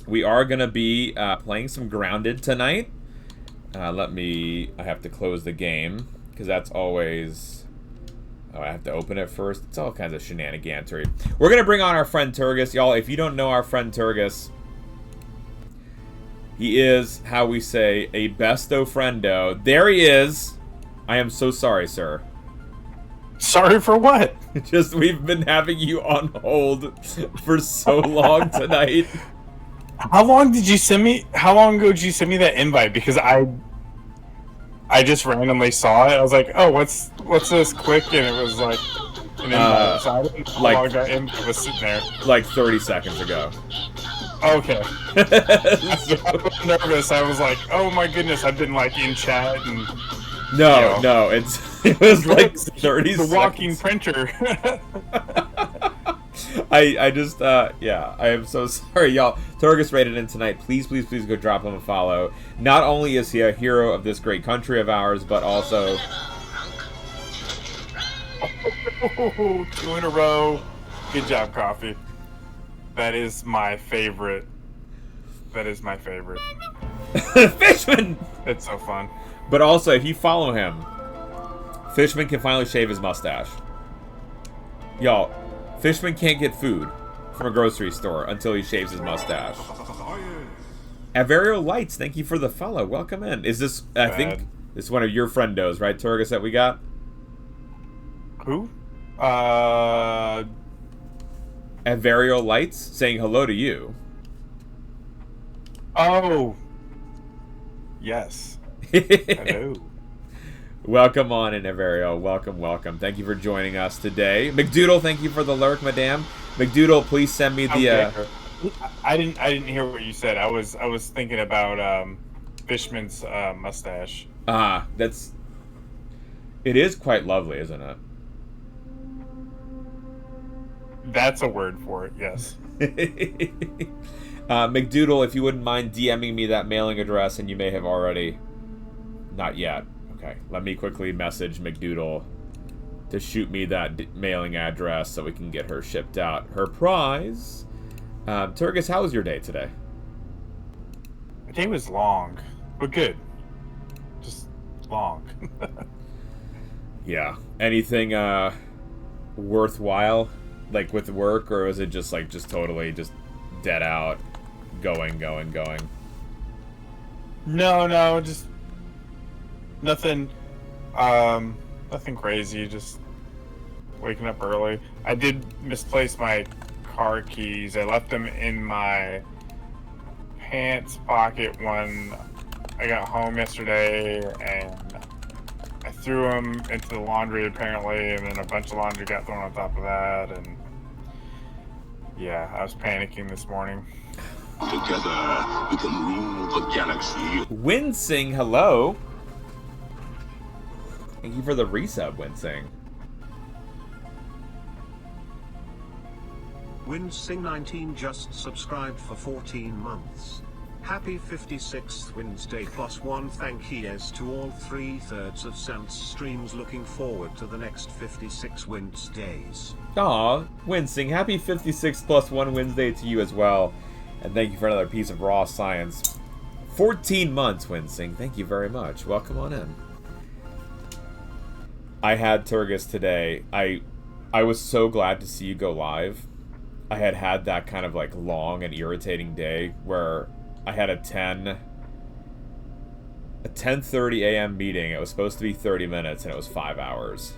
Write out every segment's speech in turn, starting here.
We are going to be playing some Grounded tonight. I have to close the game, because that's always... Oh, I have to open it first. It's all kinds of shenanigantery. We're going to bring on our friend Turgus. Y'all, if you don't know our friend Turgus, he is, how we say, a besto friendo. There he is. I am so sorry, sir. Sorry for what? Just, we've been having you on hold for so long tonight. How long did you send me? How long ago did you send me that invite? Because I just randomly saw it. I was like, oh, what's this? Click, and it was like an invite. So I didn't know how long that invite was sitting there. Like 30 seconds ago. Okay. I was nervous. I was like, oh my goodness, I've been like in chat and... No, it was like 30 seconds. The walking printer. I just, yeah, I am so sorry, y'all. Turgus rated in tonight. Please, please, please go drop him a follow. Not only is he a hero of this great country of ours, but also... Oh, 2 in a row. Good job, Coffee. That is my favorite. That is my favorite. Fishman! It's so fun. But also, if you follow him, Fishman can finally shave his mustache. Y'all, Fishman can't get food from a grocery store until he shaves his mustache. Averio Lights, thank you for the follow. Welcome in. Is this, I think, this is one of your friendos, right, Turgus, that we got? Who? Averio Lights saying hello to you. Oh. Yes. Hello. Welcome on in, Averio. Welcome, welcome. Thank you for joining us today. McDoodle, thank you for the lurk, madame. McDoodle, please send me the... I didn't hear what you said. I was thinking about Fishman's mustache. It is quite lovely, isn't it? That's a word for it, yes. McDoodle, if you wouldn't mind DMing me that mailing address, and you may have already... Not yet. Okay, let me quickly message McDoodle to shoot me that mailing address so we can get her shipped out her prize. Turgus, how was your day today? The day was long, but good. Just long. Yeah. Anything worthwhile, like with work, or was it just like totally just dead out, going? No, just nothing. Nothing crazy. Just waking up early. I did misplace my car keys. I left them in my pants pocket when I got home yesterday, and I threw them into the laundry apparently, and then a bunch of laundry got thrown on top of that, and yeah, I was panicking this morning. Together, we can rule the galaxy. Winsing, hello. Thank you for the resub, Winsing. Winsing19 just subscribed for 14 months. Happy 56th Wednesday +1. Thank yous to all 3/3 of Sans streams. Looking forward to the next 56 Wednesdays. Aw, Winsing, happy 56 + 1 Wednesday to you as well. And thank you for another piece of raw science. 14 months, Winsing. Thank you very much. Welcome on in. I had Turgus today. I was so glad to see you go live. I had that kind of like long and irritating day where I had a 10:30 a.m. meeting. It was supposed to be 30 minutes and it was 5 hours.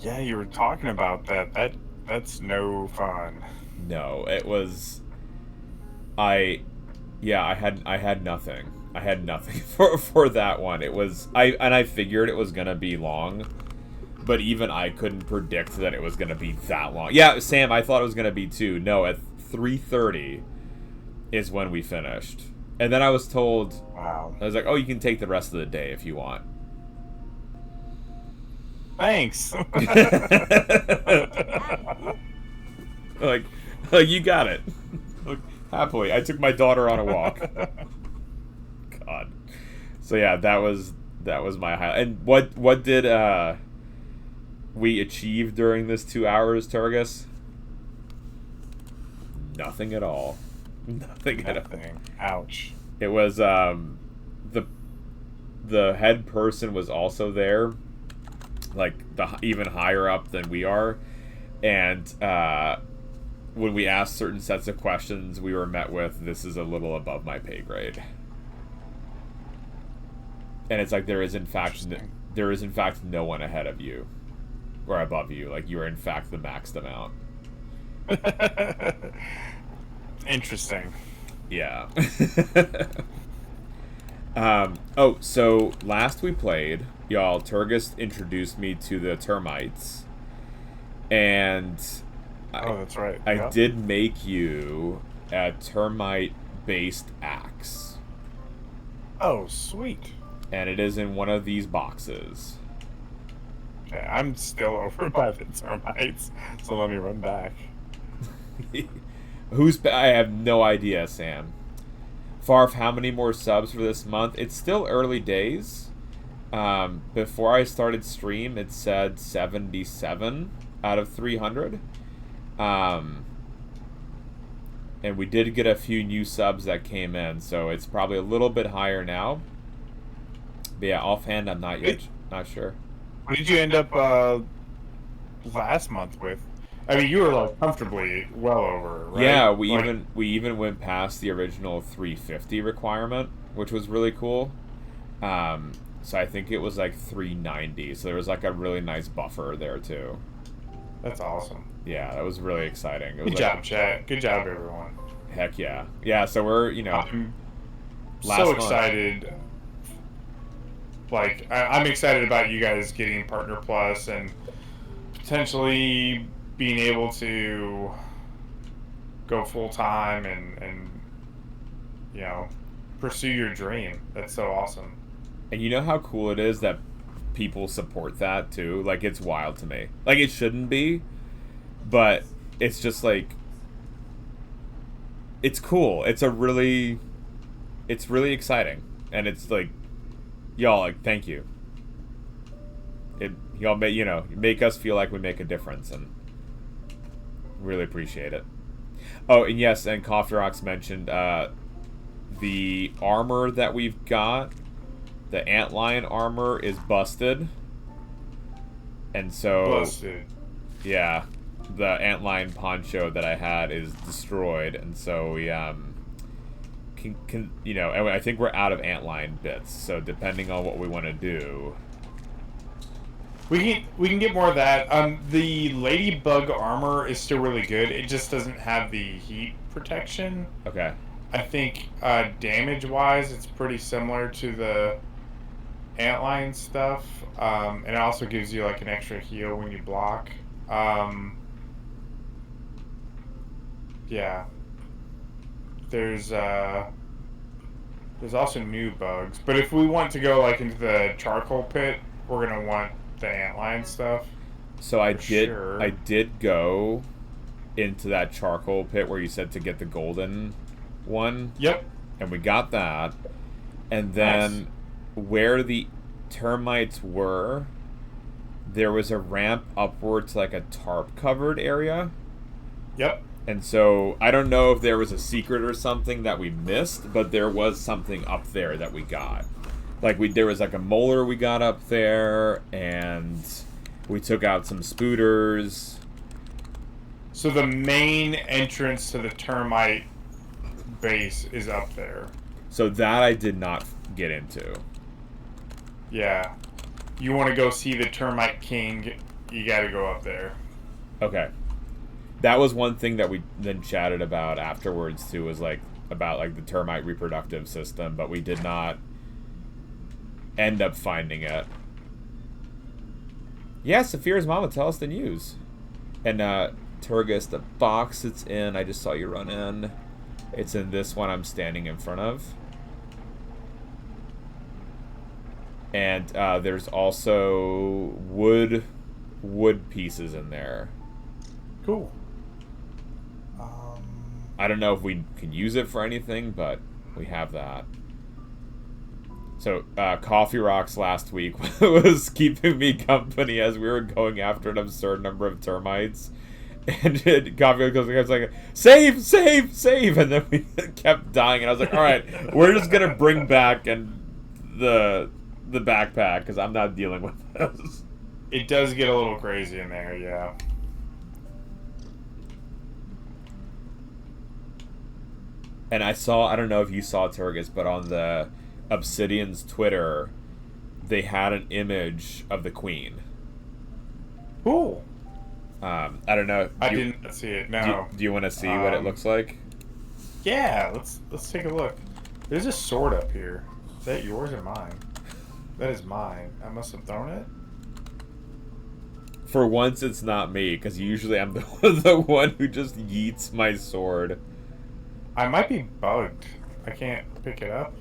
Yeah, you were talking about that. That's no fun. No, it was... I had nothing. I had nothing for that one. It was... I figured it was gonna be long, but even I couldn't predict that it was gonna be that long. Yeah, Sam, I thought it was gonna be too. No, at 3:30 is when we finished. And then I was told... Wow. I was like, oh, you can take the rest of the day if you want. Thanks. like, you got it. Like, happily. I took my daughter on a walk. God. So yeah, that was my highlight. And what did we achieve during this 2 hours, Turgus? Nothing at all. Nothing at all. Nothing. Ouch. It was the head person was also there, like even higher up than we are, and when we asked certain sets of questions, we were met with, "This is a little above my pay grade." And it's like there is in fact no one ahead of you or above you. Like you are in fact the maxed amount. Interesting. Yeah. So last we played, y'all, Turgis introduced me to the termites, and That's right. I Yeah. did make you a termite-based axe, Oh, sweet. and it is in one of these boxes. Okay, I'm still over by the termites, so let me run back. I have no idea, Sam. Farf, how many more subs for this month? It's still early days. Before I started stream, it said 77 out of 300. And we did get a few new subs that came in, so it's probably a little bit higher now. But yeah, offhand, I'm not sure. What did you end up last month with? I mean, you were like comfortably well over, right? Yeah, we even went past the original 350 requirement, which was really cool. So I think it was like 390. So there was like a really nice buffer there too. That's awesome. Yeah, that was really exciting. It was Good job, chat. Good job, everyone. Heck yeah. Yeah, so we're, I'm last so month- excited. Like, I'm excited about you guys getting Partner Plus and potentially being able to go full time and pursue your dream. That's so awesome. And you know how cool it is that people support that too? Like, it's wild to me. Like, it shouldn't be, but it's just like, it's cool. It's really exciting. And it's like, y'all, like, thank you. Y'all make us feel like we make a difference, and really appreciate it. Oh, and yes, and Coffee Rocks mentioned the armor that we've got, the antlion armor, is busted. And so Busted. yeah, the antlion poncho that I had is destroyed, and so we and I think we're out of antlion bits, so depending on what we want to do, We can get more of that. The ladybug armor is still really good. It just doesn't have the heat protection. okay. I think damage wise, it's pretty similar to the antlion stuff, and it also gives you like an extra heal when you block. Yeah. There's also new bugs, but if we want to go like into the charcoal pit, we're gonna want the antlion stuff. So I sure. did go into that charcoal pit where you said to get the golden one. Yep. And we got that. And then Nice. where the termites were, there was a ramp upward to like a tarp covered area. Yep. And so I don't know if there was a secret or something that we missed, but there was something up there that we got. Like there was like a molar we got up there, and we took out some spooters. So the main entrance to the termite base is up there. So that I did not get into. Yeah. You want to go see the termite king, you got to go up there. Okay. That was one thing that we then chatted about afterwards too, was like about like the termite reproductive system, but we did not end up finding it. Yeah, Saphira's mama, tell us the news. And Turgis, the box it's in, I just saw you run in. It's in this one I'm standing in front of. And there's also wood pieces in there. Cool. I don't know if we can use it for anything, but we have that. So, Coffee Rocks last week was keeping me company as we were going after an absurd number of termites. And Gabriel goes like, save, save, save, and then we kept dying. And I was like, all right, we're just gonna bring back the backpack because I'm not dealing with this. It does get a little crazy in there, yeah. And I don't know if you saw Turgus, but on the Obsidian's Twitter, they had an image of the Queen. Cool. I don't know. I didn't see it. No. Do you want to see what it looks like? Yeah, let's take a look. There's a sword up here. Is that yours or mine? That is mine. I must have thrown it. For once, it's not me, because usually I'm the one who just yeets my sword. I might be bugged. I can't pick it up.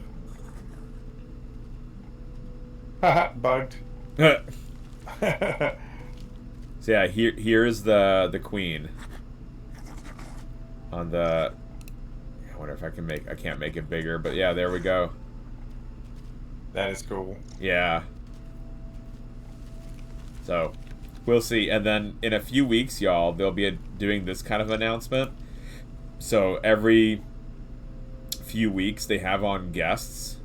Haha, bugged. So yeah, here's the Queen. On the... I wonder if I can't make it bigger, but yeah, there we go. That is cool. Yeah. So, we'll see. And then in a few weeks, y'all, they'll be doing this kind of announcement. So every few weeks, they have on guests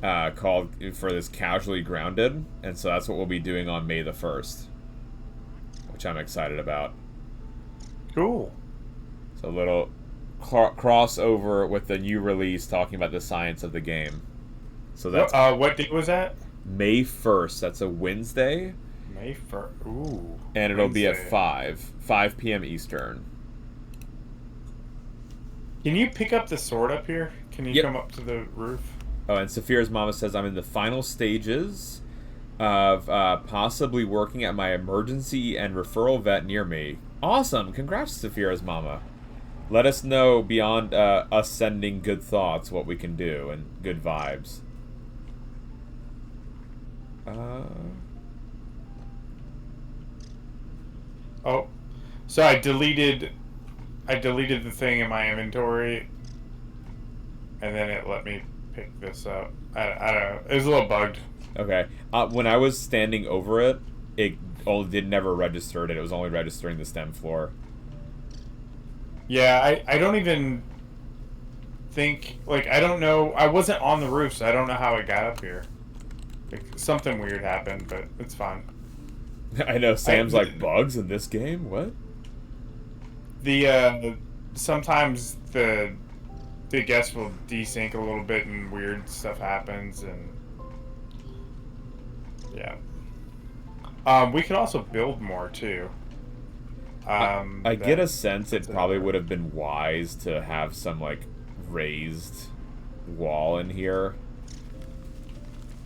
called for this Casually Grounded. And so that's what we'll be doing on May the 1st. Which I'm excited about. Cool. So a little crossover with the new release talking about the science of the game. So that's what date was that? May 1st. That's a Wednesday. May 1st. Ooh. And it'll Wednesday. be at 5 p.m. Eastern. Can you pick up the sword up here? Can you come up to the roof? Oh, and Saphira's mama says, I'm in the final stages of possibly working at my emergency and referral vet near me. Awesome! Congrats, Saphira's mama. Let us know beyond us sending good thoughts what we can do and good vibes. Oh, so I deleted the thing in my inventory, and then it let me pick this up. I don't know. It was a little bugged. Okay. When I was standing over it, it never registered it. It was only registering the stem floor. Yeah, I don't even think, like, I don't know. I wasn't on the roof, so I don't know how it got up here. Like, something weird happened, but it's fine. I know Sam's like, bugs in this game? What? Sometimes the guests will desync a little bit and weird stuff happens, and yeah. We could also build more too. I get a sense it probably would have been wise to have some like raised wall in here,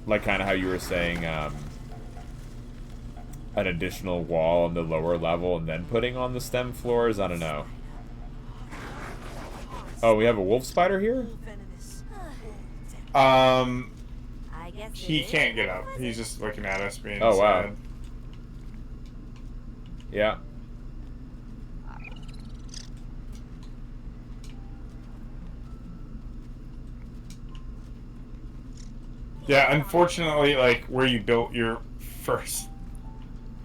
like kind of how you were saying, an additional wall on the lower level and then putting on the stem floors. I don't know. Oh, we have a wolf spider here? He can't get up. He's just looking at us being Oh, wow. sad. Yeah. Yeah, unfortunately, like, where you built your first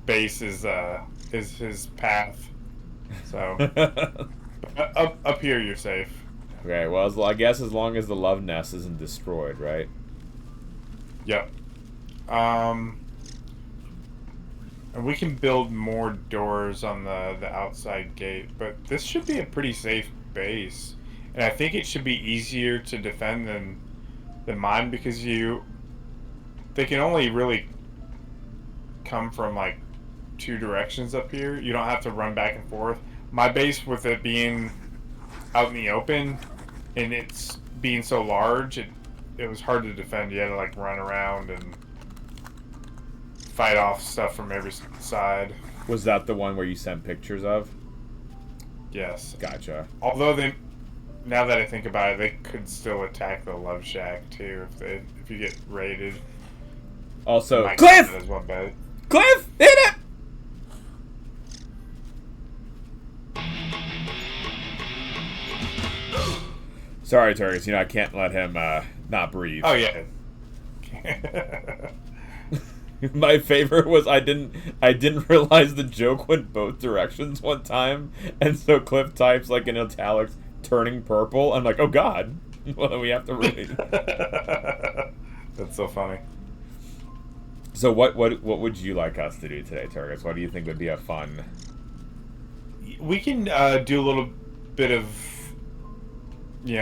base is his path. So, up here you're safe. Okay, well, I guess as long as the love nest isn't destroyed, right? Yep. And we can build more doors on the outside gate, but this should be a pretty safe base. And I think it should be easier to defend than mine, because they can only really come from like two directions up here. You don't have to run back and forth. My base, with it being out in the open and it's being so large, it was hard to defend. You had to like run around and fight off stuff from every side. Was that the one where you sent pictures of? Yes. Gotcha. Although now that I think about it, they could still attack the Love Shack too if you get raided. Also, Cliff! As one bet. Cliff, hit it! Sorry, Turgus. I can't let him not breathe. Oh yeah. My favorite was I didn't realize the joke went both directions one time, and so Cliff types like in italics, turning purple. I'm like, oh god, well we have to read. That's so funny. So what would you like us to do today, Turgus? What do you think would be a fun? We can do a little bit of, we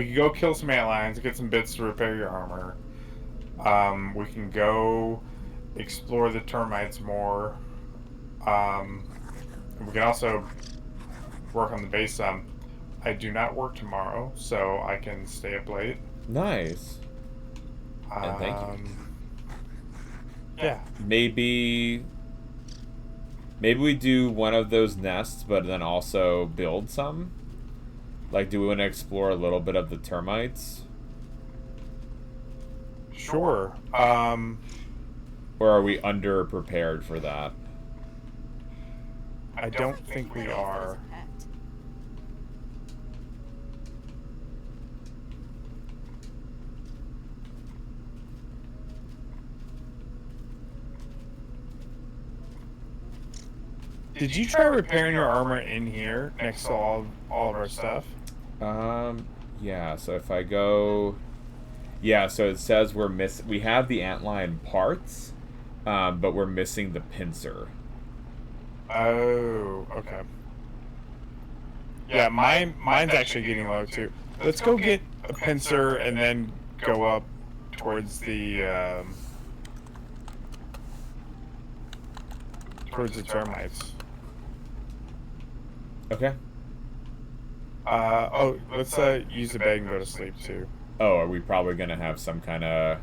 could go kill some antlions, get some bits to repair your armor. We can go explore the termites more. We can also work on the base some. I do not work tomorrow, so I can stay up late. Nice. And thank you. Yeah. Maybe we do one of those nests, but then also build some. Like, do we want to explore a little bit of the termites? Sure. Or are we under-prepared for that? I don't think we are. Did you try repairing your armor in here next to all of our stuff? Yeah, so if I go... Yeah, so it says we have the antlion parts, but we're missing the pincer. Oh, okay. Yeah, mine's actually getting low too. Let's go get a pincer and then go up towards the termites. Okay. Let's use the bag and go to sleep too. Oh, are we probably gonna have some kind of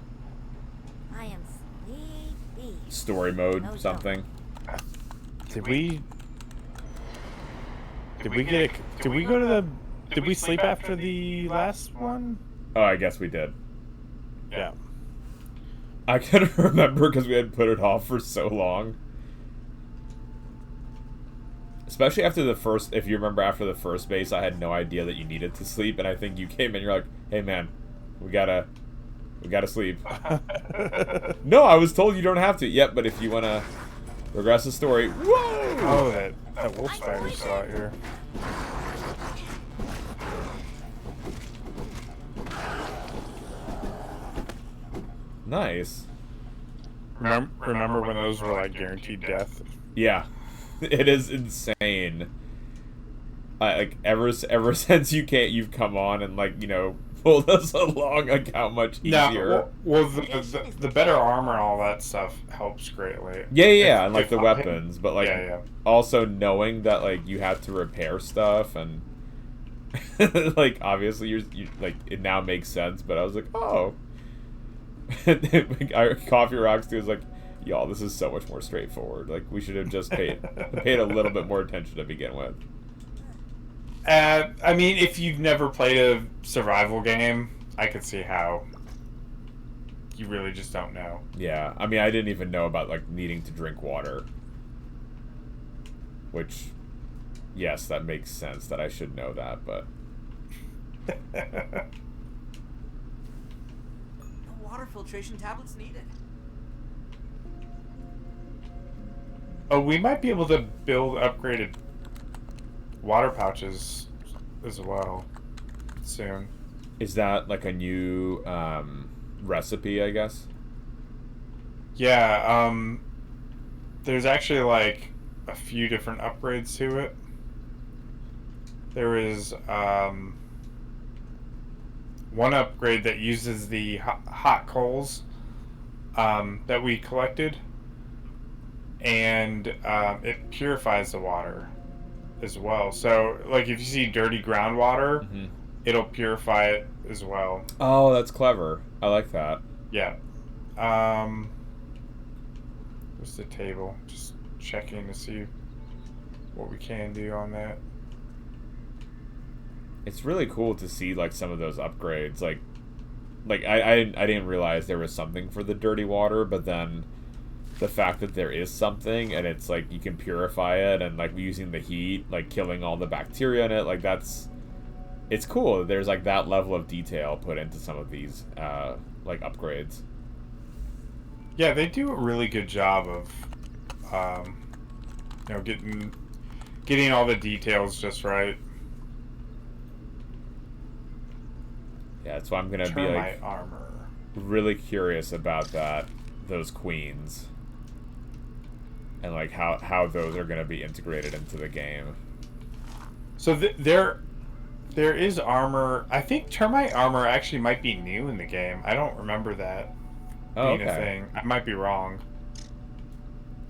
I am sleepy. story mode, No, something? Did we go to the? Did we sleep after the last one? Oh, I guess we did. Yeah. I couldn't remember because we had put it off for so long. Especially after the first, if you remember after the first base, I had no idea that you needed to sleep, and I think you came in, you're like, hey man, we gotta sleep. No, I was told you don't have to. Yep, but if you wanna progress the story, whoa! Oh, that wolf spider still out here. Nice. Remember when those were like guaranteed death? Yeah, it is insane. Like ever since you've come on and pulled us along, like how much easier. No, well the better armor and all that stuff helps greatly. Yeah, and like the weapons, but yeah. also knowing that you have to repair stuff and obviously you it now makes sense. But I was like, oh. Coffee Rocks dude was like, y'all, this is so much more straightforward. Like we should have just paid a little bit more attention to begin with. I mean, if you've never played a survival game, I could see how you really just don't know. Yeah, I mean, I didn't even know about needing to drink water, which, yes, that makes sense that I should know that, but No water filtration tablets needed. Oh, we might be able to build upgraded water pouches as well soon. is that a new recipe, I guess? Yeah, there's actually a few different upgrades to it. There is one upgrade that uses the hot coals that we collected, and it purifies the water as well. So, if you see dirty groundwater, it'll purify it as well. Oh, that's clever. I like that. Yeah. Where's the table? Just checking to see what we can do on that. It's really cool to see some of those upgrades. I didn't realize there was something for the dirty water, but then the fact that there is something and it's you can purify it and using the heat, killing all the bacteria in it, it's cool. There's that level of detail put into some of these upgrades. Yeah, they do a really good job of, getting all the details just right. Yeah, that's why I'm gonna be Termite like armor. really curious about those queens, and like how those are gonna be integrated into the game. So there is armor. I think termite armor actually might be new in the game. I don't remember that Oh, being a okay. thing. I might be wrong.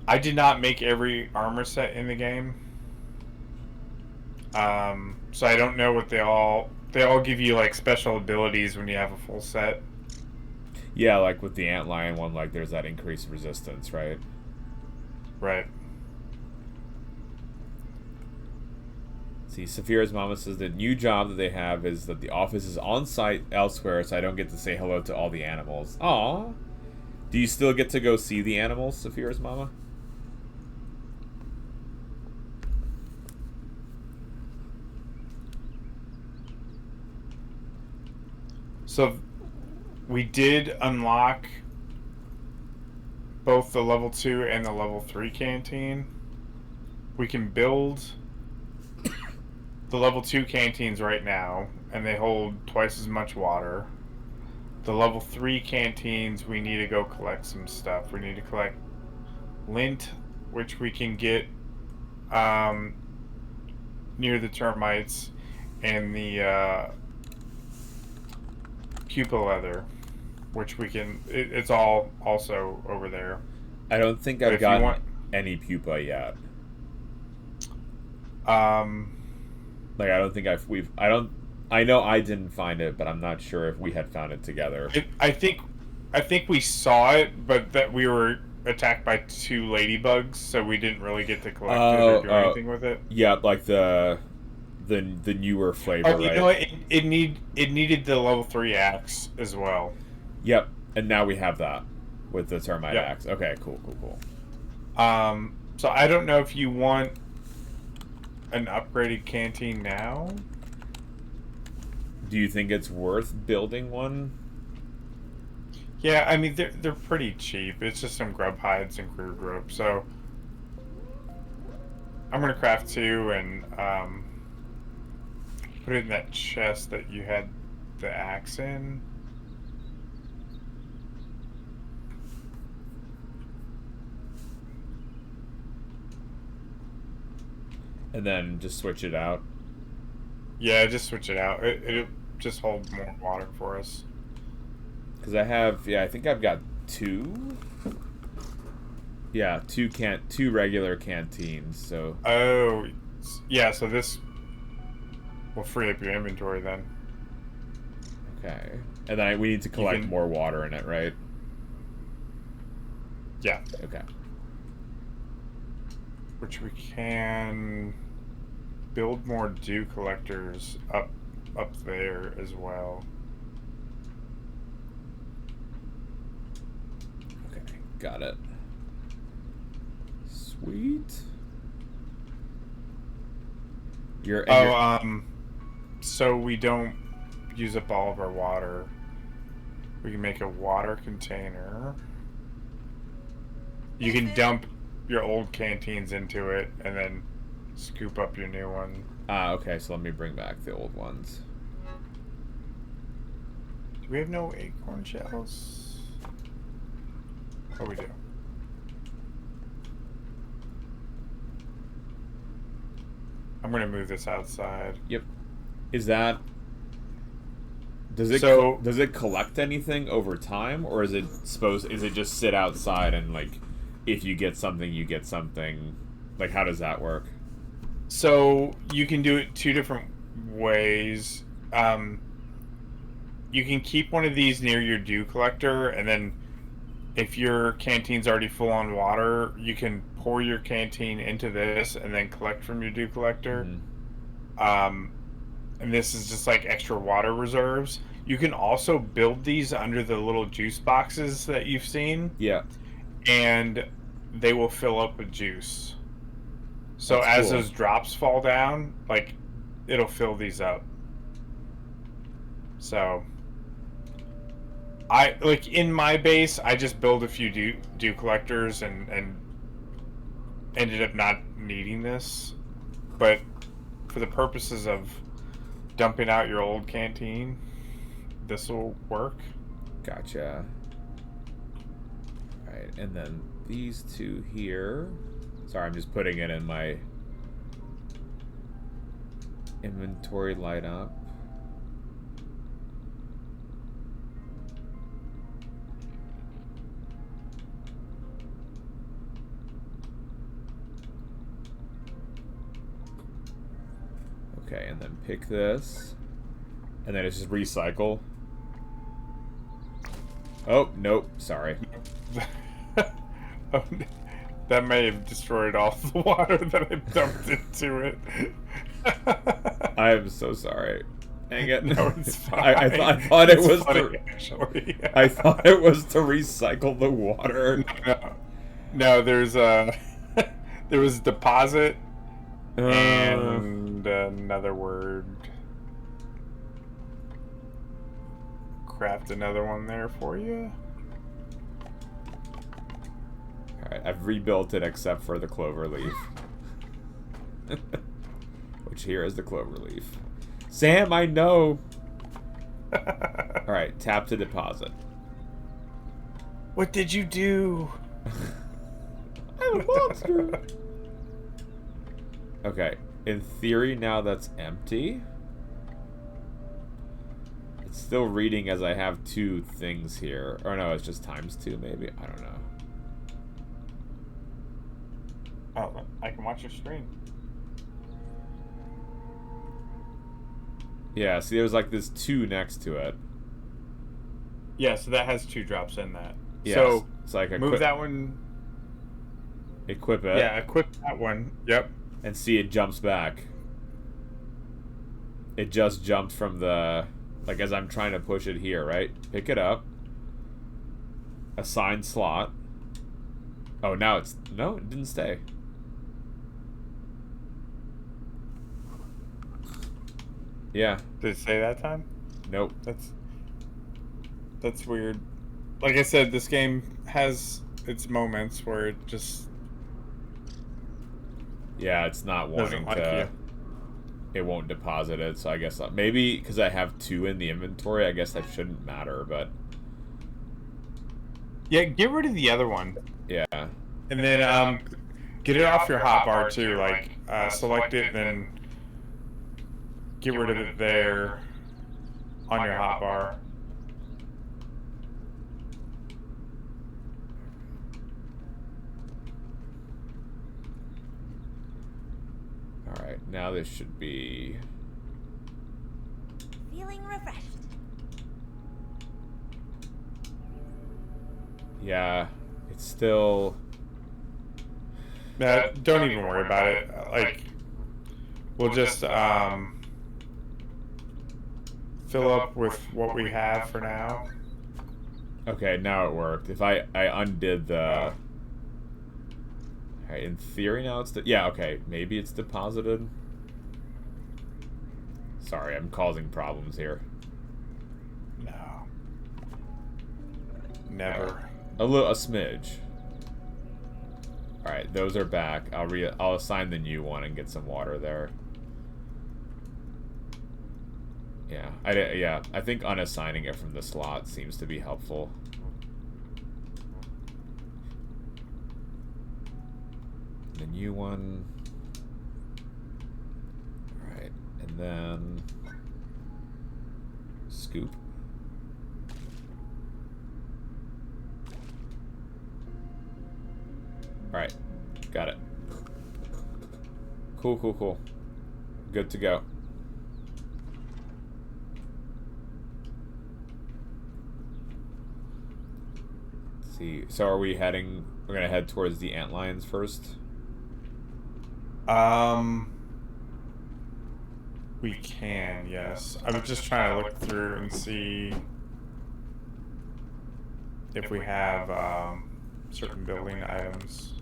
I did not make every armor set in the game. So I don't know what they all give you like special abilities when you have a full set. Yeah, like with the antlion one, like there's that increased resistance, right? Right. See, Saphira's mama says the new job that they have is that the office is on site elsewhere, so I don't get to say hello to all the animals. Aw. Do you still get to go see the animals, Saphira's mama? So we did unlock both the level 2 and the level 3 canteen. We can build the level 2 canteens right now, and they hold twice as much water. The level 3 canteens, we need to go collect some stuff. We need to collect lint, which we can get near the termites, and the pupa leather, which we can. It's all also over there. I don't think But I've if you gotten want- any pupa yet. Um, Like I don't think I know I didn't find it, but I'm not sure if we had found it together. I think we saw it, but that we were attacked by 2 ladybugs, so we didn't really get to collect it or do anything with it. Yeah, like the newer flavor, Oh, you right? know what? It needed the level 3 axe as well. Yep, and now we have that with the termite Yep. axe. Okay, cool. So I don't know if you want an upgraded canteen now. Do you think it's worth building one? Yeah, I mean they're pretty cheap. It's just some grub hides and crude rope. So I'm gonna craft 2 and put it in that chest that you had the axe in. And then just switch it out. Yeah, just switch it out. It'll just hold more water for us. Because I think I've got 2. Yeah, two regular canteens. So Oh, yeah. So this will free up your inventory then. okay, and then we need to collect can- more water in it, right? Yeah, Okay. which we can build more dew collectors up there as well. Okay, got it. Sweet. So we don't use up all of our water. We can make a water container. You can dump your old canteens into it and then scoop up your new one. Okay, so let me bring back the old ones. Do we have no acorn shells? Oh, we do. I'm gonna move this outside. Yep. Is that does it So- does it collect anything over time, or is it just sit outside and like if you get something you get something? Like how does that work? So you can do it 2 different ways. You can keep one of these near your dew collector, and then if your canteen's already full on water, you can pour your canteen into this and then collect from your dew collector. Mhm. And this is just like extra water reserves. You can also build these under the little juice boxes that you've seen, Yeah. and they will fill up with juice. So That's as cool. those drops fall down, like it'll fill these up. So I like in my base, I just build a few dew collectors and ended up not needing this, but for the purposes of dumping out your old canteen, this will work. Gotcha. Alright, and then these two here. Sorry, I'm just putting it in my inventory light up. Okay, and then pick this. And then it's just recycle. Oh, nope, sorry. Oh, that may have destroyed all the water that I dumped into it. I am so sorry. Dang it. No, it's fine. I thought it It's was funny, actually. I thought it was to recycle the water. No, there's a there was deposit and another word. Craft another one there for you. Alright, I've rebuilt it except for the clover leaf. Which here is the clover leaf. Sam, I know! Alright, tap to deposit. What did you do? I'm a monster! Okay, in theory now that's empty. It's still reading as I have 2 things here. Or no, it's just ×2 maybe? I don't know. Oh, I can watch your screen. Yeah, see there's like this 2 next to it. Yeah, so that has 2 drops in that. Yeah, So it's like move that one. Equip it. Yeah, equip that one. Yep. And see it jumps back. It just jumped from the... Like, as I'm trying to push it here, right? Pick it up. Assign slot. Oh, now it's... No, it didn't stay. Yeah. Did it say that time? Nope. That's weird. Like I said, this game has its moments where it just Yeah, it's not wanting doesn't like to... you. It won't deposit it, so I guess... Maybe because I have 2 in the inventory, I guess that shouldn't matter, but... Yeah, get rid of the other one. Yeah. And then get it off your hotbar too. Like select it and then get rid of it there on your hotbar. Alright, now this should be... Feeling refreshed. Yeah, it's still... Don't even worry about it. Like, we'll just fill up with what we have for now. Okay, now it worked. If I undid the... Alright, in theory now it's... Yeah, okay. Maybe it's deposited. Sorry, I'm causing problems here. No. Never. A smidge. Alright, those are back. I'll assign the new one and get some water there. Yeah, I think unassigning it from the slot seems to be helpful. The new one. Alright, and then... Scoop. Alright, got it. Cool. Good to go. Let's see, so are we heading... We're gonna head towards the antlions first? We can, yes. I was just trying to look through and see if we have certain building items.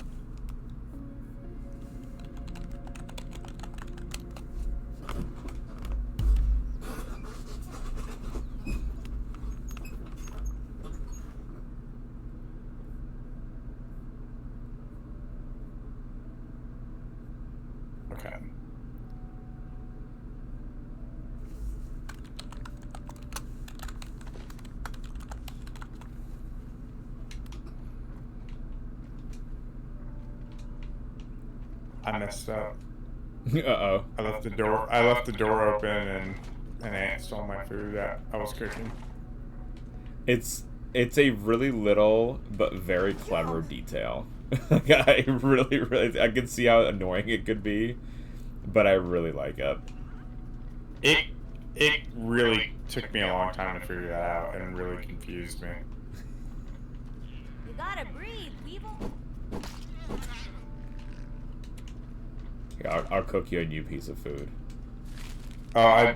I messed up. Uh-oh. I left the door open and an ant stole my food that I was cooking. It's a really little but very clever detail. Like, I really I can see how annoying it could be, but I really like it. It really took me a long time to figure that out and really confused me. You gotta breathe, people. Yeah, I'll cook you a new piece of food. Oh, I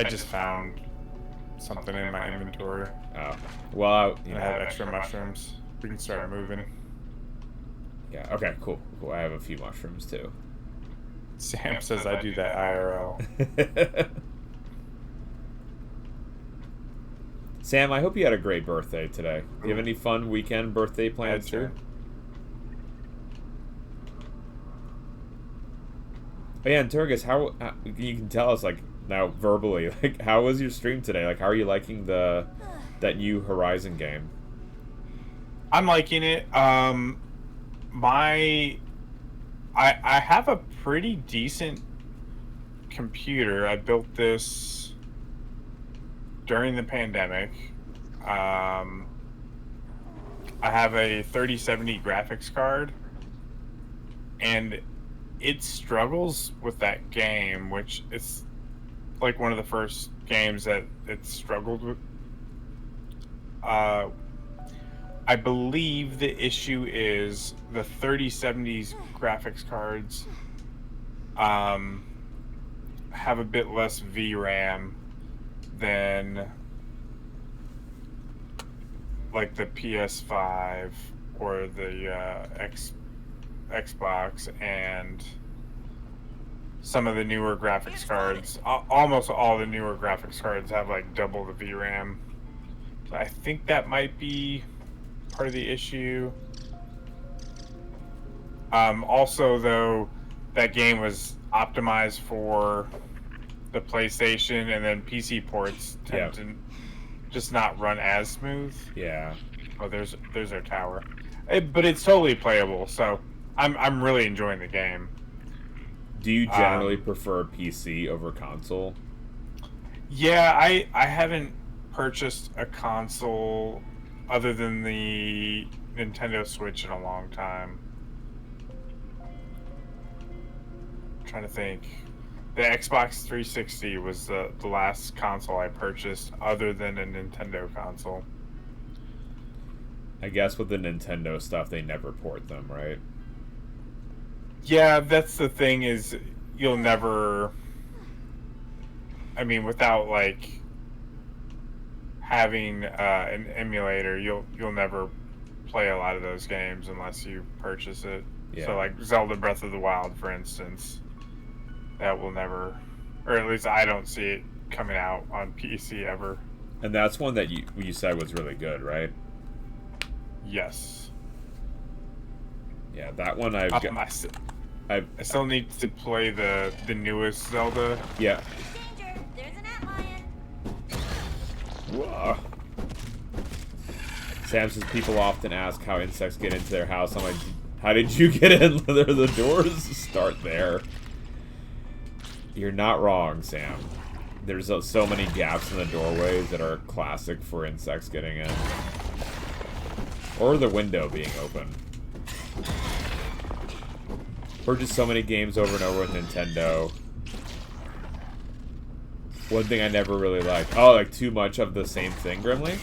just found something in my inventory. Oh, well, I have extra mushrooms. We can start moving. Yeah. Okay. Cool. I have a few mushrooms too. Sam says I do that IRL. Sam, I hope you had a great birthday today. Do you have any fun weekend birthday plans too? Oh yeah, and Turgis, how you can tell us like now verbally, like how was your stream today? Like how are you liking that new Horizon game? I'm liking it. I have a pretty decent computer. I built this during the pandemic. I have a 3070 graphics card, and it struggles with that game, which is like one of the first games that it struggled with. I believe the issue is the 3070's graphics cards have a bit less VRAM than like the PS5 or the Xbox, and some of the newer graphics cards. Almost all the newer graphics cards have like double the VRAM. So I think that might be part of the issue. Also, though, that game was optimized for the PlayStation, and then PC ports tend to just not run as smooth. Yeah. Oh, there's our tower. But it's totally playable, so I'm really enjoying the game. Do you generally prefer PC over console? Yeah, I haven't purchased a console other than the Nintendo Switch in a long time. I'm trying to think. The Xbox 360 was the last console I purchased other than a Nintendo console. I guess with the Nintendo stuff, they never port them, right? Yeah, that's the thing, is you'll never... I mean, without, like, having an emulator, you'll never play a lot of those games unless you purchase it. Yeah. So, like, Zelda Breath of the Wild, for instance, that will never... Or at least I don't see it coming out on PC ever. And that's one that you said was really good, right? Yes. Yeah, that one I've got... I still need to play the newest Zelda. Yeah. Danger! There's an antlion. Whoa. Sam says people often ask how insects get into their house. I'm like, how did you get in? The doors start there. You're not wrong, Sam. There's so many gaps in the doorways that are classic for insects getting in. Or the window being open. Or just so many games over and over with Nintendo. One thing I never really liked. Oh, like too much of the same thing, Grimly?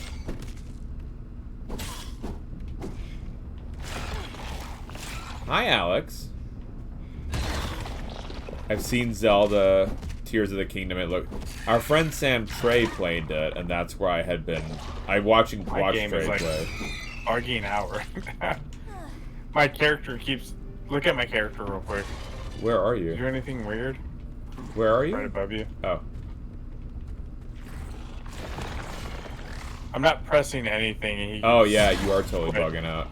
Hi, Alex. I've seen Zelda Tears of the Kingdom. Our friend Sam Trey played it, and that's where I had been. watched Trey play. Arguing out right now. My character keeps... Look at my character real quick. Where are Is you? there anything weird? Where are you? Right above you. Oh. I'm not pressing anything. And Oh, yeah, you are totally bugging out.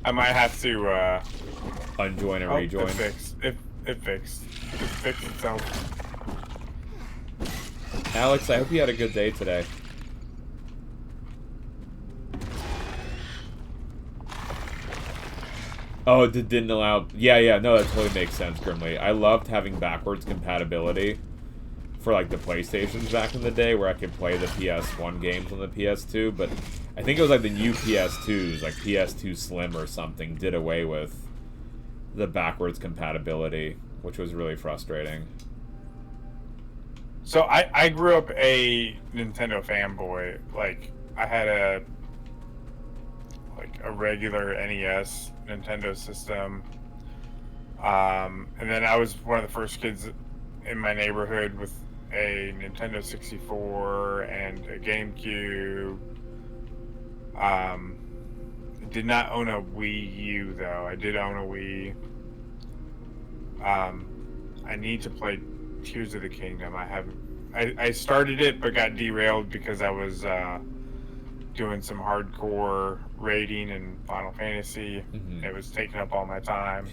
I might have to, Unjoin and rejoin. It fixed. It fixed. It fixed itself. Alex, I hope you had a good day today. Oh, it didn't allow... Yeah, no, that totally makes sense, Grimly. I loved having backwards compatibility for, like, the PlayStations back in the day, where I could play the PS1 games on the PS2, but I think it was, like, the new PS2s, like PS2 Slim or something, did away with the backwards compatibility, which was really frustrating. So I grew up a Nintendo fanboy. Like, I had a regular NES Nintendo system. And then I was one of the first kids in my neighborhood with a Nintendo 64 and a GameCube. Did not own a Wii U though. I did own a Wii. I need to play Tears of the Kingdom. I started it but got derailed because I was doing some hardcore raiding in Final Fantasy. Mm-hmm. It was taking up all my time.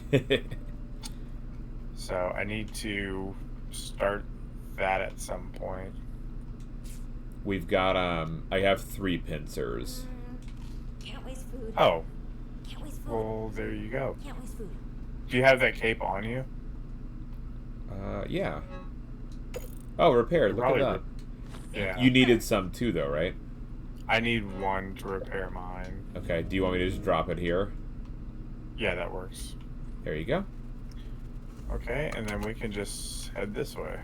So I need to start that at some point. We've got, I have 3 pincers. Can't waste food. Oh, Can't waste food. well, there you go. Can't waste food. Do you have that cape on you? Yeah. Oh, repaired. Look at Probably that. Yeah. You needed some too, though, right? I need one to repair mine. Okay, do you want me to just drop it here? Yeah, that works. There you go. Okay, and then we can just head this way.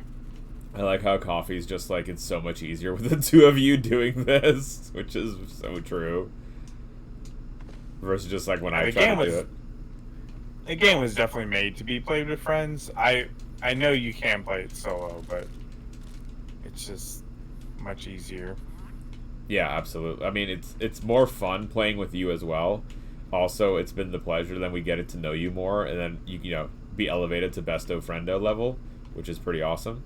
I like how Coffee's just like, it's so much easier with the 2 of you doing this, which is so true. Versus just like when I try to do it. The game was definitely made to be played with friends. I know you can play it solo, but it's just much easier. Yeah, absolutely. I mean, it's more fun playing with you as well. Also, it's been the pleasure. Then we get it to know you more, and then you know, be elevated to besto friendo level, which is pretty awesome.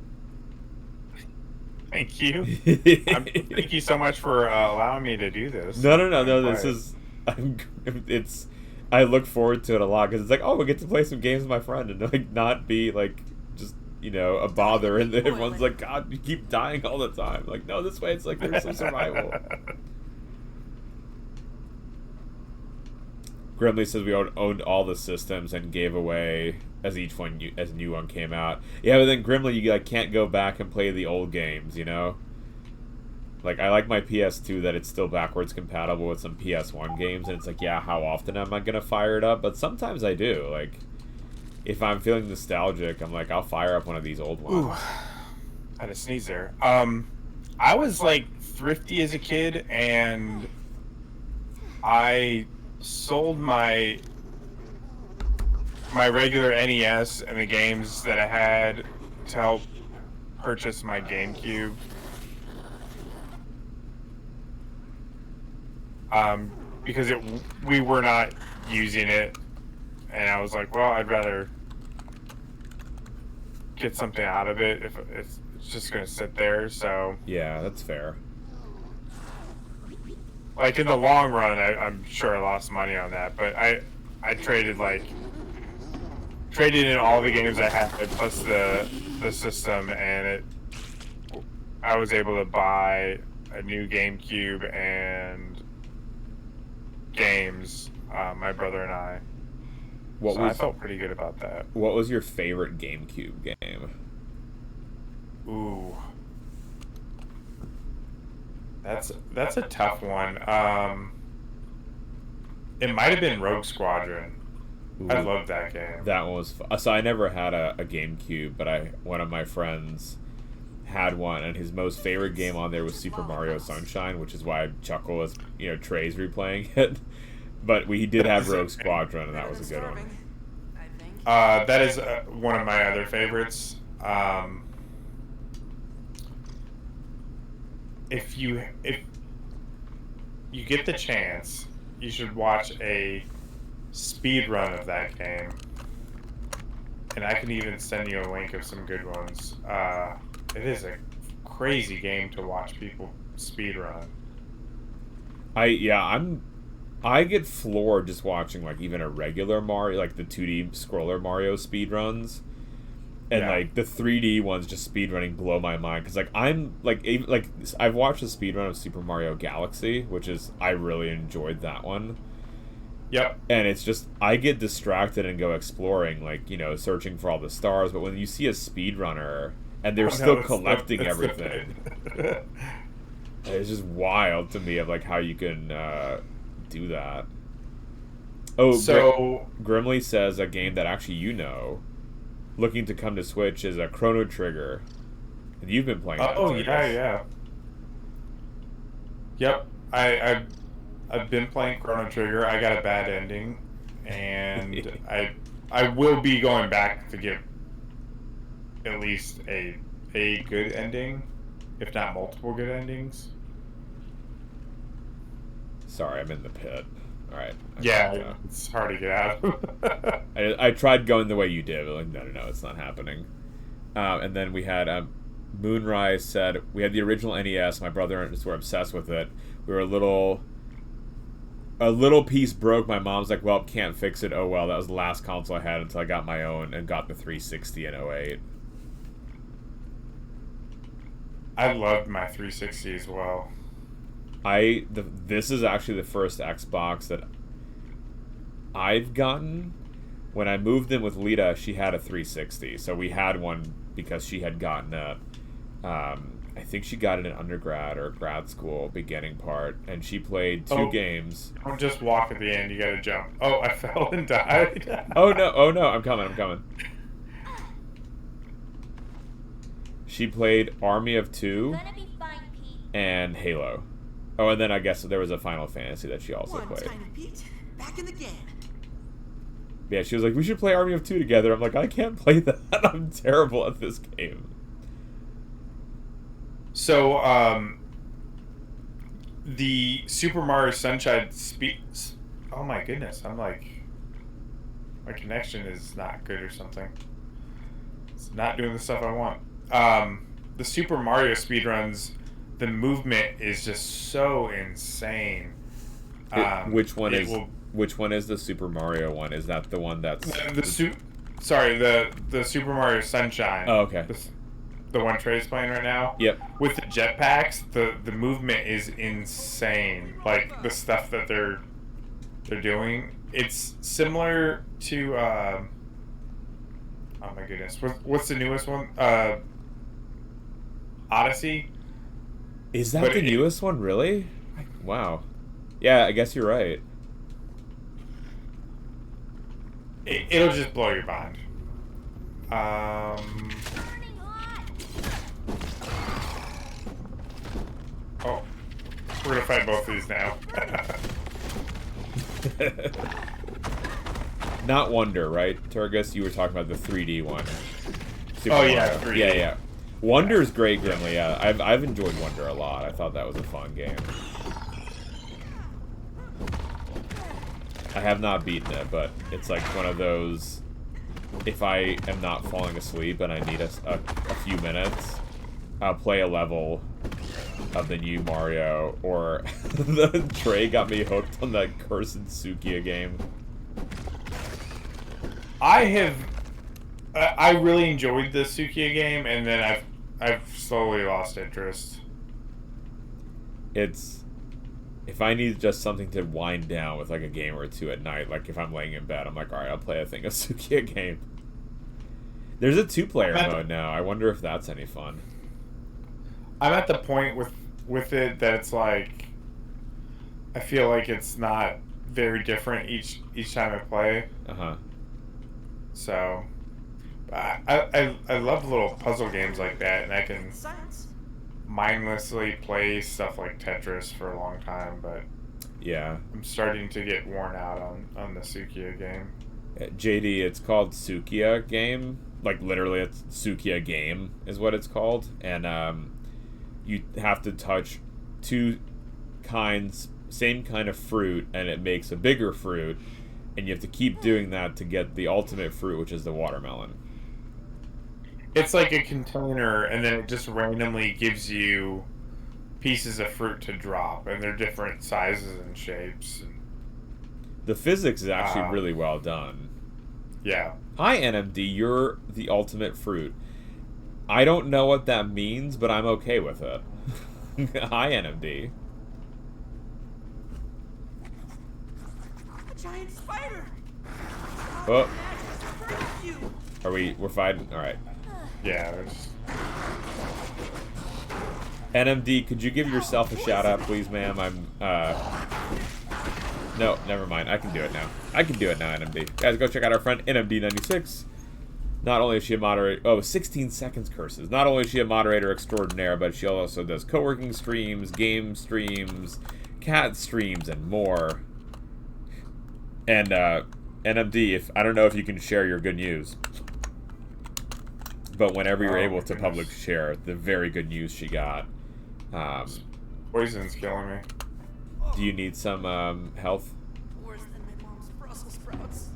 Thank you. Thank you so much for allowing me to do this. No. This is, I look forward to it a lot because it's like, oh, we get to play some games with my friend and like not be like just, you know, a bother, and everyone's like, God, you keep dying all the time. Like, no, this way it's like there's some survival. Grimly says we owned all the systems and gave away as a new one came out. Yeah, but then Grimly, you like can't go back and play the old games, you know? Like, I like my PS2 that it's still backwards compatible with some PS1 games, and it's like, yeah, how often am I gonna fire it up? But sometimes I do. Like, if I'm feeling nostalgic, I'm like, I'll fire up one of these old ones. Ooh, I had a sneeze there. I was like thrifty as a kid, and I sold my regular NES and the games that I had to help purchase my GameCube. Because we were not using it, and I was like, well, I'd rather get something out of it if it's just going to sit there. So Yeah, that's fair. like in the long run, I'm sure I lost money on that, but I traded in all the games I had plus the system, and I was able to buy a new GameCube and games, my brother and I. I felt pretty good about that. What was your favorite GameCube game? Ooh, that's a tough one. It might have been Rogue Squadron. Ooh, I love that game. That one was fun. So I never had a GameCube, but one of my friends had one, and his most favorite game on there was Super Mario Sunshine, which is why I chuckle as, you know, Trey's replaying it. But we did have Rogue Squadron, and that was a good one. I think. That is one of my other favorites. If you get the chance, you should watch a speed run of that game, and I can even send you a link of some good ones. It is a crazy game to watch people speed run. I get floored just watching like even a regular Mario, like the 2D scroller Mario speed runs, and like the 3D ones just speed running blow my mind, because like I'm like I've watched the speed run of Super Mario Galaxy, which is, I really enjoyed that one, Yep. And it's just, I get distracted and go exploring, like, searching for all the stars. But when you see a speedrunner and they're Oh, no, still it's collecting it's everything, it's just wild to me of like how you can do that. Oh, So Grimly says a game that actually looking to come to Switch is a Chrono Trigger. And you've been playing that. oh too, I yeah, guess. yeah. Yep. I've been playing Chrono Trigger. I got a bad ending, and I will be going back to get at least a good ending, if not multiple good endings. Sorry, I'm in the pit. Alright. Yeah, it's hard to get out of. I tried going the way you did, but like, no, it's not happening. And then we had Moonrise said, we had the original NES. My brother and I were obsessed with it. We were a little piece broke. My mom's like, well, can't fix it. Oh, well, that was the last console I had until I got my own and got the 360 in '08. I loved my 360 as well. This is actually the first Xbox that I've gotten. When I moved in with Lita, she had a 360, so we had one because she had gotten it. I think she got it in undergrad or grad school beginning part, and she played two games. Don't just walk at the end, you gotta jump. Oh, I fell and died. Oh no, I'm coming. She played Army of Two Gonna be fine, Pete. and Halo. Oh, and then I guess there was a Final Fantasy that she also One played. tiny Pete, back in the game. Yeah, she was like, we should play Army of Two together. I'm like, I can't play that. I'm terrible at this game. So, the Super Mario Sunshine oh my goodness, I'm like, my connection is not good or something. It's not doing the stuff I want. The Super Mario speedruns, the movement is just so insane. Which one is the Super Mario one? Is that the one that's the Super Mario Sunshine? Oh, okay. The one Trey's playing right now. Yep. With the jetpacks, the movement is insane. Like the stuff that they're doing, it's similar to oh my goodness, what's the newest one? Odyssey. Is that the newest one, really? Wow. Yeah, I guess you're right. It'll just blow your mind. Burning hot. Oh, we're gonna fight both of these now. Not Wonder, right, Turgus? You were talking about the 3D one. Oh, yeah, 3D. Yeah. Wonder's great, Grimly. Yeah, I've enjoyed Wonder a lot. I thought that was a fun game. I have not beaten it, but it's like one of those. If I am not falling asleep and I need a few minutes, I'll play a level of the new Mario, or the Trey got me hooked on that cursed Sukia game. I really enjoyed the Sukia game, and then I've slowly lost interest. It's, if I need just something to wind down with like a game or two at night, like if I'm laying in bed, I'm like, alright, I'll play a thing of Sukia game. There's a 2-player mode now. I wonder if that's any fun. I'm at the point with it that it's like, I feel like it's not very different each time I play. Uh-huh. So, I love little puzzle games like that, and I can Science. mindlessly play stuff like Tetris for a long time, but Yeah. I'm starting to get worn out on the Sukia game. JD, it's called Sukia game. Like, literally, it's Sukia game is what it's called. And you have to touch two same kind of fruit, and it makes a bigger fruit. And you have to keep doing that to get the ultimate fruit, which is the watermelon. It's like a container, and then it just randomly gives you pieces of fruit to drop, and they're different sizes and shapes. The physics is actually really well done. Yeah. Hi, NMD, you're the ultimate fruit. I don't know what that means, but I'm okay with it. Hi, NMD. giant spider. Oh, Thank you. we're fighting? Alright. Yeah, there's... NMD, could you give yourself a shout out, please, ma'am? No, never mind. I can do it now. I can do it now, NMD. Guys, go check out our friend NMD96. Not only is she a moderator... Oh, 16 seconds curses. Not only is she a moderator extraordinaire, but she also does co-working streams, game streams, cat streams, and more. And, NMD, I don't know if you can share your good news, but whenever you're able to public share the very good news she got, Poison's killing me. do you need some, health? Worse than my mom's Brussels sprouts.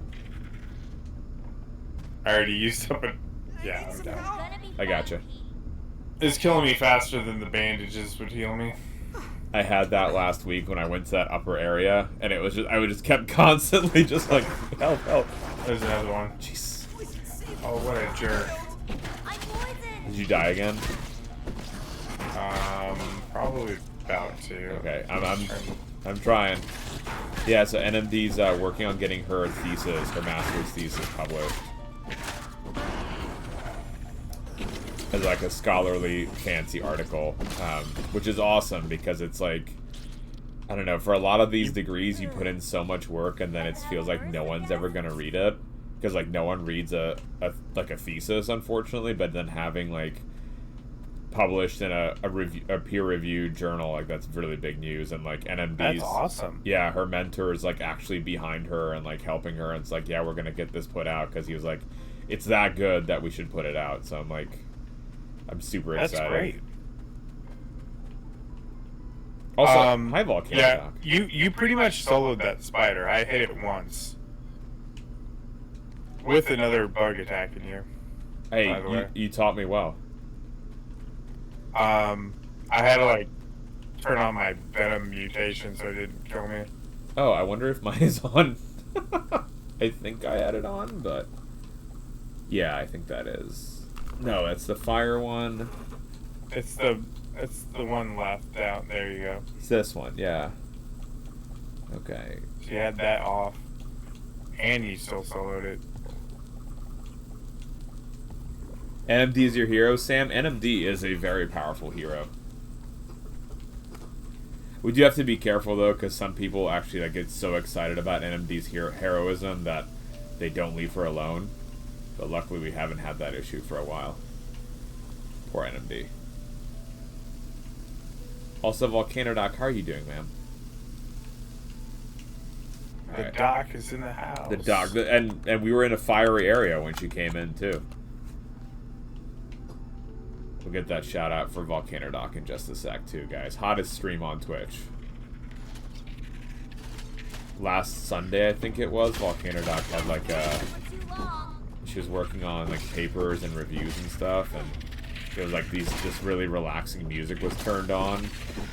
I already used up it. Yeah, need I'm some down. help. Gonna be I gotcha. fun, Pete. It's killing me faster than the bandages would heal me. I had that last week when I went to that upper area, and it was just, I would just kept constantly just like, help, help. There's another one. Jeez. Poison, save me. Oh, what a jerk. I'm poisoned. Did you die again? Probably about to. Okay, I'm trying. Yeah, so NMD's working on getting her thesis, her master's thesis published. As like a scholarly, fancy article, which is awesome because it's like, I don't know, for a lot of these degrees you put in so much work and then it feels like no one's ever gonna read it because like no one reads a thesis, unfortunately. But then having like published in a peer-reviewed journal, like that's really big news. And like NMD's, That's awesome. yeah, her mentor is like actually behind her and like helping her, and it's like, yeah, we're gonna get this put out because he was like, it's that good that we should put it out. So I'm like, I'm super That's excited. great. Also, hi Volcano Yeah, Doc. you pretty much soloed that spider. I hit it once. With another bug attacking you. Hey, by the way. you taught me well. I had to like turn on my venom mutation so it didn't kill me. Oh, I wonder if mine is on. I think I had it on, but yeah, I think that is. No, that's the fire one. It's the one left out. There you go. It's this one, yeah. Okay. So you had that off, and you still soloed it. NMD is your hero, Sam. NMD is a very powerful hero. We do have to be careful though, because some people actually like get so excited about NMD's heroism that they don't leave her alone. But luckily, we haven't had that issue for a while. Poor NMD. Also, Volcano Doc, how are you doing, ma'am? The Alright. doc is in the house. The doc, and we were in a fiery area when she came in too. We'll get that shout out for Volcano Doc in just a sec too, guys. Hottest stream on Twitch. Last Sunday, I think it was, Volcano Doc had like a... For too long. She was working on like papers and reviews and stuff, and it was like this really relaxing music was turned on,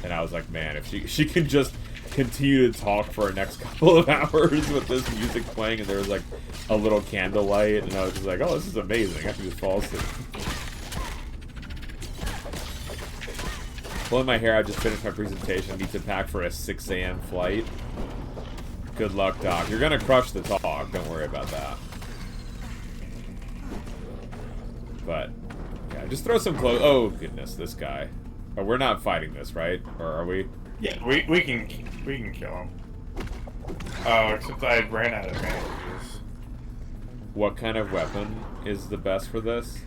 and I was like, man, if she can just continue to talk for the next couple of hours with this music playing, and there was like a little candlelight, and I was just like, oh, this is amazing. I can just fall asleep. Pulling my hair, I just finished my presentation. Need to pack for a 6 a.m. flight. Good luck, Doc. You're gonna crush the talk. Don't worry about that. But yeah, just throw some clothes. Oh goodness, this guy. Oh, we're not fighting this, right? Or are we? Yeah, we can kill him. Oh, except I ran out of bandages. What kind of weapon is the best for this?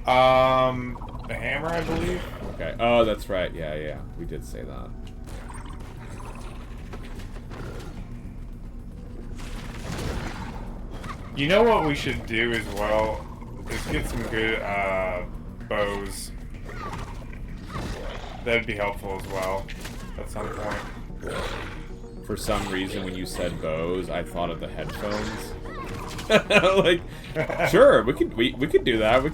The hammer, I believe. Okay. Oh, that's right. Yeah, we did say that. You know what we should do as well is get some good bows. That'd be helpful as well at some point. For some reason, when you said bows, I thought of the headphones. Like, sure, we could do that. We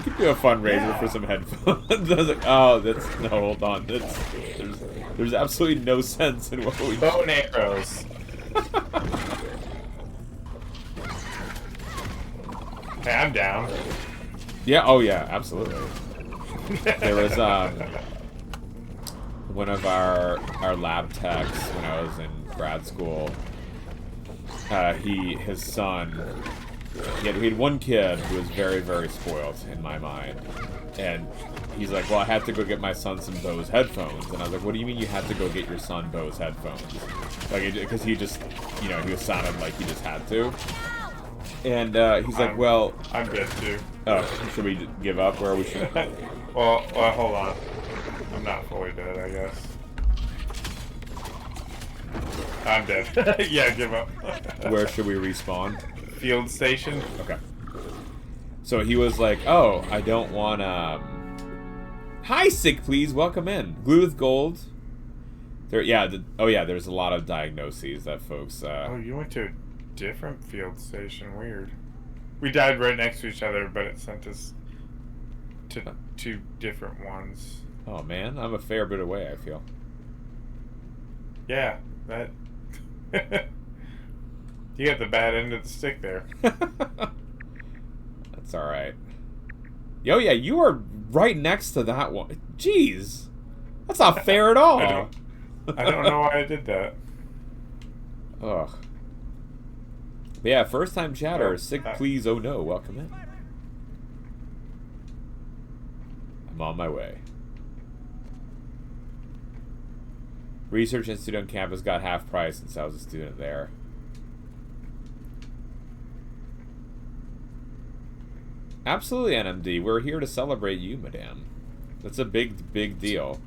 could do a fundraiser for some headphones. I was like, oh, no, hold on. There's absolutely no sense in what we. Bow and arrows. Hey, I'm down. Yeah. Oh yeah. Absolutely. There was one of our lab techs when I was in grad school. his son, he had one kid who was very, very spoiled in my mind, and he's like, well, I had to go get my son some Bose headphones, and I was like, what do you mean you had to go get your son Bose headphones? Like, because he just, he was sounding like he just had to, and he's like, well, I'm dead too. oh, should we give up, or we should? well, hold on. I'm not fully dead, I guess. I'm dead. Yeah, give up. Where should we respawn? Field station. Okay. So he was like, oh, I don't want Hi, Sick, please, welcome in. Glue with gold. There's a lot of diagnoses that folks, Oh, you went to a different field station. Weird. We died right next to each other, but it sent us to two different ones. Oh, man, I'm a fair bit away, I feel. Yeah, that... You got the bad end of the stick there. That's alright. Yo, yeah, you are right next to that one. Jeez. That's not fair at all. I don't know why I did that. Ugh. But yeah, first time chatter. Oh, Sick, please, oh no, welcome in. I'm on my way. Research Institute on campus got half price since I was a student there. Absolutely, NMD. We're here to celebrate you, madame. That's a big, big deal.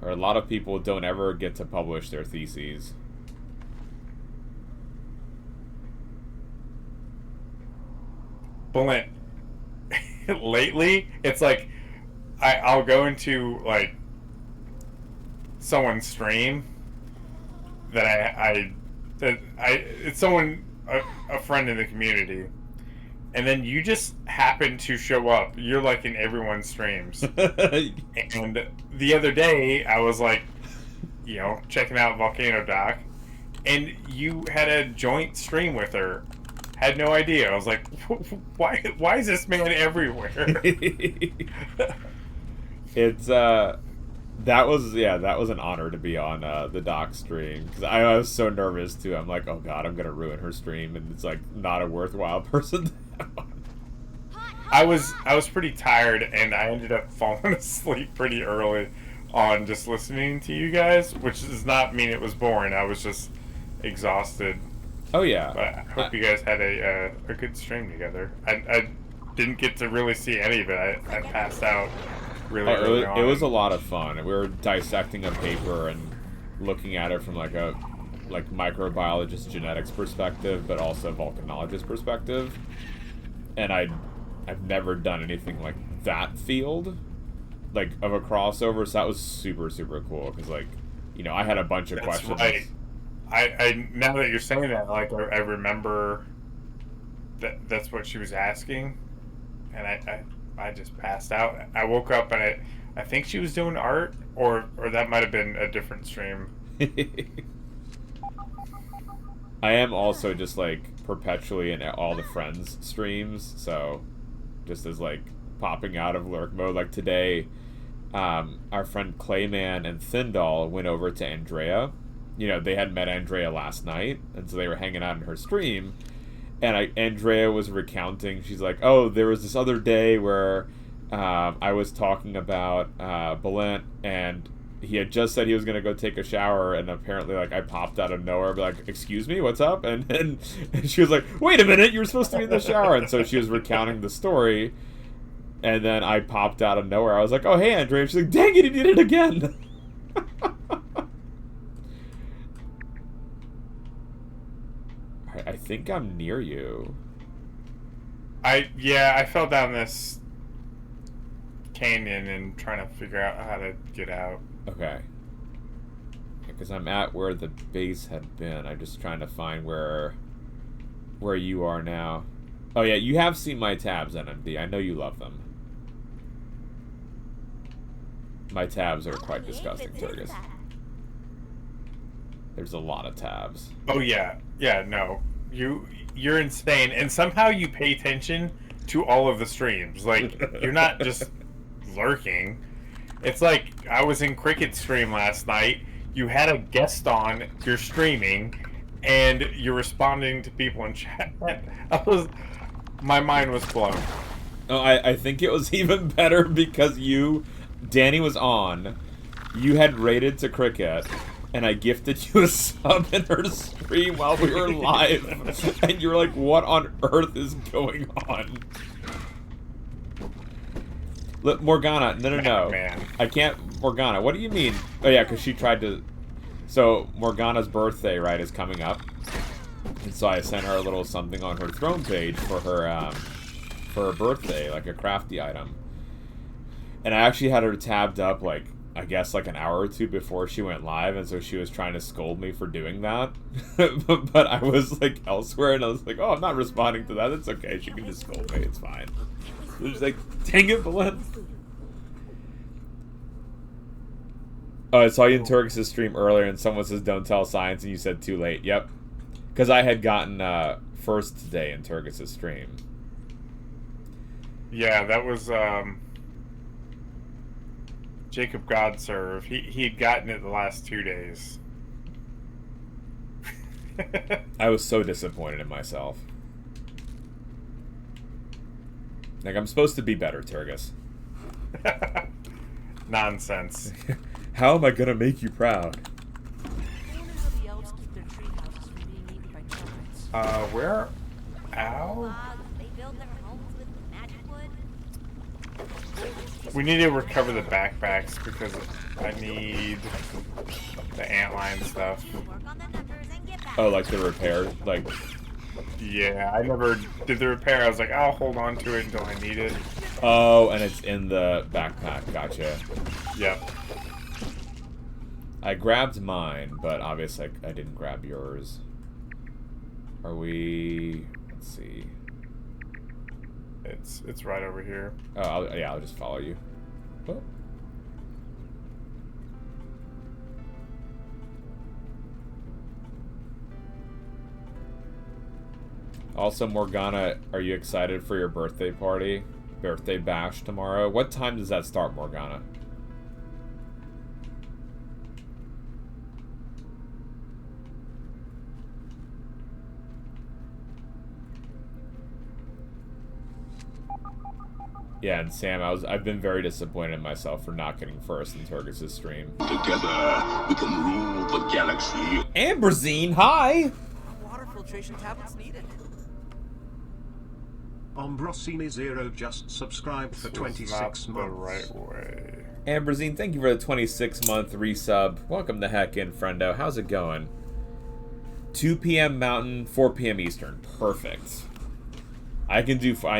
Or a lot of people don't ever get to publish their theses. Bullet. Lately, it's like I'll go into like someone's stream that it's someone a friend in the community, and then you just happen to show up. You're like in everyone's streams. And the other day, I was like, checking out Volcano Doc, and you had a joint stream with her. Had no idea. I was like, why is this man everywhere? It's that was an honor to be on the Doc stream, because I was so nervous too. I'm like, oh god, I'm gonna ruin her stream, and it's like not a worthwhile person to have on. I was pretty tired, and I ended up falling asleep pretty early on just listening to you guys, which does not mean it was boring. I was just exhausted. Oh yeah. But I hope you guys had a good stream together. I didn't get to really see any of it. I passed out really early on. It was a lot of fun. We were dissecting a paper and looking at it from like a microbiologist genetics perspective, but also volcanologist perspective. And I've never done anything like that field, like of a crossover. So that was super, super cool, because I had a bunch of questions. Right. I now that you're saying that, like I remember that's what she was asking, and I just passed out. I woke up and I think she was doing art, or that might have been a different stream. I am also just like perpetually in all the friends streams, so just as like popping out of lurk mode. Like today, our friend Clayman and Thindall went over to Andrea. They had met Andrea last night, and so they were hanging out in her stream. And Andrea was recounting, she's like, oh, there was this other day where I was talking about Balint, and he had just said he was going to go take a shower, and apparently, like, I popped out of nowhere, like, excuse me, what's up? And she was like, wait a minute, you were supposed to be in the shower. And so she was recounting the story, and then I popped out of nowhere. I was like, oh, hey, Andrea. And she's like, dang it, he did it again. I think I'm near you. I fell down this canyon and trying to figure out how to get out. Okay. Because I'm at where the base had been. I'm just trying to find where you are now. Oh yeah, you have seen my tabs, NMD. I know you love them. My tabs are quite disgusting, Turgus. There's a lot of tabs. Oh yeah, no, you're insane, and somehow you pay attention to all of the streams. Like you're not just lurking. It's like I was in Cricket's stream last night. you had a guest on, you're streaming, and you're responding to people in chat. My mind was blown. Oh, I think it was even better because Danny was on, you had raided to Cricket, and I gifted you a sub in her stream while we were live, and you're like, what on earth is going on? Look, Morgana, no. Man. I can't, Morgana, what do you mean? Oh yeah, because she tried to, so Morgana's birthday, right, is coming up, and so I sent her a little something on her throne page for her birthday, like a crafty item. And I actually had her tabbed up, like, I guess like an hour or two before she went live, and so she was trying to scold me for doing that. but I was like elsewhere, and I was like, oh, I'm not responding to that. It's okay. She can just scold me. It's fine. It was like, dang it, Belen. Oh, I saw you in Turgis' stream earlier, and someone says don't tell science, and you said too late. Yep. Because I had gotten first today in Turgis' stream. Yeah, that was Jacob Godserve. He had gotten it the last 2 days. I was so disappointed in myself. Like, I'm supposed to be better, Turgis. Nonsense. How am I gonna make you proud? I wonder how the elves keep their tree houses from being eaten by termites. Where? Ow? Logs, they build their homes with magic wood. We need to recover the backpacks because I need the antlion stuff. Work on the numbers and get back. Oh, like the repair, like, Yeah, I never did the repair. I was like, I'll hold on to it until I need it. oh, and it's in the backpack, gotcha. Yep. I grabbed mine, but obviously I didn't grab yours. Are we, let's see. It's right over here. Oh, I'll just follow you. Oh. Also, Morgana, are you excited for your birthday party? Birthday bash tomorrow? What time does that start, Morgana? Yeah, and Sam, I've been very disappointed in myself for not getting first in Turgis' stream. Together, we can rule the galaxy. Amberzine, hi! Water filtration tablets needed. Ombrosini Zero just subscribed for This was 26 not months. the right way. Amberzine, thank you for the 26-month resub. Welcome the heck in, friendo. How's it going? 2 p.m. Mountain, 4 p.m. Eastern. Perfect. I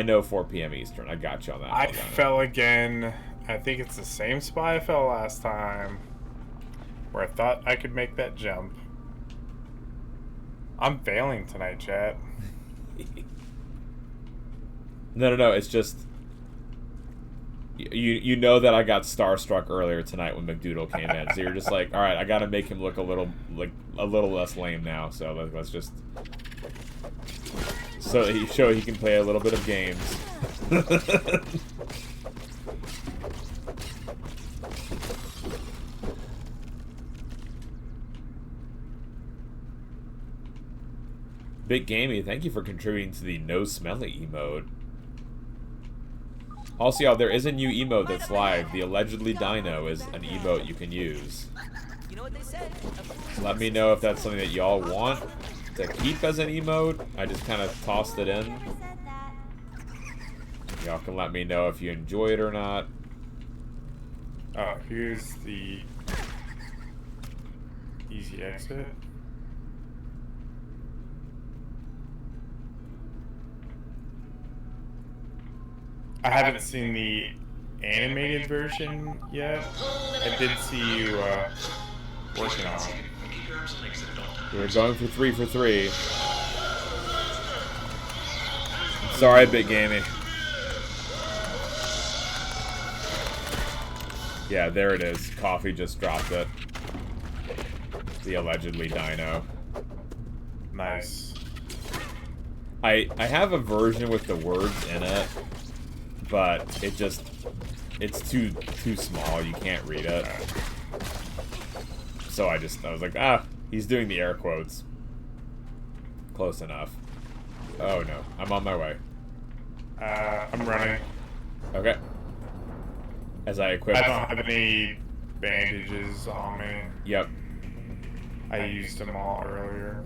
know 4 p.m. Eastern. I got you on that. I Morgana. fell again. I think it's the same spot I fell last time. Where I thought I could make that jump. I'm failing tonight, chat. No. It's just you know that I got starstruck earlier tonight when McDoodle came in, so you're just like, all right, I got to make him look a little less lame now. So let's just so he can play a little bit of games. Big Gamey, thank you for contributing to the no smelly emote. Also, y'all, there is a new emote that's live. The allegedly Dino is an emote you can use. You know what they said? Let me know if that's something that y'all want to keep as an emote. I just kind of tossed it in. Never said that. Y'all can let me know if you enjoy it or not. Oh, here's the easy exit. I haven't seen the animated version yet. I did see you working on it. We're going for 3 for 3. Sorry, Big Gamey. Yeah, there it is. Coffee just dropped it. The allegedly Dino. Nice. I have a version with the words in it, but it's too small. You can't read it. So I was like, he's doing the air quotes. Close enough. Oh no, I'm on my way. I'm running. Okay. As I equip. I don't have any bandages on me. Yep. I used them all earlier.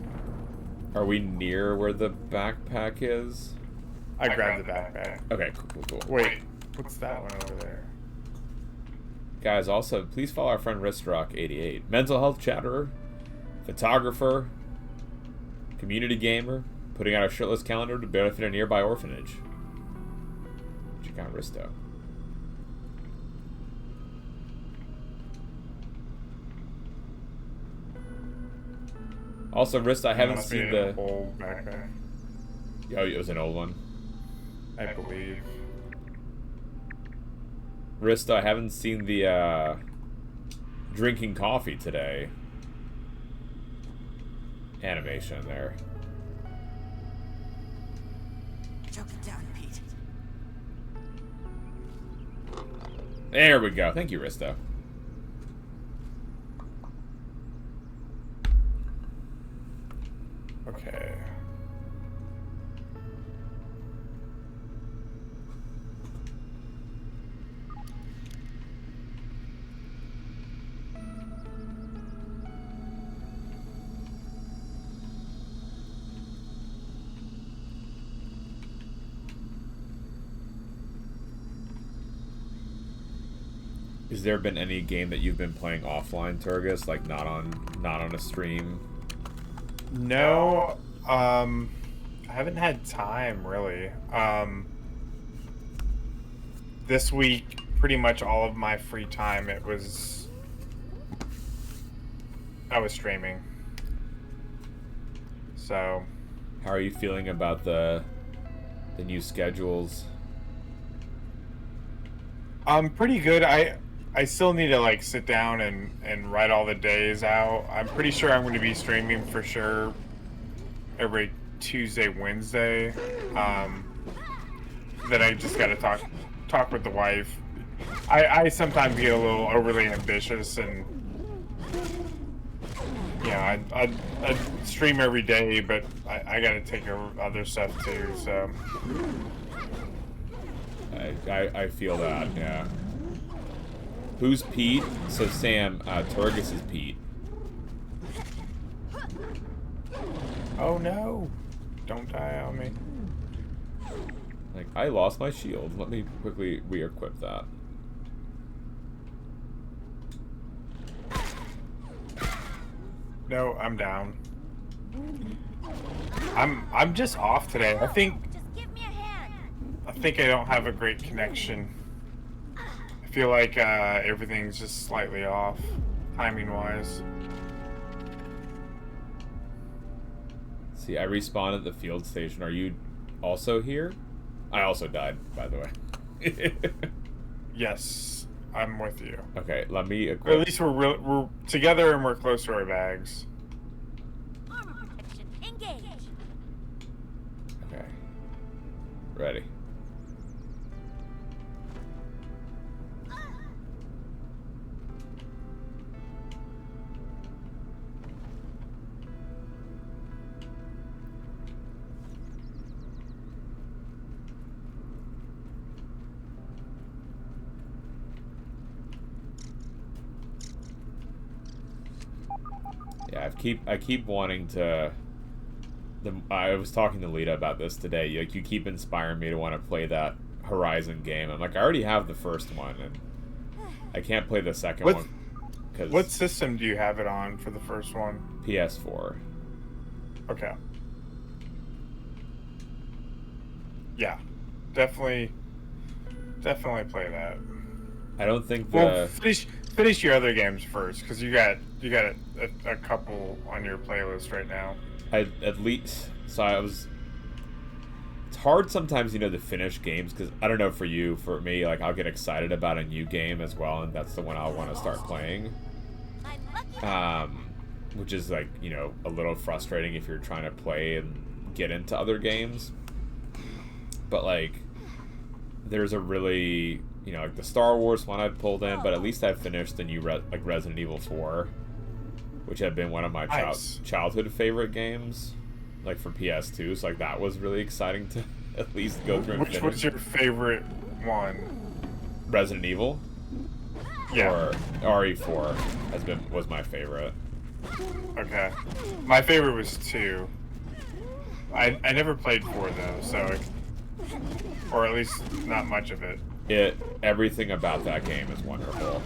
Are we near where the backpack is? I grabbed the backpack. Okay, cool. Wait, what's that one over there? Guys, also, please follow our friend Ristrock88. Mental health chatterer, photographer, community gamer, putting out a shirtless calendar to benefit a nearby orphanage. Check out Risto. Also, Rist, I haven't Must be seen an the... old backpack, Oh, it was an old one. I believe. Rist, I haven't seen the, drinking coffee today animation there. Choke it down, Pete. There we go. Thank you, Risto. Okay. Has there been any game that you've been playing offline, Turgus? Like not on a stream? No, I haven't had time really. This week, pretty much all of my free time, I was streaming. So, How are you feeling about the new schedules? I'm pretty good. I still need to like sit down and write all the days out. I'm pretty sure I'm going to be streaming for sure every Tuesday, Wednesday. Then I just got to talk with the wife. I sometimes get a little overly ambitious and yeah, I stream every day, but I got to take care of other stuff too. So I feel that, yeah. Who's Pete? So Sam, Turgus is Pete. oh no, don't die on me. Like, I lost my shield. Let me quickly re-equip that. No, I'm down. I'm just off today. I think Just give me a hand. I don't have a great connection. I feel like everything's just slightly off, timing wise. See, I respawned at the field station. Are you also here? I also died, by the way. Yes, I'm with you. Okay, let me Or at equip. least we're together and we're close to our bags. Armor protection engage. Okay. Ready. Yeah, I keep wanting to. I was talking to Lita about this today. Like, you keep inspiring me to want to play that Horizon game. I'm like, I already have the first one, and I can't play the second What- one because What system do you have it on for the first one? PS4. Okay. Yeah, definitely play that. I don't think the Well, finish your other games first, because you got a couple on your playlist right now. at least. So I was. It's hard sometimes, to finish games because I don't know for you, for me, like I'll get excited about a new game as well, and that's the one I'll want to start playing. I'm lucky. Which is like a little frustrating if you're trying to play and get into other games. But like, there's a really like the Star Wars one I pulled in, but at least I finished the new Resident Evil 4. which had been one of my Nice. childhood favorite games, like for PS2. So like that was really exciting to at least go through and Which finish. was your favorite one? Resident Evil Yeah. or RE4 was my favorite. Okay. My favorite was 2. I never played 4 though, so or at least not much of it. Everything about that game is wonderful.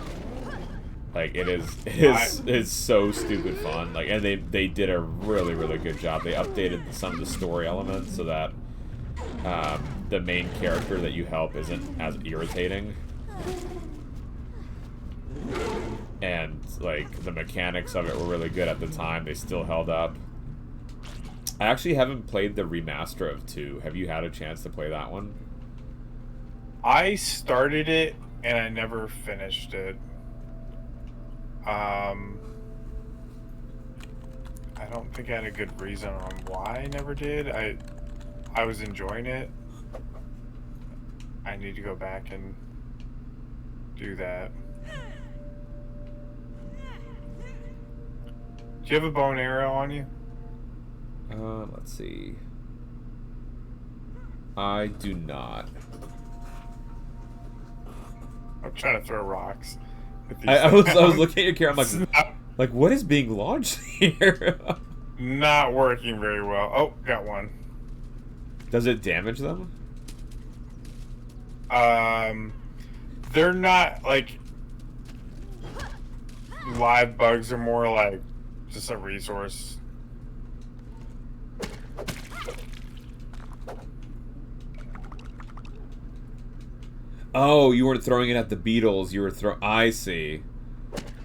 Like it's so stupid fun. Like, and they did a really really good job. They updated some of the story elements so that the main character that you help isn't as irritating. And like the mechanics of it were really good at the time. They still held up. I actually haven't played the remaster of 2. Have you had a chance to play that one? I started it and I never finished it. I don't think I had a good reason on why I never did. I was enjoying it. I need to go back and do that. Do you have a bow and arrow on you? Let's see. I do not. I'm trying to throw rocks. with these I was things. looking at your camera. I'm It's like, what is being launched here? not working very well. Oh, got one. Does it damage them? They're not like live bugs. Are more like just a resource. Oh, you weren't throwing it at the beetles. You were I see.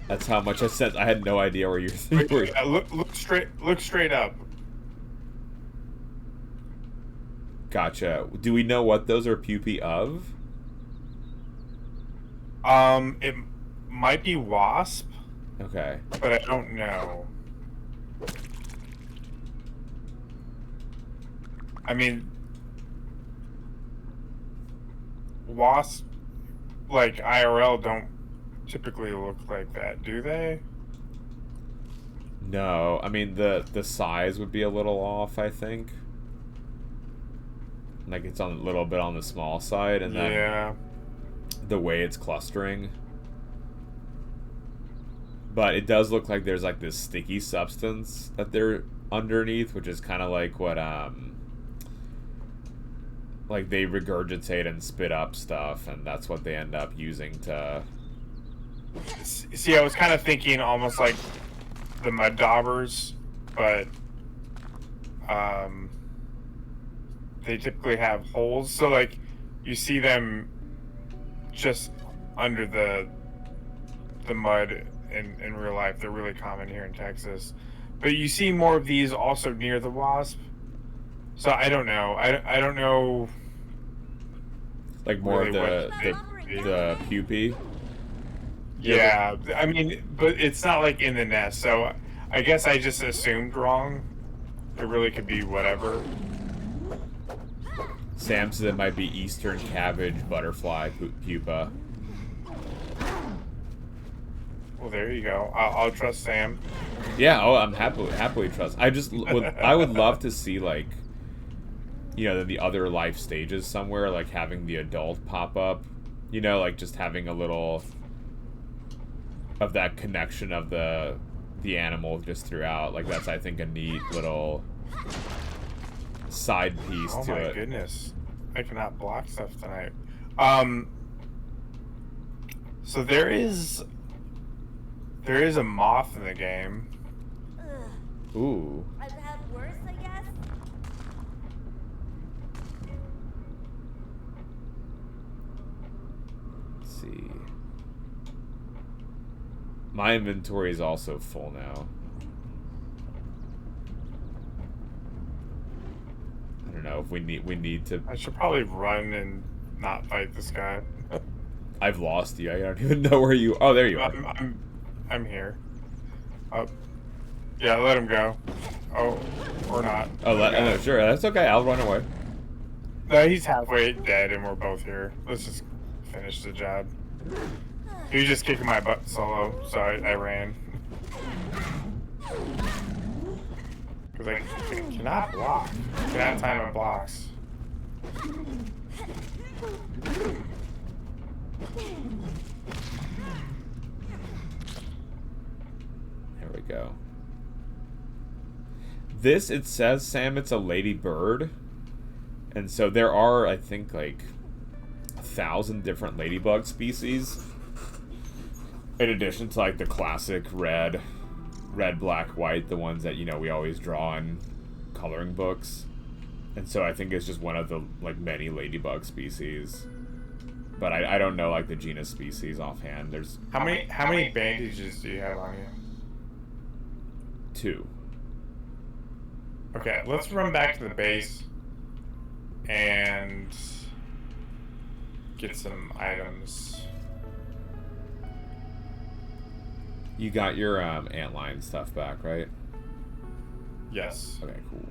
That's how much I said. I had no idea where you were. Look straight up. Gotcha. Do we know what those are pupae of? It might be wasp, Okay. but I don't know. I mean, wasp, like IRL, don't typically look like that, do they? No, I mean the size would be a little off, I think. Like it's on a little bit on the small side, and then Yeah. the way it's clustering. But it does look like there's like this sticky substance that they're underneath, which is kind of like what like they regurgitate and spit up stuff, and that's what they end up using to. See, I was kind of thinking almost like the mud daubers, but they typically have holes, so like you see them just under the mud in real life. They're really common here in Texas, but you see more of these also near the wasp. So I don't know. I don't know. Like more Really of what the pupae. Yeah, I mean, but it's not like in the nest, so I guess I just assumed wrong. It really could be whatever. Sam says it might be eastern cabbage butterfly pupa. Well, there you go. I'll trust Sam. Yeah, oh, I'm happily trust. I would love to see like, you know, the other life stages somewhere, like having the adult pop up, you know, like just having a little of that connection of the animal just throughout. Like that's, I think, a neat little side piece Oh to my it. goodness, I cannot block stuff tonight. So there is a moth in the game. Ugh. Ooh. I've had worse, I guess. Let's see. My inventory is also full now. I don't know if we need to. I should probably run and not fight this guy. I've lost you. I don't even know where you. Oh, there you are. I'm here. Oh, yeah, let him go. Oh, or not. Oh, no, sure. That's okay. I'll run away. No, he's halfway dead, and we're both here. Let's just finish the job. He was just kicking my butt solo, so I ran. Because I cannot block. I cannot time my blocks. There we go. This, it says, Sam, it's a ladybird. And so there are, I think, like 1,000 different ladybug species. In addition to, like, the classic red, black, white, the ones that, you know, we always draw in coloring books. And so I think it's just one of the, like, many ladybug species. But I don't know, like, the genus species offhand. There's... How many bandages do you have on you? 2. Okay, let's run back to the base and get some items. You got your antlion stuff back, right? Yes. Okay, cool.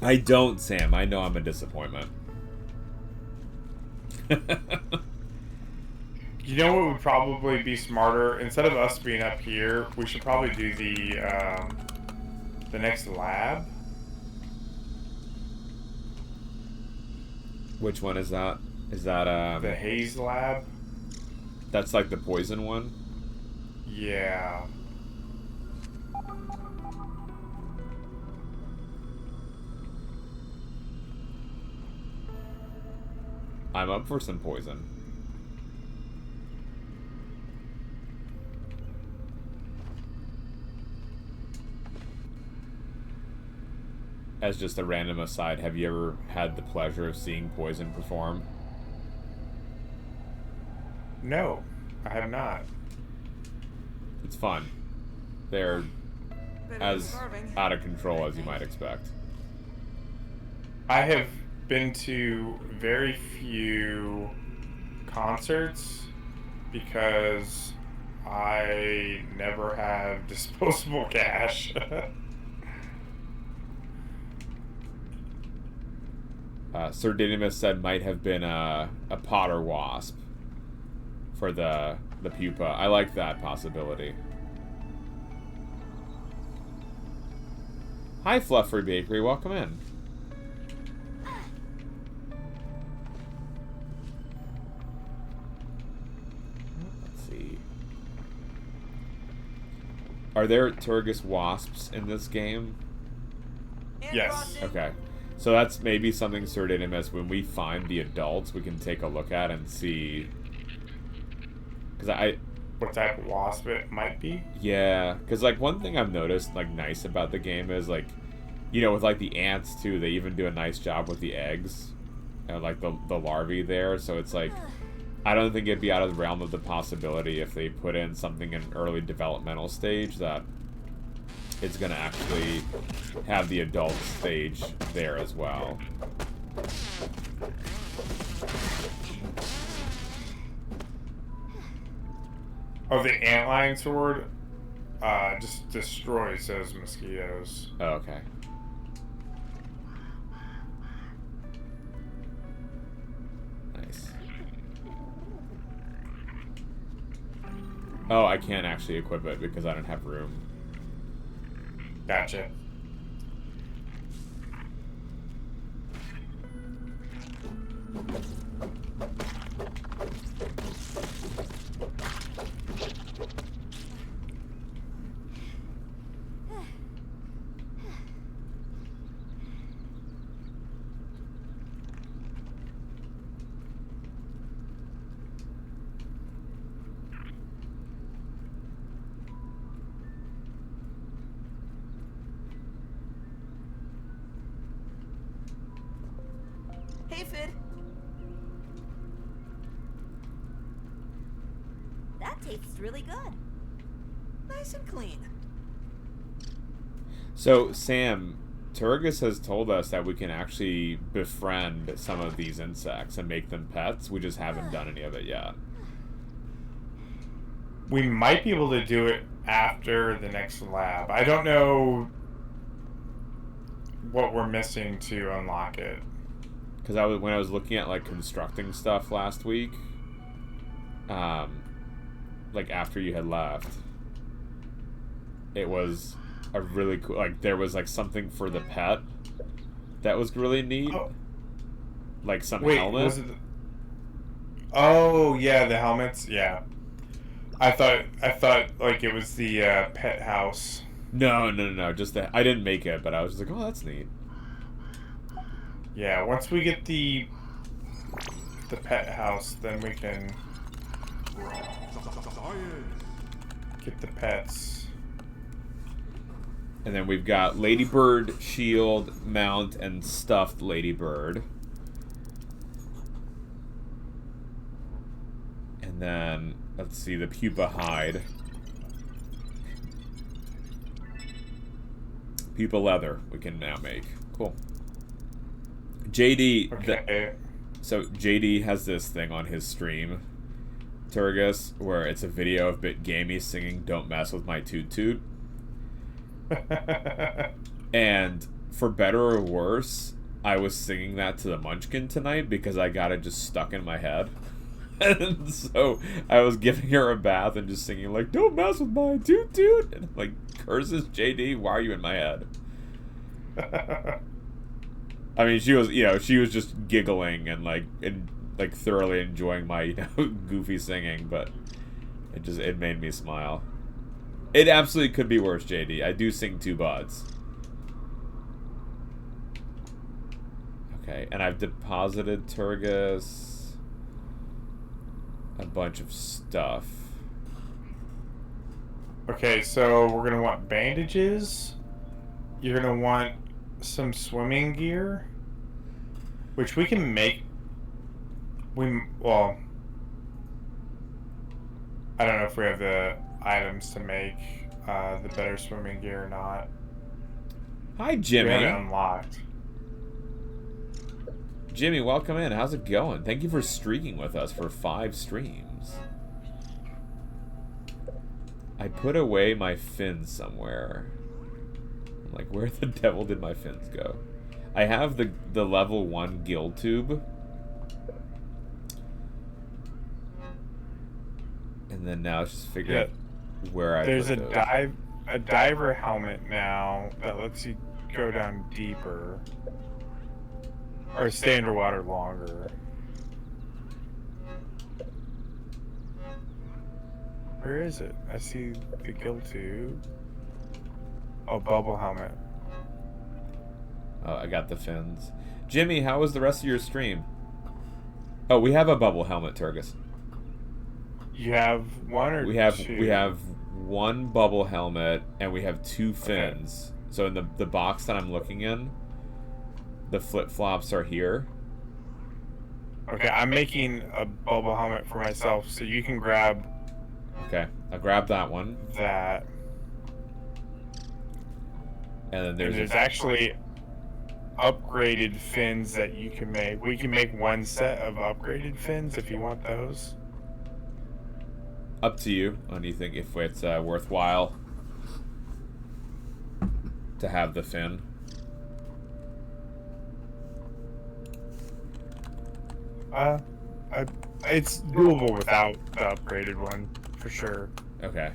I don't, Sam. I know I'm a disappointment. You know what would probably be smarter? Instead of us being up here, we should probably do the next lab. Which one is that? Is that The haze lab? that's like the poison one? Yeah. I'm up for some poison. As just a random aside, have you ever had the pleasure of seeing Poison perform? No, I have not. It's fun. They're as out of control as you might expect. I have been to very few concerts because I never have disposable cash. Sir Didymus said might have been a Potter wasp for the pupa. I like that possibility. Hi, Fluffery Bakery. Welcome in. Let's see. Are there Turgus wasps in this game? Yes. Okay. So that's maybe something, Sir Didymus, when we find the adults, we can take a look at and see. Because What type of wasp it might be? yeah, because, like, one thing I've noticed, like, nice about the game is, like, you know, with, like, the ants, too, they even do a nice job with the eggs. And, like, the larvae there, so it's, like, I don't think it'd be out of the realm of the possibility if they put in something in early developmental stage that it's gonna actually have the adult stage there as well. Oh, the antlion sword just destroys those mosquitoes. Oh, okay. Nice. Oh, I can't actually equip it because I don't have room. Gotcha. Hey, Fid. That tastes really good. Nice and clean. So, Sam, Turgus has told us that we can actually befriend some of these insects and make them pets. We just haven't done any of it yet. We might be able to do it after the next lab. I don't know what we're missing to unlock it. because when I was looking at like constructing stuff last week, like after you had left, it was a really cool, like there was like something for the pet that was really neat. Oh. Like some Wait, helmet. was it? Oh yeah, the helmets. Yeah, I thought like it was the pet house. No. Just that I didn't make it, but I was just like, oh, that's neat. Yeah, once we get the pet house, then we can get the pets. And then we've got Ladybird, Shield, Mount, and Stuffed Ladybird. And then, let's see, the Pupa Hide. Pupa Leather we can now make. Cool. JD... Okay. So JD has this thing on his stream, Turgus, where it's a video of BitGamey singing "Don't Mess With My Toot Toot." And for better or worse, I was singing that to the Munchkin tonight because I got it just stuck in my head. And so I was giving her a bath and just singing like "Don't mess with my toot toot," and I'm like, curses JD, why are you in my head? I mean, she was just giggling and thoroughly enjoying my goofy singing, but it made me smile. It absolutely could be worse, JD. I do sing 2 buds. Okay, and I've deposited Turgus a bunch of stuff. Okay, so we're gonna want bandages. You're gonna want some swimming gear, which we can make. Well, I don't know if we have the items to make the better swimming gear or not. Hi, We Jimmy. have it unlocked. Jimmy, welcome in. How's it going? Thank you for streaking with us for 5 streams. I put away my fins somewhere. I'm like, where the devil did my fins go? I have the level 1 gill tube. And then now let's just figure out where I There's put those. a diver helmet now that lets you go down deeper. Or stay underwater longer. Where is it? I see the gill tube. Oh, bubble helmet. Oh, I got the fins. Jimmy, how was the rest of your stream? Oh, we have a bubble helmet, Turgus. You have one or We have two? 1 bubble helmet and we have 2 fins. So in the box that I'm looking in, the flip-flops are here. Okay, I'm making a bubble helmet for myself, so you can grab Okay, I'll grab that one. that. And then And there's there's actually upgraded fins that you can make. We can make 1 set of upgraded fins if you want those. up to you on you think if it's worthwhile to have the fin. It's doable without the upgraded one, for sure. Okay.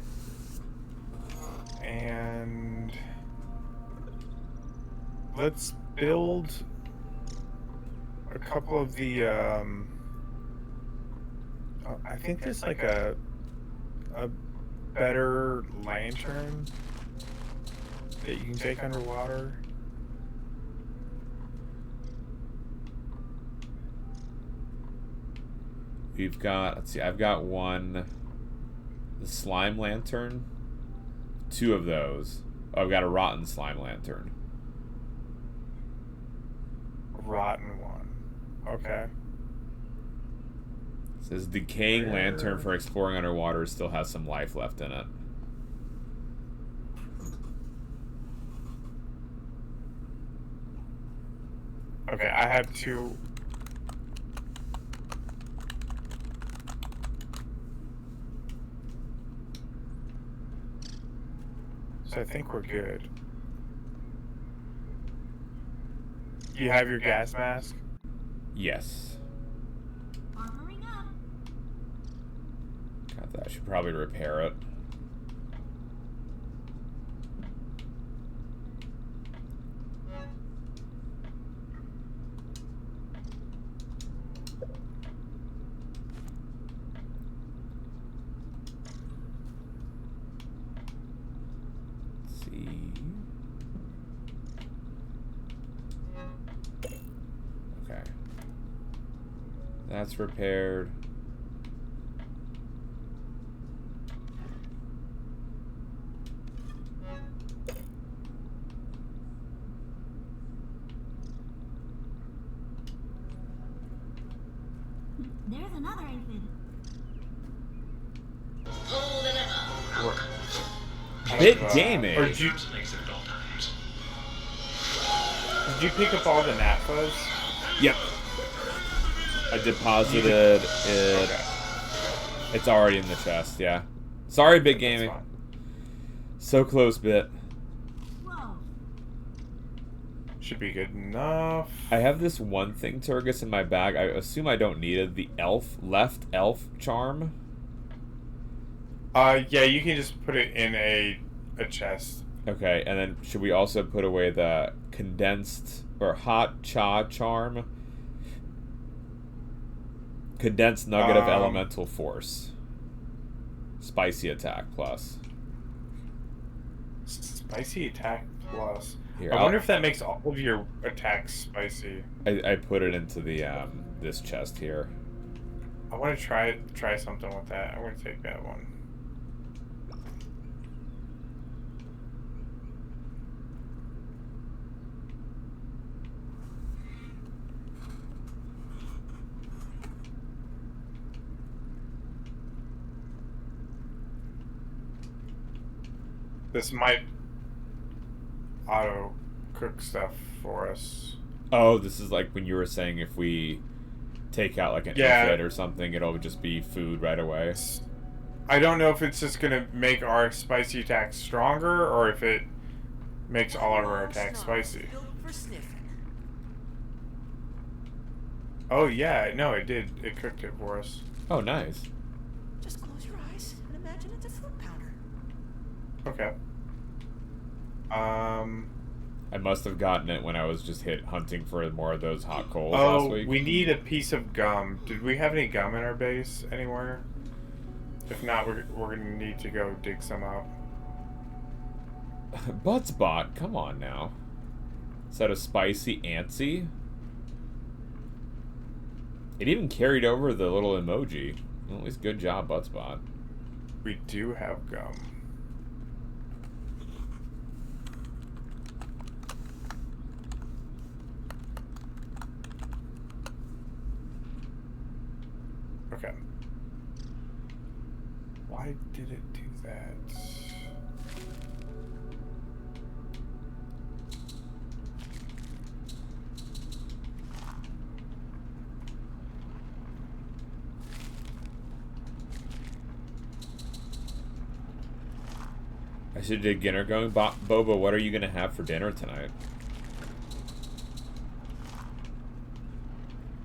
And let's build a couple of the I think there's like a better lantern that you can take underwater. We've got, let's see, I've got one, the slime lantern, 2 of those. Oh, I've got a rotten slime lantern. A rotten one. Okay. It says decaying lantern for exploring underwater still has some life left in it. Okay, I have 2. So I think we're good. You have your gas mask? Yes. Armoring up. Got that. I should probably repair it. Okay. That's repaired. There's another aphid. Bit Or gaming. did you pick up all the NAFAs? Yep. I deposited it. Okay. It's already in the chest, yeah. Sorry, Bit Gaming. That's fine. So close, Bit. Whoa. Should be good enough. I have this one thing, Turgus, in my bag. I assume I don't need it. The left elf charm. Yeah, you can just put it in a chest. Okay, and then should we also put away the condensed or hot cha charm? Condensed nugget of elemental force. Spicy attack plus. Spicy attack plus. Here, I wonder if that makes all of your attacks spicy. I put it into the this chest here. I want to try something with that. I'm going to take that one. This might auto cook stuff for us. Oh, this is like when you were saying if we take out like an Yeah. aphid or something, it'll just be food right away. I don't know if it's just going to make our spicy attacks stronger or if it makes all of our attacks spicy. Built for sniffing. Oh yeah, no, it did. It cooked it for us. Oh, nice. Just close your eyes and imagine it's a fruit powder. Okay. I must have gotten it when I was just hunting for more of those hot coals last Oh, week. we need a piece of gum. Did we have any gum in our base anywhere? If not, we're gonna need to go dig some out. Buttsbot, come on now. Is that a spicy antsy? It even carried over the little emoji. Well, at least good job, Buttsbot. We do have gum. Okay. Why did it do that? I should dig dinner going. Boba, what are you going to have for dinner tonight?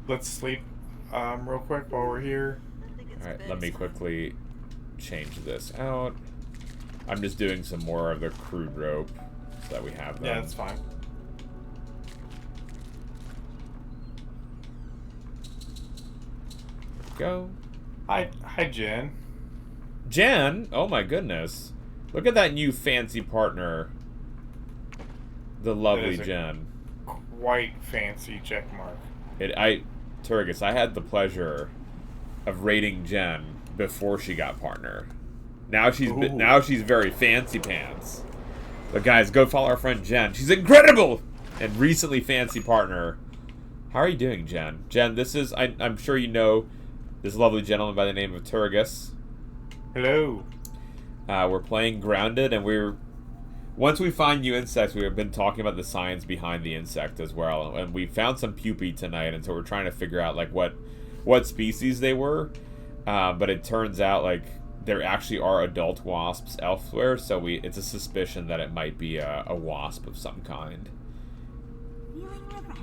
Let's sleep real quick while we're here. Alright, let me quickly change this out. I'm just doing some more of the crude rope so that we have them. Yeah, that's fine. Go. Hi, Jen. Jen? Oh my goodness. Look at that new fancy partner. The lovely is a- Jen. Quite fancy check mark. Turgus, I had the pleasure of rating Jen before she got partner. Now she's very fancy pants. But guys, go follow our friend Jen. She's incredible and recently fancy partner. How are you doing, Jen? Jen, this is I'm sure you know this lovely gentleman by the name of Turgus. Hello. We're playing Grounded, and once we find new insects, we've been talking about the science behind the insect as well, and we found some pupae tonight, and so we're trying to figure out like what species they were, but it turns out like there actually are adult wasps elsewhere, so it's a suspicion that it might be a wasp of some kind. Feeling refreshed.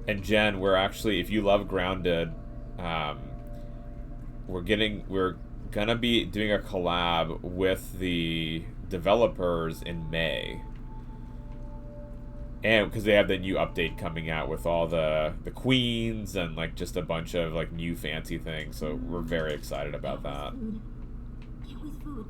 And Jen, we're actually, if you love Grounded, we're gonna be doing a collab with the developers in May. And because they have the new update coming out with all the queens and like just a bunch of like new fancy things, so we're very excited about that. Can't waste food.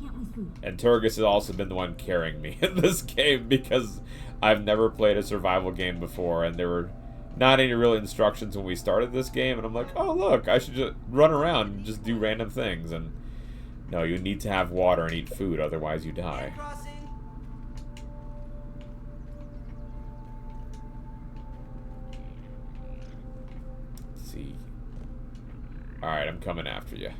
Can't waste food. And Turgus has also been the one carrying me in this game because I've never played a survival game before, and there were not any real instructions when we started this game, and I'm like, oh look, I should just run around and just do random things, and no, you need to have water and eat food, otherwise you die. Let's see. Alright, I'm coming after you.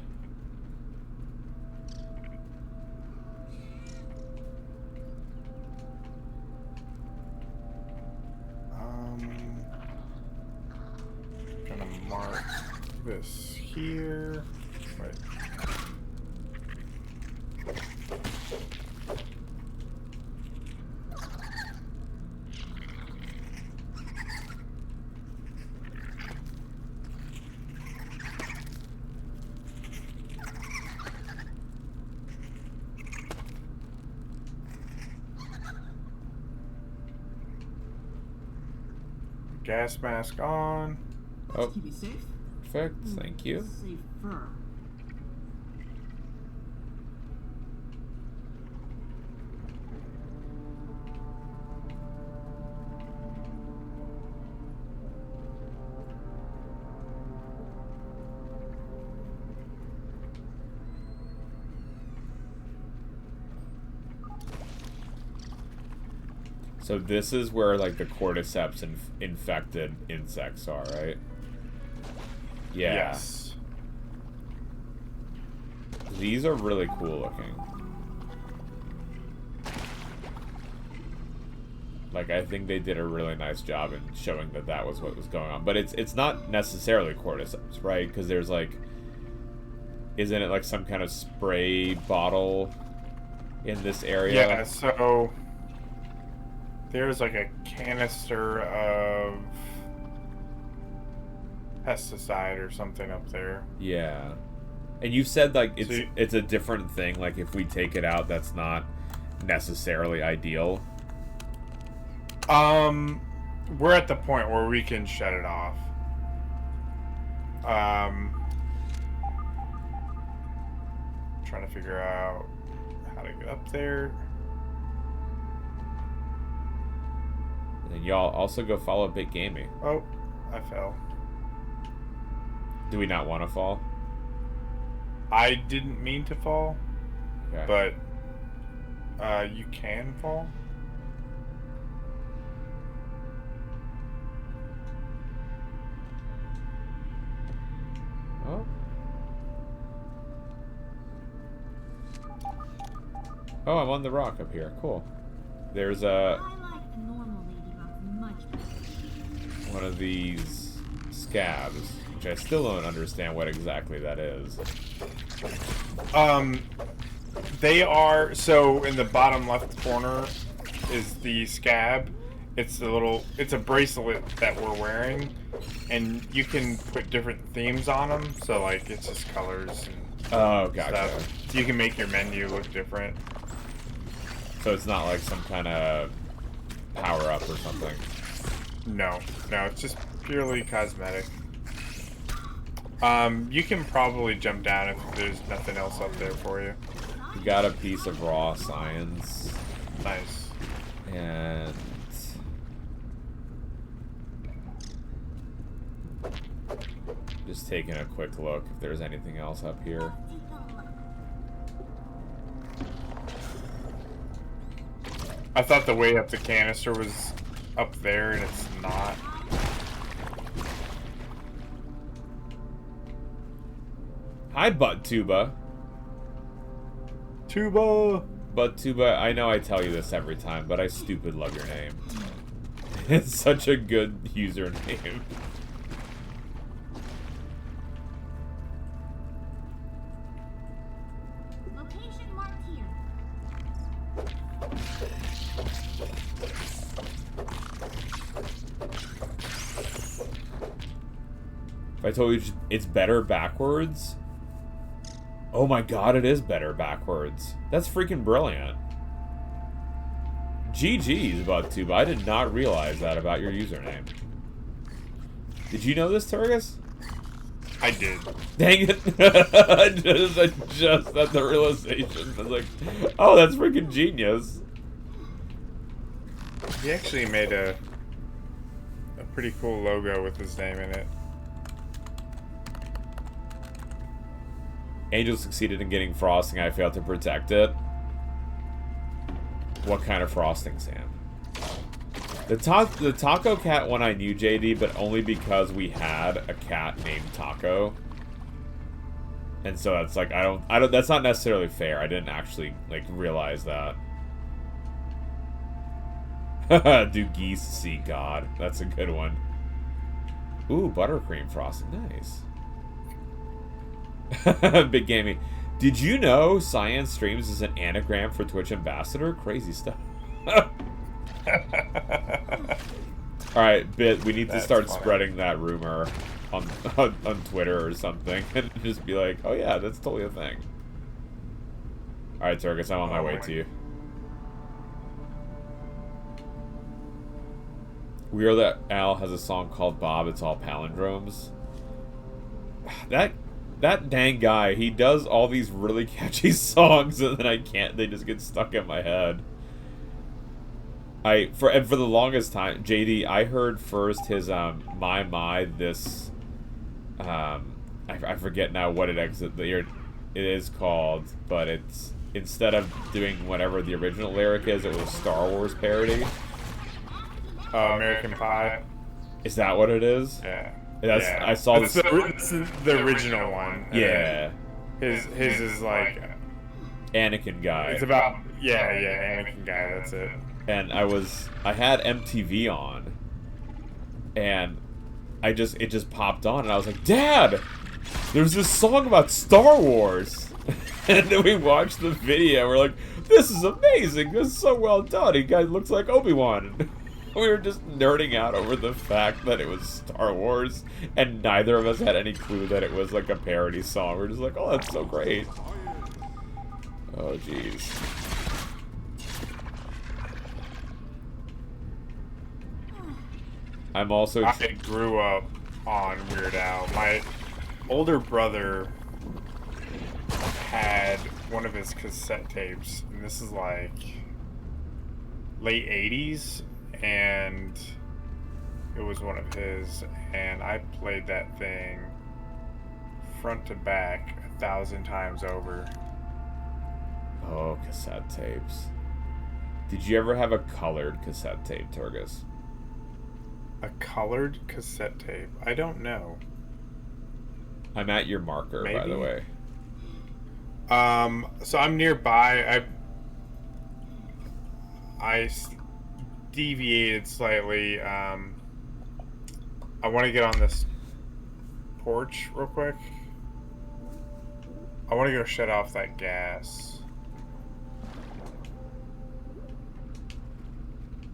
Gonna mark this here. Wait. Gas mask on. Oh, Keep you safe. perfect, thank you. Safer. So this is where like the cordyceps infected insects are, right? Yeah. Yes. These are really cool looking. Like, I think they did a really nice job in showing that that was what was going on. But it's not necessarily cordyceps, right? Because there's like, isn't it like some kind of spray bottle in this area? Yeah, so there's like a canister of pesticide or something up there. Yeah. And you said like So it's a different thing. Like if we take it out, that's not necessarily ideal. We're at the point where we can shut it off. Trying to figure out how to get up there. And then y'all also go follow Big Gamey. Oh, I fell. Do we not want to fall? I didn't mean to fall, Okay. but you can fall. Oh. Oh, I'm on the rock up here. Cool. There's I like the normal ladybugs much better. one of these scabs, which I still don't understand what exactly that is. They are, so in the bottom left corner is the scab. It's a bracelet that we're wearing, and you can put different themes on them. So like it's just colors and Oh, gotcha. stuff. You can make your menu look different. So it's not like some kind of power up or something. No, it's just purely cosmetic. You can probably jump down if there's nothing else up there for you. We got a piece of raw science, Nice. and just taking a quick look if there's anything else up here. Take a look. I thought the way up the canister was up there, and it's not. Hi, Butt Tuba. Tuba! Butt Tuba, I know I tell you this every time, but I stupid love your name. It's such a good username. Location marked here. If I told you it's better backwards... Oh my god, it is better backwards. That's freaking brilliant. GG's, ButtTube. I did not realize that about your username. Did you know this, Turgus? I did. Dang it. I just had the realization. I was like, oh, that's freaking genius. He actually made a pretty cool logo with his name in it. Angel succeeded in getting frosting. I failed to protect it. What kind of frosting, Sam? The Taco Cat one I knew, JD, but only because we had a cat named Taco. And so that's like, I don't, that's not necessarily fair. I didn't actually, like, realize that. Do geese see God? That's a good one. Ooh, buttercream frosting. Nice. Big Gamey. Did you know Science Streams is an anagram for Twitch Ambassador? Crazy stuff. Alright, Bit, we need to start spreading that rumor on Twitter or something. And just be like, oh yeah, that's totally a thing. Alright, Turgus, I'm on my way to you. Weird that Al has a song called Bob, it's all palindromes. That dang guy, he does all these really catchy songs and then they just get stuck in my head. For the longest time, JD, I heard first his this I forget now what it is called, but it's instead of doing whatever the original lyric is, it was a Star Wars parody. American Pie. Is that what it is? Yeah. I saw this. It's the original one. Yeah. His is like Anakin guy. It's about Anakin guy. That's it. And I had MTV on, and it just popped on, and I was like, Dad, there's this song about Star Wars. And then we watched the video. We're like, this is amazing. This is so well done. He guy looks like Obi-Wan. We were just nerding out over the fact that it was Star Wars, and neither of us had any clue that it was like a parody song. We're just like, oh, that's so great. Oh, jeez. I'm also... I grew up on Weird Al. My older brother had one of his cassette tapes, and this is like late 80s, and it was one of his, and I played that thing front to back 1,000 times over. Oh, cassette tapes. Did you ever have a colored cassette tape, Turgus? A colored cassette tape? I don't know. I'm at your marker, by the way. So I'm nearby. I deviated slightly. I want to get on this porch real quick. I want to go shut off that gas.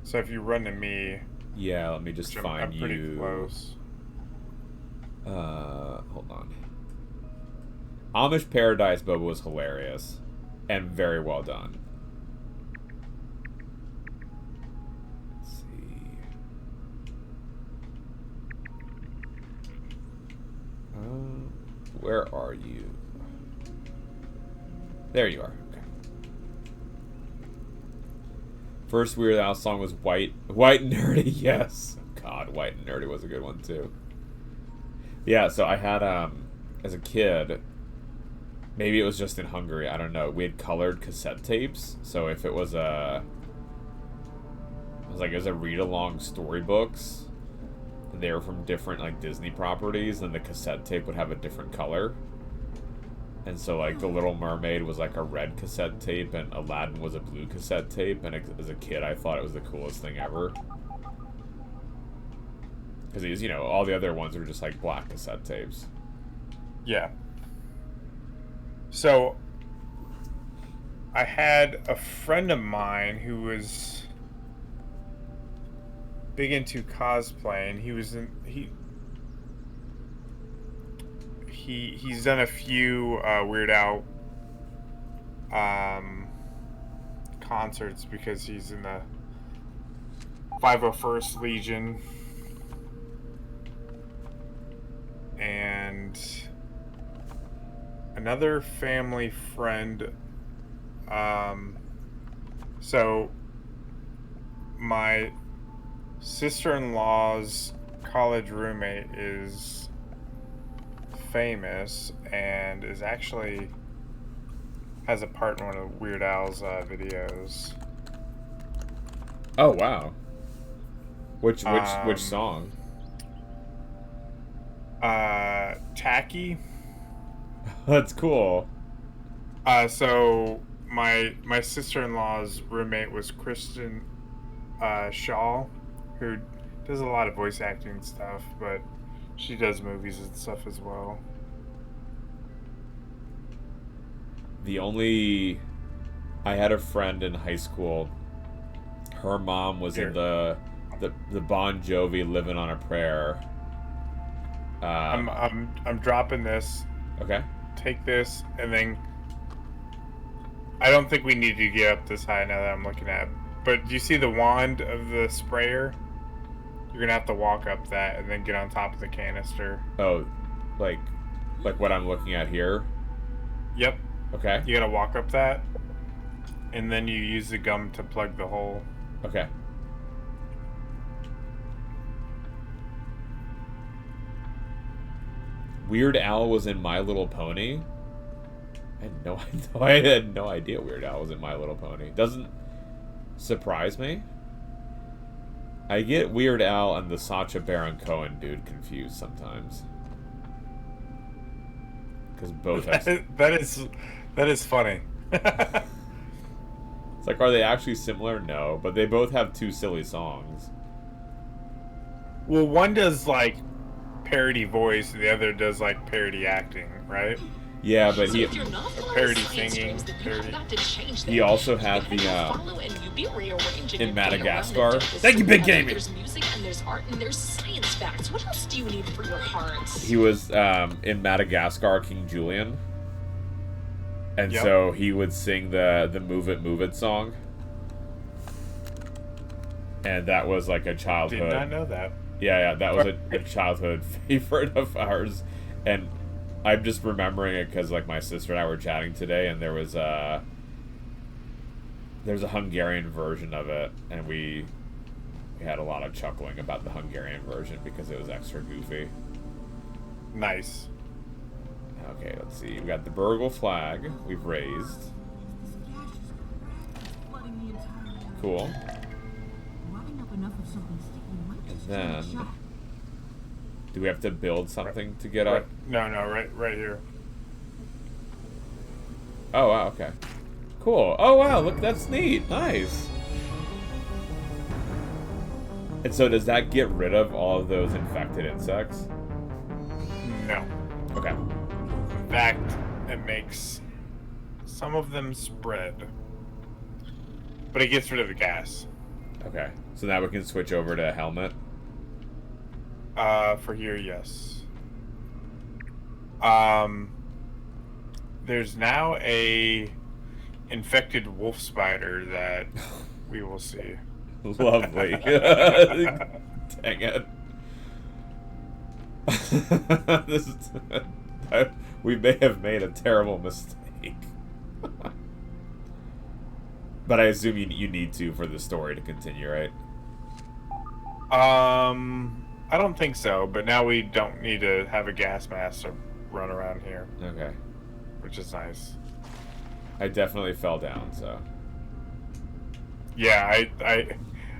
So if you run to me... Yeah, let me just find you. I'm pretty close. Hold on. Amish Paradise Boba was hilarious. And very well done. Let's see. Where are you? There you are. Okay. First Weird Al song was White and Nerdy. Yes. God, White and Nerdy was a good one too. Yeah, so I had as a kid, maybe it was just in Hungary, I don't know. We had colored cassette tapes. So if it was a read-along storybooks, and they were from different like Disney properties, and the cassette tape would have a different color. And so, like, The Little Mermaid was, like, a red cassette tape, and Aladdin was a blue cassette tape, and as a kid, I thought it was the coolest thing ever. Because it was, you know, all the other ones were just, like, black cassette tapes. Yeah. So, I had a friend of mine who was big into cosplaying. he's done a few Weird Al concerts because he's in the 501st Legion. And another family friend, so my sister-in-law's college roommate is famous and is actually has a part in one of Weird Al's videos. Oh wow. Which song? Tacky. That's cool. So my sister-in-law's roommate was Kristen Shaw, who does a lot of voice acting stuff, but she does movies and stuff as well. I had a friend in high school. Her mom was in the Bon Jovi "Living on a Prayer." I'm dropping this. Okay. Take this, and then I don't think we need to get up this high now that I'm looking at it. But do you see the wand of the sprayer? You're gonna have to walk up that and then get on top of the canister. Oh, like what I'm looking at here? Yep. Okay. You gotta walk up that, and then you use the gum to plug the hole. Okay. Weird Al was in My Little Pony. I had no idea Weird Al was in My Little Pony. Doesn't surprise me. I get Weird Al and the Sacha Baron Cohen dude confused sometimes. Because both have... that is funny. It's like, are they actually similar? No, but they both have two silly songs. Well, one does like parody voice, and the other does like parody acting, right? Yeah, but he parody singing. He also had the in Madagascar. Thank you, Big Gaming. There's music and there's art and there's science facts. What else do you need for your heart? He was in Madagascar, King Julian, and Yep. so he would sing the Move It song, and that was like a childhood. Did not know that. Yeah, that was a childhood favorite of ours, and I'm just remembering it because like my sister and I were chatting today, and there's a Hungarian version of it, and we had a lot of chuckling about the Hungarian version because it was extra goofy. Nice. Okay, let's see. We got the Burgle flag we've raised. Cool. And then, do we have to build something to get up? No, right here. Oh, wow, okay. Cool. Oh, wow, look, that's neat. Nice. And so does that get rid of all of those infected insects? No. Okay. In fact, it makes some of them spread. But it gets rid of the gas. Okay. So now we can switch over to helmet. For here, yes. There's now a infected wolf spider that we will see. Lovely. Dang it. We may have made a terrible mistake. But I assume you need to for the story to continue, right? I don't think so, but now we don't need to have a gas mask to run around here. Okay. Which is nice. I definitely fell down, so. Yeah, I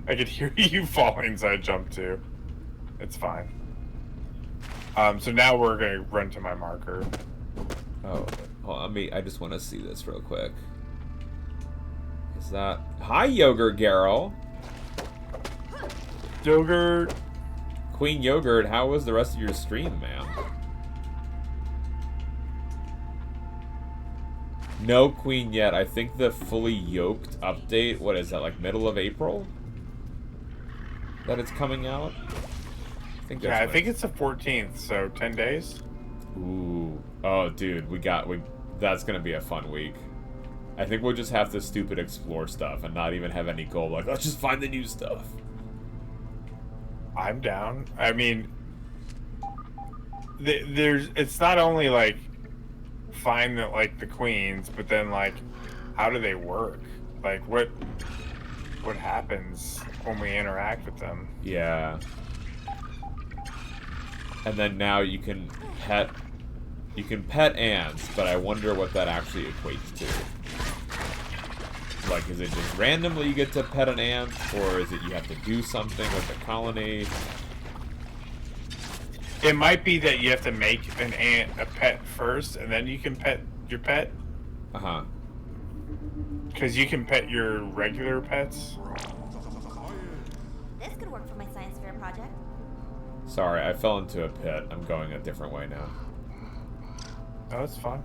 could hear you falling, so I jumped too. It's fine. So now we're gonna run to my marker. Oh, hold on, I just want to see this real quick. Is that... Hi, Yogurt Garrel. Yogurt. Queen Yogurt, how was the rest of your stream, man? No Queen yet. I think the fully yoked update, what is that, like middle of April? That it's coming out? I think that's Yeah, I think it's the 14th, so 10 days. Ooh. Oh, dude, that's gonna be a fun week. I think we'll just have to stupid explore stuff and not even have any goal. Like, let's just find the new stuff. I'm down. I mean, it's not only like find the queens, but then like, how do they work? Like, what happens when we interact with them? Yeah. And then now you can pet ants, but I wonder what that actually equates to. Like, is it just randomly you get to pet an ant, or is it you have to do something with the colony? It might be that you have to make an ant a pet first, and then you can pet your pet. Uh-huh. Because you can pet your regular pets. This could work for my science fair project. Sorry, I fell into a pit. I'm going a different way now. Oh, that's fine.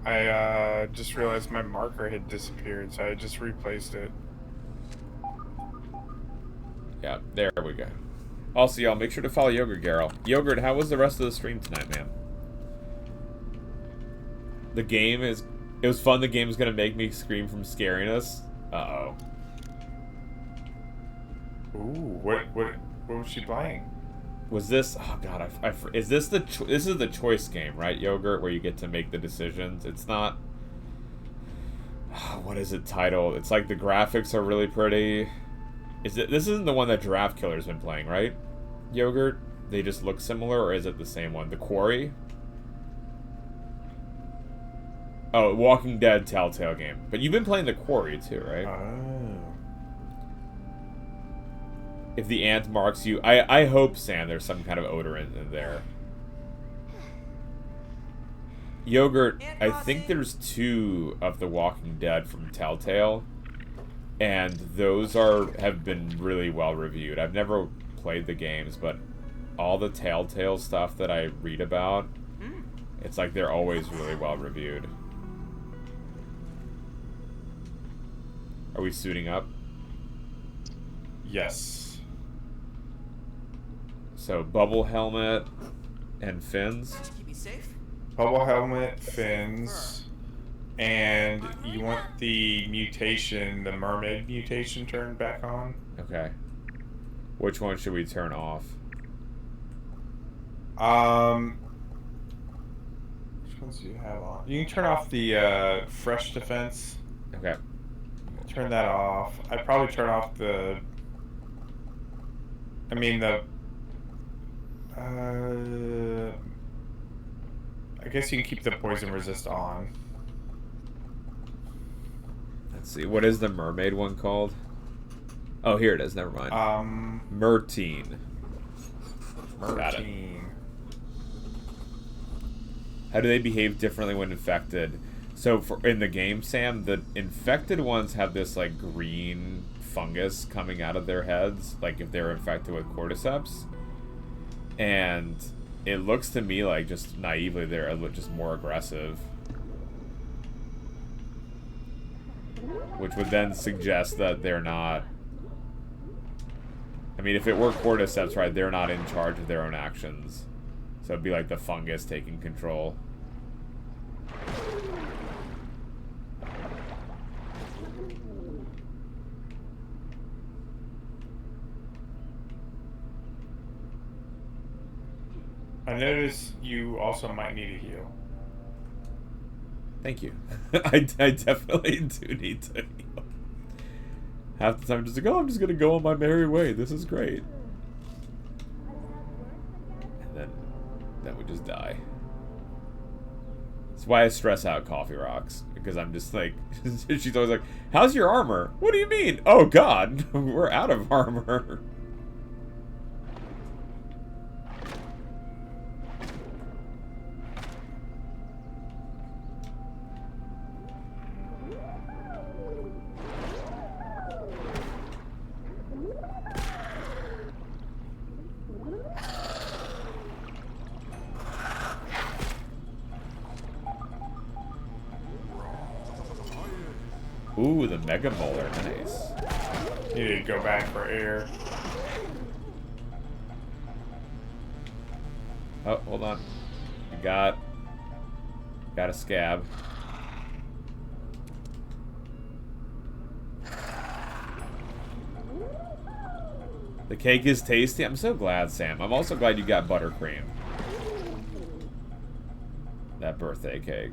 I just realized my marker had disappeared, so I just replaced it. Yeah, there we go. Also, y'all, make sure to follow Yogurt Garrel. Yogurt, how was the rest of the stream tonight, man? It was fun. The game's gonna make me scream from scariness. Uh-oh. Ooh, what was she playing? Was this? Oh god, is this this is the choice game, right, Yogurt, where you get to make the decisions? It's not. What is it titled? It's like the graphics are really pretty. This isn't the one that Giraffe Killer's been playing, right? Yogurt? They just look similar, or is it the same one? The Quarry? Oh, Walking Dead Telltale game. But you've been playing the Quarry too, right? Oh. If the ant marks you, I hope, Sam, there's some kind of odor in there. Yogurt, I think there's 2 of the Walking Dead from Telltale, and those have been really well reviewed. I've never played the games, but all the Telltale stuff that I read about, it's like they're always really well reviewed. Are we suiting up? Yes. So, bubble helmet and fins. Keep me safe. Bubble helmet, fins, and you want the mutation, the mermaid mutation, turned back on. Okay. Which one should we turn off? Which ones do you have on? You can turn off the fresh defense. Okay. Turn that off. I'd probably turn off I guess you can keep the poison resist on. Let's see. What is the mermaid one called? Oh, here it is. Never mind. Mertine. Got it. Mertine. How do they behave differently when infected? So, in the game, Sam, the infected ones have this, like, green fungus coming out of their heads, like if they're infected with cordyceps. And it looks to me like, just naively, they're just more aggressive. Which would then suggest that they're not... I mean, if it were cordyceps, right, they're not in charge of their own actions. So it'd be like the fungus taking control. I notice you also might need a heal. Thank you. I definitely do need to heal. Half the time I'm just like, oh, I'm just going to go on my merry way. This is great. And then we just die. That's why I stress out Coffee Rocks. Because I'm just like, she's always like, how's your armor? What do you mean? Oh, God, we're out of armor. Ooh, the Mega Molar, nice. You need to go back for air. Oh, hold on. You got a scab. The cake is tasty. I'm so glad, Sam. I'm also glad you got buttercream. That birthday cake.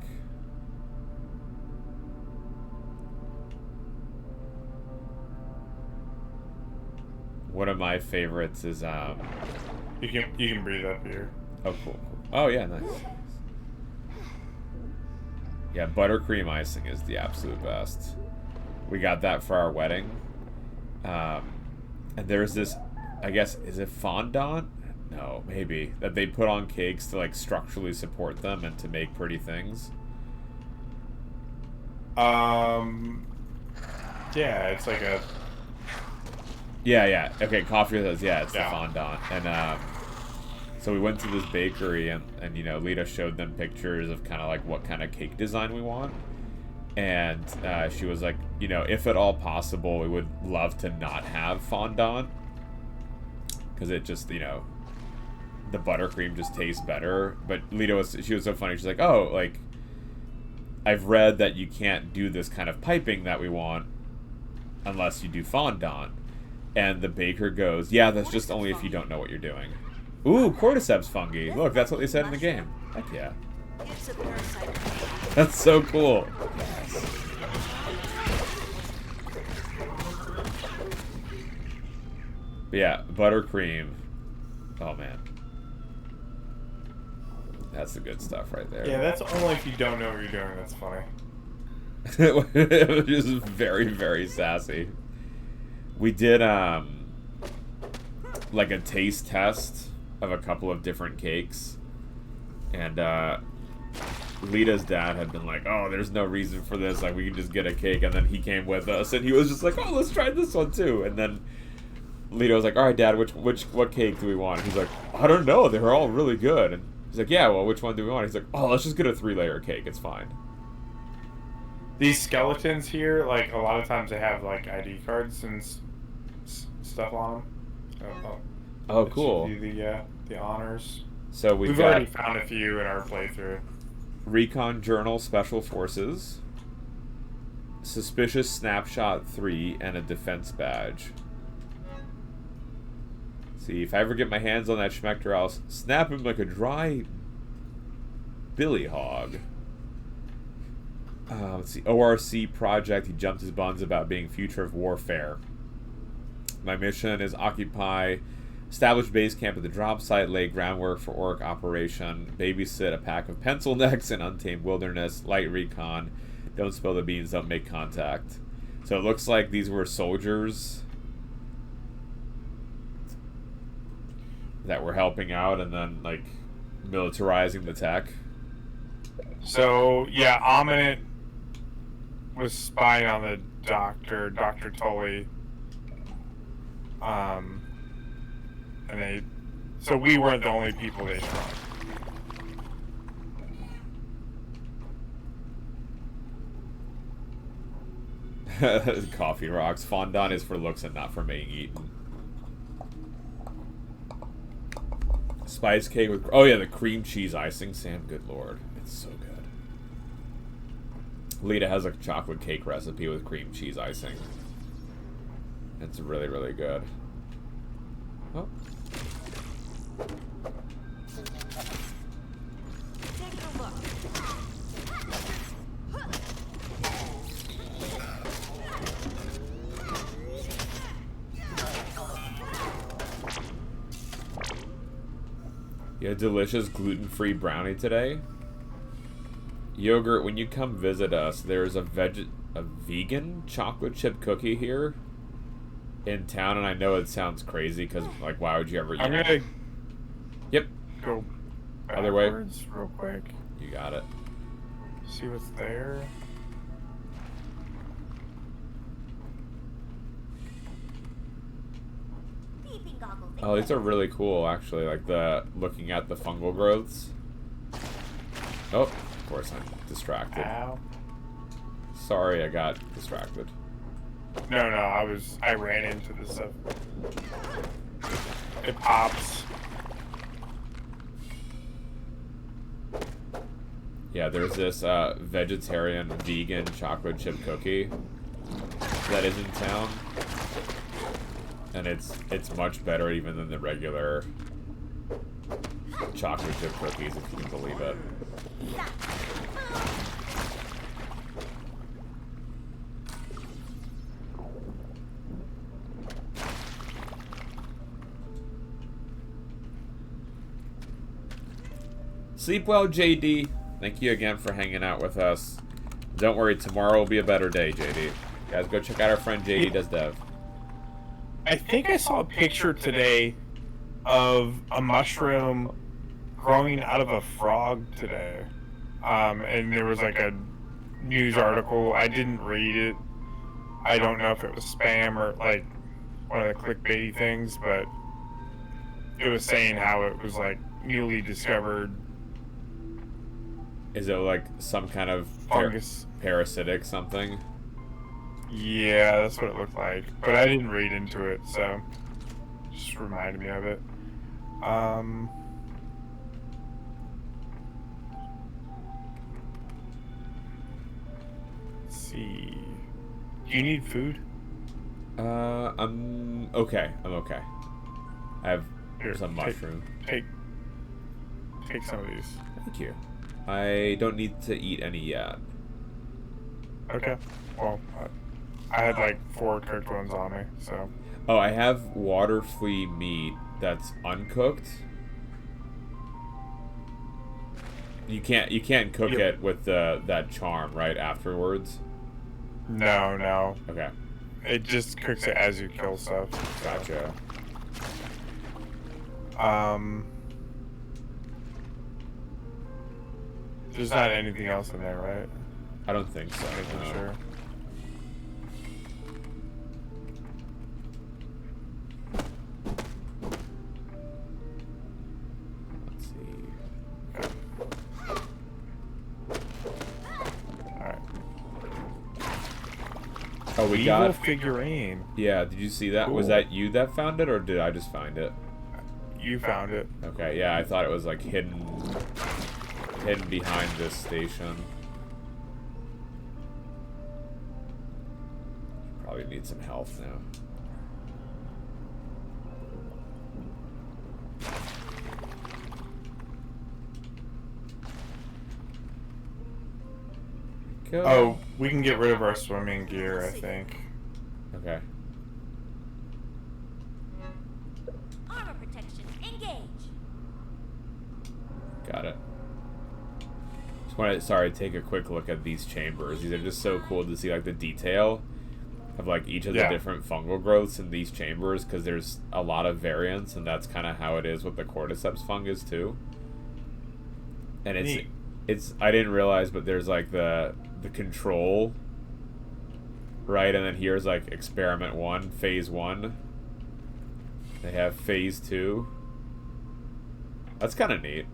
One of my favorites is You can breathe up here. oh cool. Oh yeah, nice. Yeah, buttercream icing is the absolute best. We got that for our wedding. And there's this, I guess, is it fondant? No, maybe. That they put on cakes to like structurally support them and to make pretty things. Yeah, it's like a. Yeah. Okay, coffee says, yeah, it's Yeah. the fondant. And so we went to this bakery and you know, Lita showed them pictures of kind of like what kind of cake design we want. And she was like, you know, if at all possible, we would love to not have fondant. Because it just, you know, the buttercream just tastes better. But Lita she was so funny. She's like, oh, like, I've read that you can't do this kind of piping that we want unless you do fondant. And the baker goes, yeah, that's just only if you don't know what you're doing. Ooh, cordyceps fungi. Look, that's what they said in the game. Heck yeah. It's a parasite. That's so cool. But yeah, buttercream. Oh man. That's the good stuff right there. Yeah, that's only if you don't know what you're doing. That's funny. It was just very, very sassy. We did like a taste test of a couple of different cakes, and Lita's dad had been like, oh, there's no reason for this, like we can just get a cake. And then he came with us and he was just like, oh, let's try this one too. And then Lita was like, all right, Dad, what cake do we want? And he's like, I don't know, they were all really good. And he's like, yeah, well, which one do we want? He's like, oh, let's just get a 3-layer cake, it's fine. These skeletons here, like a lot of times they have like ID cards and stuff on them. Oh, cool. The honors. So We've got already found a few in our playthrough. Recon Journal Special Forces, Suspicious Snapshot 3, and a defense badge. See, if I ever get my hands on that Schmecter, I'll snap him like a dry billy hog. Let's see, ORC project. He jumped his buns about being future of warfare. My mission is occupy, establish base camp at the drop site, lay groundwork for orc operation, babysit a pack of pencil necks in untamed wilderness, light recon, don't spill the beans, don't make contact. So it looks like these were soldiers that were helping out and then like militarizing the tech. So yeah, Aminet was spying on the doctor, Dr. Tully. So we weren't the only people they shot. Coffee rocks. Fondant is for looks and not for being eaten. Spice cake with... Oh yeah, the cream cheese icing. Sam, good lord. It's so good. Lita has a chocolate cake recipe with cream cheese icing. It's really, really good. Oh. Taking a look. You had a delicious gluten-free brownie today. Yogurt, when you come visit us, there's a vegan chocolate chip cookie here in town, and I know it sounds crazy because, like, why would you ever eat I'm it? gonna Yep, go Other way. backwards real quick. you got it. See what's there. Peeping goggles. Oh, these are really cool, actually. Like looking at the fungal growths. Oh, of course I'm distracted. Ow. Sorry, I got distracted. No, I ran into this stuff. It pops. Yeah, there's this vegetarian vegan chocolate chip cookie that is in town, and it's much better even than the regular chocolate chip cookies, if you can believe it. Sleep well, JD. Thank you again for hanging out with us. Don't worry, tomorrow will be a better day, JD. Guys, go check out our friend JD Does Dev. I think I saw a picture today of a mushroom growing out of a frog today. And there was like a news article. I didn't read it. I don't know if it was spam or like one of the clickbaity things, but it was saying how it was like newly discovered Is it like some kind of fungus. parasitic something? Yeah, that's what it looked like. But I didn't read into it, so just reminded me of it. Let's see. Do you need food? I'm okay. I'm okay. I have Here, some mushroom. Take some of these. Thank you. I don't need to eat any yet. Okay. Well, I had like 4 cooked ones on me, so. Oh, I have water-free meat that's uncooked. You can't cook Yep. it with that charm right afterwards. No. Okay, It just cooks it as you kill stuff. So. gotcha. There's not anything else in there, right? I don't think so. Making no. sure. Let's see. Alright. Oh, we Evil got. figurine. Yeah, did you see that? Was Cool. that you that found it, or did I just find it? You found it. Okay, yeah, I thought it was like hidden behind this station. Probably need some health now. Go. Oh, we can get rid of our swimming gear, I think. Okay. Armor protection, engage. Got it. Just want to take a quick look at these chambers. These are just so cool to see like the detail of like each of the Yeah. different fungal growths in these chambers, because there's a lot of variance, and that's kind of how it is with the cordyceps fungus too. And Neat. it's I didn't realize, but there's like the control, right? And then here's like experiment 1, phase 1. They have phase 2. That's kind of neat.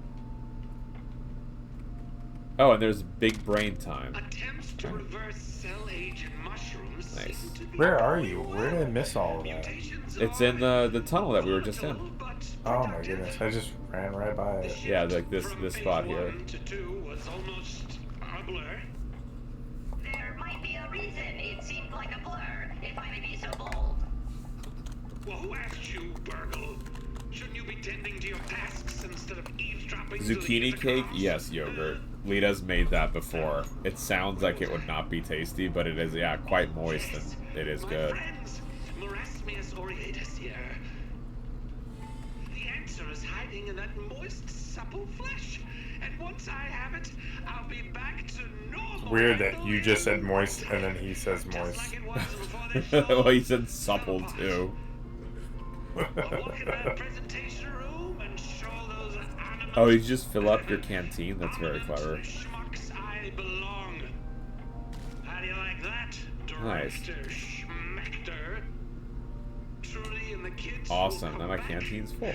Oh, and there's big brain time. Attempts to reverse cell age in mushrooms. Nice. seem to be Where are going you? well. Where did I miss all of that? Mutations It's are in the tunnel that we were just in. volatile, but Oh my productive. goodness, I just ran right by it. Yeah, like this From spot phase here. 1 to 2 was almost a blur. There might be a reason it seemed like a blur, if I may be so bold. Well, who asked you, Burgle? Shouldn't you be tending to your tasks instead of eavesdropping? to the Zucchini user cake? comms? Yes, yogurt. Lita's made that before. It sounds like it would not be tasty, but it is, yeah, quite moist, and it is My good. friends, Marasmius aureatus here. The answer is hiding in that moist, supple flesh. And once I have it, I'll be back to normal. Weird that you just said moist and then he says Just moist. like it was before the show. Well, he said supple too. I'll walk in that presentation room and show those animals. Oh, you just fill up your canteen? That's very clever. Schmucks I belong. How do you like that, Nice. Director Schmechter? Trudy and the kids will Awesome. come Now my back. canteen's full.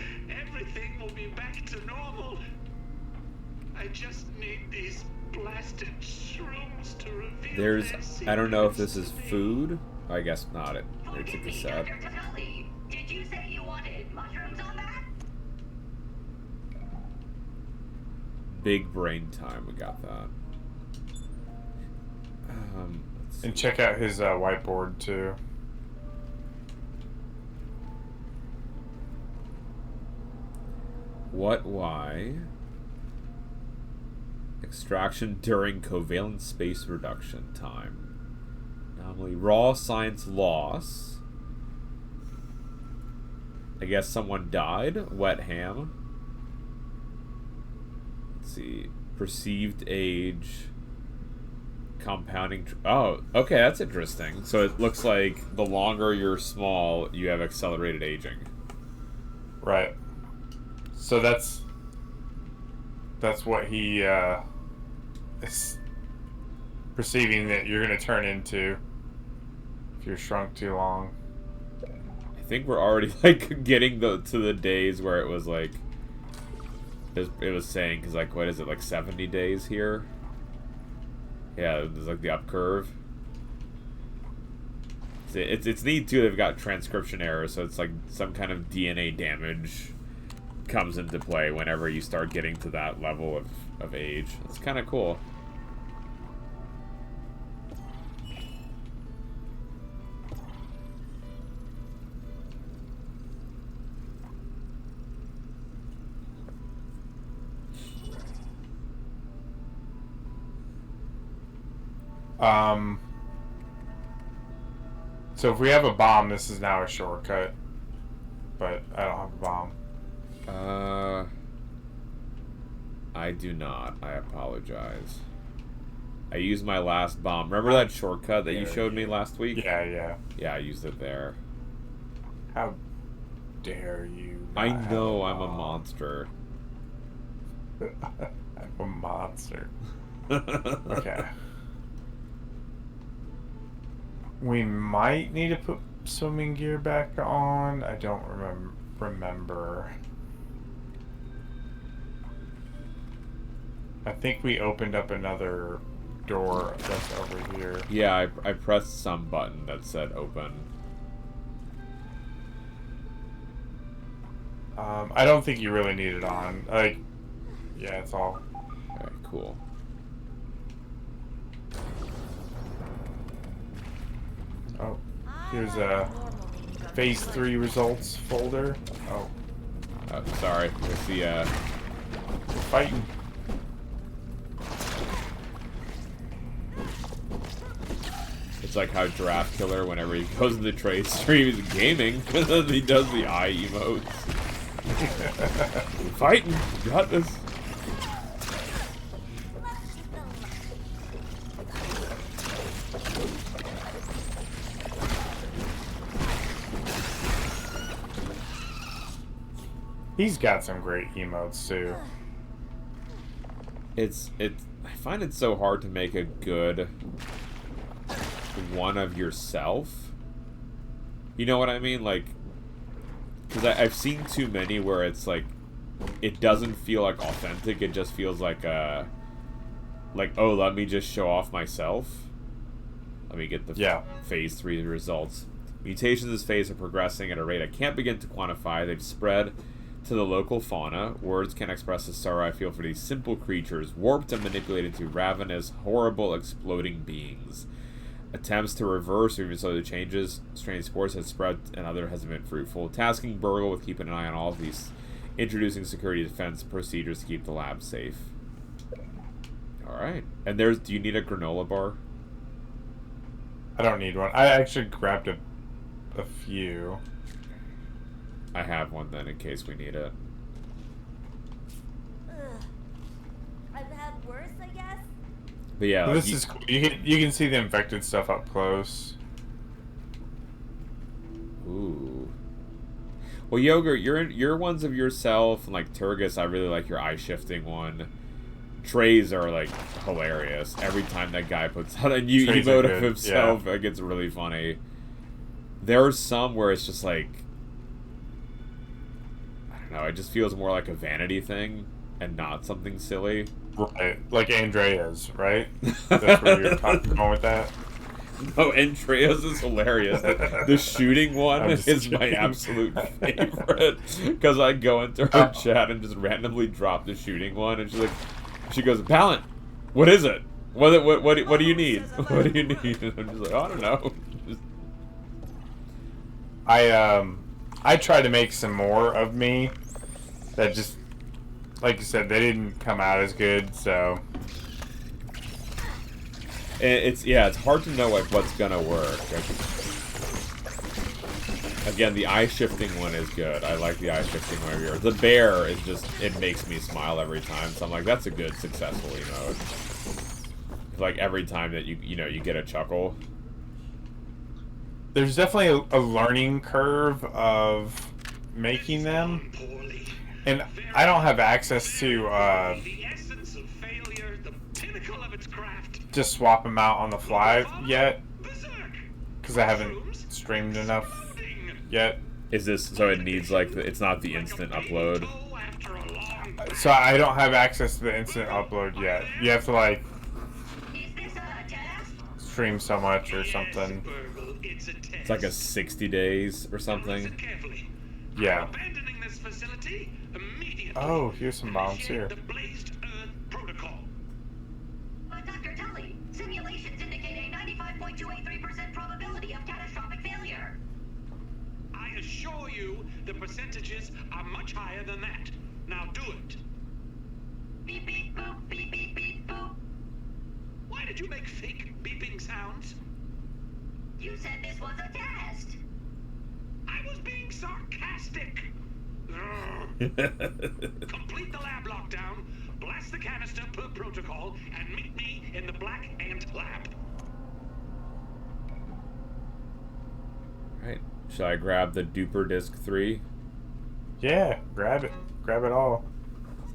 Everything will be back to normal. I just need these blasted shrooms to reveal There's, their I don't know if secrets this is to me. food. I guess not. It's a Forgive me, cassette. Dr. Tafeli. Did you say you wanted mushrooms on that? Big brain time. We got that. And check out his whiteboard too. What? Why? Extraction during covalent space reduction time. Anomaly. Raw science loss. I guess someone died. Wet ham. Let's see. Perceived age. Compounding. Oh, okay, that's interesting. So it looks like the longer you're small, you have accelerated aging. Right. So that's what he is perceiving that you're going to turn into if you're shrunk too long. I think we're already like getting to the days where it was like it was saying, because like what is it, like 70 days here? Yeah, there's like the up curve. It's neat too. They've got transcription errors, so it's like some kind of DNA damage comes into play whenever you start getting to that level of age. It's kind of cool. So if we have a bomb, this is now a shortcut. But I don't have a bomb. I do not. I apologize. I used my last bomb. Remember that shortcut that you showed me last week? Yeah. Yeah, I used it there. How dare you? I know I'm a monster. I'm a monster. Okay. We might need to put swimming gear back on. I don't remember. I think we opened up another door that's over here. Yeah, I pressed some button that said open. I don't think you really need it on. Like, yeah, it's all. Okay, cool. Oh, here's a phase 3 results folder. Oh, sorry. It's the we're fighting. It's like how Giraffe Killer, whenever he goes in the trade stream, he's gaming, and then he does the eye emotes. Fighting, you got this. He's got some great emotes too. I find it so hard to make a good one of yourself. You know what I mean? Like, because I've seen too many where it's like, it doesn't feel like authentic. It just feels like oh, let me just show off myself. Let me get the phase 3 results. Mutations in this phase are progressing at a rate I can't begin to quantify. They've spread to the local fauna. Words can't express the sorrow I feel for these simple creatures, warped and manipulated into ravenous, horrible, exploding beings. Attempts to reverse or even slow the changes, strange spores have spread and other hasn't been fruitful. Tasking Burgle with keeping an eye on all of these, introducing security defense procedures to keep the lab safe. Alright. And do you need a granola bar? I don't need one. I actually grabbed a few. I have one then in case we need it. I've had worse, I guess. But yeah, this is cool. You can see the infected stuff up close. Ooh. Well, Yogurt, your ones of yourself, and like Turgus, I really like your eye shifting one. Trays are like hilarious. Every time that guy puts out a new emote of himself, it gets really funny. There are some where it's just like, I don't know, it just feels more like a vanity thing and not something silly. Right, like Andrea's, right? That's where you're going with that? No, Andrea's is hilarious. The shooting one is my absolute favorite. Because I go into her chat and just randomly drop the shooting one, and she's like, She goes, Pallant, what is it? What do you need? What do you need? And I'm just like, oh, I don't know. Just... I tried to make some more of me that just, like you said, they didn't come out as good, so. It's hard to know like what's gonna work. Again, the eye shifting one is good. I like the eye shifting one here. The bear is just, it makes me smile every time. So I'm like, that's a good successful emote. Like every time that you get a chuckle. There's definitely a learning curve of making them, and I don't have access to just swap them out on the fly yet, because I haven't streamed enough yet. Is this so? It needs like it's not the instant upload. So I don't have access to the instant upload yet. You have to like stream so much or something. It's like a 60 days or something. Yeah. Oh, here's some bombs here. Dr. Tully, simulations indicate a 95.283% probability of catastrophic failure. I assure you, the percentages are much higher than that. Now do it. Beep beep boop, beep beep beep boop. Why did you make fake beeping sounds? You said this was a test. I was being sarcastic. Complete the lab lockdown, blast the canister per protocol, and meet me in the Black Ant Lab. Alright, shall I grab the Duper Disk 3? Yeah, grab it. Grab it all.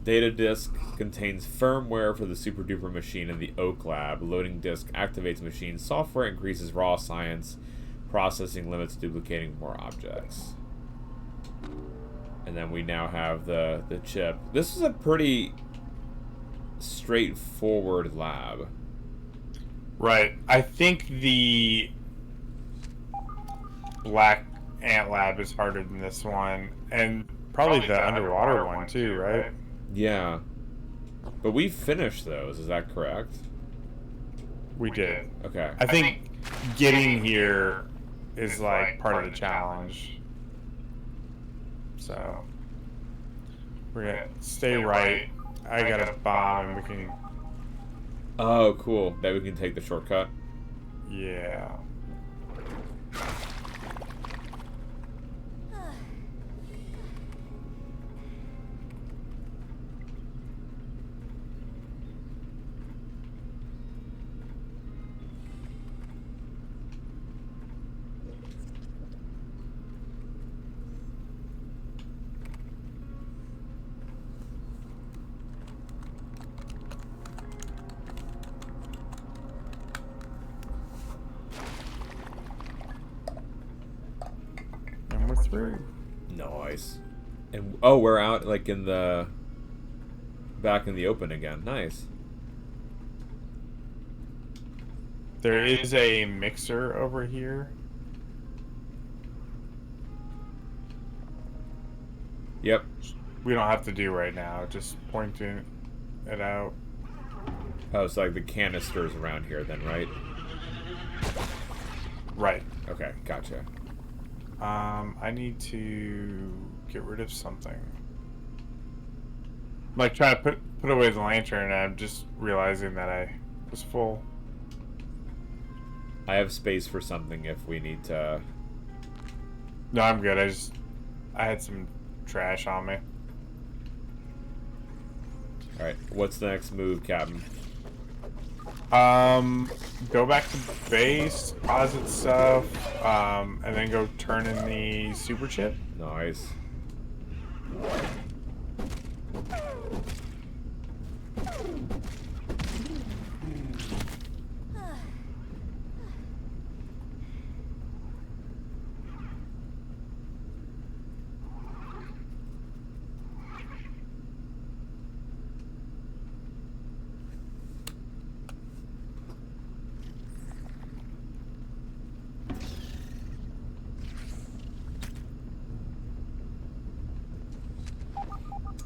Data disk contains firmware for the Super Duper machine in the Oak Lab. Loading disk activates machine software, increases raw science, processing limits duplicating more objects. And then we now have the chip. This is a pretty straightforward lab. Right. I think the Black Ant Lab is harder than this one, and probably the underwater one too, right? Yeah. But we finished those, is that correct? We did. Okay. I think getting here is like part of the challenge. So we're gonna stay right. I got a bomb and we can. Oh, cool. That we can take the shortcut. Yeah. And we're through. Nice. And oh, we're out like in the back in the open again. Nice. There is a mixer over here. Yep. We don't have to do right now, just pointing it out. Oh, it's like the canisters around here then, right? Right. Okay, gotcha. I need to get rid of something. I'm like trying to put away the lantern, and I'm just realizing that I was full. I have space for something if we need to. No, I'm good. I had some trash on me. Alright, what's the next move, Captain? Go back to base, deposit stuff, and then go turn in the super chip. Nice.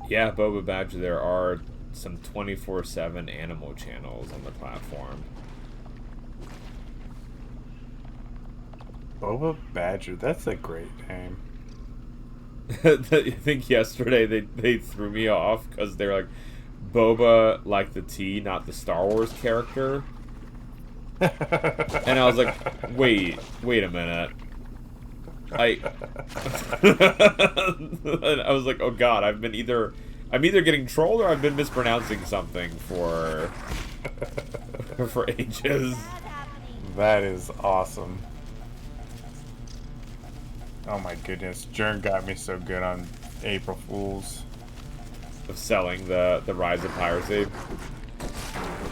Yeah, Boba Badger, there are some 24/7 animal channels on the platform. Boba Badger, that's a great name. I think yesterday they threw me off because they're like, Boba like the tea, not the Star Wars character. And I was like, wait a minute. I was like, oh god, I'm either getting trolled or I've been mispronouncing something for ages. That is awesome. Oh my goodness, Jern got me so good on April Fools. Of selling the Rise of Piracy.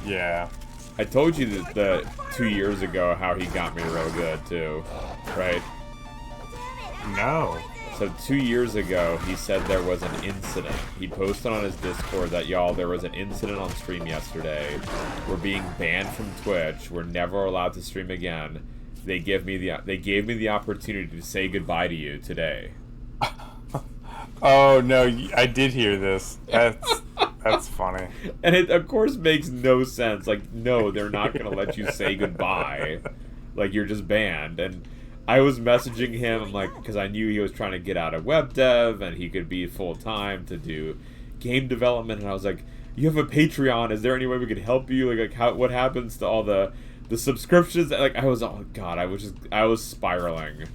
Yeah. I told you that 2 years ago how he got me real good too, right? No. So 2 years ago, he said there was an incident. He posted on his Discord that, y'all, there was an incident on stream yesterday. We're being banned from Twitch. We're never allowed to stream again. They gave me the opportunity to say goodbye to you today. Oh no, I did hear this. That's funny. And it of course makes no sense. Like, no, they're not gonna let you say goodbye. Like, you're just banned. And I was messaging him, I'm like, because I knew he was trying to get out of web dev and he could be full time to do game development, and I was like, you have a Patreon, is there any way we could help you? Like what happens to all the subscriptions? Like, I was, oh god, I was spiraling.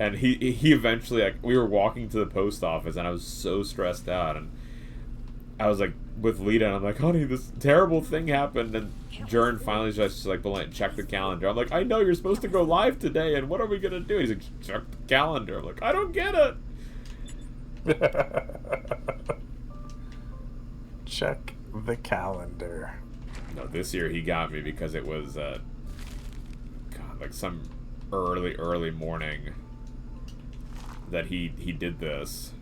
And he eventually, like, we were walking to the post office and I was so stressed out, and I was like with Lita and I'm like, honey, this terrible thing happened, and Jern finally just like, check the calendar. I'm like, I know you're supposed to go live today, and what are we gonna do? He's like, check the calendar. I'm like, I don't get it. Check the calendar. No, this year he got me because it was God, like some early morning that he did this.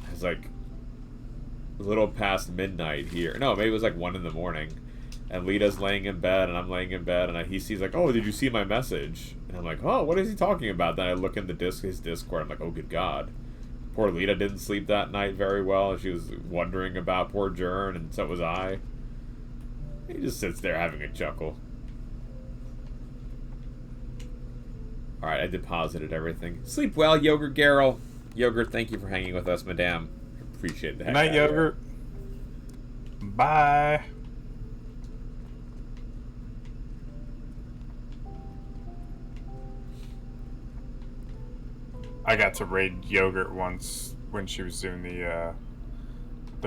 It was like a little past midnight here. No, maybe it was like 1 in the morning. And Lita's laying in bed, and I'm laying in bed, and he sees like, oh, did you see my message? And I'm like, oh, what is he talking about? Then I look in his Discord. I'm like, oh, good God. Poor Lita didn't sleep that night very well. She was wondering about poor Jern, and so was I. He just sits there having a chuckle. Alright, I deposited everything. Sleep well, Yogurt Garrel. Yogurt, thank you for hanging with us, madame. Appreciate that. Good night, Yogurt. Bye. I got to raid Yogurt once when she was doing the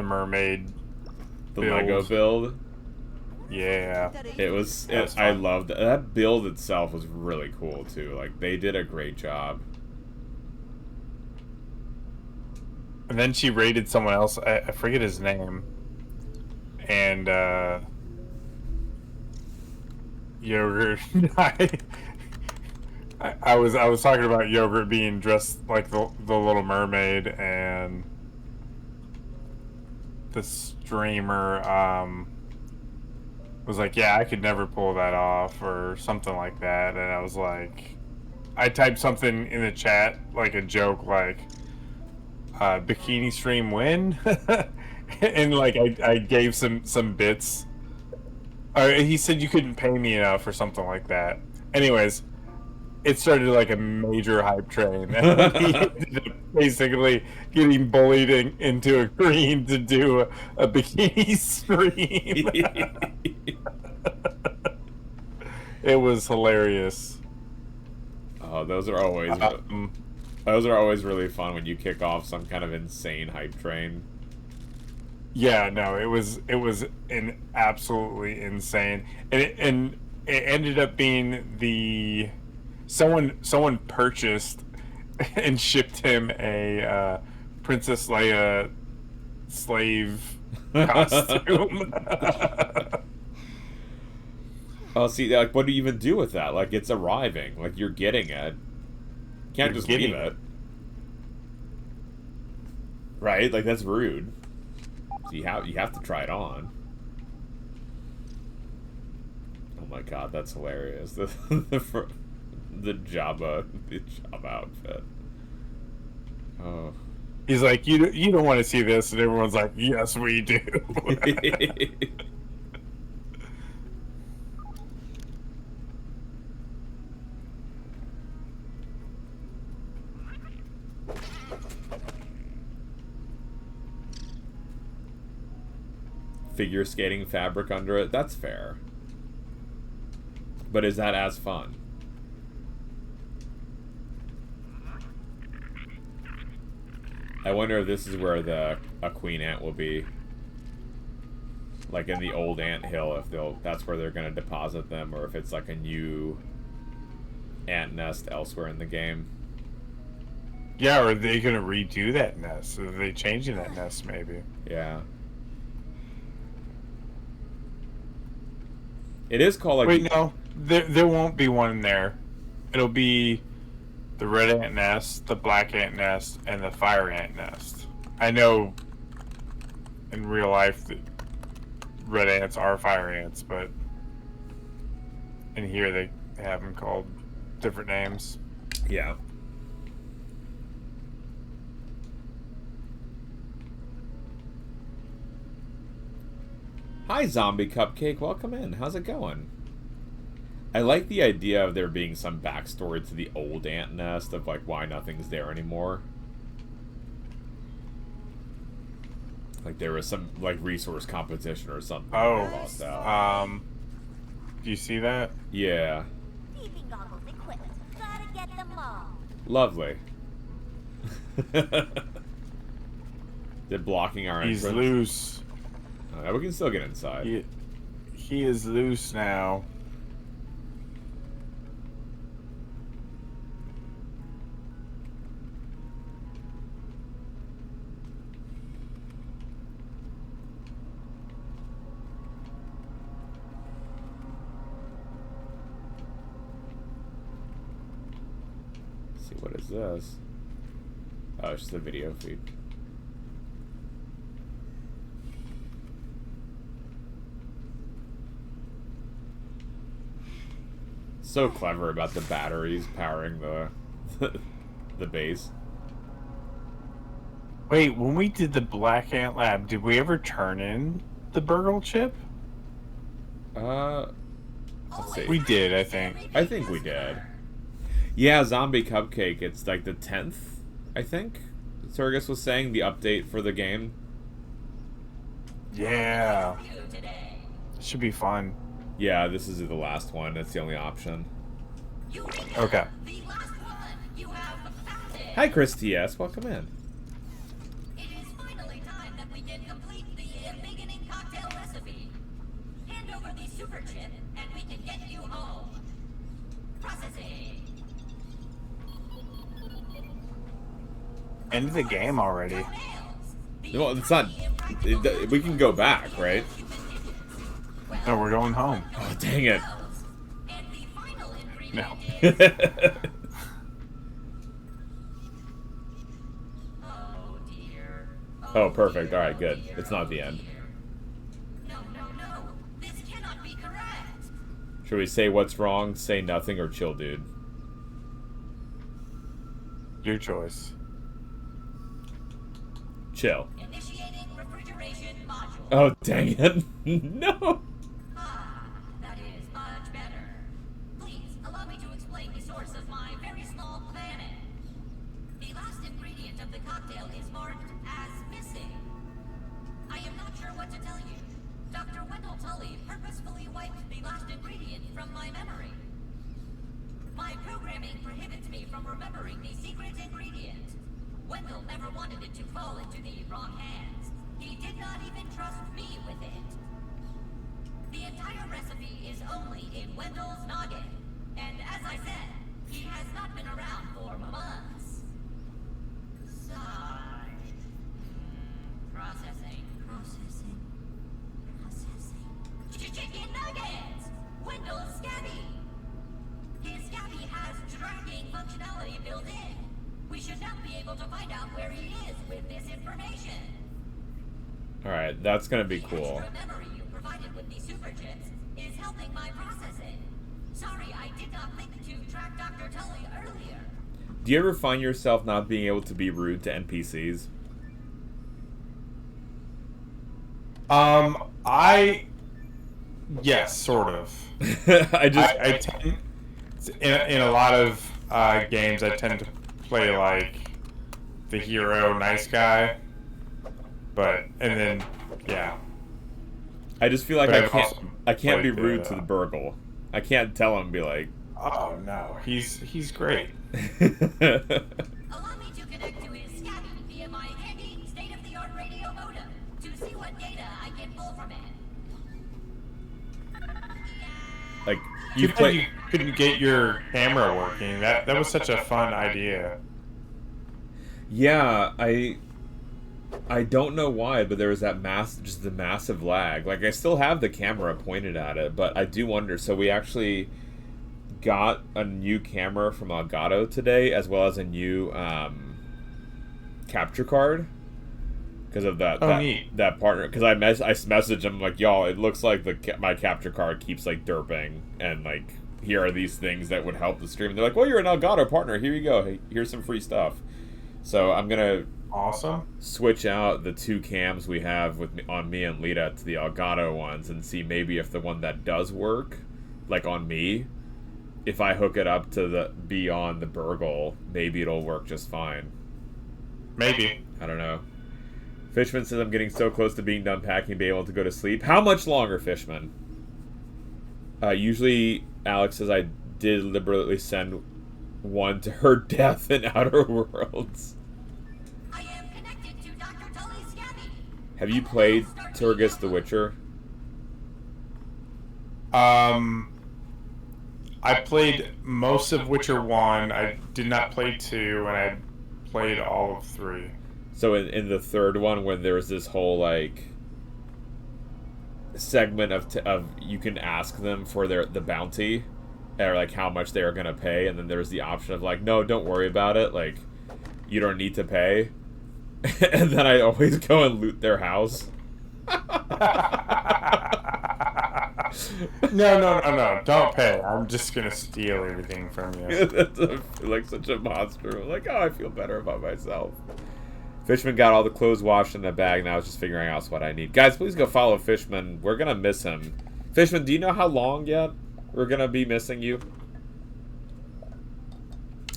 mermaid build. Lego build. Yeah, it was. I loved it. That build itself was really cool too. Like, they did a great job. And then she raided someone else. I forget his name. And Yogurt. I was talking about Yogurt being dressed like the Little Mermaid, and the streamer was like, yeah, I could never pull that off, or something like that. And I was like, I typed something in the chat, like a joke, like, bikini stream win? And like I gave some bits. He said you couldn't pay me enough or something like that. Anyways, it started like a major hype train, and he ended up basically getting bullied into agreeing to do a bikini stream. It was hilarious. Oh, those are always really fun when you kick off some kind of insane hype train. Yeah, no, it was an absolutely insane, and it ended up being someone purchased and shipped him a Princess Leia slave costume. Oh, see, like, what do you even do with that? Like, it's arriving. Like, you're getting it. You can't just leave it. Right? Like, that's rude. So you have to try it on. Oh my god, that's hilarious. The Jabba outfit. Oh. He's like, you don't want to see this, and everyone's like, yes, we do. Figure skating fabric under it. That's fair. But is that as fun? I wonder if this is where a queen ant will be. Like in the old ant hill, if that's where they're gonna deposit them, or if it's like a new ant nest elsewhere in the game. Yeah, or are they gonna redo that nest? Are they changing that nest maybe? Yeah. It is called like... Wait, no. There won't be one in there. It'll be the red ant nest, the black ant nest, and the fire ant nest. I know in real life that red ants are fire ants, but in here they have them called different names. Yeah. Hi, Zombie Cupcake. Welcome in. How's it going? I like the idea of there being some backstory to the old ant nest of like why nothing's there anymore. Like there was some like resource competition or something. Oh, lost out. Do you see that? Yeah. Peeping goggles equipped. Gotta get them all. Lovely. They're blocking our entrance. He's loose. Oh, we can still get inside. He is loose now. Let's see, what is this? Oh, it's just a video feed. So clever about the batteries powering the the base. Wait, when we did the Black Ant Lab, did we ever turn in the Burgle chip? Let's see. We did, I think. I think we did. Yeah, Zombie Cupcake. It's like the 10th, I think. Turgus was saying the update for the game. Yeah. Should be fun. Yeah, this is the last one. That's the only option. Okay. Hi, Chris TS. Welcome in. It is finally time that we can complete the beginning cocktail recipe. Hand over the super chip, and we can get you home. Processing. End of the game already. No, it's not. We can go back, right? No, we're going home. Oh, dang it. No. Oh, perfect. All right, good. It's not the end. No. This cannot be correct. Should we say what's wrong, say nothing, or chill, dude? Your choice. Chill. Initiating refrigeration module. Oh, dang it. No. That is much better. Please allow me to explain the source of my very small planet. The last ingredient of the cocktail is marked as missing. I am not sure what to tell you. Dr. Wendell Tully purposefully wiped the last ingredient from my memory. My programming prohibits me from remembering the secret ingredient. Wendell never wanted it to fall into the wrong hands. He did not even trust me with it. The entire recipe is only in Wendell's noggin. And as I said, he has not been around for months. Sigh. Processing. Chicken nuggets! Wendell's Scabby! His Scabby has tracking functionality built in. We should now be able to find out where he is with this information. Alright, that's gonna be cool. The extra memory you provided with the super chips is helping my processing. Sorry, I did not think to track Dr. Tully earlier. Do you ever find yourself not being able to be rude to NPCs? Yes, sort of. I tend, in a lot of games, I tend to play like the hero, nice guy. And then, yeah. I just feel like But I can't be played rude to the Burgle. I can't tell him, be like, oh no, he's great. Allow me to connect to his Scabby via my handy state-of-the-art radio modem to see what data I can pull from it. like You couldn't get your camera working. That was such a fun idea. yeah, I don't know why, but there was that just the massive lag. Like, I still have the camera pointed at it, but I do wonder. So we actually got a new camera from Elgato today, as well as a new capture card because of that Neat. that partner. Because I messaged him like, y'all, it looks like my capture card keeps like derping, and like here are these things that would help the stream. And they're like, well, you're an Elgato partner. Here you go. Hey, here's some free stuff. So I'm gonna switch out the two cams we have on me and Lita to the Elgato ones and see maybe if the one that does work, like on me, if I hook it up to be on the Burgle, maybe it'll work just fine. Maybe. I don't know. Fishman says I'm getting so close to being done packing and be able to go to sleep. How much longer, Fishman? Usually, Alex says I deliberately send one to her death in Outer Worlds. Have you played Turgus the Witcher? I played most of Witcher 1. I did not play 2, and I played all of 3. So in the third one, when there was this whole like segment of you can ask them for the bounty, or like how much they are gonna pay, and then there's the option of like, no, don't worry about it, like you don't need to pay. And then I always go and loot their house. No. Don't pay. I'm just gonna steal everything from you. I feel like such a monster. I'm like, oh, I feel better about myself. Fishman got all the clothes washed in the bag. Now it's just figuring out what I need. Guys, please go follow Fishman. We're gonna miss him. Fishman, do you know how long yet we're gonna be missing you?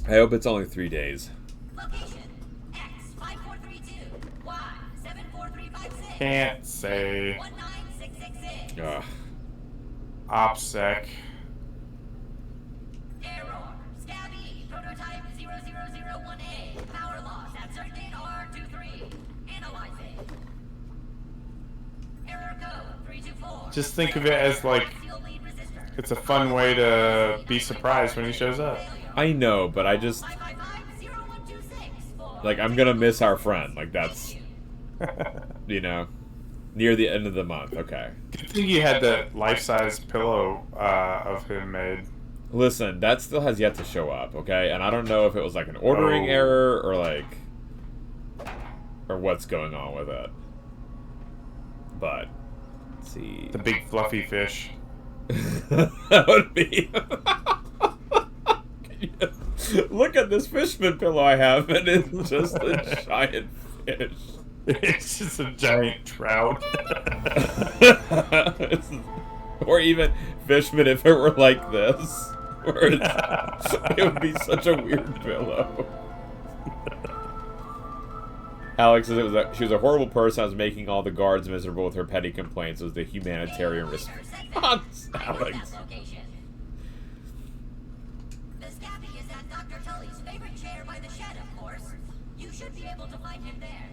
I hope it's only 3 days. Can't say. 19666. Ugh. OPSEC. Error. Scabby. Prototype 0001A. Power loss at circuit R23. Analyzing. Error code 324. Just think of it as like it's a fun way to be surprised when he shows up. I know, but I just like I'm gonna miss our friend. Like that's you know, near the end of the month. Okay. Good thing you had that life-size pillow of him made. Listen, that still has yet to show up. Okay, and I don't know if it was like an ordering error or like what's going on with it. But let's see. The big fluffy fish. That would be. Look at this Fishman pillow I have, and it's just a giant fish. It's just a giant trout. Or even Fishman if it were like this. Where it would be such a weird pillow. Alex says she was a horrible person. I was making all the guards miserable with her petty complaints. It was the humanitarian response, Alex. The Scabby is at Dr. Tully's favorite chair by the shed, of course. You should be able to find him there.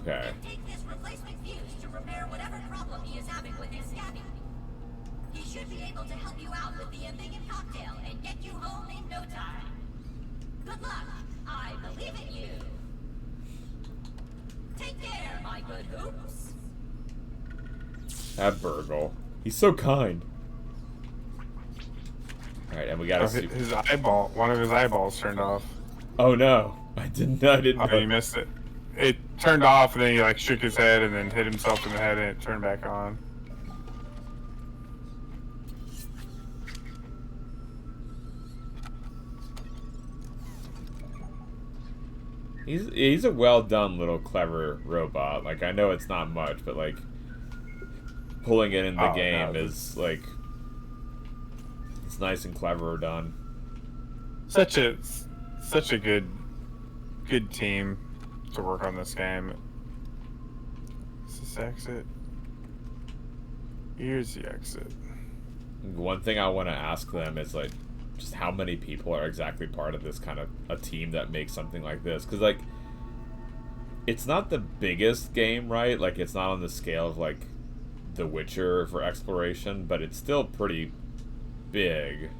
Okay. Take this replacement fuse to repair whatever problem he is having with his Scabby. He should be able to help you out with the ambiguous cocktail and get you home in no time. Good luck. I believe in you. Take care, my good hoops. That Burgle. He's so kind. Alright, and we got his eyeball. One of his eyeballs turned off. Oh no. I didn't Oh, know. you missed it. It turned off, and then he like shook his head and then hit himself in the head, and it turned back on. He's a well done little clever robot. Like, I know it's not much, but like pulling it in the game is like it's nice and clever done. Such a good team to work on this game. Is this exit? Here's the exit. One thing I want to ask them is like just how many people are exactly part of this kind of a team that makes something like this, because like it's not the biggest game, right? Like it's not on the scale of like The Witcher for exploration, but it's still pretty big.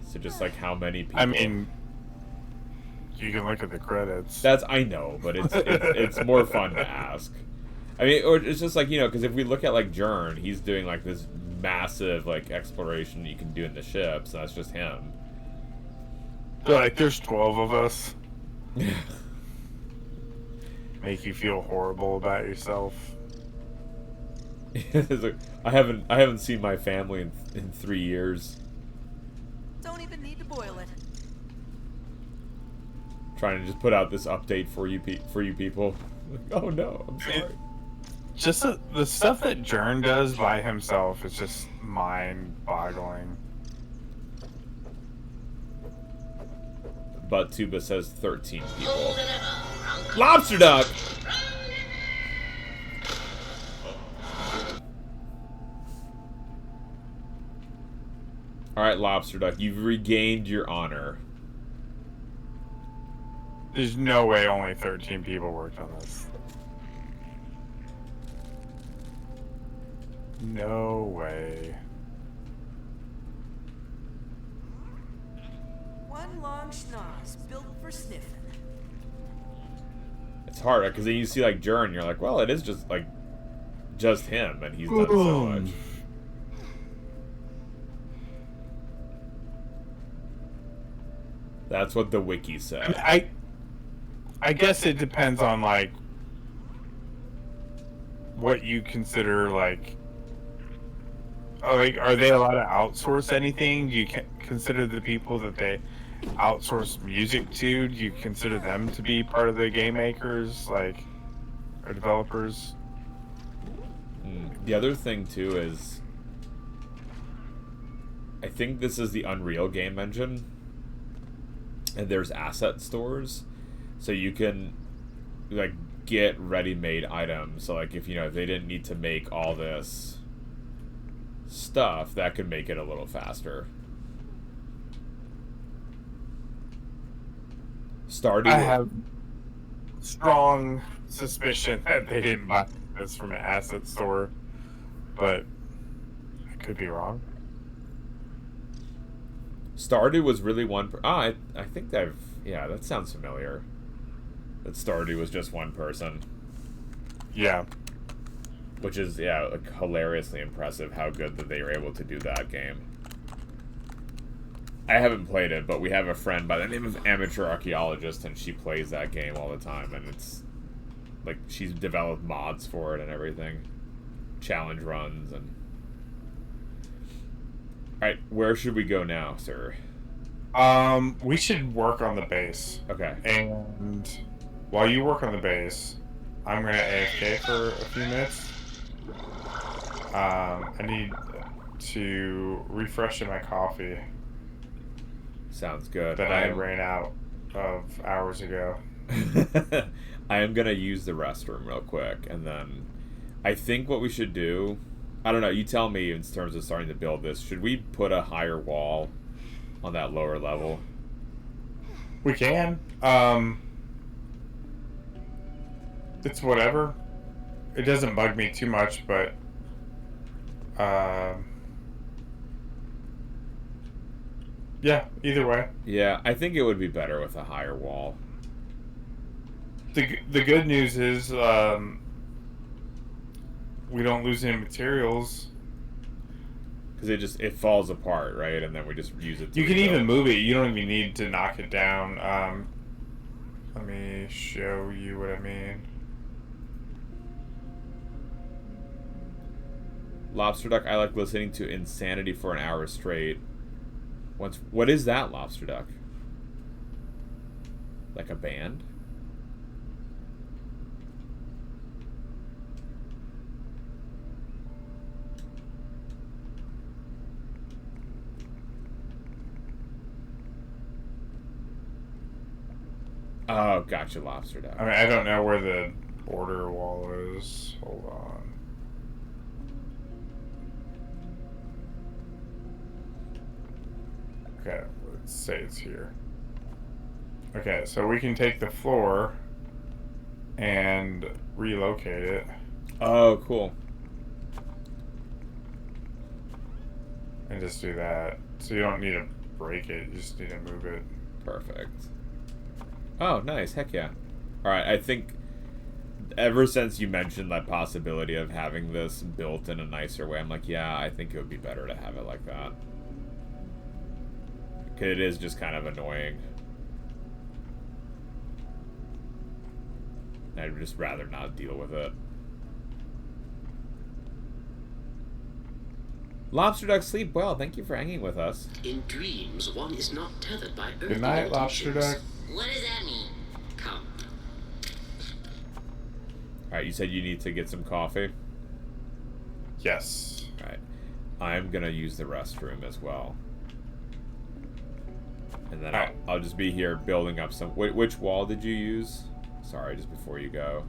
So just like how many people? I mean, you can look at the credits. I know, but it's more fun to ask. I mean, or it's just like, you know, because if we look at like Jern, he's doing like this massive like exploration you can do in the ships, and that's just him. So, like, there's 12 of us. Make you feel horrible about yourself. Like, I haven't seen my family in 3 years. Don't even need to boil it. Trying to just put out this update for you people. Like, oh no, I'm sorry. Just the stuff that Jern does by himself is just mind-boggling. But Tuba says 13 people. Lobster Duck! Alright, Lobster Duck, you've regained your honor. There's no way only 13 people worked on this. No way. One long schnoz built for sniffing. It's hard, because then you see like Jern, you're like, well, it is just like just him, and he's done so much. That's what the wiki said. I guess it depends on like what you consider like are they allowed to outsource anything? Do you consider the people that they outsource music to? Do you consider them to be part of the game makers, like, or developers? The other thing too is, I think this is the Unreal game engine, and there's asset stores, so you can like get ready-made items. So like if they didn't need to make all this stuff, that could make it a little faster. I have strong suspicion that they didn't buy this from an asset store, but I could be wrong. Stardew was really one. I think that sounds familiar. That Stardew was just one person. Yeah. Which is like hilariously impressive how good that they were able to do that game. I haven't played it, but we have a friend by the name of Amateur Archaeologist, and she plays that game all the time, and it's like she's developed mods for it and everything, challenge runs, and all right, where should we go now, sir? We should work on the base. Okay. And while you work on the base, I'm gonna AFK for a few minutes. I need to refresh my coffee. Sounds good. That I ran out of hours ago. I am gonna use the restroom real quick, and then I think what we should do, I don't know, you tell me in terms of starting to build this, should we put a higher wall on that lower level? We can. It's whatever. It doesn't bug me too much, but yeah, either way. Yeah, I think it would be better with a higher wall. The good news is we don't lose any materials. Because it falls apart, right? And then we just use it to You can rebuild. even move it. You don't even need to knock it down. Let me show you what I mean. Lobster Duck, I like listening to Insanity for an hour straight. What is that, Lobster Duck? Like a band? Oh, gotcha, lobster duck. I mean, I don't know where the border wall is. Hold on. Okay, let's say it's here. Okay, so we can take the floor and relocate it. Oh, cool. And just do that. So you don't need to break it, you just need to move it. Perfect. Oh, nice. Heck yeah. Alright, I think ever since you mentioned that possibility of having this built in a nicer way, I'm like, yeah, I think it would be better to have it like that. Because it is just kind of annoying. I'd just rather not deal with it. Lobster Duck, sleep well. Thank you for hanging with us. In dreams, one is not tethered by earthly Good night, Lobster Duck. What does that mean? Come. Alright, you said you need to get some coffee? Yes. Alright. I'm gonna use the restroom as well. And then I'll just be here building up some... Which wall did you use? Sorry, just before you go.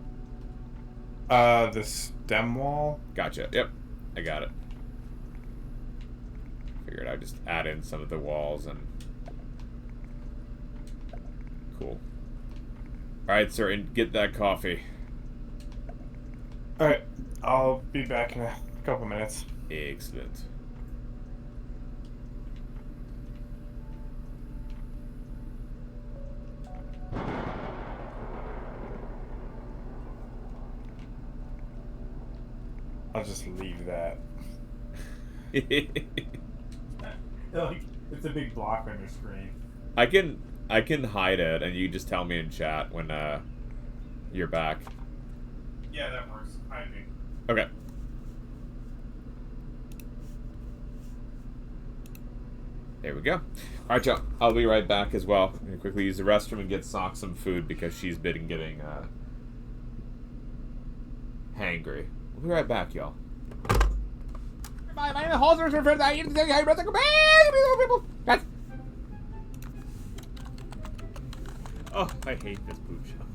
The stem wall? Gotcha. Yep. I got it. Figured I'd just add in some of the walls and... Cool. Alright, sir, and get that coffee. Alright, I'll be back in a couple minutes. Excellent. I'll just leave that. Like, it's a big block on your screen. I can hide it, and you just tell me in chat when you're back. Yeah, that works. I think. Okay. There we go. Alright, y'all. I'll be right back as well. I'm gonna quickly use the restroom and get Sock some food because she's been getting hangry. We'll be right back, y'all. Oh, I hate this boot shop.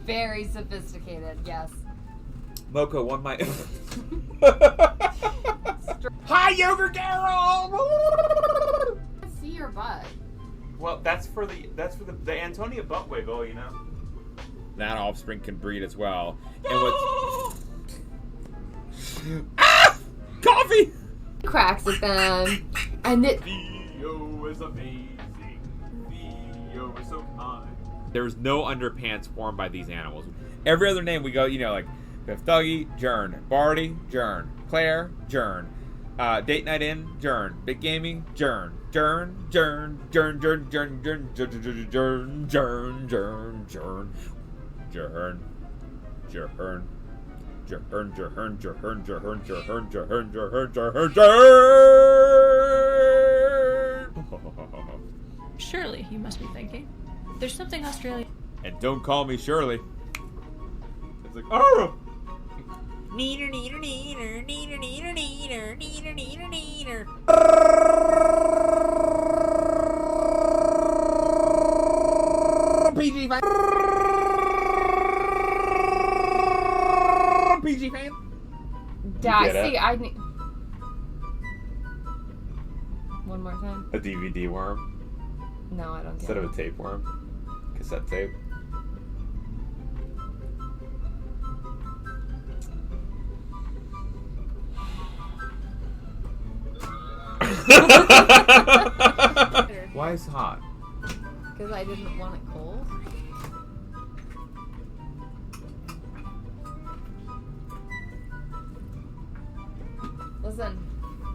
Very sophisticated, yes. Mocha won my... Hi, Yogurt Carol! See your butt. Well, that's for the Antonia butt wiggle, you know. That offspring can breed as well. And what's... Ah! Coffee! Cracks at them, and it... Theo is amazing. Theo is so kind. There's no underpants worn by these animals. Every other name we go, you know, like Biff Dougie, Jern. Barty, Jern. Claire, Jern. Date Night In, Jern. Big Gaming, Jern. Jern, Jern, Jern, Jern, Jern, Jern, Jern, Jern, Jern, Jern, Jern, Jern, Jern. Jern, Jern, Jern, Jern, Jern, Jern, Jern, Jern, Jern. Shirley, you must be thinking. There's something Australian. And don't call me Shirley. It's like, oh! Neener, neener, neener, neener, neener, neener, neener, neener, neener. PG fan. PG fan. See, I need... One more time. A DVD worm. No, I don't get Instead it. of a tapeworm. Cassette tape. Why is it hot? Because I didn't want it cold. Listen,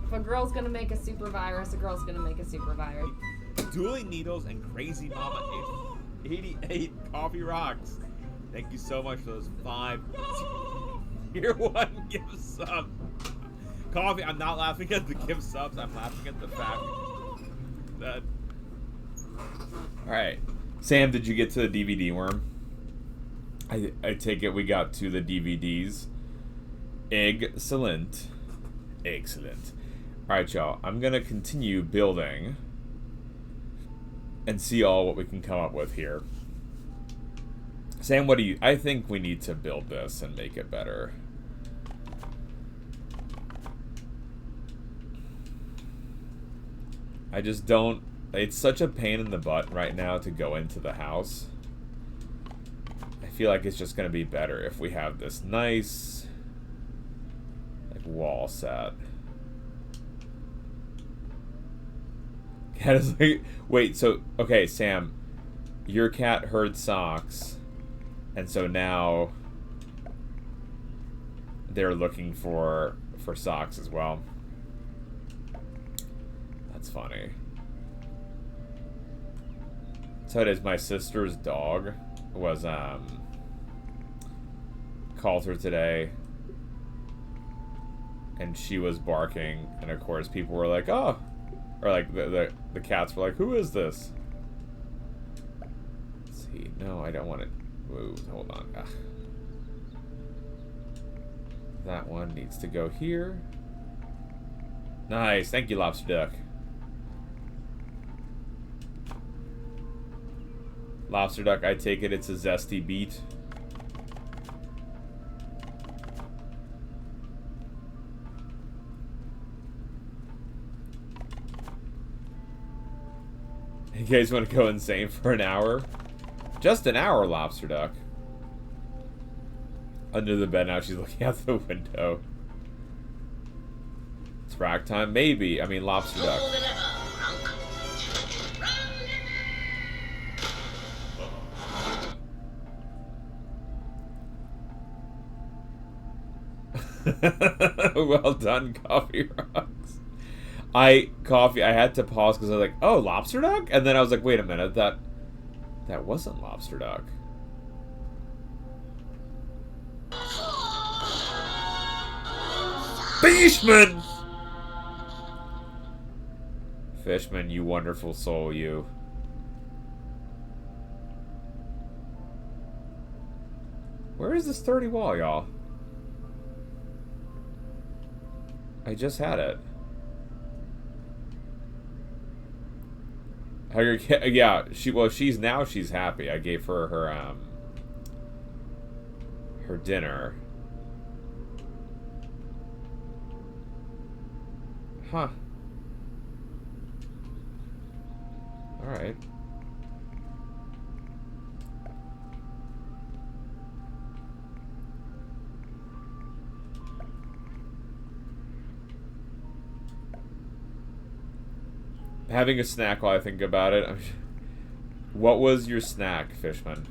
if a girl's gonna make a super virus, a girl's gonna make a super virus. Dueling Needles and Crazy Mama 88 Coffee Rocks. Thank you so much for those 5 tier 1 gift subs. Coffee, I'm not laughing at the gift subs, I'm laughing at the fact that Alright. Sam, did you get to the DVD worm? I take it we got to the DVDs. Excellent. Excellent. Alright, y'all. I'm gonna continue building and see all what we can come up with here. Sam, what do you... I think we need to build this and make it better. I just don't... It's such a pain in the butt right now to go into the house. I feel like it's just going to be better if we have this nice... like, wall set. Cat is like... Wait, so... Okay, Sam. Your cat heard socks. And so now... they're looking for socks as well. That's funny. So it is. My sister's dog was called her today, and she was barking, and of course people were like, "Oh," or like the cats were like, "Who is this?" Let's see. No, I don't want it moved. Hold on. Ugh. That one needs to go here. Nice. Thank you, Lobster Duck. Lobster Duck, I take it it's a zesty beat. You guys want to go insane for an hour? Just an hour, Lobster Duck. Under the bed now, she's looking out the window. It's rack time? Maybe. I mean, Lobster Duck. Well done, Coffee Rocks. I had to pause because I was like, oh, Lobster Duck? And then I was like, wait a minute, that wasn't Lobster Duck. Fishman! Fishman, you wonderful soul, you. Where is this 30 wall, y'all? I just had it. Yeah, she's happy. I gave her her dinner. Huh. All right. Having a snack while I think about it. What was your snack, Fishman?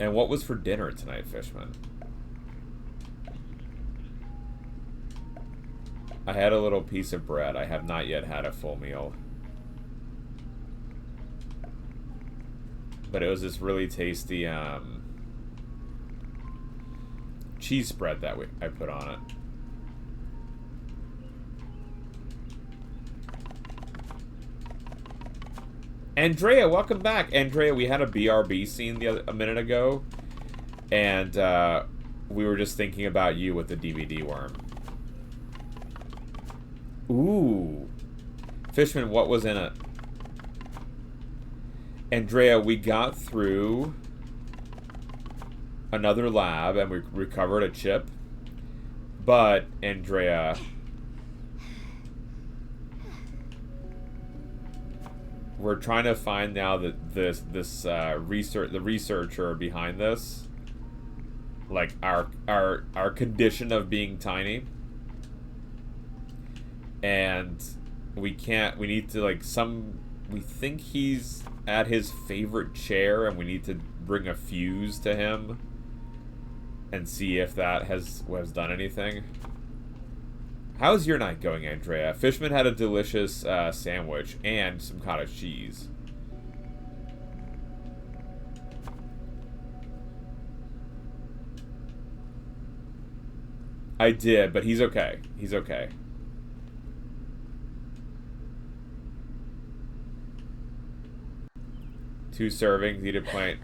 And what was for dinner tonight, Fishman? I had a little piece of bread. I have not yet had a full meal. But it was this really tasty cheese spread that I put on it. Andrea, welcome back. Andrea, we had a BRB scene a minute ago, and we were just thinking about you with the DVD worm. Ooh. Fishman, what was in it? Andrea, we got through another lab and we recovered a chip. But, Andrea, we're trying to find now that the researcher behind this, like our condition of being tiny. And we need to, like, we think he's at his favorite chair, and we need to bring a fuse to him and see if that has done anything. How's your night going, Andrea? Fishman had a delicious sandwich and some cottage cheese. I did, but he's okay. He's okay. 2 servings, eat a pint.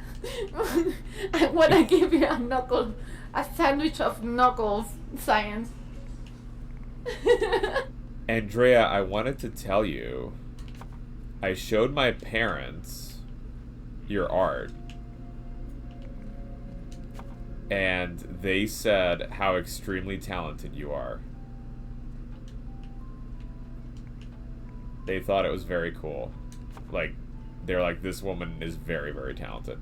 When I give you a sandwich of knuckles, science. Andrea, I wanted to tell you, I showed my parents your art, and they said how extremely talented you are. They thought it was very cool. Like, they're like, this woman is very, very talented.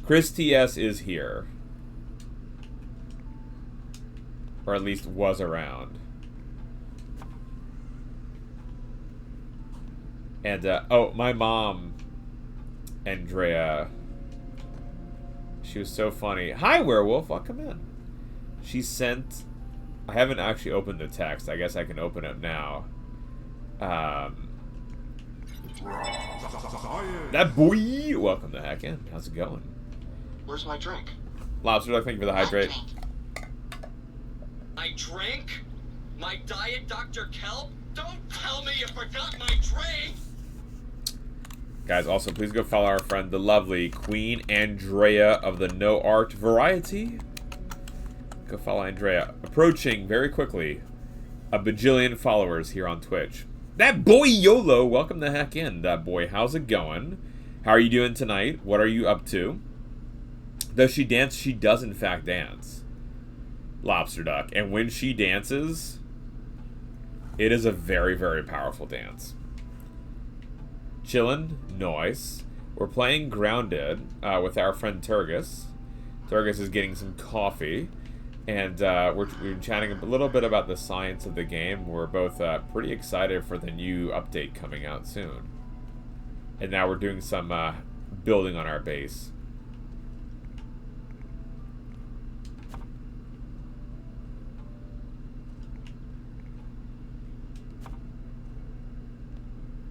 Chris TS is here. Or at least was around. And, oh, my mom, Andrea, she was so funny. Hi, Werewolf, welcome in. She sent, I haven't actually opened the text. I guess I can open it now. That boy, welcome the heck in. How's it going? Where's my drink? Lobster, thank you for the hydrate. My drink? My diet Dr. Kelp? Don't tell me you forgot my drink! Guys, also please go follow our friend, the lovely Queen Andrea of the No Art Variety. Go follow Andrea. Approaching very quickly a bajillion followers here on Twitch. That boy YOLO, welcome the heck in. That boy, how's it going? How are you doing tonight? What are you up to? Does she dance? She does in fact dance. Lobster Duck. And when she dances, it is a very, very powerful dance. Chillin', noise. We're playing Grounded with our friend Turgus. Turgus is getting some coffee. And we're chatting a little bit about the science of the game. We're both pretty excited for the new update coming out soon. And now we're doing some building on our base.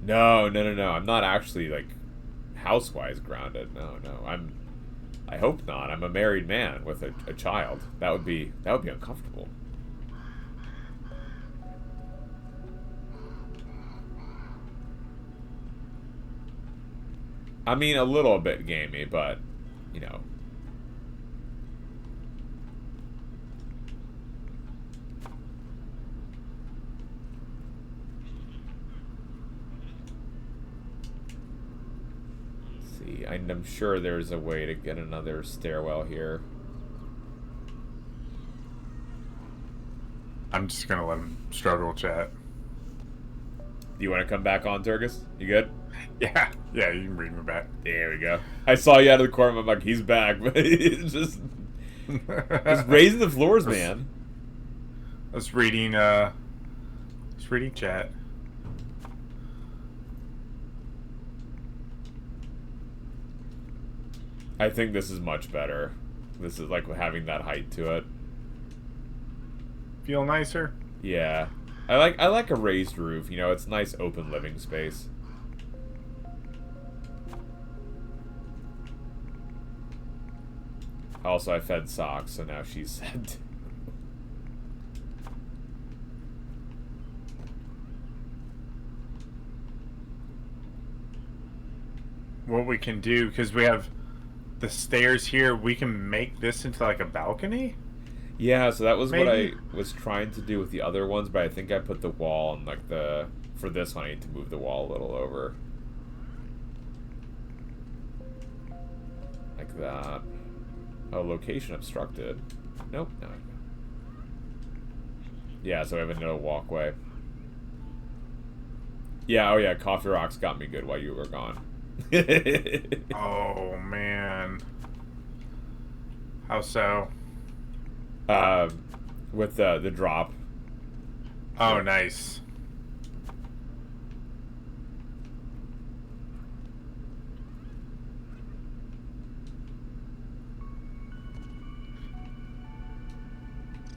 No. I'm not actually, like, house-wise grounded. No. I hope not. I'm a married man with a child. That would be uncomfortable. I mean, a little bit gamey, but, you know. I'm sure there's a way to get another stairwell here. I'm just gonna let him struggle, chat. Do you want to come back on, Turgus? You good? Yeah, you can bring me back. There we go. I saw you out of the corner of my mug. He's back, but it's just raising the floors, man. I was reading chat. I think this is much better. This is like having that height to it. Feel nicer? Yeah. I like a raised roof, you know, it's nice open living space. Also, I fed Socks, so now she's set. What we can do, because we have the stairs here, we can make this into like a balcony? Yeah, so that was Maybe. what I was trying to do with the other ones, but I think I put the wall and like for this one I need to move the wall a little over. Like that. Oh, location obstructed. Nope, no. Yeah, so I have a no walkway. Yeah, oh yeah, Coffee Rocks got me good while you were gone. Oh man. How so? With the drop. Oh, nice.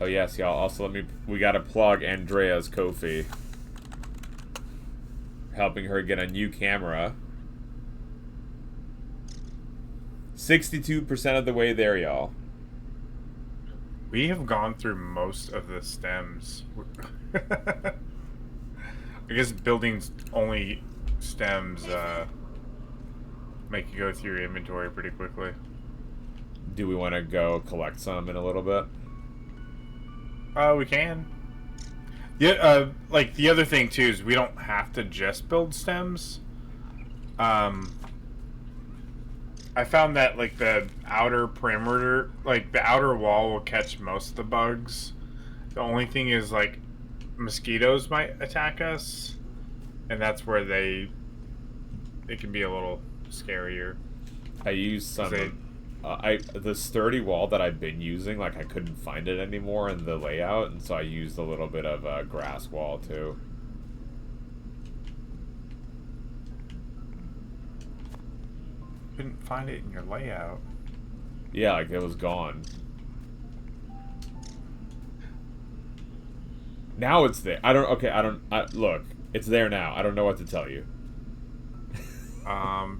Oh yes, y'all. Also, we gotta plug Andrea's Ko-fi. Helping her get a new camera. 62% of the way there, y'all. We have gone through most of the stems. I guess building's only stems make you go through your inventory pretty quickly. Do we want to go collect some in a little bit? We can. Yeah, like the other thing too is we don't have to just build stems. I found that like the outer perimeter, like the outer wall will catch most of the bugs. The only thing is like mosquitoes might attack us, and that's where it can be a little scarier. I used some the sturdy wall that I've been using, like I couldn't find it anymore in the layout, and so I used a little bit of a grass wall too. Couldn't find it in your layout. Yeah, like it was gone. Now it's there. Look, it's there now. I don't know what to tell you.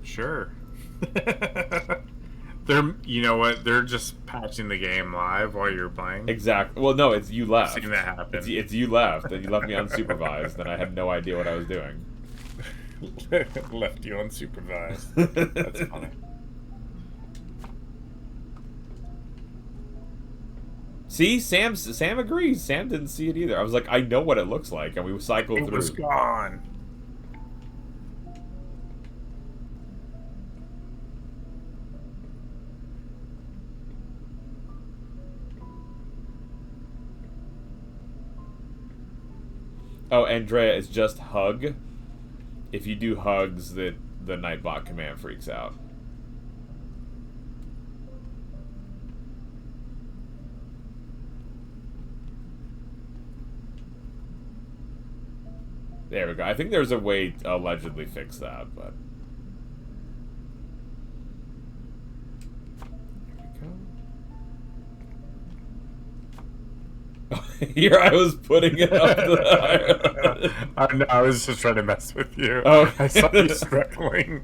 Sure. You know what? They're just patching the game live while you're playing. Exactly. Well, no, it's you left. I've seen that happen. It's you left, and you left me unsupervised, and I had no idea what I was doing. Left you unsupervised. That's funny. See, Sam agrees. Sam didn't see it either. I was like, I know what it looks like, and we cycled through. It was gone. Oh, Andrea, it's just hug. If you do hugs, the Nightbot command freaks out. There we go. I think there's a way to allegedly fix that, but... Here I was putting it up the... I was just trying to mess with you. Oh. I saw you struggling.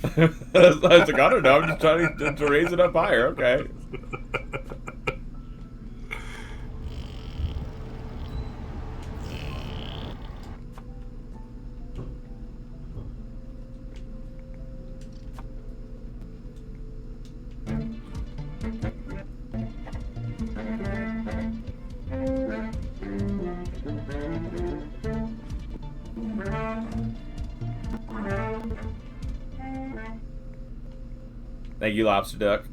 I was like, I don't know, I'm just trying to raise it up higher, okay. Thank you, Lobster Duck.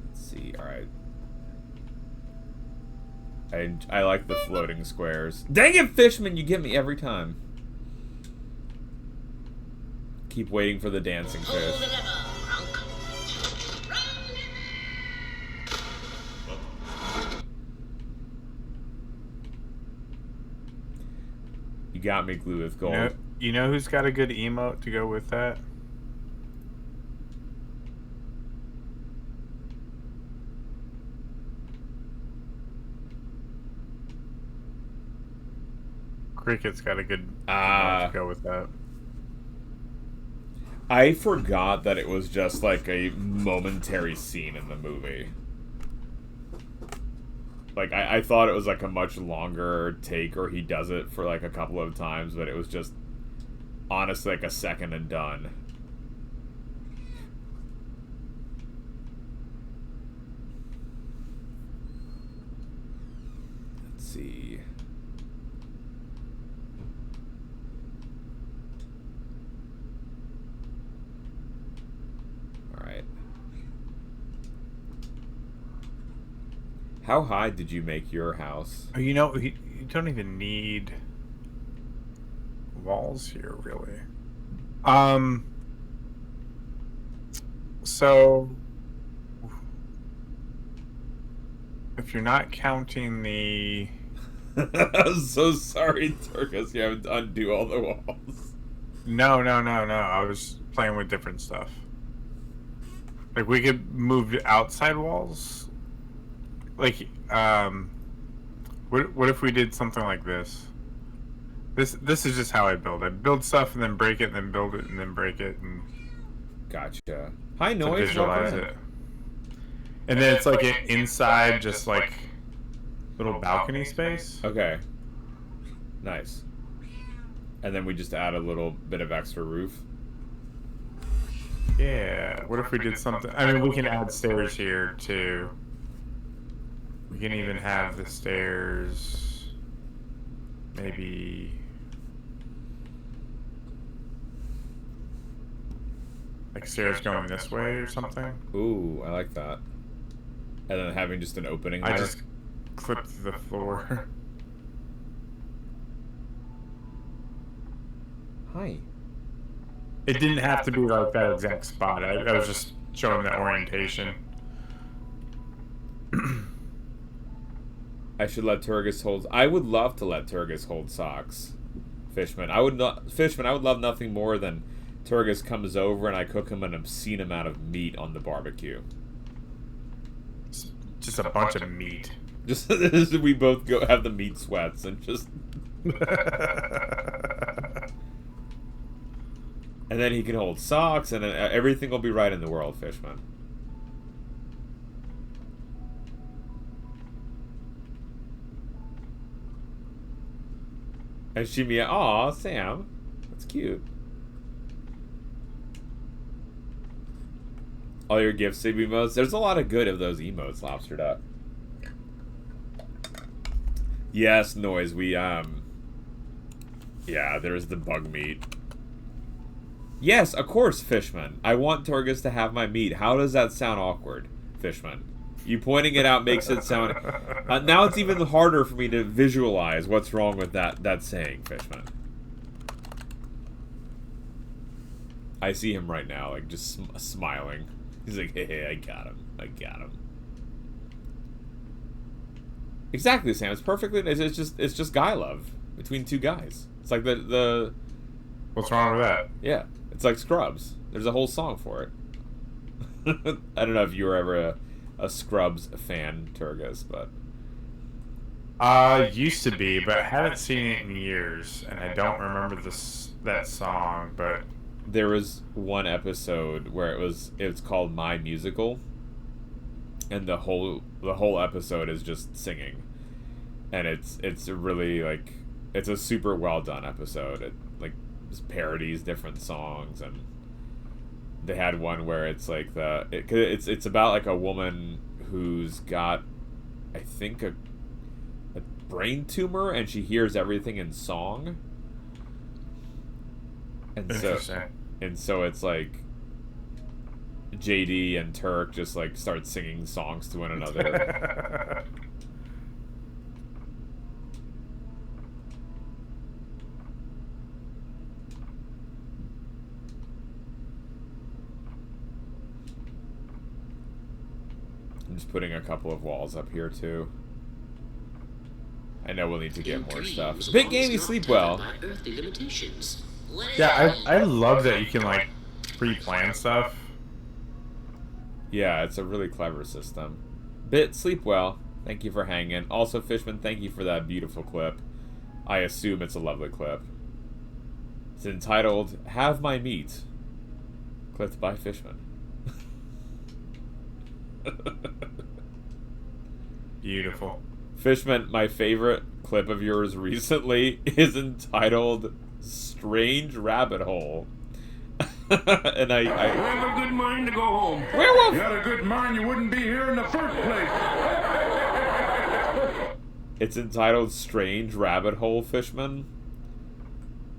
Let's see, alright. I like the floating squares. Dang it, Fishman, you get me every time. Keep waiting for the dancing fish. You got me, Glue with Gold. You know who's got a good emote to go with that? Cricket's got a good to go with that. I forgot that it was just like a momentary scene in the movie. Like, I thought it was like a much longer take, or he does it for like a couple of times, but it was just honestly like a second and done. Let's see. How high did you make your house? You know, you don't even need walls here, really. So if you're not counting the... I'm so sorry, Turkus. You have to undo all the walls. No. I was playing with different stuff. Like, we could move outside walls. Like, what if we did something like this? This is just how I build. I build stuff and then break it, and then build it and then break it, and gotcha. High noise, visualize it. And then it's like an inside, just like little balcony space. Okay. Nice. And then we just add a little bit of extra roof. Yeah. What if we did something? I mean, we can add stairs here too. We can even have the stairs. Maybe. Like stairs going this way or something. Ooh, I like that. And then having just an opening there. I just clipped the floor. Hi. It didn't have to be like that exact spot. I was just showing the orientation. I should let Turgis hold. I would love to let Turgis hold socks. Fishman. I would not. Fishman. I would love nothing more than Turgis comes over and I cook him an obscene amount of meat on the barbecue. Just a bunch of meat. Just we both go have the meat sweats and just. And then he can hold socks, and then everything will be right in the world, Fishman. And Shimiya, aw, Sam, that's cute. All your gift save emotes. There's a lot of good of those emotes, Lobster Duck. Yes, Noise. We yeah, there's the bug meat. Yes, of course, Fishman. I want Turgis to have my meat. How does that sound awkward, Fishman? You pointing it out makes it sound... now it's even harder for me to visualize what's wrong with that saying, Fishman. I see him right now, like, just smiling. He's like, hey, I got him. I got him. Exactly, Sam. It's perfectly... It's just guy love between two guys. It's like the... What's wrong with that? Yeah. It's like Scrubs. There's a whole song for it. I don't know if you were ever a Scrubs fan, Turgis, but... Used to be, but I haven't seen it in years, and I don't remember that song, but... There was one episode where it's called My Musical, and the whole episode is just singing. And it's really, like... It's a super well done episode. It, like, parodies different songs, and they had one where it's like it's about like a woman who's got, I think, a brain tumor, and she hears everything in song, and so it's like JD and Turk just like start singing songs to one another. I'm just putting a couple of walls up here too. I know we'll need to get more stuff. Big game, you sleep well. Yeah, I love that you can like pre-plan stuff. Yeah, it's a really clever system. Bit, sleep well. Thank you for hanging. Also, Fishman, thank you for that beautiful clip. I assume it's a lovely clip. It's entitled "Have My Meat." Clipped by Fishman. Beautiful. Fishman, my favorite clip of yours recently is entitled "Strange Rabbit Hole." And I have a good mind to go home. Werewolf! You had a good mind, you wouldn't be here in the first place. It's entitled "Strange Rabbit Hole," Fishman.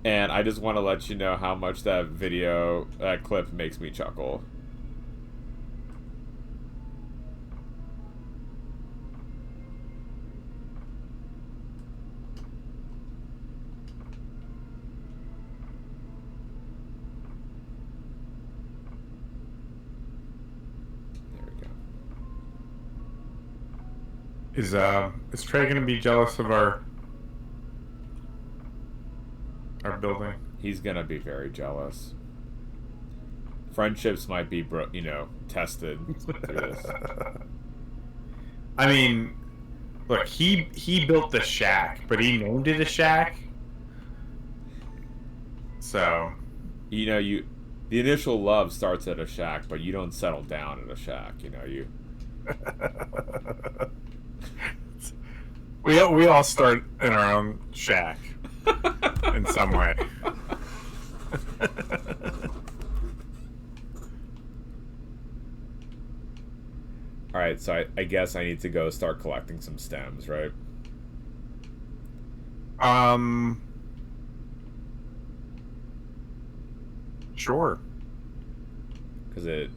And I just want to let you know how much that clip makes me chuckle. Is Trey gonna be jealous of our building? He's gonna be very jealous. Friendships might be, tested through this. I mean, look, he built the shack, but he named it a shack. So, the initial love starts at a shack, but you don't settle down at a shack. You. We all start in our own shack. in some way. Alright, so I guess I need to go start collecting some stems, right? Sure. Because I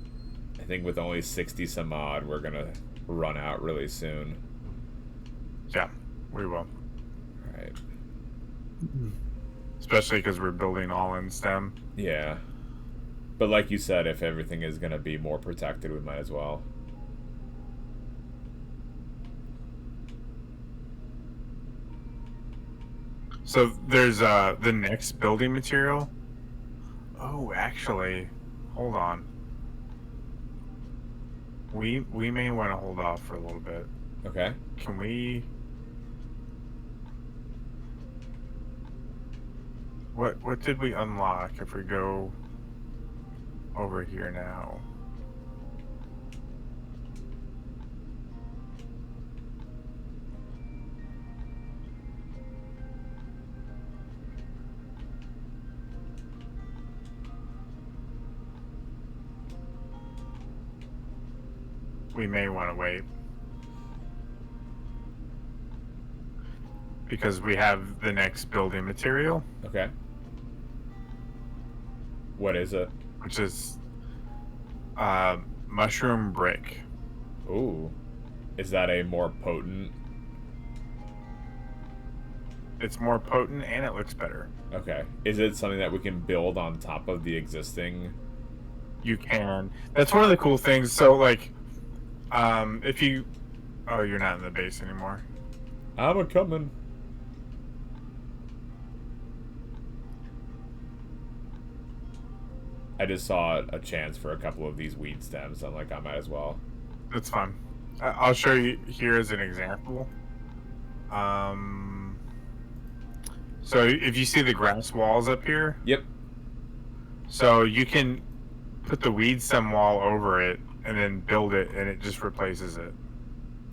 think with only 60 some odd, we're gonna run out really soon. Yeah, we will. Alright. Especially because we're building all in stem. Yeah. But like you said, if everything is gonna be more protected, we might as well. So there's the next building material. Oh, actually, hold on. We may want to hold off for a little bit. Okay. Can we? What did we unlock if we go over here now? We may want to wait. Because we have the next building material. Okay. What is it? Which is mushroom brick. Ooh. Is that a more potent? It's more potent and it looks better. Okay. Is it something that we can build on top of the existing? You can. That's one of the cool things. So like, if you... Oh, you're not in the base anymore. I'm a-coming. I just saw a chance for a couple of these weed stems. I'm like, I might as well. That's fine. I'll show you here as an example. So if you see the grass walls up here. Yep. So you can put the weed stem wall over it and then build it and it just replaces it.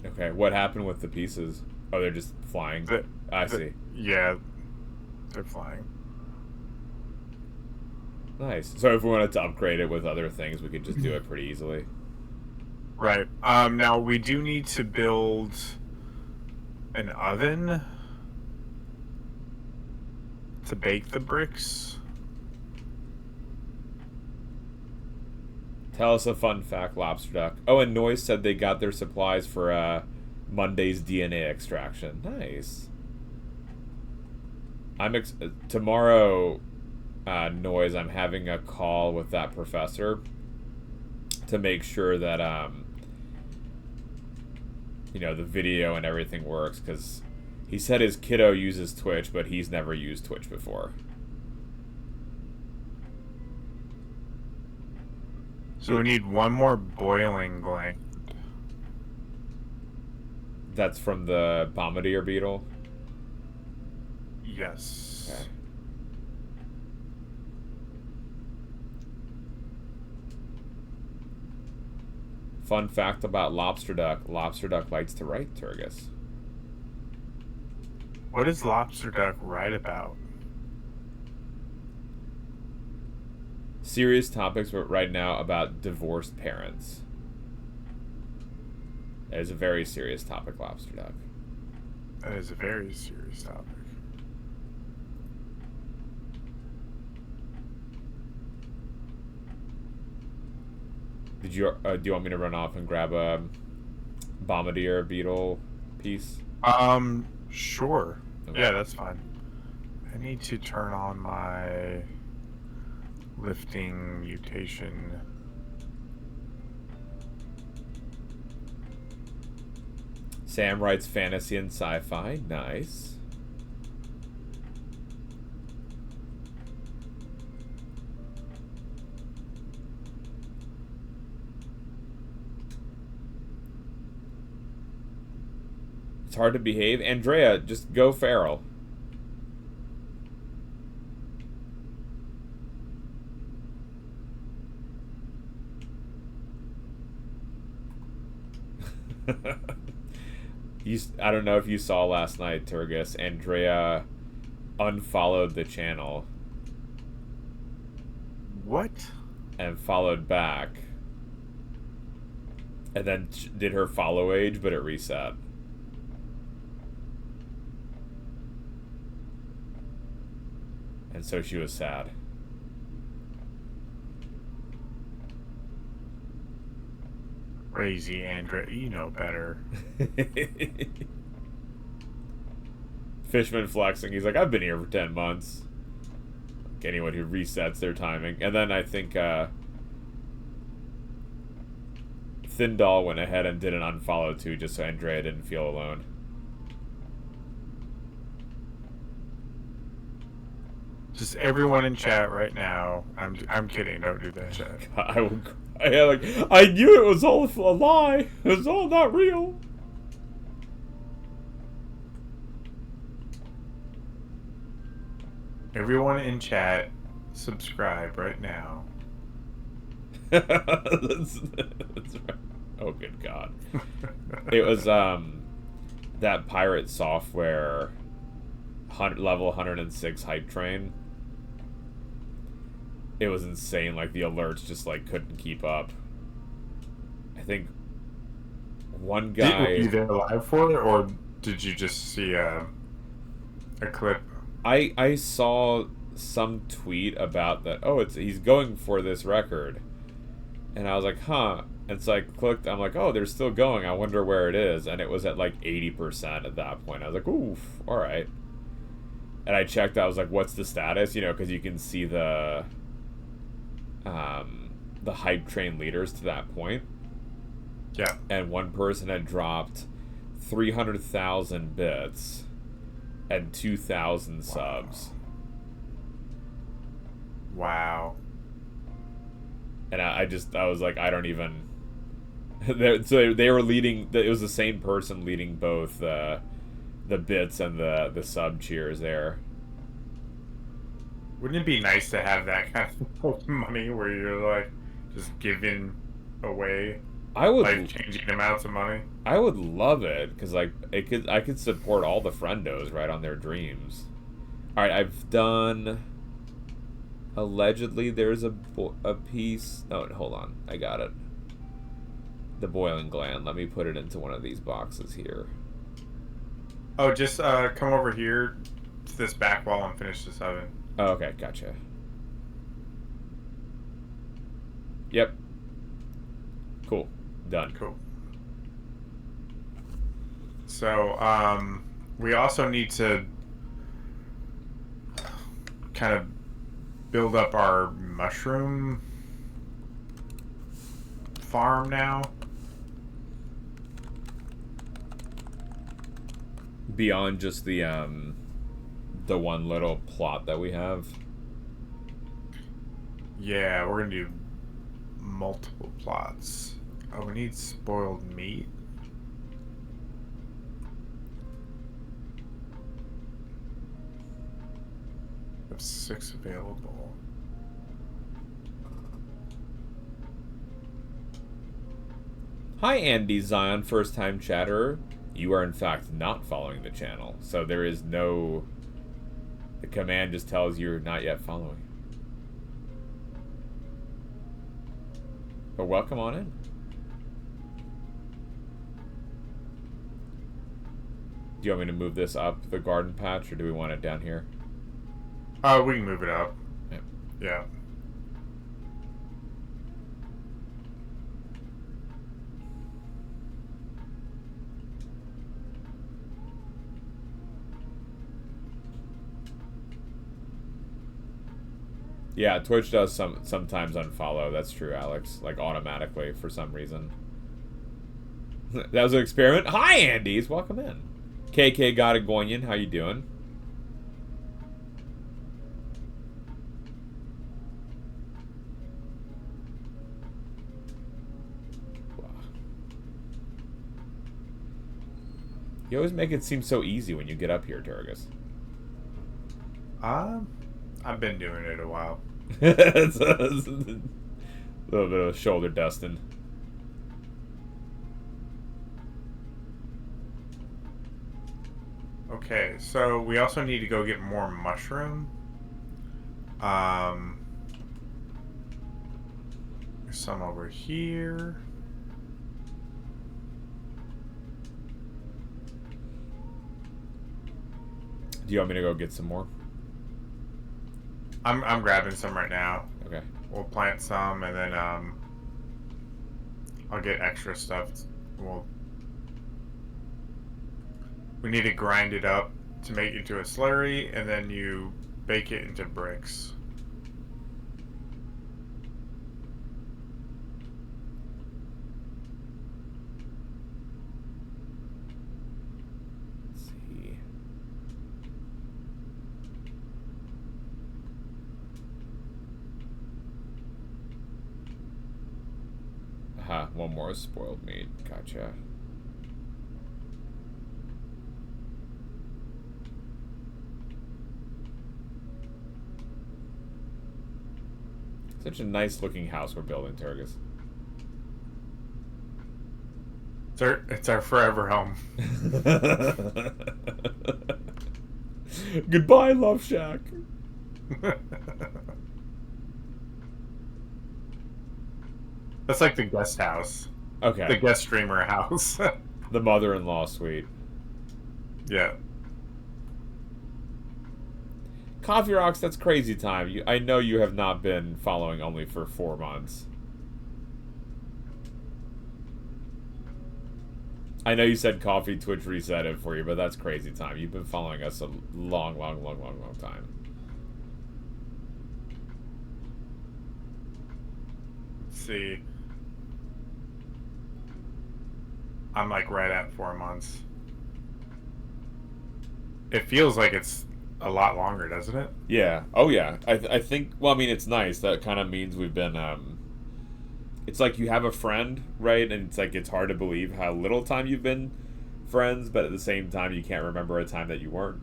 Okay, what happened with the pieces? Oh, they're just flying. I see. Yeah, they're flying. Nice. So if we wanted to upgrade it with other things, we could just do it pretty easily. Right. Now we do need to build an oven to bake the bricks. Tell us a fun fact, Lobster Duck. Oh, and Noise said they got their supplies for Monday's DNA extraction. Nice. Tomorrow, Noise, I'm having a call with that professor to make sure that the video and everything works, because he said his kiddo uses Twitch, but he's never used Twitch before. So we need one more boiling gland. That's from the Bombardier beetle? Yes. Okay. Fun fact about Lobster Duck. Lobster Duck likes to write, Turgus. What does Lobster Duck write about? Serious topics right now about divorced parents. It is a very serious topic, Lobster Duck. That is a very serious topic. Do you want me to run off and grab a Bombardier beetle piece? Sure. Okay. Yeah, that's fine. I need to turn on my lifting mutation. Sam writes fantasy and sci-fi. Nice. It's hard to behave. Andrea, just go feral. I don't know if you saw last night, Turgus. Andrea unfollowed the channel. What? And followed back. And then did her follow age, but it reset. And so she was sad. Crazy, Andrea. You know better. Fishman flexing. He's like, I've been here for 10 months. Like anyone who resets their timing. And then I think Thindoll went ahead and did an unfollow too, just so Andrea didn't feel alone. Just everyone in chat right now. I'm kidding. Don't do that, chat. I will cry. Like, I knew it was all a lie. It was all not real. Everyone in chat, subscribe right now. that's right. Oh, good God. It was that Pirate Software level 106 hype train. It was insane. Like, the alerts just, like, couldn't keep up. I think one guy... Were you there live for it, or did you just see a clip? I saw some tweet about that. Oh, he's going for this record. And I was like, huh. And so I clicked. I'm like, oh, they're still going. I wonder where it is. And it was at, like, 80% at that point. I was like, oof, all right. And I checked. I was like, what's the status? You know, because you can see the hype train leaders to that point. Yeah. And one person had dropped 300,000 bits and 2,000 subs. Wow. And I was like, I don't even... So they were leading... It was the same person leading both the bits and the sub cheers there. Wouldn't it be nice to have that kind of money where you're like just giving away life-changing amounts of money? I would love it because like I could support all the friendos right on their dreams. All right, I've done. Allegedly, there's a piece. Oh, hold on, I got it. The boiling gland. Let me put it into one of these boxes here. Oh, just come over here to this back wall and finish this oven. Oh, okay, gotcha. Yep. Cool. Done. Cool. So, we also need to kind of build up our mushroom farm now. Beyond just the one little plot that we have. Yeah, we're gonna do multiple plots. Oh, we need spoiled meat. We have 6 available. Hi, Andy Zion, first-time chatterer. You are in fact not following the channel, so there is no... The command just tells you're not yet following. But welcome on in. Do you want me to move this up the garden patch, or do we want it down here? We can move it up. Yeah. Yeah. Yeah, Twitch does sometimes unfollow. That's true, Alex. Like, automatically, for some reason. That was an experiment. Hi, Andes! Welcome in. KK Gotagoinian, how you doing? You always make it seem so easy when you get up here, Turgus. I've been doing it a while. It's a little bit of shoulder dusting. Okay, so we also need to go get more mushroom. There's some over here. Do you want me to go get some more? I'm grabbing some right now. Okay. We'll plant some, and then I'll get extra stuff. We need to grind it up to make it into a slurry, and then you bake it into bricks. Let's see. Aha, one more spoiled meat. Gotcha. Such a nice looking house we're building, Turgus. It's our forever home. Goodbye, Love Shack. That's like the guest house. Okay. The guest streamer house. The mother-in-law suite. Yeah. Coffee Rocks, that's crazy time. I know you have not been following only for 4 months. I know you said Coffee Twitch reset it for you, but that's crazy time. You've been following us a long time. Let's see. I'm like right at 4 months. It feels like it's a lot longer, doesn't it? Yeah. Oh, yeah. I think, well, I mean, it's nice. That kind of means we've been, it's like you have a friend, right? And it's like, it's hard to believe how little time you've been friends, but at the same time, you can't remember a time that you weren't.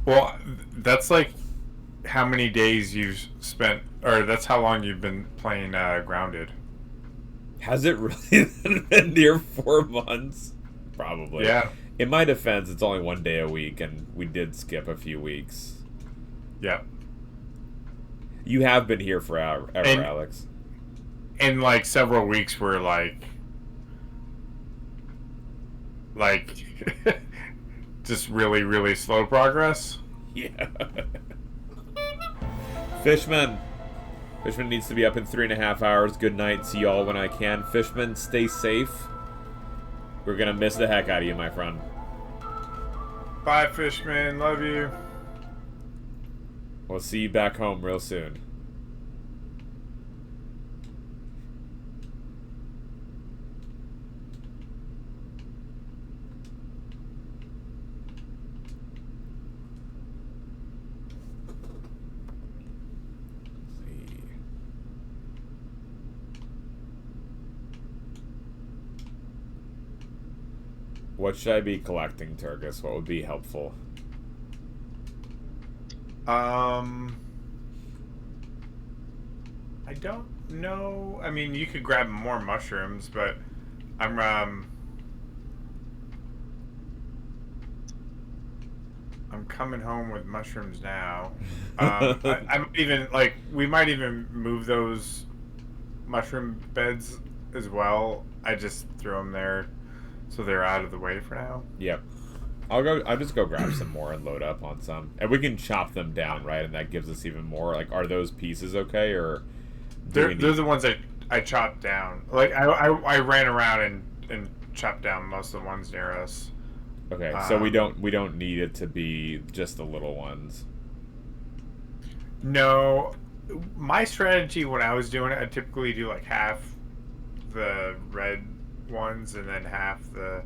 Well, that's like how many days you've spent, or that's how long you've been playing Grounded. Has it really been near 4 months? Probably. Yeah. In my defense, it's only 1 day a week, and we did skip a few weeks. Yeah. You have been here forever, Alex. And like several weeks were like just really slow progress. Yeah. Fishman needs to be up in 3.5 hours. Good night. See y'all when I can. Fishman, stay safe. We're gonna miss the heck out of you, my friend. Bye, Fishman. Love you. We'll see you back home real soon. What should I be collecting, Turgus? What would be helpful? I don't know. I mean, you could grab more mushrooms, but I'm coming home with mushrooms now. I'm even like we might even move those mushroom beds as well. I just threw them there so they're out of the way for now. Yep. I'll just go grab some more and load up on some. And we can chop them down, right? And that gives us even more. Like, are those pieces okay, or they're the ones that I chopped down. Like I ran around and chopped down most of the ones near us. Okay, so we don't need it to be just the little ones. No, my strategy when I was doing it, I typically do like half the red ones and then half the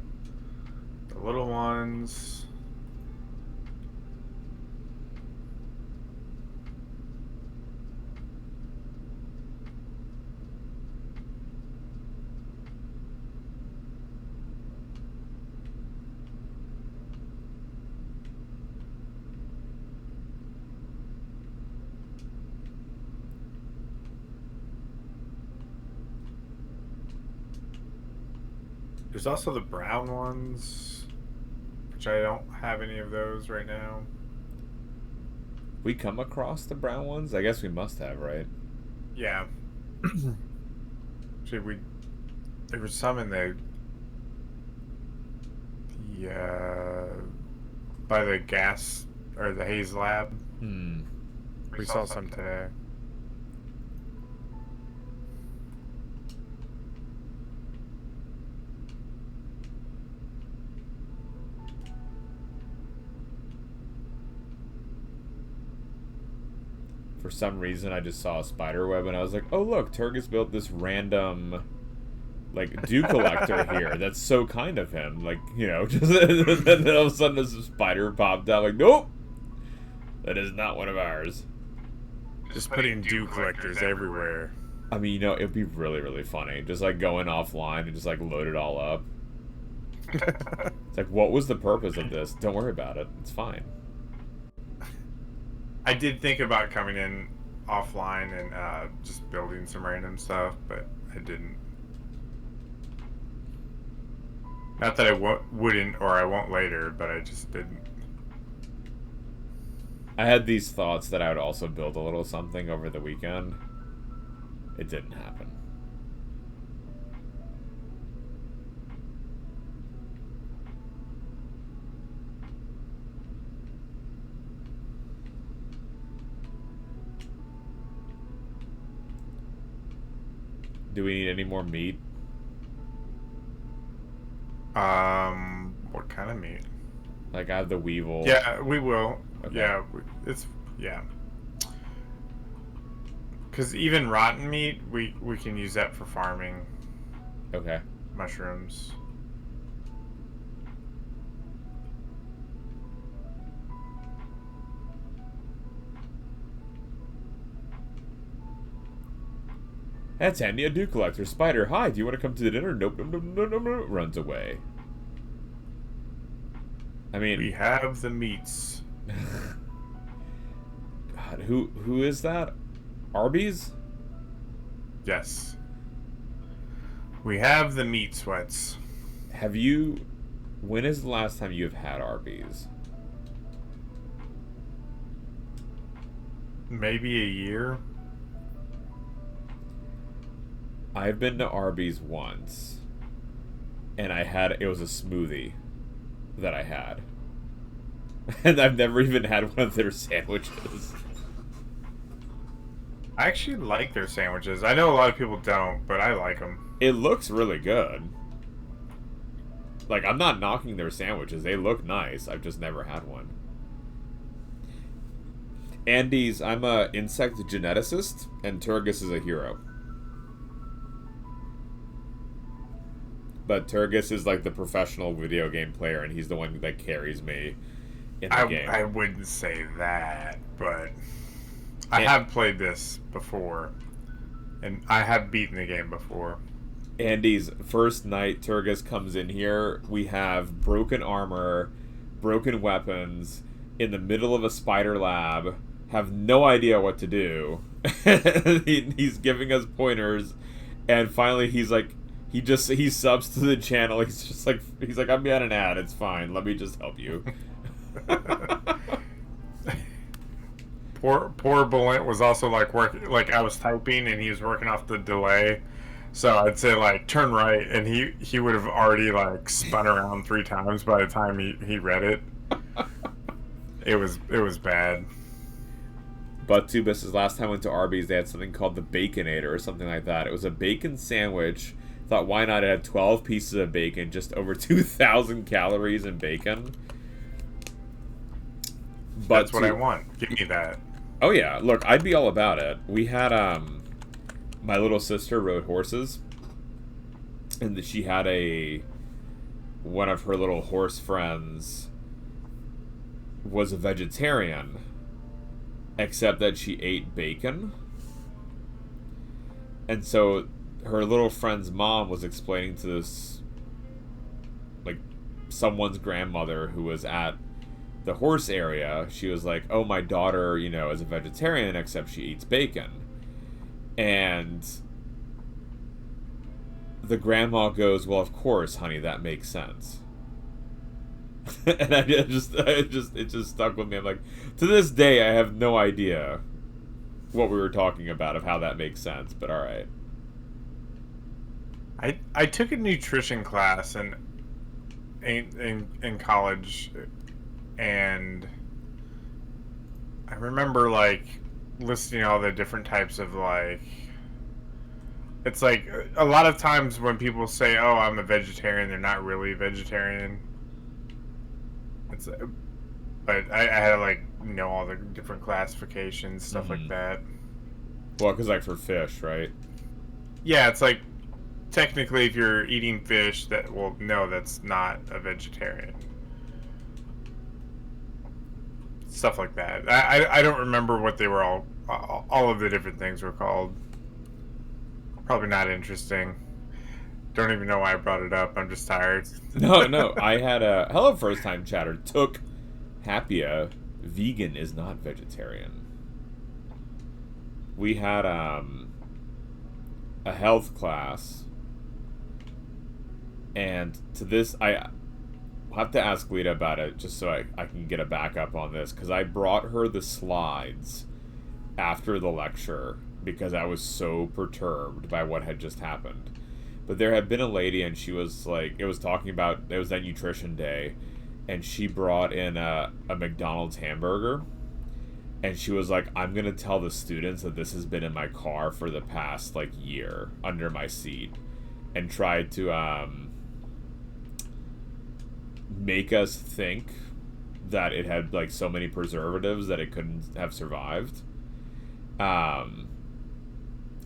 little ones. There's also the brown ones, which I don't have any of those right now. We come across the brown ones? I guess we must have, right? Yeah. Actually, there was some in the by the gas or the haze lab. We saw some today. For some reason, I just saw a spider web and I was like, oh look, Turgus built this random, like, dew collector here. That's so kind of him. Like, you know, just and then all of a sudden this spider popped out. Like, nope! That is not one of ours. Just putting dew collectors everywhere. I mean, you know, it'd be really, really funny. Just, like, going offline and just, like, load it all up. It's like, what was the purpose of this? Don't worry about it. It's fine. I did think about coming in offline and just building some random stuff, but I didn't. Not that I wouldn't or I won't later, but I just didn't. I had these thoughts that I would also build a little something over the weekend. It didn't happen. Do we need any more meat? What kind of meat? Like, I have the weevil. Yeah, we will. Okay. Yeah, yeah. Because even rotten meat, we can use that for farming. Okay. Mushrooms. That's Andy, a dew collector. Spider, hi, do you want to come to the dinner? Nope, nope, nope, nope, nope, nope. Runs away. I mean... We have the meats. God, who is that? Arby's? Yes. We have the meat sweats. Have you... When is the last time you've had Arby's? Maybe a year. I've been to Arby's once, and it was a smoothie that I had. And I've never even had one of their sandwiches. I actually like their sandwiches. I know a lot of people don't, but I like them. It looks really good. Like, I'm not knocking their sandwiches. They look nice. I've just never had one. Andy's, I'm a insect geneticist, and Turgus is a hero. But Turgus is like the professional video game player, and he's the one that carries me in the game. I wouldn't say that, but I have played this before, and I have beaten the game before. Andy's first night, Turgus comes in here. We have broken armor, broken weapons, in the middle of a spider lab, have no idea what to do. He's giving us pointers, and finally he's like, he subs to the channel. He's like, I'm behind an ad. It's fine. Let me just help you. Poor Bulent was also like working. Like I was typing and he was working off the delay. So I'd say like turn right, and he would have already like spun around 3 times by the time he read it. It was bad. But Tubus' last time I went to Arby's, they had something called the Baconator or something like that. It was a bacon sandwich. Thought, why not? It had 12 pieces of bacon, just over 2,000 calories in bacon. But that's what I want. Give me that. Oh yeah, look, I'd be all about it. We had my little sister rode horses, and she had one of her little horse friends was a vegetarian, except that she ate bacon. And so her little friend's mom was explaining to this, like, someone's grandmother who was at the horse area. She was like, oh, my daughter, you know, is a vegetarian, except she eats bacon. And the grandma goes, "Well, of course, honey, that makes sense." And it just stuck with me. I'm like, to this day, I have no idea what we were talking about of how that makes sense. But all right. I took a nutrition class in college, and I remember like listing all the different types of like. It's like a lot of times when people say, "Oh, I'm a vegetarian," they're not really a vegetarian. But I had to like know all the different classifications, stuff like that. Well, because like for fish, right? Yeah, it's like technically if you're eating fish, that's not a vegetarian. Stuff like that. I don't remember what they were all of the different things were called. Probably not interesting. Don't even know why I brought it up. I'm just tired. No. I had a hello first time chatter. Took Happia. Vegan is not vegetarian. We had a health class, and to this I'll have to ask Lita about it just so I can get a backup on this, because I brought her the slides after the lecture because I was so perturbed by what had just happened. But there had been a lady, and she was like, it was talking about, it was that nutrition day, and she brought in a McDonald's hamburger, and she was like, I'm gonna tell the students that this has been in my car for the past like year under my seat, and tried to make us think that it had like so many preservatives that it couldn't have survived.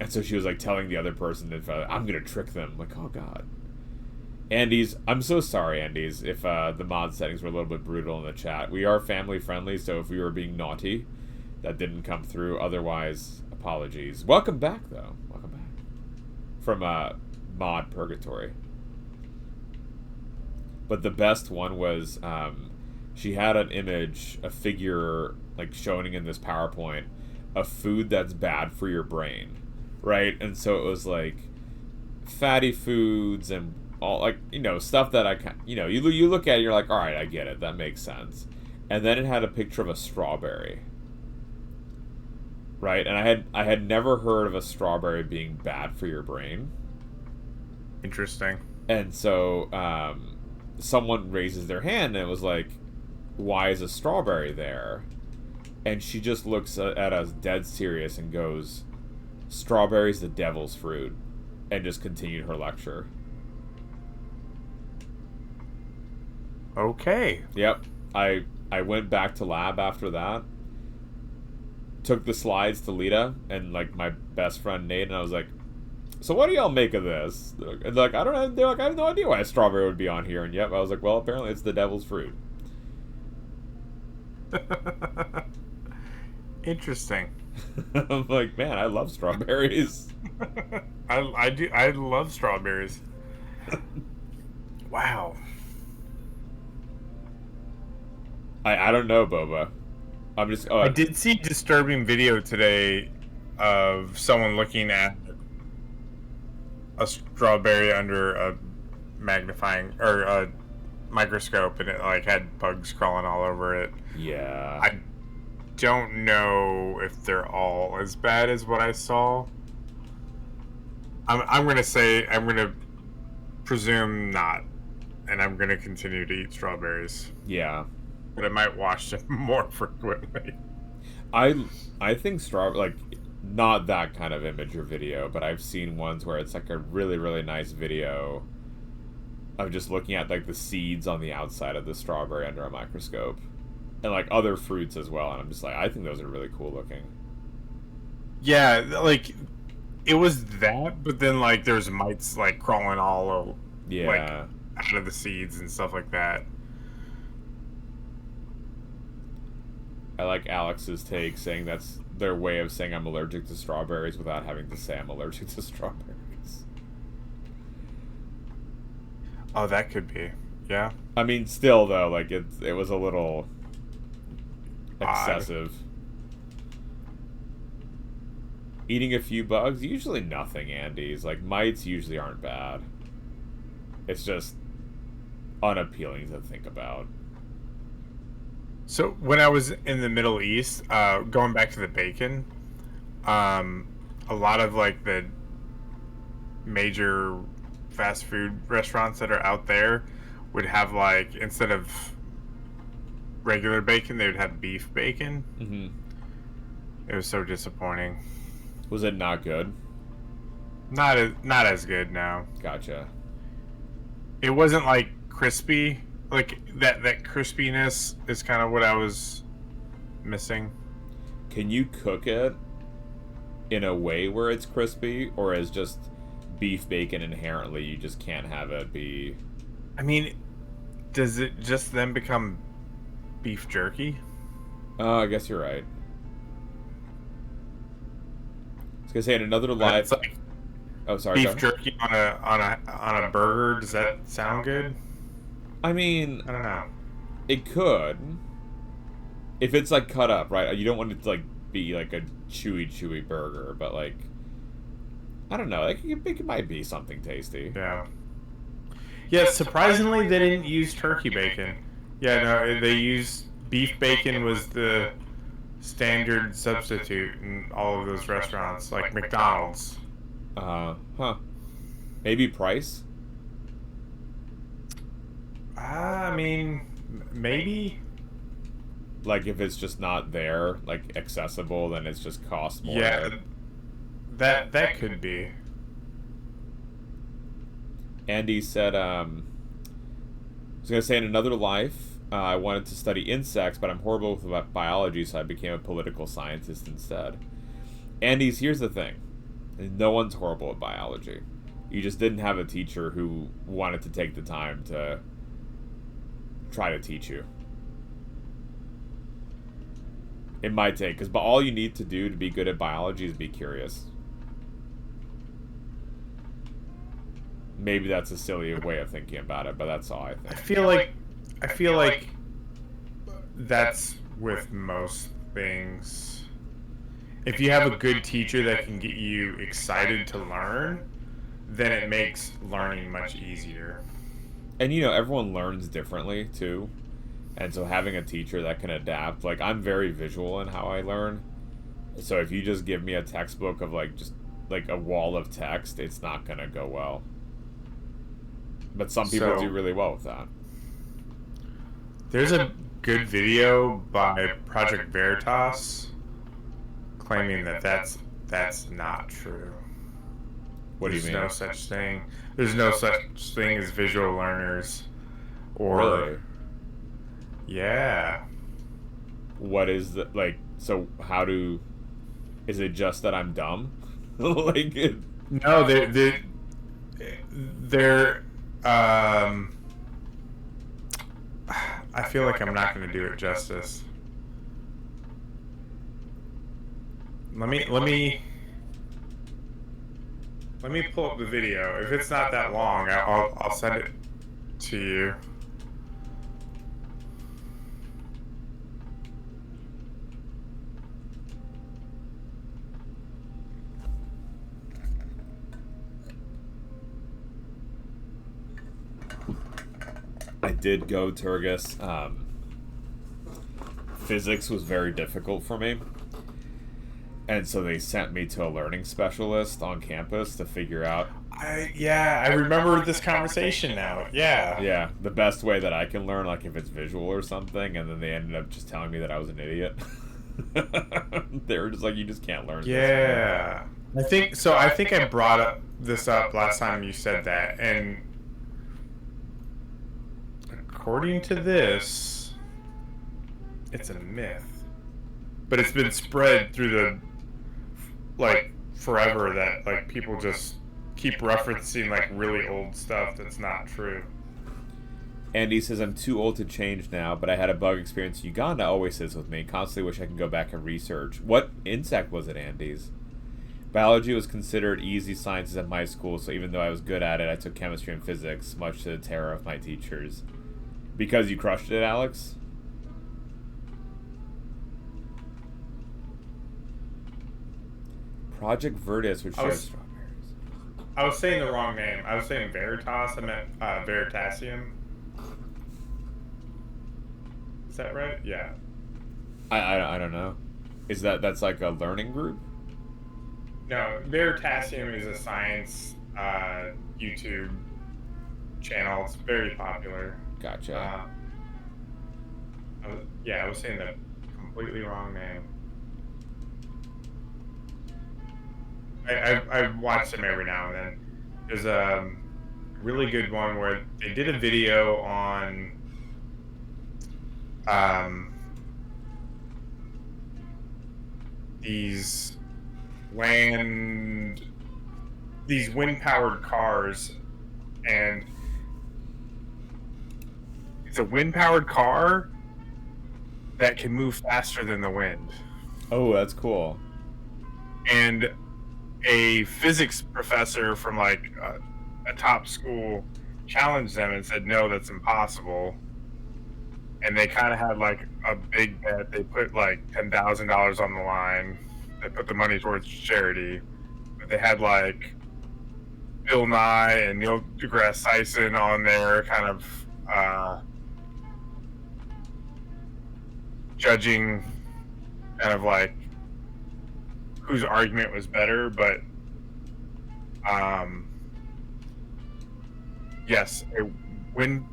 And so she was like telling the other person that I'm gonna trick them. Like, oh god. Andy's, I'm so sorry, Andy's, if the mod settings were a little bit brutal in the chat. We are family friendly, so if we were being naughty, that didn't come through. Otherwise, apologies. Welcome back, though. Welcome back from mod purgatory. But the best one was she had an image, a figure like showing in this PowerPoint of food that's bad for your brain. Right, and so it was like fatty foods and all, like, you know, stuff that you look at it, you're like, all right, I get it, that makes sense. And then it had a picture of a strawberry, right? And I had never heard of a strawberry being bad for your brain. Interesting. And so someone raises their hand and it was like, why is a strawberry there? And she just looks at us dead serious and goes, strawberry's the devil's fruit, and just continued her lecture. Okay. Yep. I went back to lab after that, took the slides to Lita and like my best friend Nate, and I was like, so what do y'all make of this? And like, I don't know. They're like, I have no idea why a strawberry would be on here. And yep, I was like, well, apparently it's the devil's fruit. Interesting. I'm like, man, I love strawberries. I do. I love strawberries. Wow. I don't know, Boba. I'm just. I did see a disturbing video today of someone looking at a strawberry under a magnifying or a microscope, and it like had bugs crawling all over it. Yeah. I don't know if they're all as bad as what I saw. I'm gonna presume not, and I'm gonna continue to eat strawberries. Yeah. But I might wash them more frequently. I think like not that kind of image or video, but I've seen ones where it's like a really, really nice video of just looking at like the seeds on the outside of the strawberry under a microscope. And like other fruits as well, and I'm just like, I think those are really cool looking. Yeah, like it was that, but then like there's mites like crawling all over, like out of the seeds and stuff like that. I like Alex's take, saying that's their way of saying I'm allergic to strawberries without having to say I'm allergic to strawberries. Oh, that could be, yeah. I mean, still though, like it was a little excessive. Eating a few bugs? Usually nothing, Andes. Like, mites usually aren't bad. It's just unappealing to think about. So when I was in the Middle East, going back to the bacon, a lot of like the major fast food restaurants that are out there would have like, instead of regular bacon, they would have beef bacon. Mm-hmm. It was so disappointing. Was it not good? Not as good, no. Gotcha. It wasn't like crispy. Like that crispiness is kind of what I was missing. Can you cook it in a way where it's crispy, or is just beef bacon inherently you just can't have it be? I mean, does it just then become beef jerky? I guess you're right. I was gonna say in another live. It's like oh, sorry. beef jerky on a burger. Does that sound good? I mean, I don't know. It could, if it's like cut up, right? You don't want it to like be like a chewy burger, but like, I don't know. Like, it might be something tasty. Yeah. Yeah. Surprisingly, they didn't use turkey bacon. Yeah, no, they used beef bacon was the standard substitute in all of those restaurants, like McDonald's. Huh. Maybe price? I mean, maybe. Like, if it's just not there, like, accessible, then it's just cost more. Yeah, that could be. Andy said, I was going to say, in another life, I wanted to study insects, but I'm horrible with biology, so I became a political scientist instead. Andy's, here's the thing. No one's horrible at biology. You just didn't have a teacher who wanted to take the time to try to teach you. It might take, because all you need to do to be good at biology is be curious. Maybe that's a silly way of thinking about it, but that's all I think. I feel like that's with most things. If you have a good teacher that can get you excited to learn, then it makes learning much easier. And you know, everyone learns differently too. And so having a teacher that can adapt, like, I'm very visual in how I learn. So if you just give me a textbook of like just like a wall of text, it's not gonna go well. But some people do really well with that. There's a good video by Project Veritas claiming that that's not true. What do you mean? There's no such thing. There's no such thing as visual learners. Or really? Yeah. What is the, like, so how do, is it just that I'm dumb? Like, no, they're I feel like I'm not going to do it justice. Let me pull up the video. If it's not that long, I'll send it to you. I did go, Turgis. Physics was very difficult for me. And so they sent me to a learning specialist on campus to figure out. I remember this conversation now. Yeah. Yeah, the best way that I can learn, like if it's visual or something, and then they ended up just telling me that I was an idiot. They were just like, you just can't learn. Yeah. I think I brought this up last time you said that, and according to this, it's a myth. But it's been spread through the, like, forever that, like, people just keep referencing, like, really old stuff that's not true. Andy says, I'm too old to change now, but I had a bug experience. Uganda always sits with me. Constantly wish I could go back and research. What insect was it, Andy's? Biology was considered easy sciences at my school, so even though I was good at it, I took chemistry and physics, much to the terror of my teachers. Because you crushed it, Alex? Project Virtus, which I was- shares strawberries. I was saying the wrong name. I was saying Veritas. I meant Veritasium. Is that right? Yeah. I don't know. Is that's like a learning group? No, Veritasium is a science YouTube channel. It's very popular. Gotcha. I was saying the completely wrong name. I watch them every now and then. There's a really good one where they did a video on these wind-powered cars, and it's a wind-powered car that can move faster than the wind. Oh, that's cool. And a physics professor from like a top school challenged them and said, no, that's impossible. And they kind of had like a big bet. They put like $10,000 on the line. They put the money towards charity. But they had like Bill Nye and Neil deGrasse Tyson on there kind of judging kind of like whose argument was better, but yes, when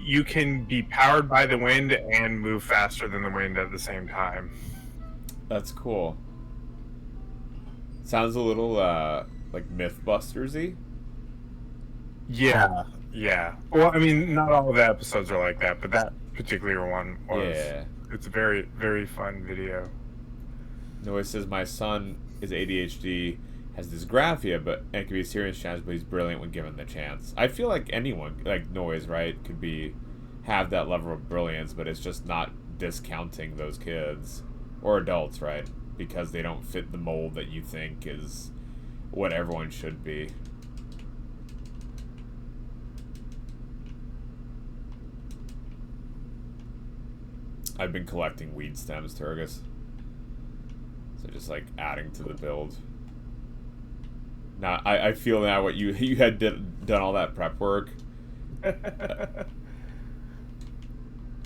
you can be powered by the wind and move faster than the wind at the same time. That's cool. Sounds a little like Mythbusters-y. Yeah. Well, I mean, not all of the episodes are like that, but that particular one was. Yeah. It's a very, very fun video. Noise says my son is ADHD, has dysgraphia, and can be a serious challenge, but he's brilliant when given the chance. I feel like anyone, like Noise, right, could have that level of brilliance, but it's just not discounting those kids or adults, right? Because they don't fit the mold that you think is what everyone should be. I've been collecting weed stems, Turgus. So just like adding to the build. Now I feel now what you had done all that prep work. I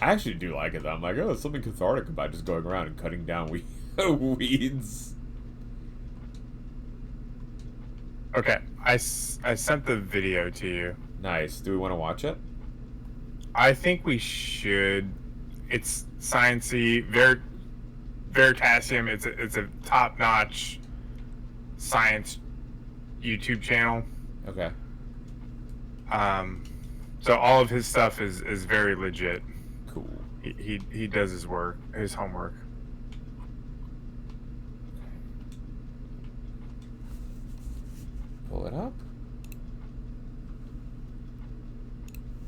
actually do like it though. I'm like, oh, there's something cathartic about just going around and cutting down weeds. Okay, I sent the video to you. Nice. Do we want to watch it? I think we should. It's sciencey. Veritasium. It's a top-notch science YouTube channel. Okay. So all of his stuff is very legit. Cool. He does his work, his homework. Pull it up.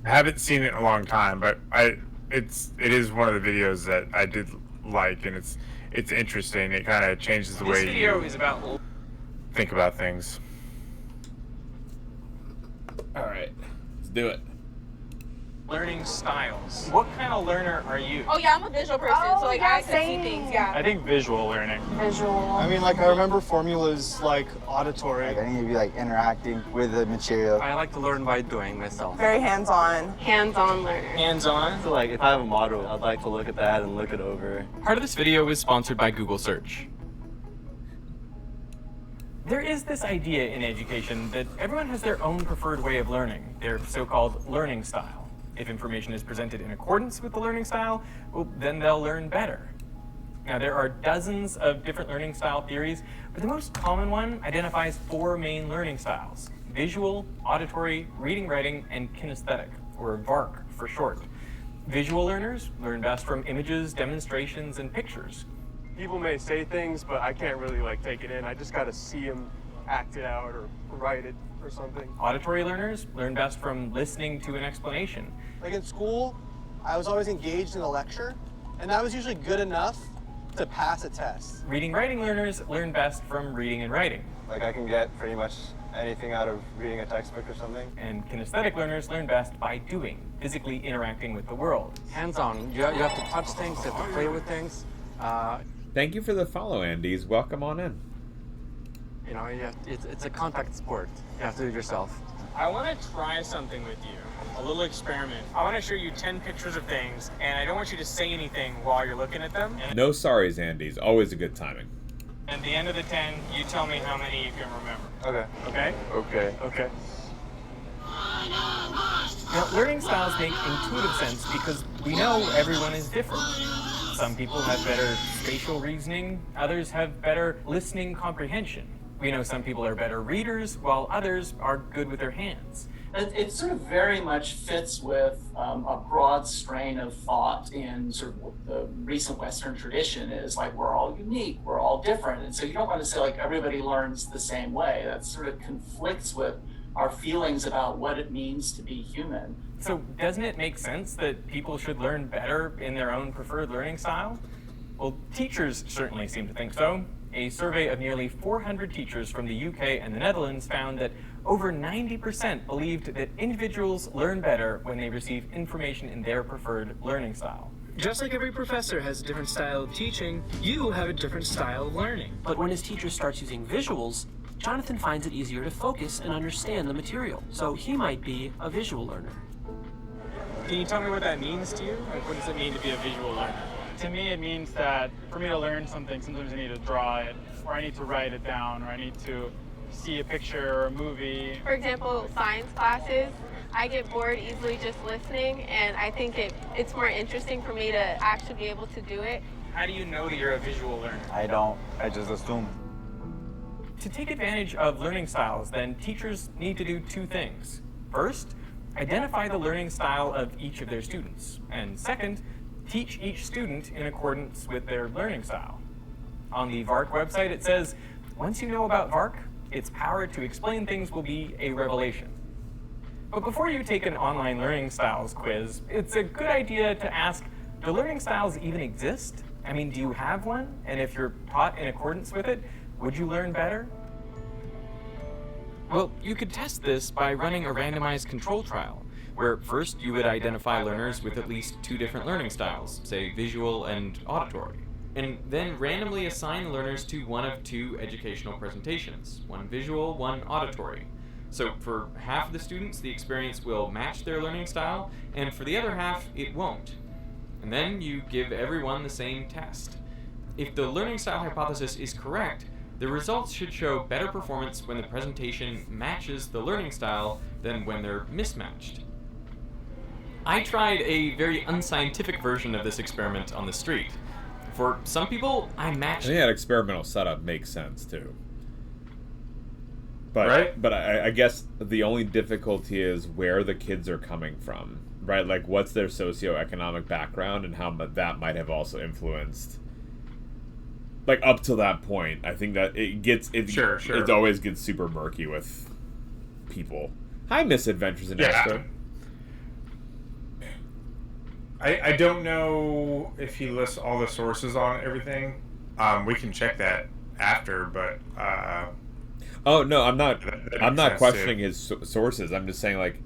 I haven't seen it in a long time, but it is one of the videos that I did like, and it's interesting. It kind of changes the way you think about things. All right, let's do it. Learning styles. What kind of learner are you? Oh yeah, I'm a visual person, so like I can see things. Yeah. I think visual learning. Visual. I mean, like I remember formulas like auditory. Like, I need to be like interacting with the material. I like to learn by doing myself. Very hands-on. Hands-on learner. Hands-on. So like if I have a model, I'd like to look at that and look it over. Part of this video is sponsored by Google Search. There is this idea in education that everyone has their own preferred way of learning, their so-called learning style. If information is presented in accordance with the learning style, well, then they'll learn better. Now, there are dozens of different learning style theories, but the most common one identifies 4 main learning styles: visual, auditory, reading, writing, and kinesthetic, or VARK for short. Visual learners learn best from images, demonstrations, and pictures. People may say things, but I can't really like take it in. I just gotta see them act it out or write it or something. Auditory learners learn best from listening to an explanation. Like in school, I was always engaged in a lecture, and that was usually good enough to pass a test. Reading, writing learners learn best from reading and writing. Like I can get pretty much anything out of reading a textbook or something. And kinesthetic learners learn best by doing, physically interacting with the world. Hands-on. You have to touch things, you have to play with things. Thank you for the follow, Andes. Welcome on in. You know, it's a contact sport. You have to do it yourself. I want to try something with you, a little experiment. I want to show you 10 pictures of things, and I don't want you to say anything while you're looking at them. And No sorries, Andy's. Always a good timing. at the end of the 10, you tell me how many you can remember. Okay. Okay? Okay. Now, learning styles make intuitive sense because we know everyone is different. Some people have better spatial reasoning, others have better listening comprehension. We know some people are better readers, while others are good with their hands. It sort of very much fits with a broad strain of thought in sort of the recent Western tradition is like, we're all unique, we're all different. And so you don't want to say like everybody learns the same way. That sort of conflicts with our feelings about what it means to be human. So doesn't it make sense that people should learn better in their own preferred learning style? Well, teachers certainly seem to think so. A survey of nearly 400 teachers from the UK and the Netherlands found that over 90% believed that individuals learn better when they receive information in their preferred learning style. Just like every professor has a different style of teaching, you have a different style of learning. But when his teacher starts using visuals, Jonathan finds it easier to focus and understand the material, so he might be a visual learner. Can you tell me what that means to you? Like, what does it mean to be a visual learner? To me, it means that for me to learn something, sometimes I need to draw it, or I need to write it down, or I need to see a picture or a movie. For example, science classes, I get bored easily just listening, and I think it's more interesting for me to actually be able to do it. How do you know that you're a visual learner? I don't. I just assume. To take advantage of learning styles, then teachers need to do two things. First, identify the learning style of each of their students. And second, teach each student in accordance with their learning style. On the VARC website, it says, once you know about VARC, its power to explain things will be a revelation. But before you take an online learning styles quiz, it's a good idea to ask, do learning styles even exist? I mean, do you have one? And if you're taught in accordance with it, would you learn better? Well, you could test this by running a randomized control trial, where first you would identify learners with at least two different learning styles, say visual and auditory, and then randomly assign learners to one of two educational presentations, one visual, one auditory. So for half of the students, the experience will match their learning style, and for the other half, it won't. And then you give everyone the same test. If the learning style hypothesis is correct, the results should show better performance when the presentation matches the learning style than when they're mismatched. I tried a very unscientific version of this experiment on the street. For some people, I matched... I think that experimental setup makes sense, too. But, Right. But I guess the only difficulty is where the kids are coming from, right? Like, what's their socioeconomic background and how that might have also influenced... Like, up to that point, I think that Sure. it always gets super murky with people. Hi, Misadventures in Extra. I don't know if he lists all the sources on everything. We can check that after, but Oh no, I'm not. that I'm makes not sense, questioning too. his sources. I'm just saying, like,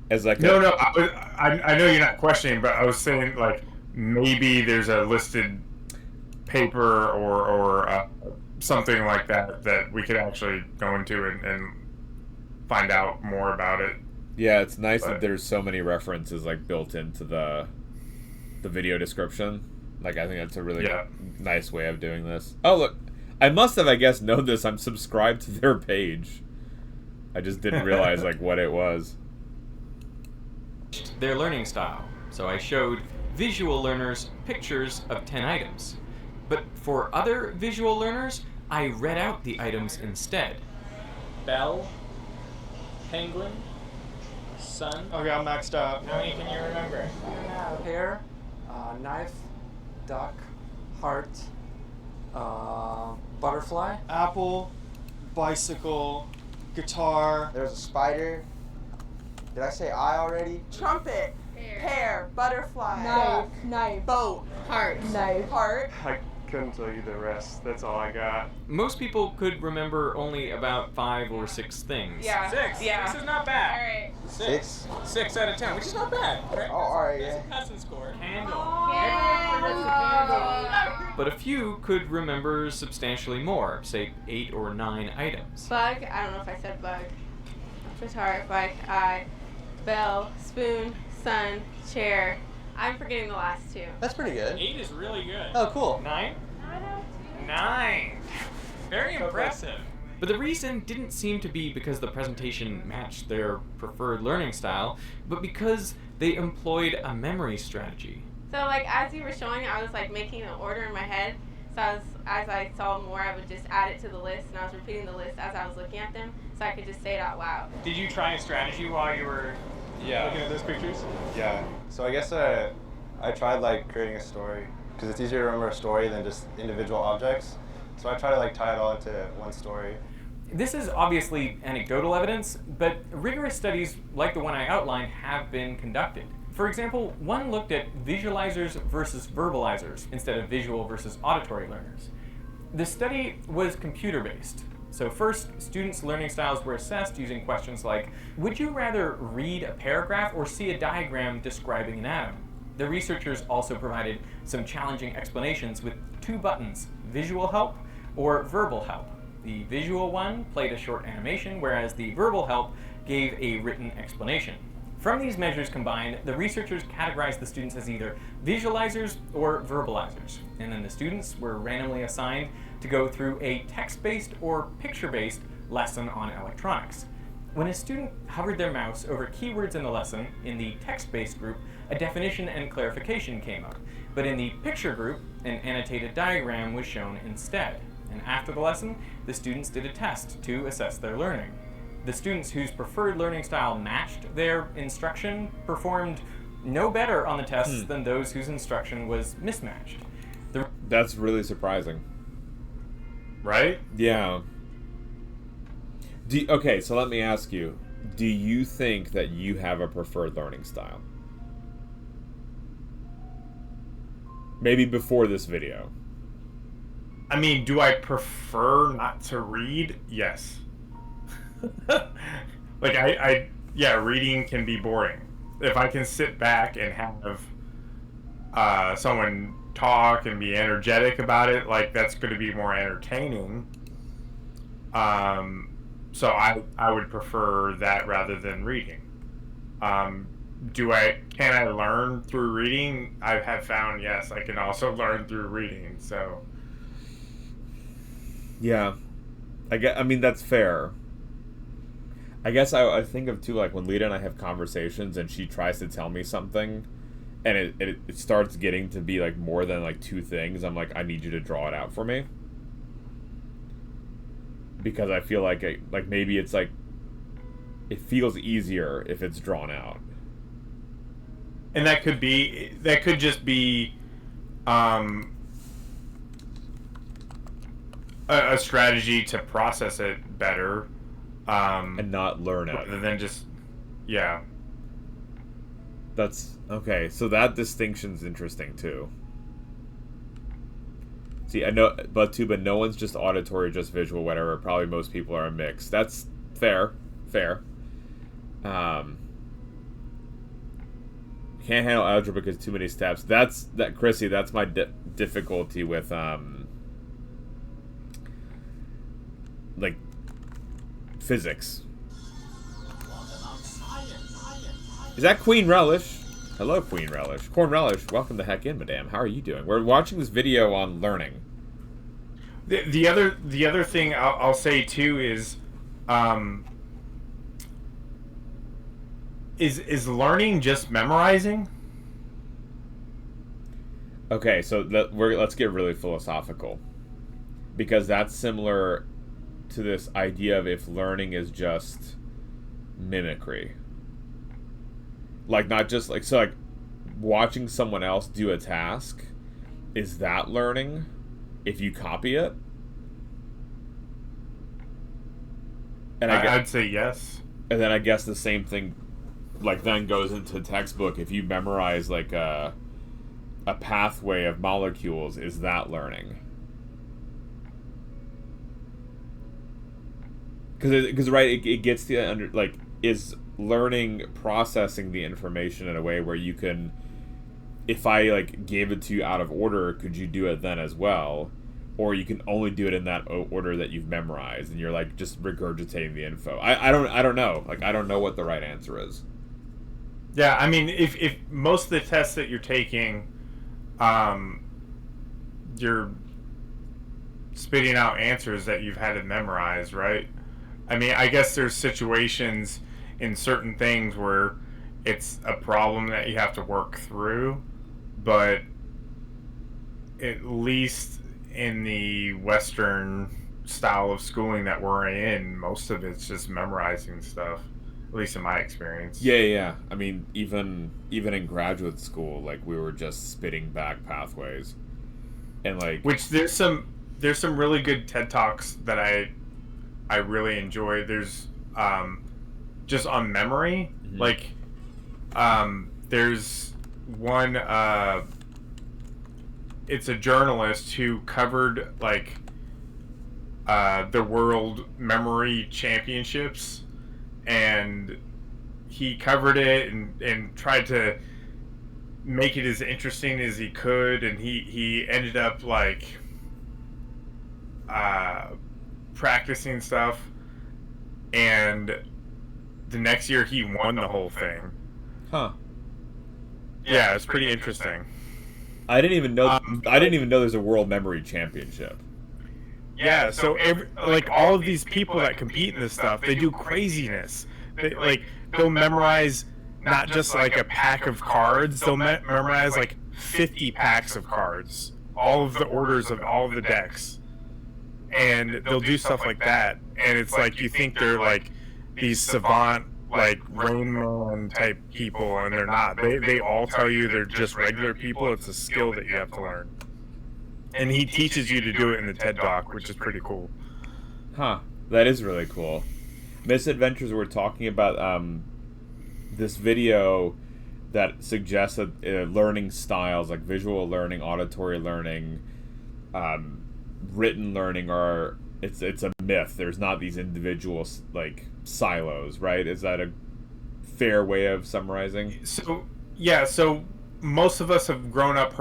as like No, I know you're not questioning, but I was saying like maybe there's a listed paper or something like that we could actually go into and find out more about it. Yeah, it's nice that there's so many references like built into the video description. Like, I think that's a really nice way of doing this. Oh look, I must have, I guess, known this. I'm subscribed to their page. I just didn't realize like what it was. Their learning style. So I showed visual learners pictures of 10 items. But for other visual learners, I read out the items instead. Bell, penguin, sun. Okay, I'm maxed out. How many can you remember? Pear, knife, duck, heart, butterfly. Apple, bicycle, guitar. There's a spider. Did I say I already? Trumpet, pear, butterfly, Knife. boat, Heart. knife, heart. I couldn't tell you the rest. That's all I got. Most people could remember only about 5 or 6 things. Yeah. 6? Yeah. 6 is not bad. All right. 6? 6 out of 10, which is not bad. Right? Oh, alright, That's yeah. a passing score. Candle. Candle. Everyone forgets the candle. but a few could remember substantially more, say 8 or 9 items. Bug, I don't know if I said bug. Guitar, bike, eye, bell, spoon, sun, chair. I'm forgetting the last 2. That's pretty good. 8 is really good. Oh, cool. 9? 9. Very impressive. But the reason didn't seem to be because the presentation matched their preferred learning style, but because they employed a memory strategy. So like as you were showing, I was like making an order in my head. So as I saw more, I would just add it to the list, and I was repeating the list as I was looking at them, so I could just say it out loud. Did you try a strategy while you were looking at those pictures? Yeah. So I guess I tried like creating a story because it's easier to remember a story than just individual objects. So I try to like tie it all into one story. This is obviously anecdotal evidence, but rigorous studies like the one I outlined have been conducted. For example, one looked at visualizers versus verbalizers instead of visual versus auditory learners. The study was computer-based. So first, students' learning styles were assessed using questions like, would you rather read a paragraph or see a diagram describing an atom? The researchers also provided some challenging explanations with 2 buttons, visual help or verbal help. The visual one played a short animation, whereas the verbal help gave a written explanation. From these measures combined, the researchers categorized the students as either visualizers or verbalizers, and then the students were randomly assigned to go through a text-based or picture-based lesson on electronics. When a student hovered their mouse over keywords in the lesson, in the text-based group, a definition and clarification came up, but in the picture group, an annotated diagram was shown instead. And after the lesson, the students did a test to assess their learning. The students whose preferred learning style matched their instruction performed no better on the tests than those whose instruction was mismatched. That's really surprising. Right? Yeah. Okay, so let me ask you, do you think that you have a preferred learning style? Maybe before this video. I mean, do I prefer not to read? Yes. Like, yeah, reading can be boring. If I can sit back and have someone talk and be energetic about it, like, that's going to be more entertaining. So I would prefer that rather than reading. Can I learn through reading? I have found, yes, I can also learn through reading, so. Yeah. I mean, that's fair. I guess I think of, too, like, when Lita and I have conversations and she tries to tell me something and it starts getting to be, like, more than, like, 2 things, I'm like, I need you to draw it out for me. Because I feel like, maybe it's, like, it feels easier if it's drawn out. And that could just be, a strategy to process it better, and not learn it rather than just, yeah. That's okay. So that distinction's interesting too. See, I know, but no one's just auditory, just visual, whatever. Probably most people are a mix. That's fair. Can't handle algebra because too many steps. Chrissy. That's my difficulty with like physics. Is that Queen Relish? Hello, Queen Relish. Corn Relish, welcome the heck in, madame. How are you doing? We're watching this video on learning. The other thing I'll say too is learning just memorizing? Okay, so let's get really philosophical, because that's similar to this idea of if learning is just mimicry. Like, not just like, so like watching someone else do a task, is that learning if you copy it? And I'd say yes. And then I guess the same thing like then goes into textbook. If you memorize like a pathway of molecules, is that learning? Because right, it gets to under, like, is learning processing the information in a way where you can if I like gave it to you out of order, could you do it then as well? Or you can only do it in that order that you've memorized, and you're like just regurgitating the info. I don't know. Like, I don't know what the right answer is. Yeah, I mean, if most of the tests that you're taking, you're spitting out answers that you've had to memorize, right? I mean, I guess there's situations in certain things where it's a problem that you have to work through, but at least in the Western style of schooling that we're in, most of it's just memorizing stuff, at least in my experience. Yeah. I mean, even in graduate school, like, we were just spitting back pathways, and like, which there's some really good TED Talks that I really enjoy. There's just on memory, like there's one. It's a journalist who covered like the World Memory Championships, and he covered it and tried to make it as interesting as he could, and he ended up like practicing stuff, and the next year he won the whole thing. Huh. Yeah, it's pretty interesting. I didn't even know. I didn't even know there's a World Memory Championship. Yeah, so like all of these people that compete in this stuff, they do craziness. They'll memorize not just like a pack of cards. They'll memorize like 50 packs of cards, all of the orders of all of the decks, and they'll do stuff like that. And it's like you think they're like these savant, like Rain Man type people, and they're not. They all tell you they're just regular people. It's a skill that you have to learn. And he teaches you to do it in the TED Talk, which is pretty cool. Huh. That is really cool. Misadventures were talking about this video that suggests that learning styles like visual learning, auditory learning, written learning are it's a myth. There's not these individual like silos, right? Is that a fair way of summarizing? So so most of us have grown up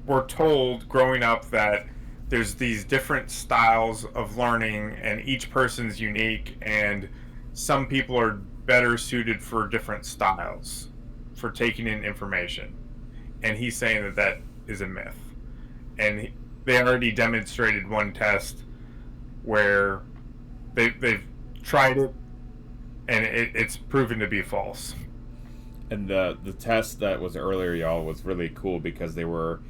we're told growing up that there's these different styles of learning and each person's unique, and some people are better suited for different styles for taking in information. And he's saying that is a myth. And they already demonstrated one test where they've tried it, and it's proven to be false. And the test that was earlier, y'all, was really cool because they were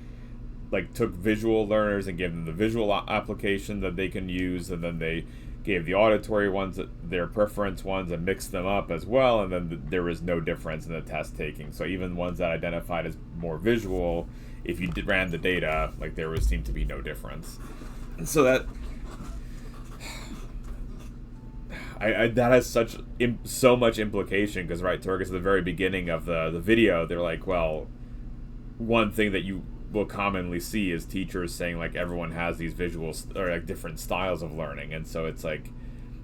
like took visual learners and gave them the visual application that they can use, and then they gave the auditory ones their preference ones and mixed them up as well, and then there was no difference in the test taking. So even ones that identified as more visual, if you ran the data, like there seemed to be no difference. And so that that has so much implication, because right, Torgus, at the very beginning of the video, they're like, well, one thing that you will commonly see is teachers saying like everyone has these visuals or like different styles of learning, and so it's like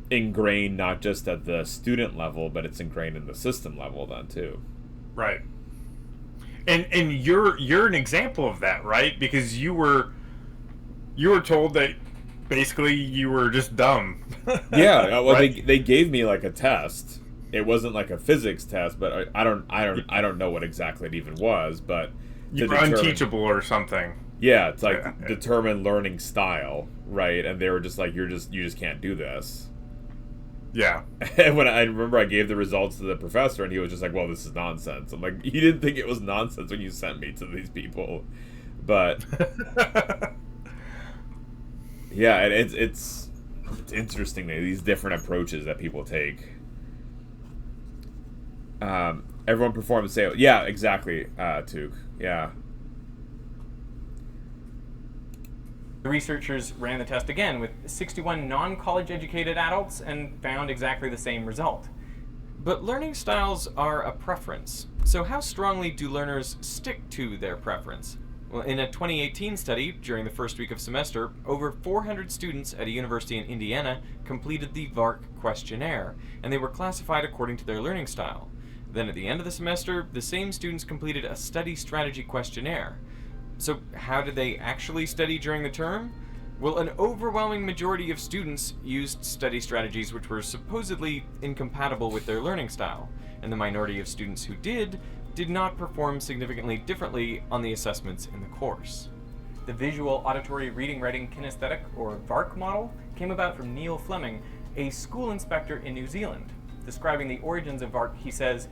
ingrained not just at the student level, but it's ingrained in the system level then too. Right. And you're an example of that, right? Because you were told that basically you were just dumb. Yeah, well, right? they gave me like a test. It wasn't like a physics test, but I don't know what exactly it even was, but you were unteachable or something. Yeah, it's like determine learning style, right? And they were just like, you just can't do this. Yeah. And when I remember I gave the results to the professor, and he was just like, well, this is nonsense. I'm like, you didn't think it was nonsense when you sent me to these people. But yeah, and it's interesting, these different approaches that people take. Everyone performs say, yeah, exactly, Took. Yeah. The researchers ran the test again with 61 non-college educated adults and found exactly the same result. But learning styles are a preference. So how strongly do learners stick to their preference? Well, in a 2018 study, during the first week of semester, over 400 students at a university in Indiana completed the VARC questionnaire, and they were classified according to their learning style. Then at the end of the semester, the same students completed a study strategy questionnaire. So how did they actually study during the term? Well, an overwhelming majority of students used study strategies which were supposedly incompatible with their learning style, and the minority of students who did not perform significantly differently on the assessments in the course. The Visual Auditory Reading Writing Kinesthetic, or VARK model, came about from Neil Fleming, a school inspector in New Zealand. Describing the origins of VARK, he says,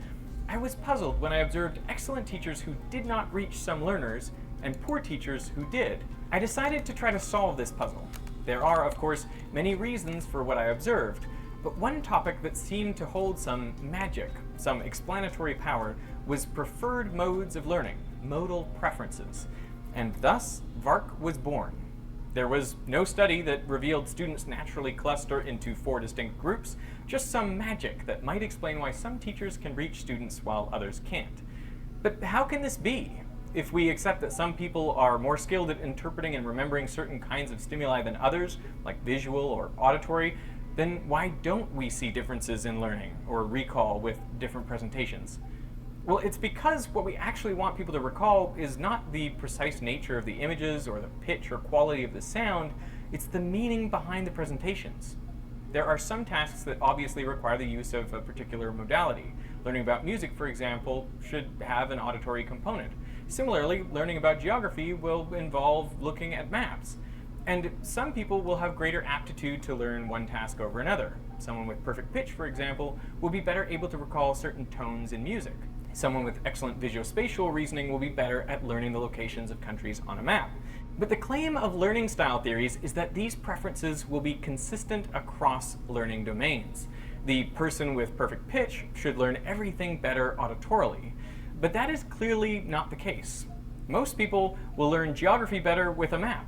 "I was puzzled when I observed excellent teachers who did not reach some learners, and poor teachers who did. I decided to try to solve this puzzle. There are, of course, many reasons for what I observed, but one topic that seemed to hold some magic, some explanatory power, was preferred modes of learning, modal preferences. And thus, VARK was born. There was no study that revealed students naturally cluster into 4 distinct groups, just some magic that might explain why some teachers can reach students while others can't. But how can this be? If we accept that some people are more skilled at interpreting and remembering certain kinds of stimuli than others, like visual or auditory, then why don't we see differences in learning or recall with different presentations? Well, it's because what we actually want people to recall is not the precise nature of the images or the pitch or quality of the sound, it's the meaning behind the presentations. There are some tasks that obviously require the use of a particular modality. Learning about music, for example, should have an auditory component. Similarly, learning about geography will involve looking at maps. And some people will have greater aptitude to learn one task over another. Someone with perfect pitch, for example, will be better able to recall certain tones in music. Someone with excellent visuospatial reasoning will be better at learning the locations of countries on a map. But the claim of learning style theories is that these preferences will be consistent across learning domains. The person with perfect pitch should learn everything better auditorily. But that is clearly not the case. Most people will learn geography better with a map.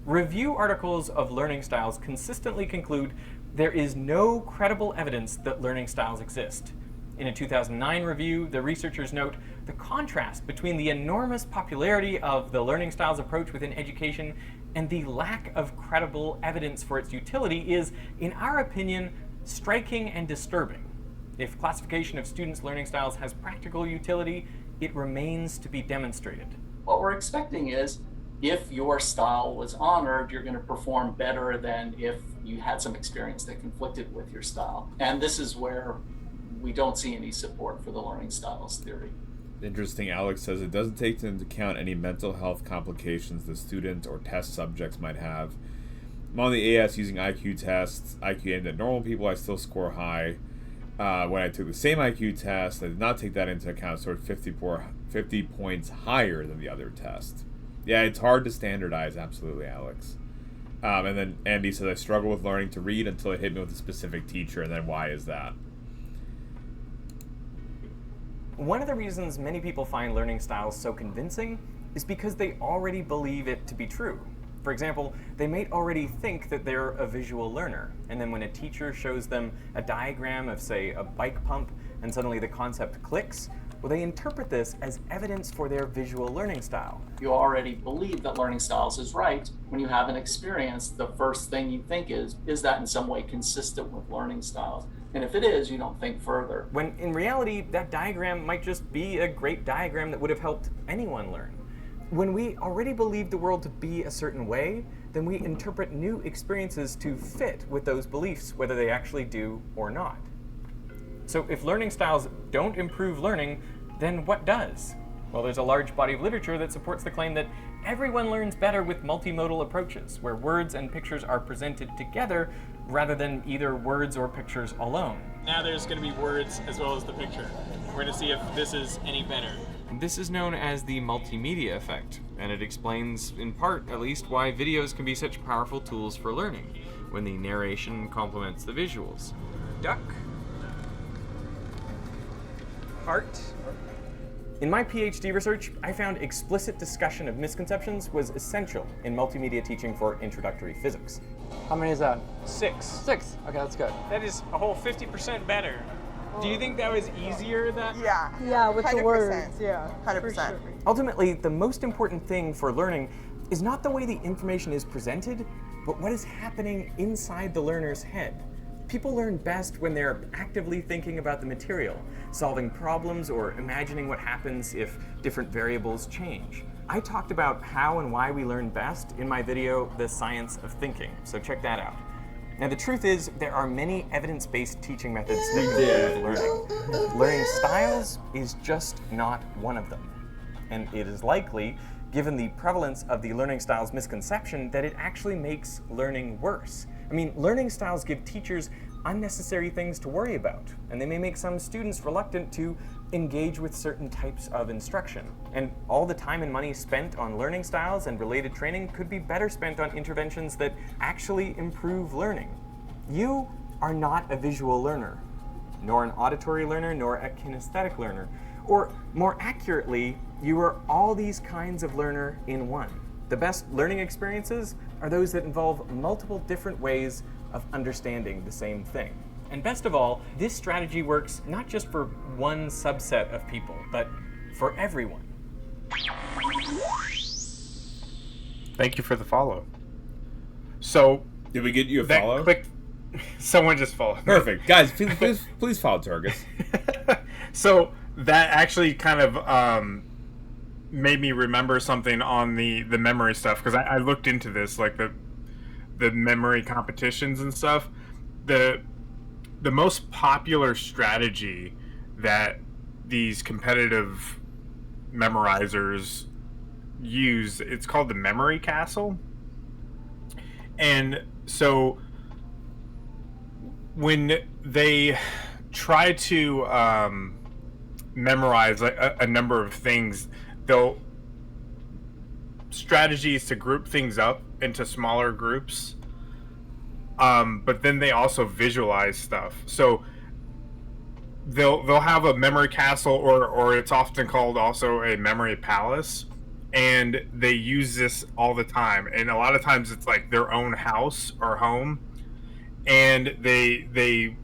Review articles of learning styles consistently conclude there is no credible evidence that learning styles exist. In a 2009 review, the researchers note the contrast between the enormous popularity of the learning styles approach within education and the lack of credible evidence for its utility is, in our opinion, striking and disturbing. If classification of students' learning styles has practical utility, it remains to be demonstrated. What we're expecting is, if your style was honored, you're going to perform better than if you had some experience that conflicted with your style. And this is where we don't see any support for the learning styles theory. Interesting, Alex says it doesn't take into account any mental health complications the student or test subjects might have. I'm on the AS using IQ tests. IQ aimed at normal people, I still score high. When I took the same IQ test, I did not take that into account, so it's 50 points higher than the other test. Yeah, it's hard to standardize, absolutely, Alex. And then Andy says, I struggle with learning to read until it hit me with a specific teacher, and then why is that? One of the reasons many people find learning styles so convincing is because they already believe it to be true. For example, they may already think that they're a visual learner, and then when a teacher shows them a diagram of, say, a bike pump, and suddenly the concept clicks, well, they interpret this as evidence for their visual learning style. You already believe that learning styles is right. When you have an experience, the first thing you think is that in some way consistent with learning styles? And if it is, you don't think further. When in reality, that diagram might just be a great diagram that would have helped anyone learn. When we already believe the world to be a certain way, then we interpret new experiences to fit with those beliefs, whether they actually do or not. So if learning styles don't improve learning, then what does? Well, there's a large body of literature that supports the claim that everyone learns better with multimodal approaches, where words and pictures are presented together rather than either words or pictures alone. Now there's going to be words as well as the picture. We're going to see if this is any better. This is known as the multimedia effect, and it explains, in part at least, why videos can be such powerful tools for learning, when the narration complements the visuals. Duck. Heart. In my PhD research, I found explicit discussion of misconceptions was essential in multimedia teaching for introductory physics. How many is that? 6. 6. Okay, that's good. That is a whole 50% better. Do you think that was easier? Yeah, with 100%. The words. Yeah, 100%. Sure. Ultimately, the most important thing for learning is not the way the information is presented, but what is happening inside the learner's head. People learn best when they're actively thinking about the material, solving problems, or imagining what happens if different variables change. I talked about how and why we learn best in my video, The Science of Thinking, so check that out. Now, the truth is, there are many evidence-based teaching methods that improve learning. Learning styles is just not one of them. And it is likely, given the prevalence of the learning styles misconception, that it actually makes learning worse. I mean, learning styles give teachers unnecessary things to worry about, and they may make some students reluctant to engage with certain types of instruction. And all the time and money spent on learning styles and related training could be better spent on interventions that actually improve learning. You are not a visual learner, nor an auditory learner, nor a kinesthetic learner. Or more accurately, you are all these kinds of learner in one. The best learning experiences are those that involve multiple different ways of understanding the same thing. And best of all, this strategy works not just for one subset of people, but for everyone. Thank you for the follow. So, did we get you a follow? Someone just followed. Perfect, guys. Please follow Turgus. So that actually kind of made me remember something on the memory stuff, because I looked into this, like the memory competitions and stuff. The most popular strategy that these competitive memorizers use, it's called the memory castle. And so when they try to memorize a number of things, they'll strategies to group things up into smaller groups, but then they also visualize stuff. So they'll have a memory castle, or it's often called also a memory palace, and they use this all the time. And a lot of times it's like their own house or home, and they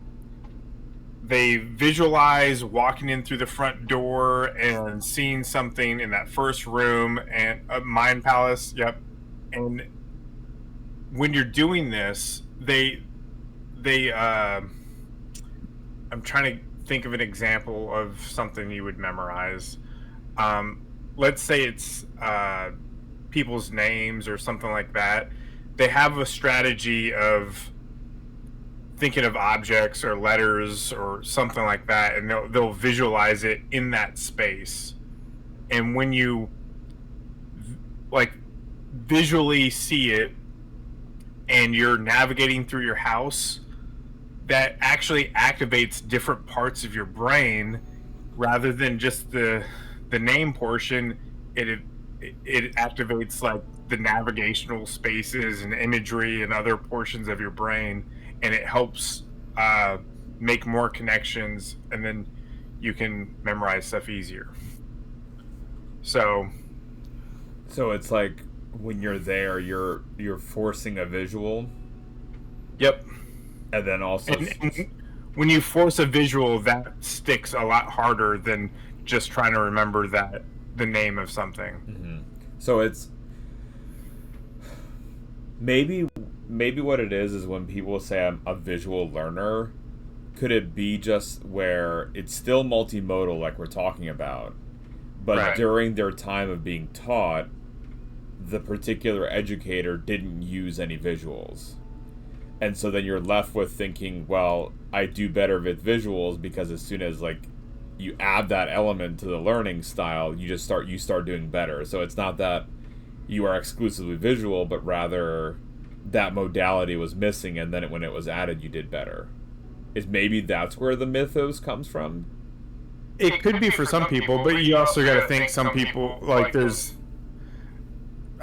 visualize walking in through the front door and seeing something in that first room, and a mind palace. Yep. And when you're doing this, I'm trying to think of an example of something you would memorize. Let's say it's people's names or something like that. They have a strategy of thinking of objects or letters or something like that, and they'll visualize it in that space. And when you like visually see it and you're navigating through your house, that actually activates different parts of your brain rather than just the name portion. It activates like the navigational spaces and imagery and other portions of your brain, and it helps make more connections, and then you can memorize stuff easier. So it's like when you're there, you're forcing a visual. Yep. And then also, and when you force a visual, that sticks a lot harder than just trying to remember the name of something. Mm-hmm. So it's maybe what it is when people say I'm a visual learner, could it be just where it's still multimodal like we're talking about, but right, during their time of being taught, the particular educator didn't use any visuals. And so then you're left with thinking, well, I do better with visuals because as soon as like you add that element to the learning style, you start doing better. So it's not that you are exclusively visual, but rather that modality was missing, and then when it was added, you did better. Maybe that's where the mythos comes from? It could be for some people, but you also got to think some people, like there's,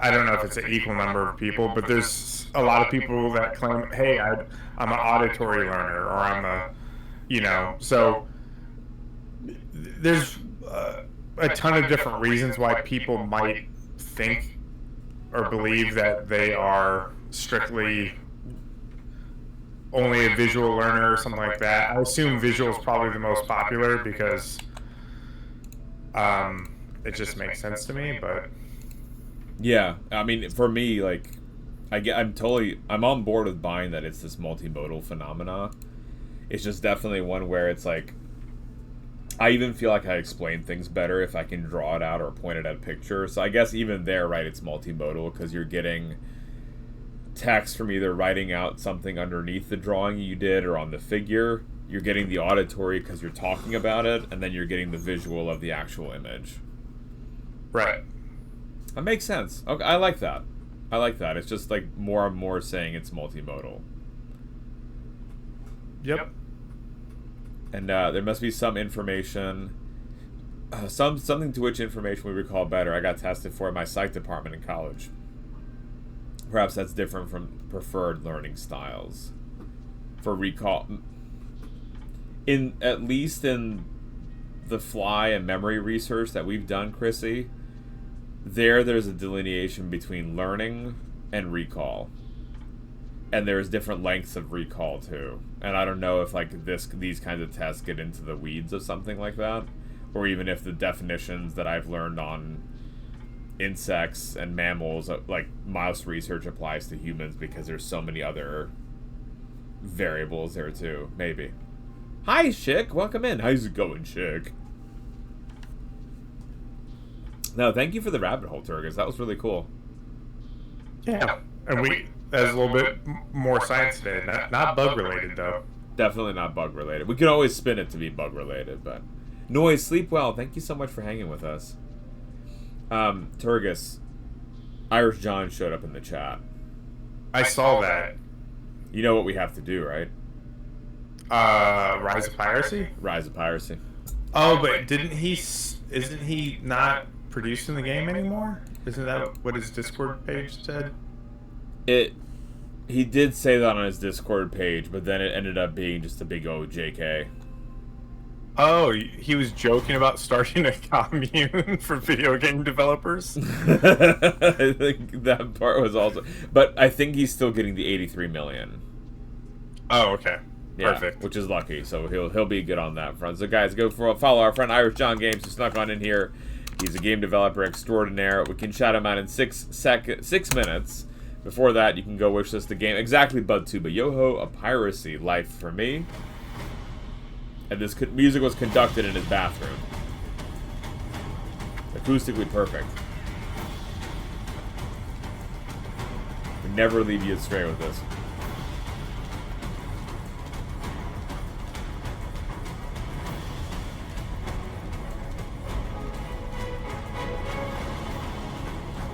I don't know if it's an equal number of people, but there's a lot of people that claim, hey, I'm an auditory learner, or I'm a, so there's a ton of different reasons why people might think or believe that they are strictly only a visual learner or something like that. I assume visual is probably the most popular because it just makes sense to me, but yeah, I mean, for me, like, I'm on board with buying that it's this multimodal phenomena, It's just definitely one where it's like, I even feel like I explain things better if I can draw it out or point it at a picture. So I guess even there, right, it's multimodal because you're getting text from either writing out something underneath the drawing you did or on the figure. You're getting the auditory because you're talking about it, and then you're getting the visual of the actual image. Right. That makes sense. Okay, I like that. I like that. It's just like more and more saying it's multimodal. Yep. And there must be some information, something to which information we recall better. I got tested for in my psych department in college. Perhaps that's different from preferred learning styles. For recall, at least in the fly and memory research that we've done, Chrissy, there's a delineation between learning and recall. And there's different lengths of recall too. And I don't know if like these kinds of tests get into the weeds of something like that, or even if the definitions that I've learned on insects and mammals, like mouse research, applies to humans because there's so many other variables there too. Maybe. Hi, Chick. Welcome in. How's it going, Chick? No, thank you for the rabbit hole, Turgis. That was really cool. Yeah, and that's a little bit more science today. Not bug related though. Definitely not bug related. We can always spin it to be bug related, but Noise, sleep well. Thank you so much for hanging with us. Turgis, Irish John showed up in the chat. I saw that. You know what we have to do, right? Rise of Piracy? Rise of Piracy. Oh, but isn't he not producing the game anymore? Isn't that what his Discord page said? He did say that on his Discord page, but then it ended up being just a big old JK. Oh, he was joking about starting a commune for video game developers? I think that part was also... But I think he's still getting the 83 million. Oh, okay. Yeah, Perfect. which is lucky, so he'll be good on that front. So guys, go follow our friend Irish John Games, who snuck on in here. He's a game developer extraordinaire. We can shout him out in 6 minutes. Before that, you can go wish us the game. Exactly, BudTuba. Yoho, a piracy life for me. And this music was conducted in his bathroom. Acoustically perfect. We never leave you astray with this.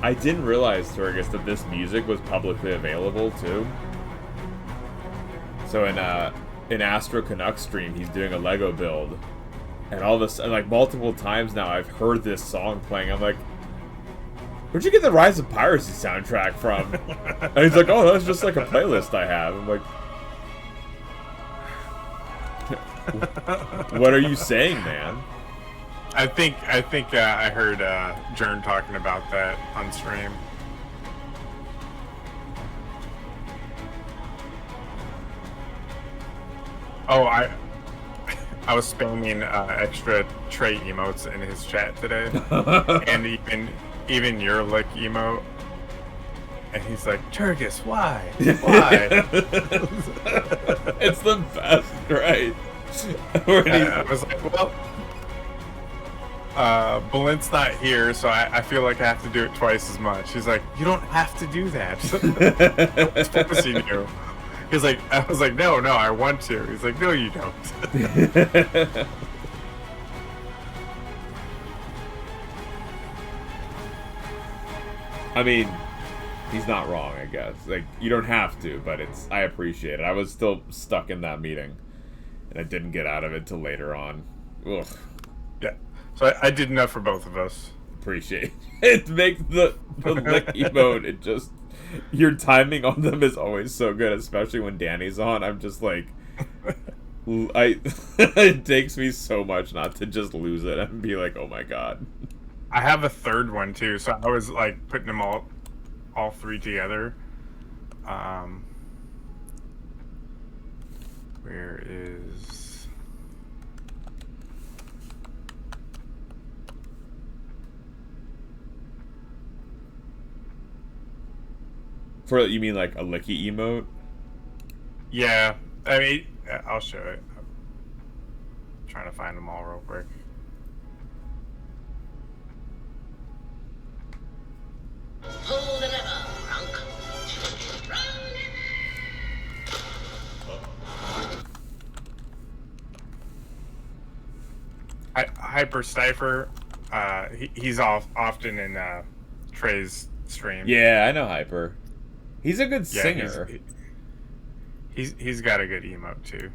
I didn't realize, Turgis, that this music was publicly available too. So in Astro Canuck stream, he's doing a Lego build, and all this, and like multiple times now, I've heard this song playing. I'm like, where'd you get the Rise of Piracy soundtrack from? And he's like, oh, that's just like a playlist I have. I'm like, what are you saying, man? I think I heard Jern talking about that on stream. Oh, I was spamming extra Trey emotes in his chat today, and even your lick emote, and he's like, Turgis, why? Why? It's the best, right? I was like, well, Balint's not here, so I feel like I have to do it twice as much. He's like, you don't have to do that. It's forcing you. He's like, I was like, no, I want to. He's like, no, you don't. I mean, he's not wrong, I guess. Like, you don't have to, but I appreciate it. I was still stuck in that meeting, and I didn't get out of it till later on. Ugh. Yeah. So I did enough for both of us. Appreciate it. It makes the lick emote, it just... Your timing on them is always so good, especially when Danny's on. I'm just like... it takes me so much not to just lose it and be like, oh my god. I have a third one too, so I was like putting them all three together. Where is... For, you mean like a licky emote? Yeah, I mean, I'll show it. trying to find them all real quick. Pull the lever, Runk. Hyper Stifer, he's often in Trey's stream. Yeah, I know Hyper. He's a good singer. He's got a good emote too.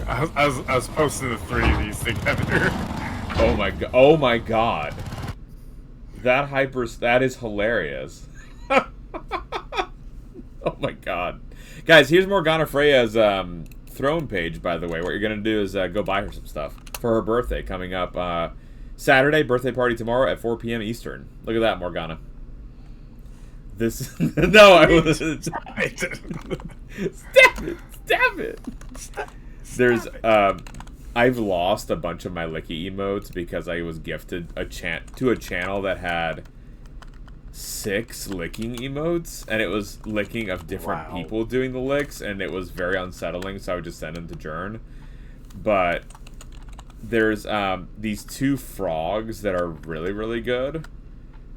I was posting the 3 of these together. Oh my god! Oh my god! That is hilarious. Oh my god, guys! Here's Morgana Freya's throne page. By the way, what you're gonna do is go buy her some stuff for her birthday coming up Saturday. Birthday party tomorrow at 4 p.m. Eastern. Look at that, Morgana. This no, I wasn't. Stop it! There's I've lost a bunch of my Licky emotes because I was gifted a channel that had 6 licking emotes, and it was licking of different people doing the licks, and it was very unsettling, so I would just send them to Jern. But there's these 2 frogs that are really, really good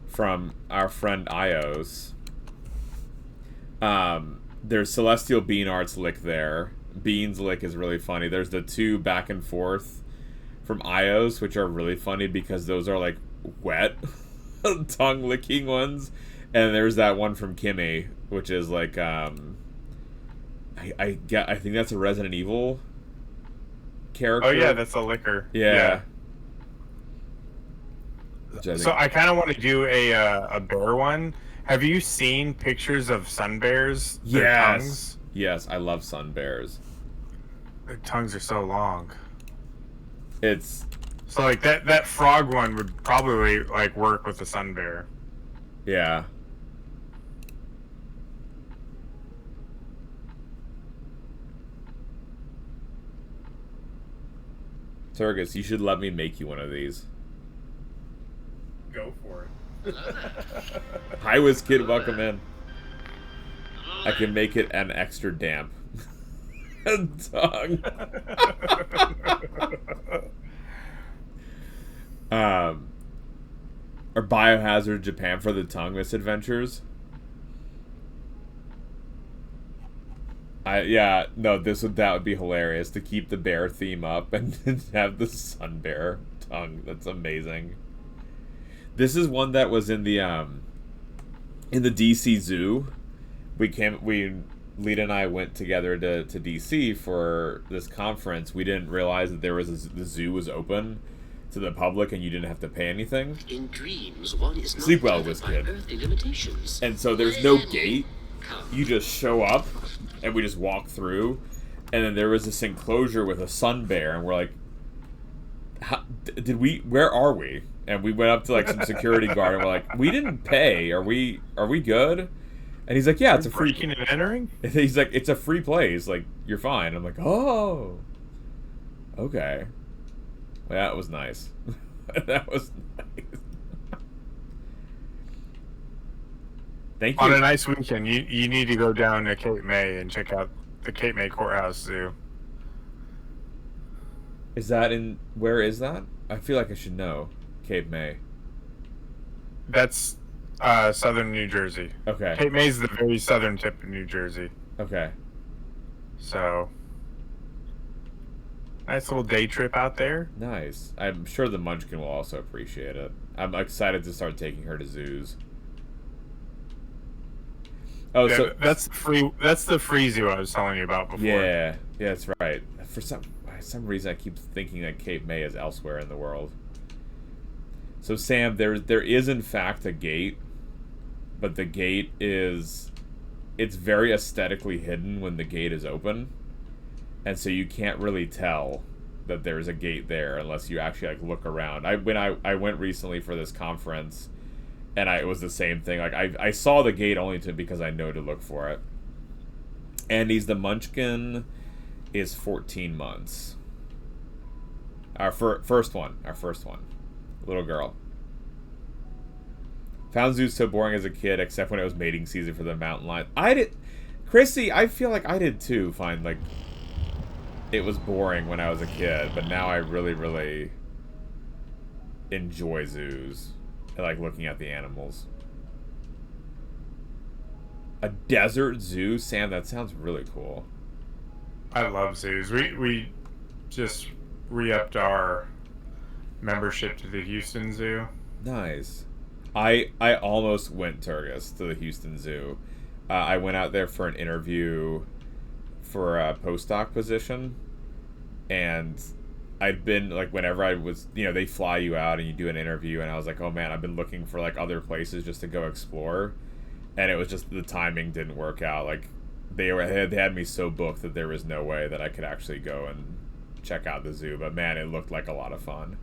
from our friend Ios. There's Celestial Bean Art's lick there. Bean's lick is really funny. There's the 2 back and forth from Ios, which are really funny because those are like wet tongue licking ones. And there's that one from Kimmy, which is like I think that's a Resident Evil character. Oh yeah, that's a licker. Yeah. So I kind of want to do a bear one. Have you seen pictures of sun bears? Their tongues? Yes, I love sun bears. Their tongues are so long. It's so like that frog one would probably like work with the sun bear. Yeah. Turgus, you should let me make you one of these. Go for it. Hi, WizKid, welcome in. I can make it an extra damp tongue. Or Biohazard Japan for the tongue misadventures. That would be hilarious to keep the bear theme up and have the sun bear tongue. That's amazing. This is one that was in the DC Zoo. Lita and I went together to DC for this conference. We didn't realize that the zoo was open to the public and you didn't have to pay anything. In dreams, one is not Sleep well, tethered by WizKid. earthly limitations. And so there's no gate. You just show up and we just walk through. And then there was this enclosure with a sun bear, and we're like, where are we? And we went up to like some security guard and we're like, we didn't pay. Are we good? And he's like, yeah, it's a free. Breaking and entering? He's like, it's a free place. Like, you're fine. I'm like, oh, okay. Well, that was nice. That was nice. Thank you. On a nice weekend, you need to go down to Cape May and check out the Cape May Courthouse Zoo. Where is that? I feel like I should know. Cape May. That's southern New Jersey. Okay. Cape May is the very southern tip of New Jersey. Okay. So, nice little day trip out there. Nice. I'm sure the Munchkin will also appreciate it. I'm excited to start taking her to zoos. Oh, yeah, so that's the free zoo I was telling you about before. Yeah, that's right. For some reason, I keep thinking that Cape May is elsewhere in the world. So Sam, there is in fact a gate, but the gate it's very aesthetically hidden when the gate is open, and so you can't really tell that there's a gate there unless you actually like look around. I went recently for this conference, and it was the same thing. Like I saw the gate only because I know to look for it. Andy's the Munchkin is 14 months. Our first one. Little girl. Found zoos so boring as a kid, except when it was mating season for the mountain lion. Chrissy, I feel like I did too. Find like it was boring when I was a kid, but now I really, really enjoy zoos. I like looking at the animals. A desert zoo? Sam, that sounds really cool. I love zoos. We just re-upped our membership to the Houston Zoo. Nice. I almost went, Turgis, to the Houston Zoo. I went out there for an interview for a postdoc position, and I'd been, like, whenever I was, you know, they fly you out and you do an interview, and I was like, oh man, I've been looking for, like, other places just to go explore, and it was just, the timing didn't work out. Like, they had me so booked that there was no way that I could actually go and check out the zoo, but man, it looked like a lot of fun.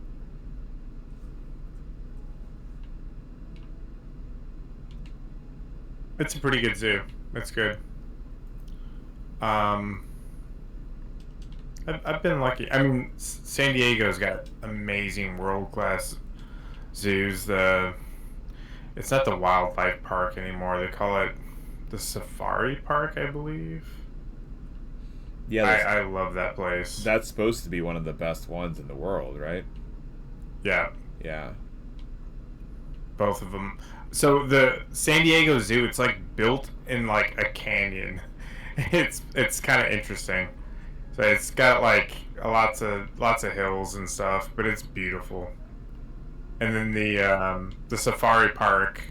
It's a pretty good zoo. It's good. I've been lucky. I mean, San Diego's got amazing world-class zoos. It's not the wildlife park anymore. They call it the safari park, I believe. Yeah, I love that place. That's supposed to be one of the best ones in the world, right? Yeah. Yeah. Both of them. So the San Diego Zoo, it's like built in like a canyon. It's kind of interesting. So it's got like lots of hills and stuff, but it's beautiful. And then the safari park,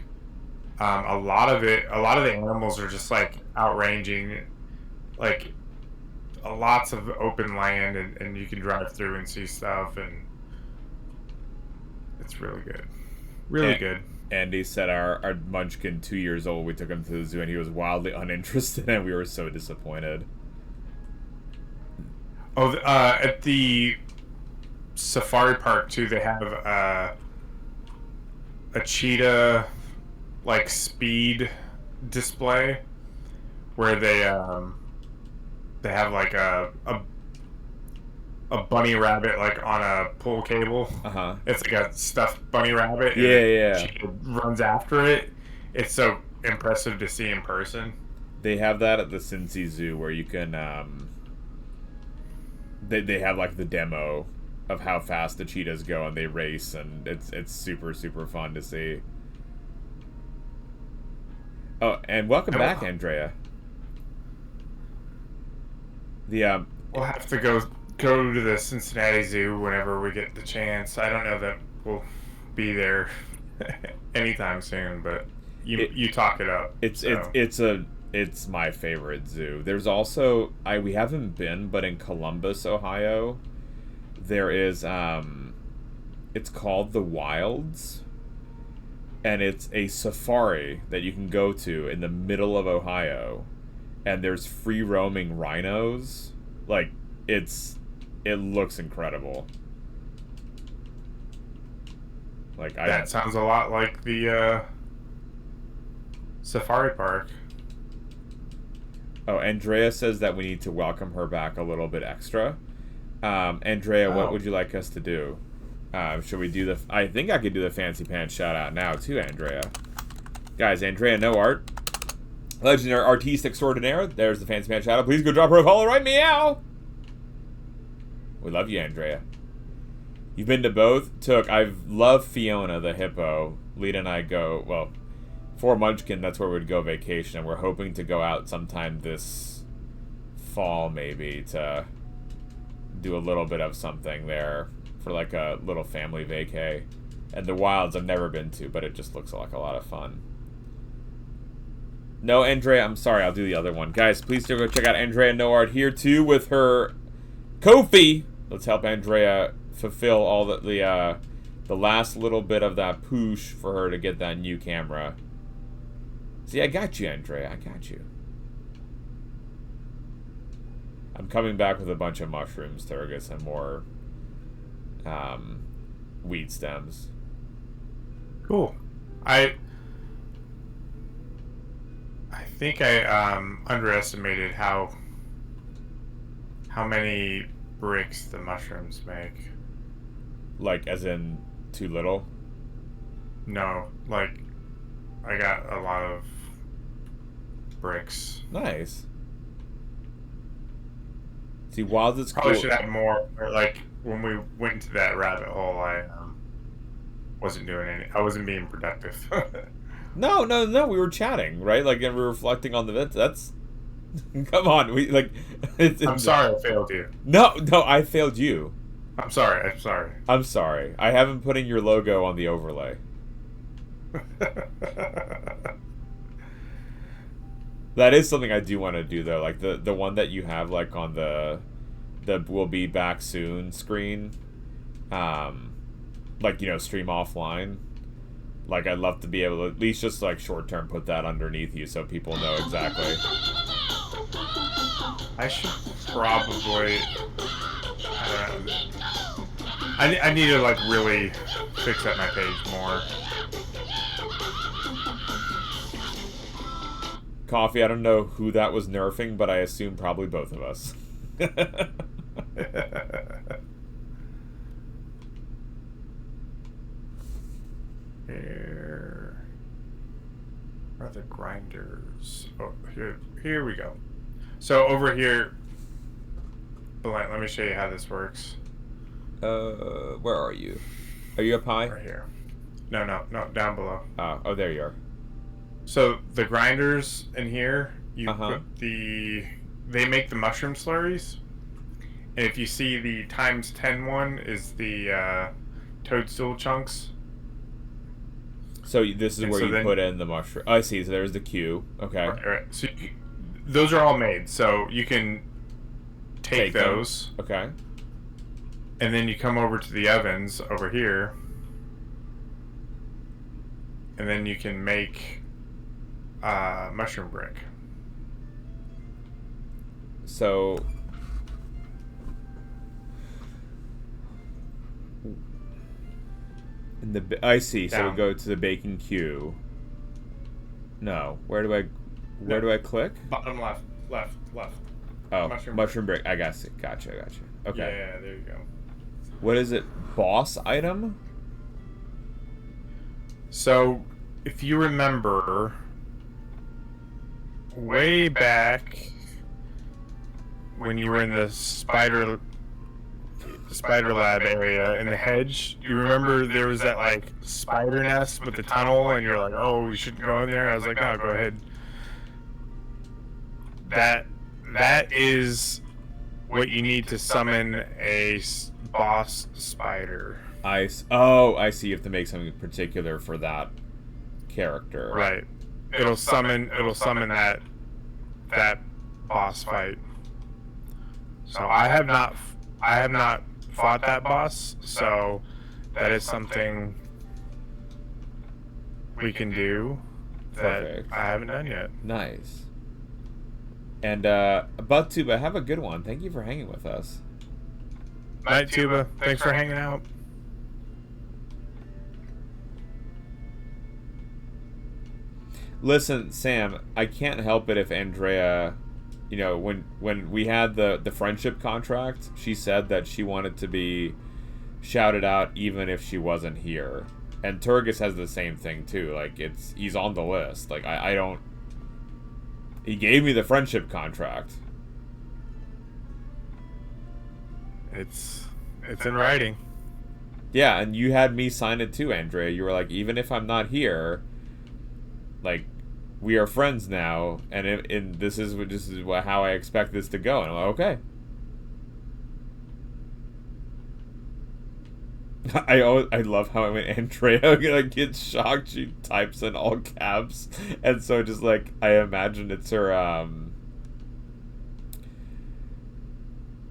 a lot of the animals are just like outranging, like lots of open land, and you can drive through and see stuff, and it's really good. Really good. Andy said our Munchkin, 2 years old, we took him to the zoo and he was wildly uninterested, and we were so disappointed. Oh, at the safari park too, they have a cheetah like speed display where they have like a bunny rabbit like on a pull cable. Uh-huh. It's like a stuffed bunny rabbit. And Yeah. cheetah runs after it. It's so impressive to see in person. They have that at the Cincy Zoo where you can they have like the demo of how fast the cheetahs go, and they race, and it's super, super fun to see. Oh, and welcome back, Andrea. We'll have to go to the Cincinnati Zoo whenever we get the chance. I don't know that we'll be there anytime soon, but you talk it up. It's my favorite zoo. There's also we haven't been, but in Columbus, Ohio, there is it's called the Wilds, and it's a safari that you can go to in the middle of Ohio, and there's free roaming rhinos. Like, it looks incredible. Like, that sounds a lot like the safari park. Oh, Andrea says that we need to welcome her back a little bit extra. Andrea, what would you like us to do? Should we do I think I could do the Fancy Pants shout out now too, Andrea. Guys, Andrea No Art, legendary artiste extraordinaire. There's the Fancy Pants shout out. Please go drop her a follow right meow. We love you, Andrea. You've been to both? Took. I've loved Fiona the hippo. Lita and I go, well, for Munchkin, that's where we'd go vacation, and we're hoping to go out sometime this fall, maybe, to do a little bit of something there for like a little family vacay. And the Wilds I've never been to, but it just looks like a lot of fun. No, Andrea, I'm sorry, I'll do the other one. Guys, please do go check out Andrea No Art here too with her Ko-fi. Let's help Andrea fulfill all the last little bit of that push for her to get that new camera. See, I got you, Andrea. I got you. I'm coming back with a bunch of mushrooms, Turgis, and more weed stems. Cool. I think I underestimated how many bricks the mushrooms make. Like, as in too little? No, like I got a lot of bricks. Nice. See, while it's Probably cool, should have more. Or like when we went into that rabbit hole, I wasn't doing any. I wasn't being productive. No, we were chatting, right? Like, and we were reflecting on the event. That's come on, we like. I'm sorry I failed you. No, I failed you. I'm sorry. I'm sorry. I haven't put in your logo on the overlay. That is something I do want to do though. Like the one that you have like on the "We'll be back soon" screen. Like, you know, stream offline. Like, I'd love to be able to at least just like short term put that underneath you so people know exactly. I should probably. I don't know. I need to like really fix up my page more. Coffee, I don't know who that was nerfing, but I assume probably both of us. Here are the grinders. Oh, here we go. So over here, let me show you how this works. Where are you? Are you up high? Right here. No, down below. Oh, there you are. So the grinders in here, you put they make the mushroom slurries. And if you see the ×10 one is the toadstool chunks. So this is where you put in the mushroom. Oh, I see. So there's the Q. Okay. Right. So those are all made. So you can take those. Okay. And then you come over to the ovens over here. And then you can make mushroom brick. So I see. So we go to the baking queue. No, where do I click? Bottom left. Oh, mushroom brick. I got it. Gotcha. Okay. Yeah, there you go. What is it? Boss item? So, if you remember, way back when you were in the spider lab area in the hedge, you remember there was that like spider nest with the tunnel, and you're like, oh, we shouldn't go in there. I was like, no, go ahead. That is what you need to summon a boss spider. I see. You have to make something particular for that character. Right. It'll summon that boss fight. So I have not fought that boss, so that is something we can do that I haven't done yet. Nice. And ButtTuba, have a good one. Thank you for hanging with us. Night, Tuba. Thanks for hanging out. Listen, Sam, I can't help it if Andrea, you know, when we had the friendship contract, she said that she wanted to be shouted out even if she wasn't here. And Turgis has the same thing too. Like, he's on the list. Like, I don't. He gave me the friendship contract. It's in writing. Yeah, and you had me sign it too, Andrea. You were like, even if I'm not here, like, we are friends now, and this is how I expect this to go. And I'm like, okay. I love how when Andrea like gets shocked, she types in all caps, and so just like I imagine it's her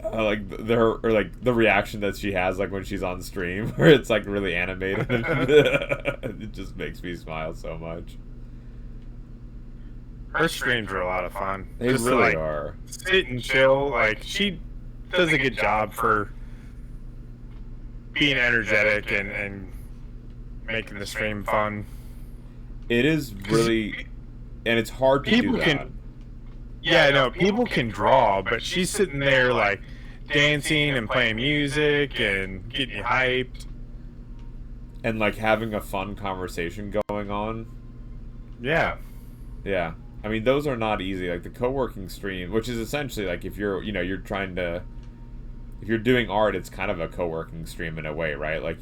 like the reaction that she has like when she's on stream, where it's like really animated. It just makes me smile so much. Her streams are a lot of fun. They just really like, are. Sit and chill. Like, she does a good job for being energetic and making the stream fun. It is really, and it's hard to do that. Yeah, no, people can draw, but she's sitting there like dancing and playing music and getting you hyped. And like having a fun conversation going on. Yeah. Yeah. I mean, those are not easy. Like the co-working stream, which is essentially like if you're, you're trying to, if you're doing art, it's kind of a co-working stream in a way, right? Like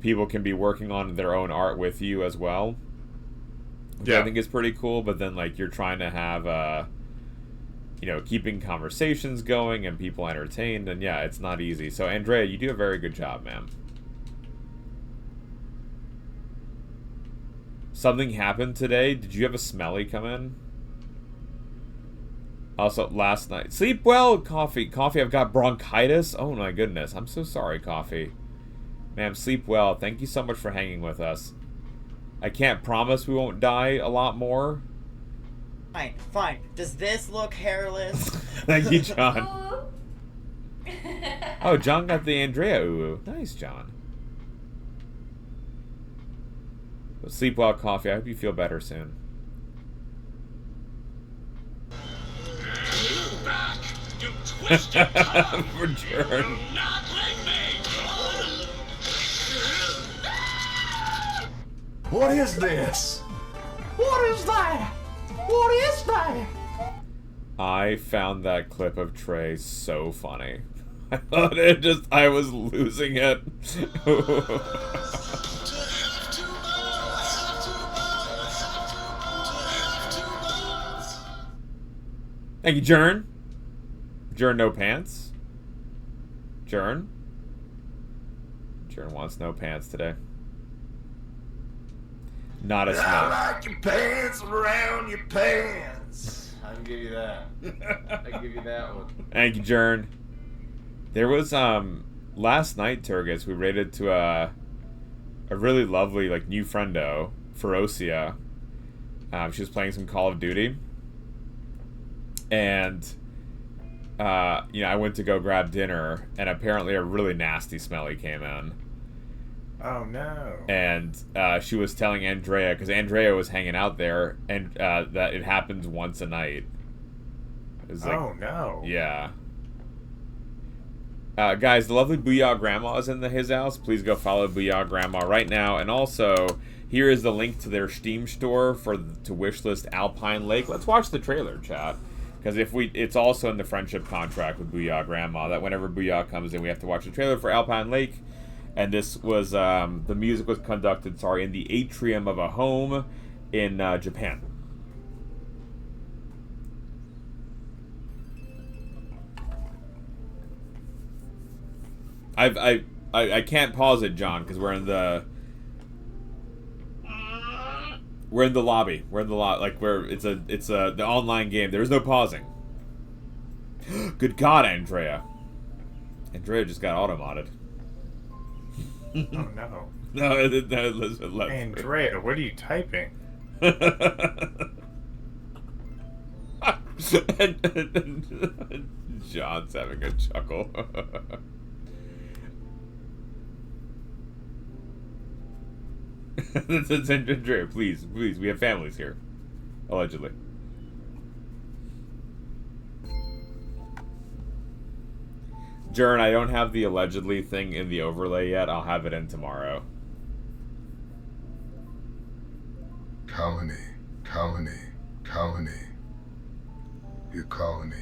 people can be working on their own art with you as well. Which I think is pretty cool. But then like you're trying to have, keeping conversations going and people entertained, and yeah, it's not easy. So Andrea, you do a very good job, ma'am. Something happened today. Did you have a smelly come in? Also, last night. Sleep well, Coffee. Coffee, I've got bronchitis. Oh my goodness. I'm so sorry, Coffee. Ma'am, sleep well. Thank you so much for hanging with us. I can't promise we won't die a lot more. Fine. Does this look hairless? Thank you, John. Oh, John got the Andrea ooh. Nice, John. Well, sleep well, Coffee. I hope you feel better soon. You twisted tongue! Return. Not like me! What is this? What is that? What is that? I found that clip of Trey so funny. I thought I was losing it. Thank you, Jern. Jern, no pants. Jern wants no pants today. Not a smell. I like your pants around your pants. I can give you that. I can give you that one. Thank you, Jern. There was last night, Turgis, we raided to a really lovely new friendo, Ferocia. She was playing some Call of Duty. And I went to go grab dinner, and apparently a really nasty smelly came in. Oh no! And she was telling Andrea, because Andrea was hanging out there, and that it happens once a night. It was oh no! Yeah. Guys, the lovely Booyah Grandma is in his house. Please go follow Booyah Grandma right now. And also, here is the link to their Steam store to wishlist Alpine Lake. Let's watch the trailer, chat. Because it's also in the friendship contract with Booyah Grandma that whenever Booyah comes in, we have to watch the trailer for Alpine Lake. And this was, the music was conducted, in the atrium of a home in Japan. I can't pause it, John, because we're in the lobby. We're in the it's the online game. There's no pausing. Good God, Andrea. Andrea just got auto-modded. Oh no. No, Elizabeth left. Andrea, what are you typing? John's having a chuckle. That's Andrea, please, we have families here. Allegedly. Jern, I don't have the allegedly thing in the overlay yet. I'll have it in tomorrow. Colony. Your colony.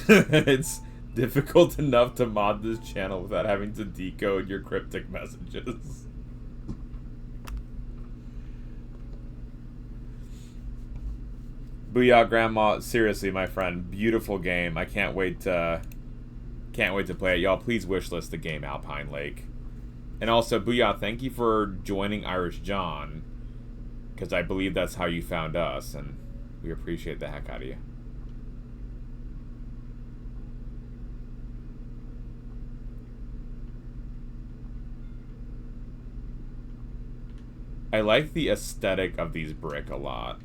It's difficult enough to mod this channel without having to decode your cryptic messages. Booyah Grandma, seriously, my friend, beautiful game. I can't wait to play it. Y'all, please wishlist the game Alpine Lake. And also, Booyah, thank you for joining Irish John, because I believe that's how you found us, and we appreciate the heck out of you. I like the aesthetic of these brick a lot.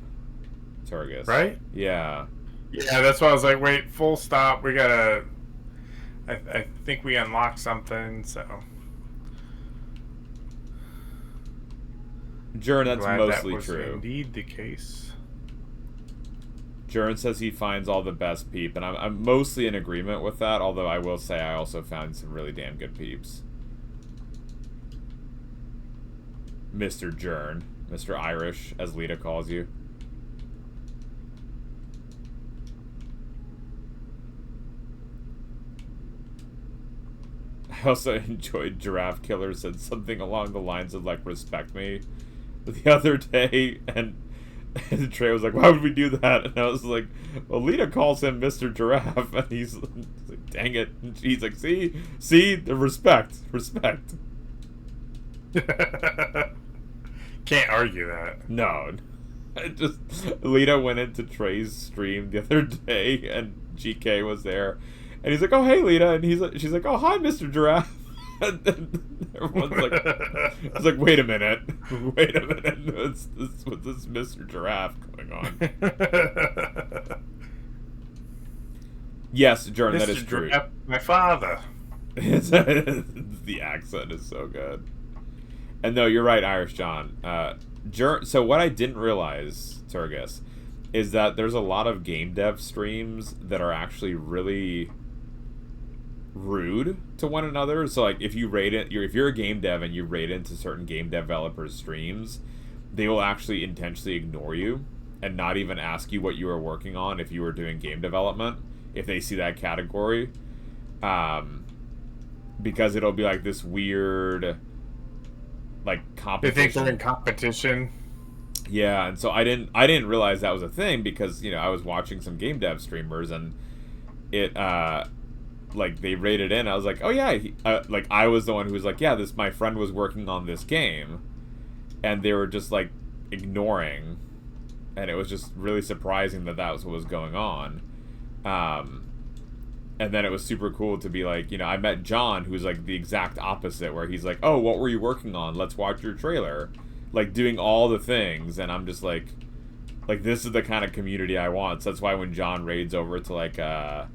Turgis. Right? Yeah. Yeah, that's why I was like, wait, full stop. We gotta... I think we unlocked something, so... Jern, that's Glad mostly that was true. Indeed the case. Jern says he finds all the best peep, and I'm mostly in agreement with that, although I will say I also found some really damn good peeps. Mr. Jern, Mr. Irish, as Lita calls you. I also enjoyed Giraffe Killer said something along the lines of, like, respect me the other day, and Trey was like, why would we do that? And I was like, well, Lita calls him Mr. Giraffe, and he's like, dang it. And he's like, see, the respect. Can't argue that. No. Lita went into Trey's stream the other day, and GK was there, and he's like, oh, hey, Lita, and she's like, oh, hi, Mr. Giraffe. And then everyone's like, it's like, wait a minute, what's this Mr. Giraffe going on? Yes, Jordan, that is true. Giraffe, my father. The accent is so good. And no, you're right, Irish John. So what I didn't realize, Turgis, is that there's a lot of game dev streams that are actually really rude to one another. So like if you're a game dev and you raid into certain game developers' streams, they will actually intentionally ignore you and not even ask you what you were working on if you were doing game development, if they see that category. Because it'll be like this weird, like, competition. They think they're in competition. Yeah, and so I didn't realize that was a thing because, you know, I was watching some game dev streamers and it like they rated in. I was like, oh yeah, like I was the one who was like, yeah, my friend was working on this game, and they were just like ignoring, and it was just really surprising that was what was going on. And then it was super cool to be like, you know, I met John, who's like the exact opposite, where he's like, oh, what were you working on? Let's watch your trailer. Like doing all the things, and I'm just like this is the kind of community I want. So that's why when John raids over to like a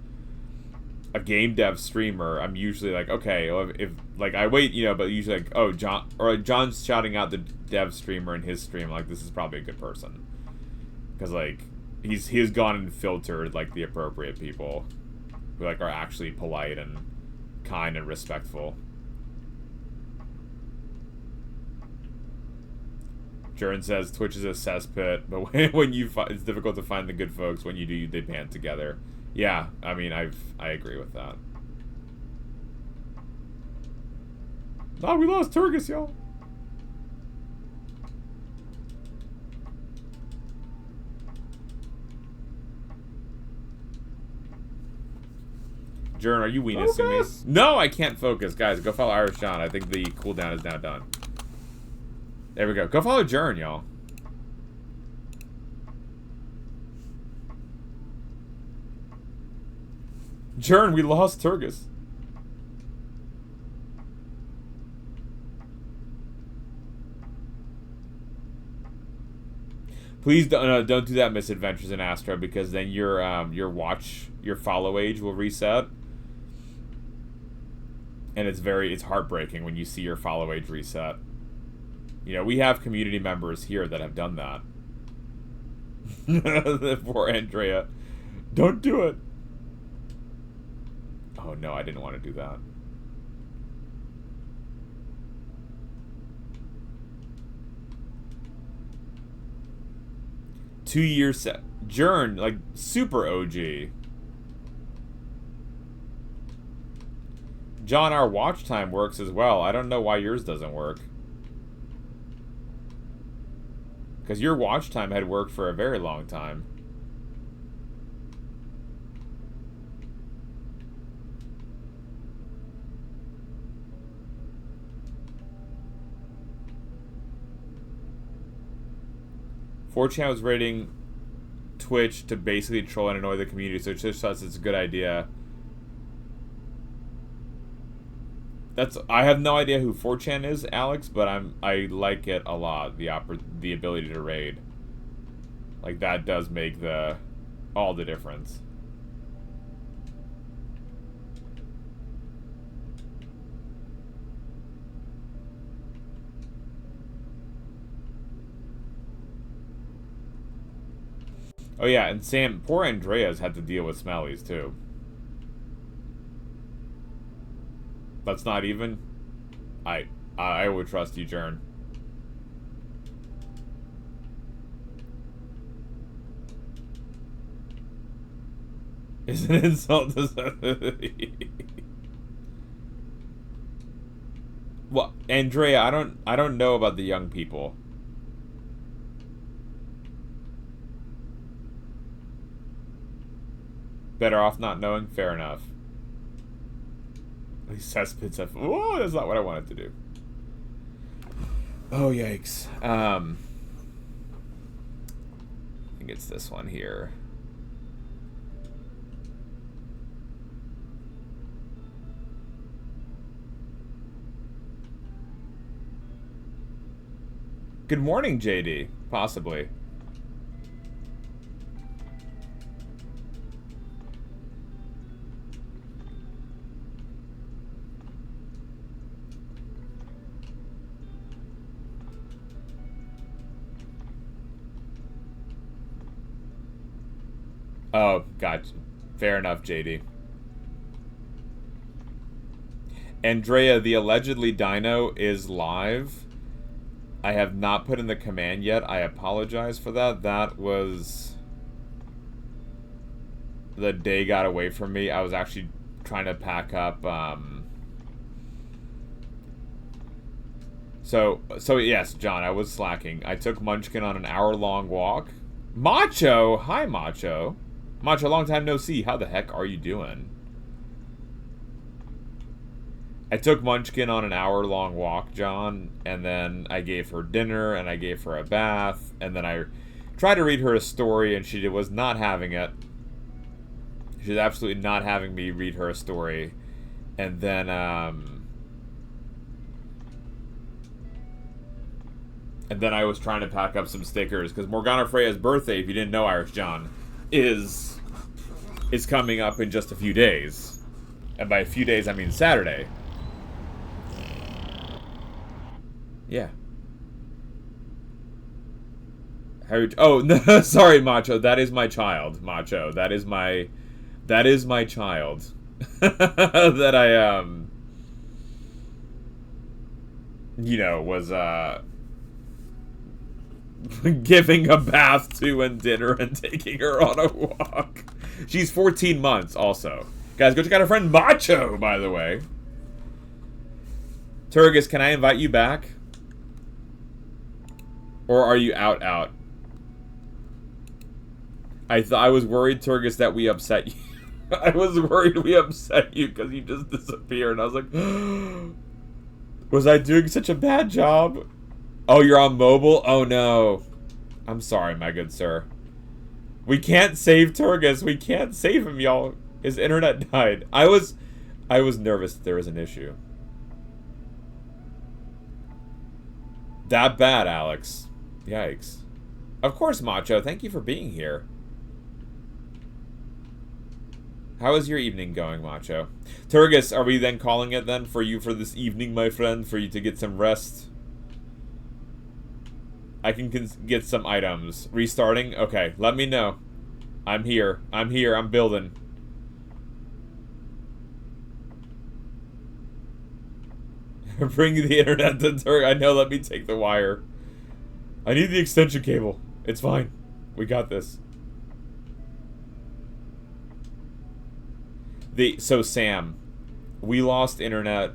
game dev streamer, I'm usually like, okay, well, if like I wait, you know, but usually like, oh, John's shouting out the dev streamer in his stream, like this is probably a good person, because like he's gone and filtered like the appropriate people who like are actually polite and kind and respectful. Jern says Twitch is a cesspit, but when you it's difficult to find the good folks. When you do, they band together. Yeah, I mean, I agree with that. Oh, we lost Turgis, y'all. Jern, are you weenusing me? No, I can't focus. Guys, go follow Irish John. I think the cooldown is now done. There we go. Go follow Jern, y'all. Jern, we lost Turgis. Please don't do that, Misadventures in Astro, because then your follow age will reset. And it's heartbreaking when you see your follow age reset. You know, we have community members here that have done that. Poor Andrea. Don't do it. Oh no, I didn't want to do that. Two-year set. Jern, like, super OG. John, our watch time works as well. I don't know why yours doesn't work. Because your watch time had worked for a very long time. Fortune was rating Twitch to basically troll and annoy the community, so Twitch says it's a good idea. I have no idea who 4chan is, Alex, but I like it a lot. The ability to raid, like that does make all the difference. Oh yeah, and Sam, poor Andrea's had to deal with smellies too. That's not even. I would trust you, Jern. Is an insult to Well, Andrea, I don't know about the young people. Better off not knowing? Fair enough. At least cesspits have... Oh, that's not what I wanted to do. Oh, yikes. I think it's this one here. Good morning, JD. Possibly. Oh, gotcha. Fair enough, JD. Andrea, the allegedly dino is live. I have not put in the command yet. I apologize for that. That was... The day got away from me. I was actually trying to pack up, So yes, John, I was slacking. I took Munchkin on an hour-long walk. Macho! Hi, Macho. Macho, long time no see. How the heck are you doing? I took Munchkin on an hour-long walk, John, and then I gave her dinner, and I gave her a bath, and then I tried to read her a story, and she was not having it. She was absolutely not having me read her a story. And then, I was trying to pack up some stickers, because Morgana Freya's birthday, if you didn't know, Irish John, is coming up in just a few days. And by a few days, I mean Saturday. Yeah. Oh, no, sorry, Macho. That is my child, Macho. That is my child. That I, was, giving a bath to and dinner and taking her on a walk. She's 14 months, also. Guys, go check out our friend Macho, by the way. Turgus, can I invite you back? Or are you out? I was worried, Turgus, that we upset you. I was worried we upset you because you just disappeared. And I was like, was I doing such a bad job? Oh, you're on mobile? Oh, no. I'm sorry, my good sir. We can't save Turgus. We can't save him, y'all. His internet died. I was nervous that there was an issue. That bad, Alex. Yikes. Of course, Macho. Thank you for being here. How is your evening going, Macho? Turgus, are we then calling it then for you for this evening, my friend? For you to get some rest? I can get some items. Restarting? Okay, let me know. I'm here. I'm building. Bring the internet to Turk. I know, let me take the wire. I need the extension cable. It's fine. We got this. So Sam, we lost internet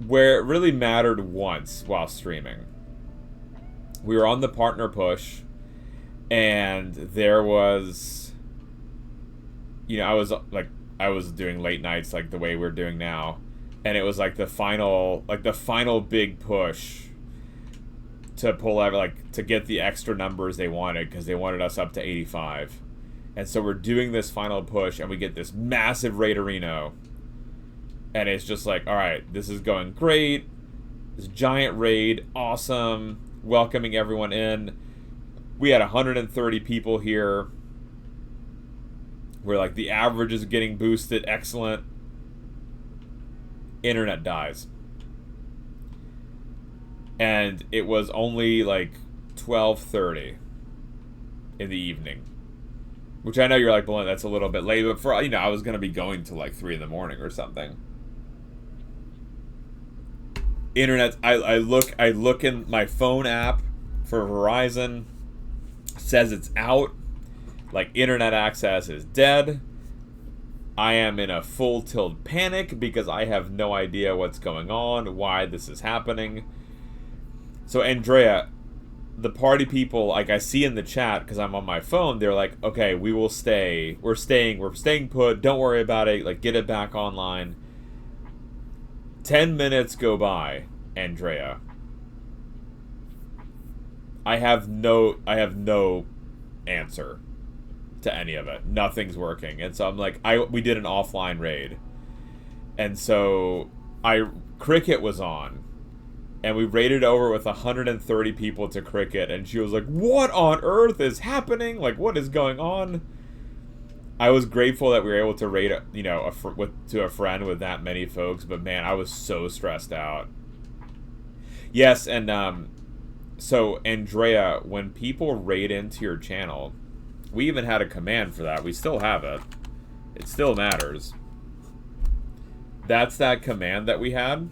where it really mattered once while streaming. We were on the partner push, and there was, I was doing late nights like the way we're doing now, and it was like the final big push to pull over, to get the extra numbers they wanted, because they wanted us up to 85. And so we're doing this final push, and we get this massive Raiderino. And it's just like, alright, this is going great. This giant raid, awesome. Welcoming everyone in. We had 130 people here. We're like, the average is getting boosted, excellent. Internet dies. And it was only like 12:30 in the evening. Which I know you're like, well, that's a little bit late, but for, I was going to be going to like 3 in the morning or something. Internet, I look in my phone app for Verizon, says it's out. Like, internet access is dead. I am in a full tilt panic because I have no idea what's going on, why this is happening. So, Andrea, the party people, like, I see in the chat, because I'm on my phone, they're like, okay, we will stay. We're staying put. Don't worry about it. Like, get it back online. 10 minutes go by, Andrea. I have no answer to any of it. Nothing's working. And so I'm like, we did an offline raid. And so Cricket was on. And we raided over with 130 people to Cricket. And she was like, what on earth is happening? Like, what is going on? I was grateful that we were able to raid, to a friend with that many folks. But man, I was so stressed out. Yes, and so Andrea, when people raid into your channel, we even had a command for that. We still have it. It still matters. That's that command that we had.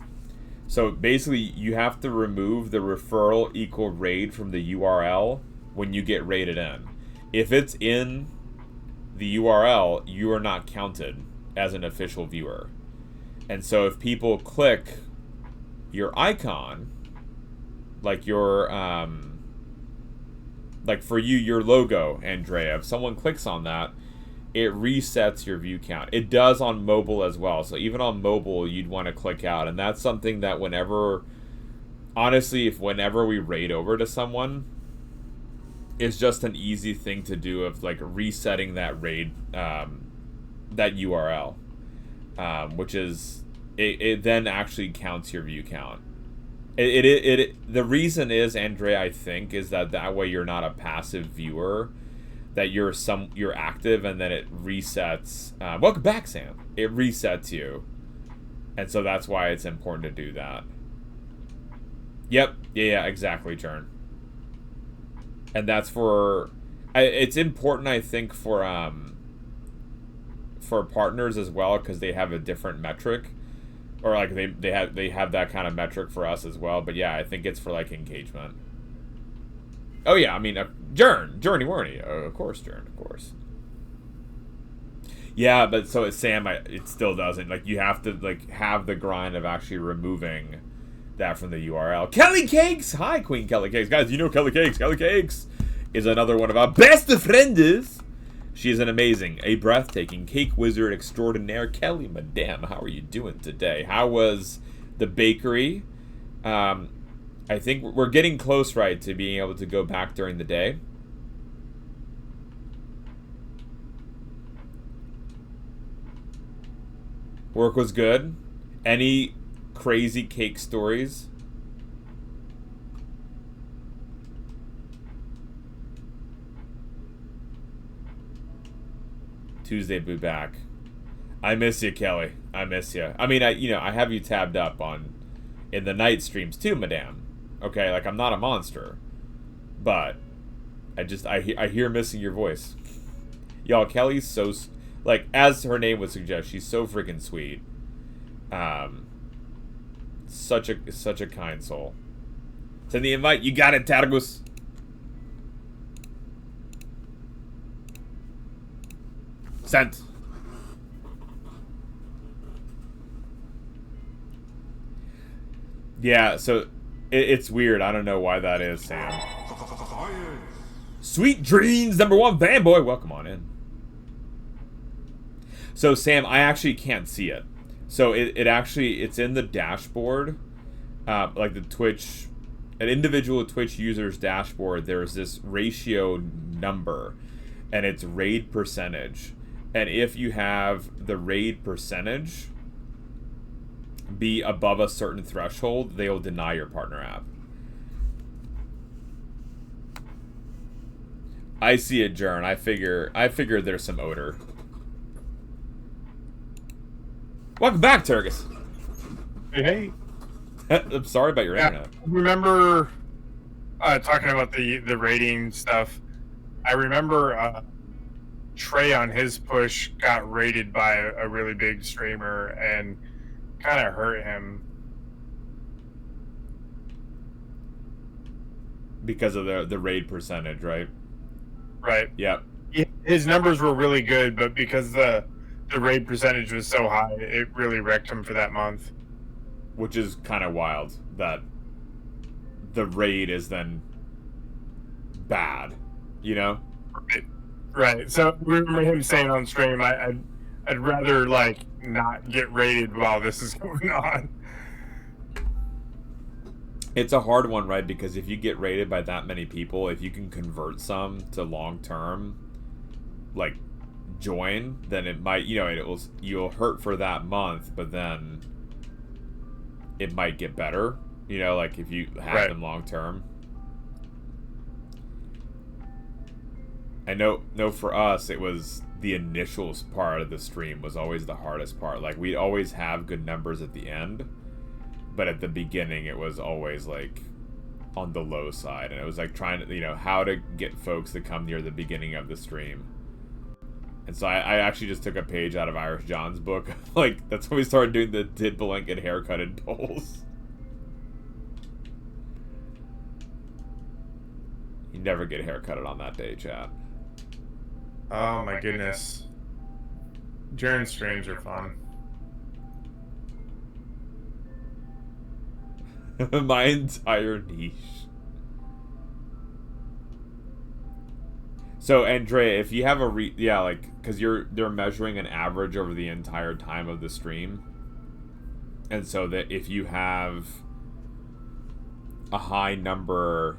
So basically, you have to remove the referral equal raid from the URL when you get raided in. If it's in the URL, you are not counted as an official viewer. And so if people click your icon, like your, like for you, your logo, Andrea, if someone clicks on that, it resets your view count. It does on mobile as well. So even on mobile, you'd want to click out. And that's something that honestly, whenever we raid over to someone, it's just an easy thing to do of like resetting that raid, that URL, which is, it then actually counts your view count. The reason is, Andrea, I think, is that way you're not a passive viewer, that you're active, and then it resets. Welcome back, Sam. It resets you, and so that's why it's important to do that. Yep. Yeah, exactly, Jern. And that's it's important, I think, for partners as well, because they have a different metric. Or like they have that kind of metric for us as well. But yeah, I think it's for like engagement. Oh yeah, I mean, Journey Warney, of course, Jern, of course. Yeah, but so it's Sam. It still doesn't. Like, you have to like have the grind of actually removing that from the URL. Kelly Cakes, hi Queen Kelly Cakes, guys. You know Kelly Cakes. Kelly Cakes is another one of our best friends. She is an amazing, a breathtaking cake wizard extraordinaire. Kelly, madame, how are you doing today? How was the bakery? I think we're getting close, right, to being able to go back during the day. Work was good. Any crazy cake stories? Tuesday boot back. I miss you, Kelly. I miss you. I mean, I have you tabbed up in the night streams too, madame. Okay, like, I'm not a monster, but I hear missing your voice. Y'all, Kelly's so, like, as her name would suggest, she's so freaking sweet. Such a kind soul. Send the invite. You got it, Targus. Sent. Yeah, so it's weird. I don't know why that is, Sam. Sweet dreams, #1 fanboy. Welcome on in. So, Sam, I actually can't see it. So it's in the dashboard, like the Twitch, an individual Twitch user's dashboard. There's this ratio number, and it's raid percentage. And if you have the raid percentage be above a certain threshold, they will deny your partner app. I see it, Jern. I figure there's some odor. Welcome back, Turgus. Hey. I'm sorry about your internet. Remember talking about the rating stuff. I remember Trey on his push got raided by a really big streamer and kind of hurt him because of the raid percentage, right? Right. Yep. his numbers were really good, but because the raid percentage was so high, it really wrecked him for that month. Which is kind of wild that the raid is then bad, you know? Right. So we remember him saying on stream, I'd rather like not get raided while this is going on. It's a hard one, right? Because if you get raided by that many people, if you can convert some to long term, like join, then it might, you know, you'll hurt for that month, but then it might get better, you know, like if you have them long term. I know for us, it was the initial part of the stream was always the hardest part. Like, we'd always have good numbers at the end, but at the beginning, it was always, like, on the low side. And it was, like, trying to, you know, how to get folks to come near the beginning of the stream. And so I actually just took a page out of Irish John's book. Like, that's when we started doing the did Belenk get haircutted polls. You never get haircutted on that day, chat. Oh my goodness. Jern streams are fun. My entire niche. So, Andrea, if you have a because they're measuring an average over the entire time of the stream, and so that if you have a high number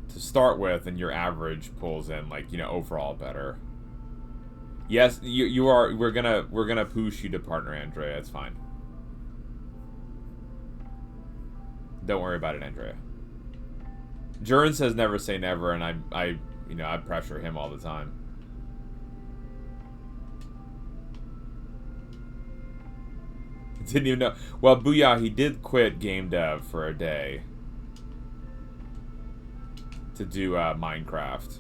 to start with, and your average pulls in, like, you know, overall better. Yes, you are. We're gonna push you to partner, Andrea. It's fine. Don't worry about it, Andrea. Jern says never say never, and I pressure him all the time. Didn't even know. Well, Booyah, he did quit game dev for a day to do Minecraft.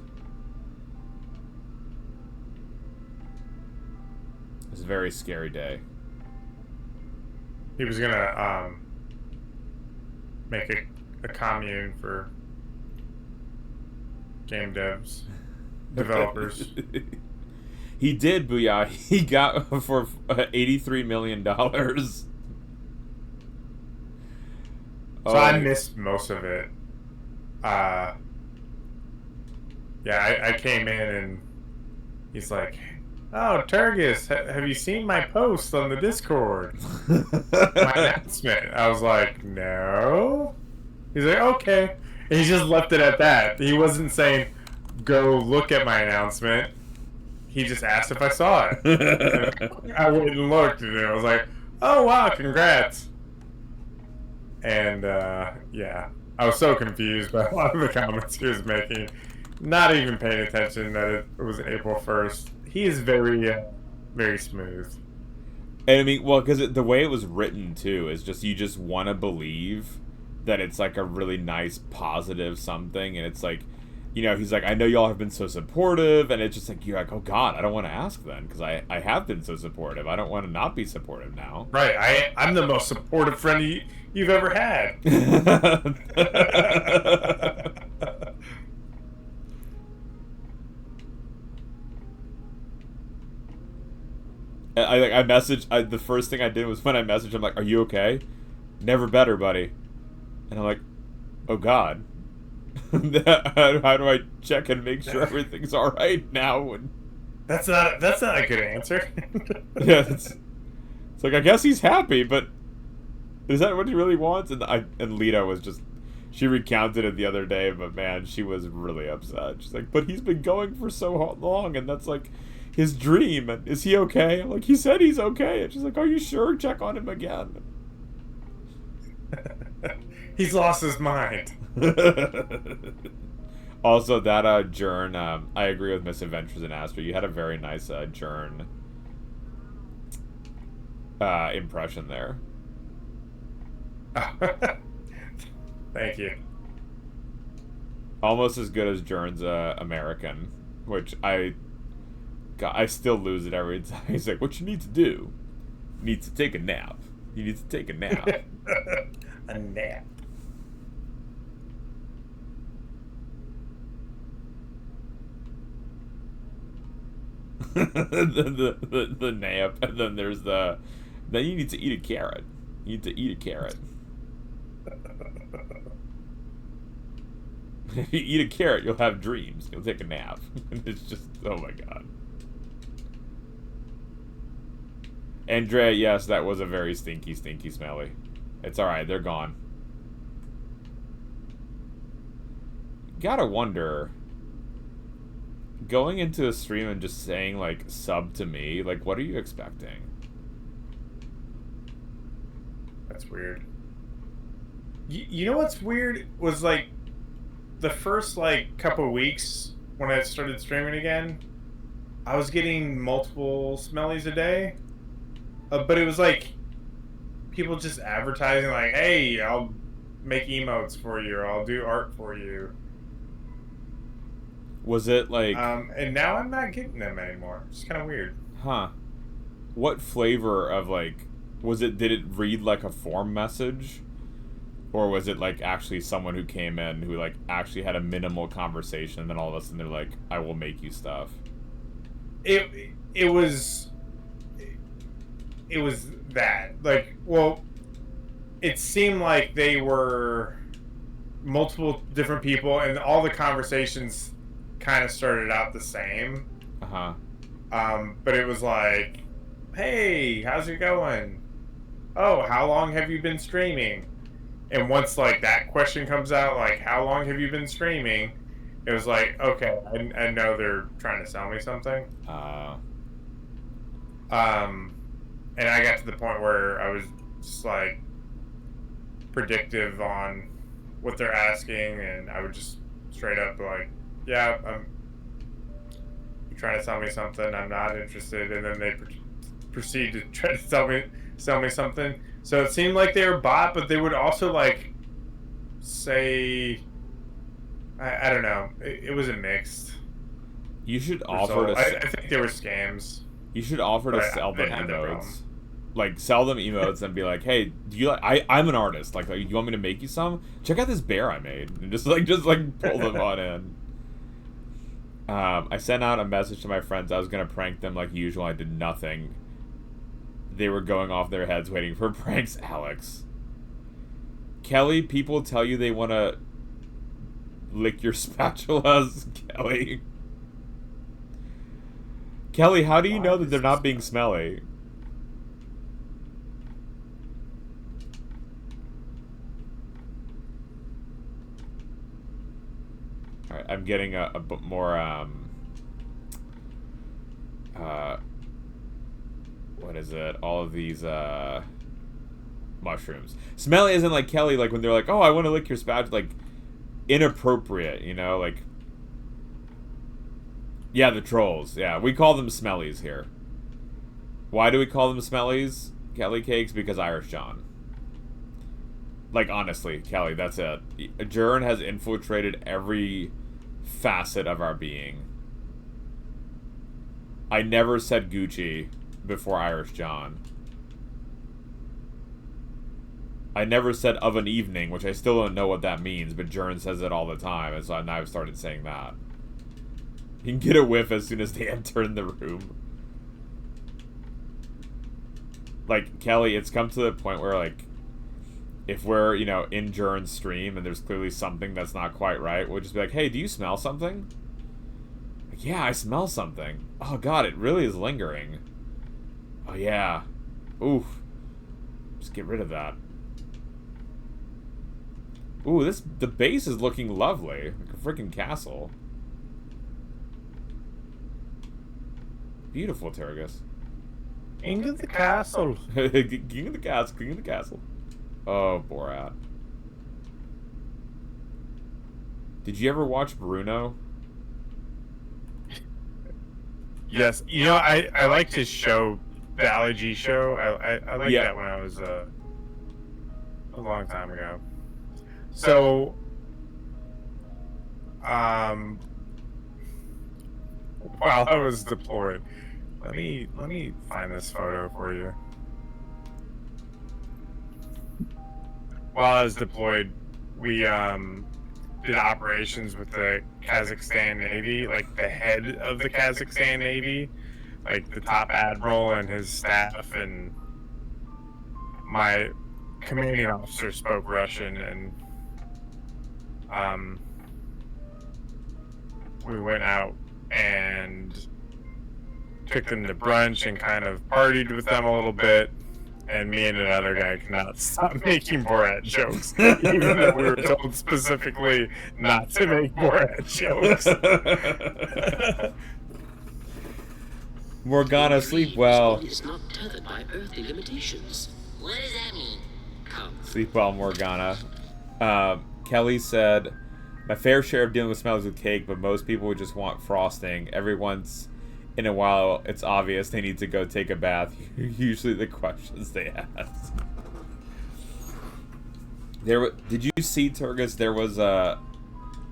It was a very scary day. He was gonna make a commune for game developers. He did, Booyah. He got for $83 million. So I missed most of it. Yeah, I came in and he's like, "Oh, Turgis, have you seen my post on the Discord? My announcement." I was like, "No." He's like, "Okay." And he just left it at that. He wasn't saying, "Go look at my announcement." He just asked if I saw it. And I went and looked, and I was like, "Oh, wow, congrats." And, yeah. I was so confused by a lot of the comments he was making. Not even paying attention that it was April 1st. He is very, very smooth. And I mean, well, because the way it was written, too, is just, you just want to believe that it's, like, a really nice, positive something, and it's like, you know, he's like, "I know y'all have been so supportive," and it's just like, you're like, oh god, I don't want to ask then, because I have been so supportive. I don't want to not be supportive now. Right, I'm the most supportive friend you've ever had. I messaged, the first thing I did was when I messaged him, like, "Are you okay?" "Never better, buddy." And I'm like, oh god. How do I check and make sure everything's all right now? And that's not a good answer. Yeah, it's like, I guess he's happy, but is that what he really wants? And Lita was just, she recounted it the other day, but man, she was really upset. She's like, "But he's been going for so long, and that's like his dream. And is he okay?" I'm like, "He said he's okay." And she's like, "Are you sure? Check on him again." He's lost his mind. Also, that Jern, I agree with Miss Adventures in Astro. You had a very nice Jern impression there. Thank you. Almost as good as Jern's American, which I still lose it every time. He's like, "What you need to do? You need to take a nap. You need to take a nap." A nap. the nap, and then there's the. Then you need to eat a carrot. You need to eat a carrot. If you eat a carrot, you'll have dreams. You'll take a nap. It's just, oh my god. Andrea, yes, that was a very stinky, stinky smelly. It's alright, they're gone. Gotta wonder, going into a stream and just saying, like, sub to me, like, what are you expecting? That's weird. You know what's weird was, like, the first, like, couple weeks when I started streaming again, I was getting multiple smellies a day. But it was like people just advertising like, hey, I'll make emotes for you, or I'll do art for you. Was it like... and now I'm not getting them anymore. It's kind of weird. Huh. What flavor of, like... did it read like a form message? Or was it like actually someone who came in who like actually had a minimal conversation and then all of a sudden they're like, I will make you stuff? It was that. Like, well, it seemed like they were multiple different people and all the conversations kind of started out the same. Uh-huh. But it was like, hey, how's it going? Oh, how long have you been streaming? And once, like, that question comes out, like, how long have you been streaming? It was like, okay, I know they're trying to sell me something. And I got to the point where I was just, like, predictive on what they're asking, and I would just straight up be like, yeah, you're trying to sell me something, I'm not interested, and then they proceed to try to sell me something. So it seemed like they were bought, but they would also, like, say, I don't know, it was a mixed. You should result. offer to... I think they were scams. You should offer to sell them emotes. Like, sell them emotes and be like, hey, do you like... I'm an artist. Like, you want me to make you some? Check out this bear I made. And just pull them on in. I sent out a message to my friends. I was going to prank them like usual. I did nothing. They were going off their heads waiting for pranks, Alex. Kelly, people tell you they want to lick your spatulas, Kelly. Kelly, how do you know that they're not being smelly? Alright, I'm getting a bit more, what is it? All of these, mushrooms. Smelly isn't like Kelly, like when they're like, oh, I want to lick your spatula, like, inappropriate, you know, like, yeah, the trolls, yeah, we call them smellies here. Why do we call them smellies, Kelly Cakes? Because Irish John. Like, honestly, Kelly, that's it. Jern has infiltrated every facet of our being. I never said Gucci before Irish John. I never said of an evening, which I still don't know what that means, but Jern says it all the time, and so now I've started saying that. You can get a whiff as soon as they enter in the room. Like, Kelly, it's come to the point where, like, if we're, you know, in Jern's stream and there's clearly something that's not quite right, we'll just be like, hey, do you smell something? Like, yeah, I smell something. Oh, God, it really is lingering. Oh, yeah. Oof. Just get rid of that. Ooh, the base is looking lovely. Like a freaking castle. Beautiful, Turgus. King of the castle. King of the castle. King of the castle. Oh, Borat. Did you ever watch Bruno? Yes. You know, I liked his show, the Ali G show. I liked that when I was a long time ago. So, while I was deployed, let me find this photo for you. While I was deployed, we did operations with the Kazakhstan Navy, like the head of the Kazakhstan Navy like the top admiral and his staff, and my commanding officer spoke Russian, and we went out and took them to brunch and kind of partied with them a little bit. And me and another guy could not stop making Borat jokes, even though we were told specifically not to make Borat jokes. Morgana, sleep well. Is not tethered by earthly limitations. What does that mean? Come. Sleep well, Morgana. Kelly said, my fair share of dealing with smells with cake, but most people would just want frosting. Every once in a while, it's obvious they need to go take a bath. Usually the questions they ask. Did you see, Turgis, there was I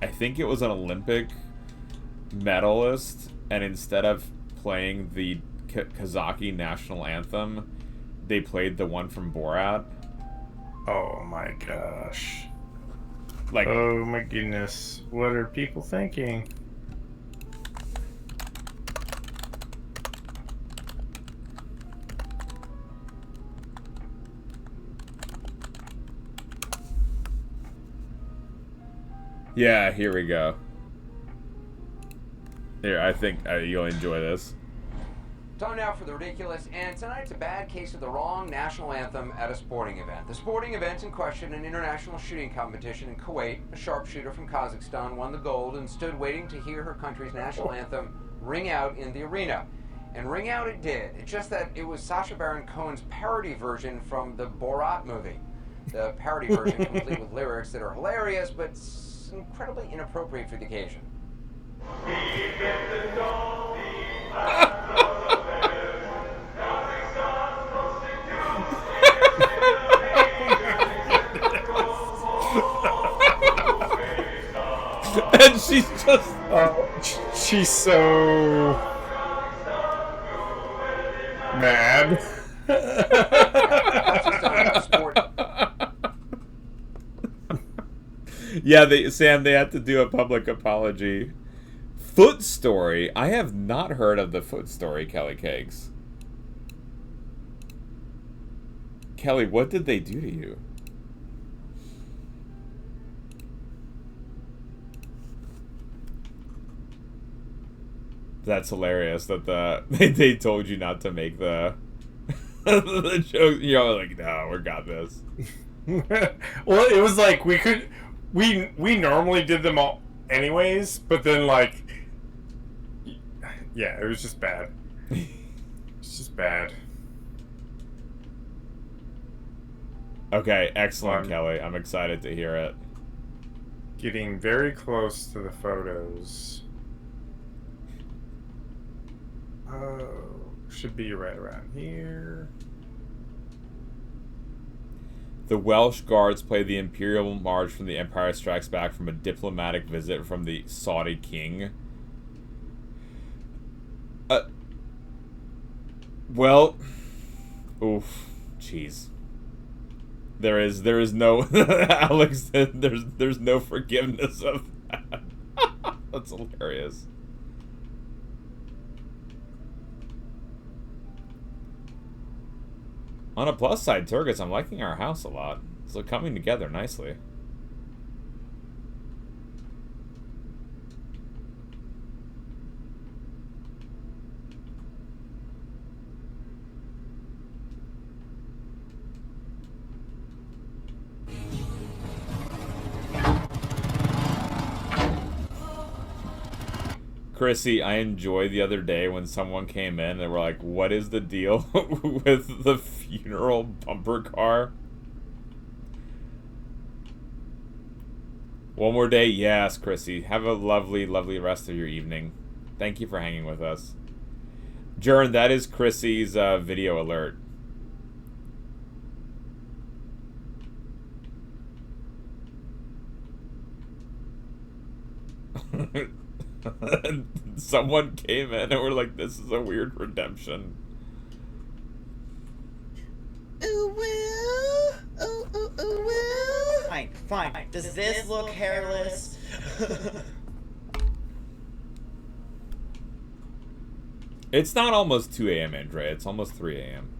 think it was an Olympic medalist, and instead of playing the Kazakh national anthem, they played the one from Borat. Oh my gosh. Like, oh my goodness. What are people thinking? Yeah, here we go. Here, I think you'll enjoy this. Time now for the ridiculous, and tonight's a bad case of the wrong national anthem at a sporting event. The sporting event in question, an international shooting competition in Kuwait. A sharpshooter from Kazakhstan won the gold and stood waiting to hear her country's national anthem ring out in the arena. And ring out it did. It's just that it was Sacha Baron Cohen's parody version from the Borat movie. The parody version complete with lyrics that are hilarious, but incredibly inappropriate for the occasion. And she's just... she's so... mad. Yeah, they had to do a public apology. Foot Story. I have not heard of the Foot Story, Kelly Cakes. Kelly, what did they do to you? That's hilarious that they told you not to make the the joke. You're like, no, we got this. Well, it was like we normally did them all anyways, but then like, yeah, it was just bad. It's just bad. Okay, excellent, Kelly. I'm excited to hear it. Getting very close to the photos. Should be right around here. The Welsh Guards play the Imperial March from The Empire Strikes Back from a diplomatic visit from the Saudi king. Well, oof, jeez. There is no Alex. There's no forgiveness of that. That's hilarious. On a plus side, Turgis, I'm liking our house a lot. It's coming together nicely. Chrissy, I enjoyed the other day when someone came in and they were like, what is the deal with the funeral bumper car? One more day? Yes, Chrissy. Have a lovely, lovely rest of your evening. Thank you for hanging with us. Jern, that is Chrissy's video alert. Someone came in and we're like, this is a weird redemption. Ooh, woo. Ooh, ooh, ooh, woo. Fine, fine. Does this look hairless? It's not almost 2 a.m., Andre. It's almost 3 a.m.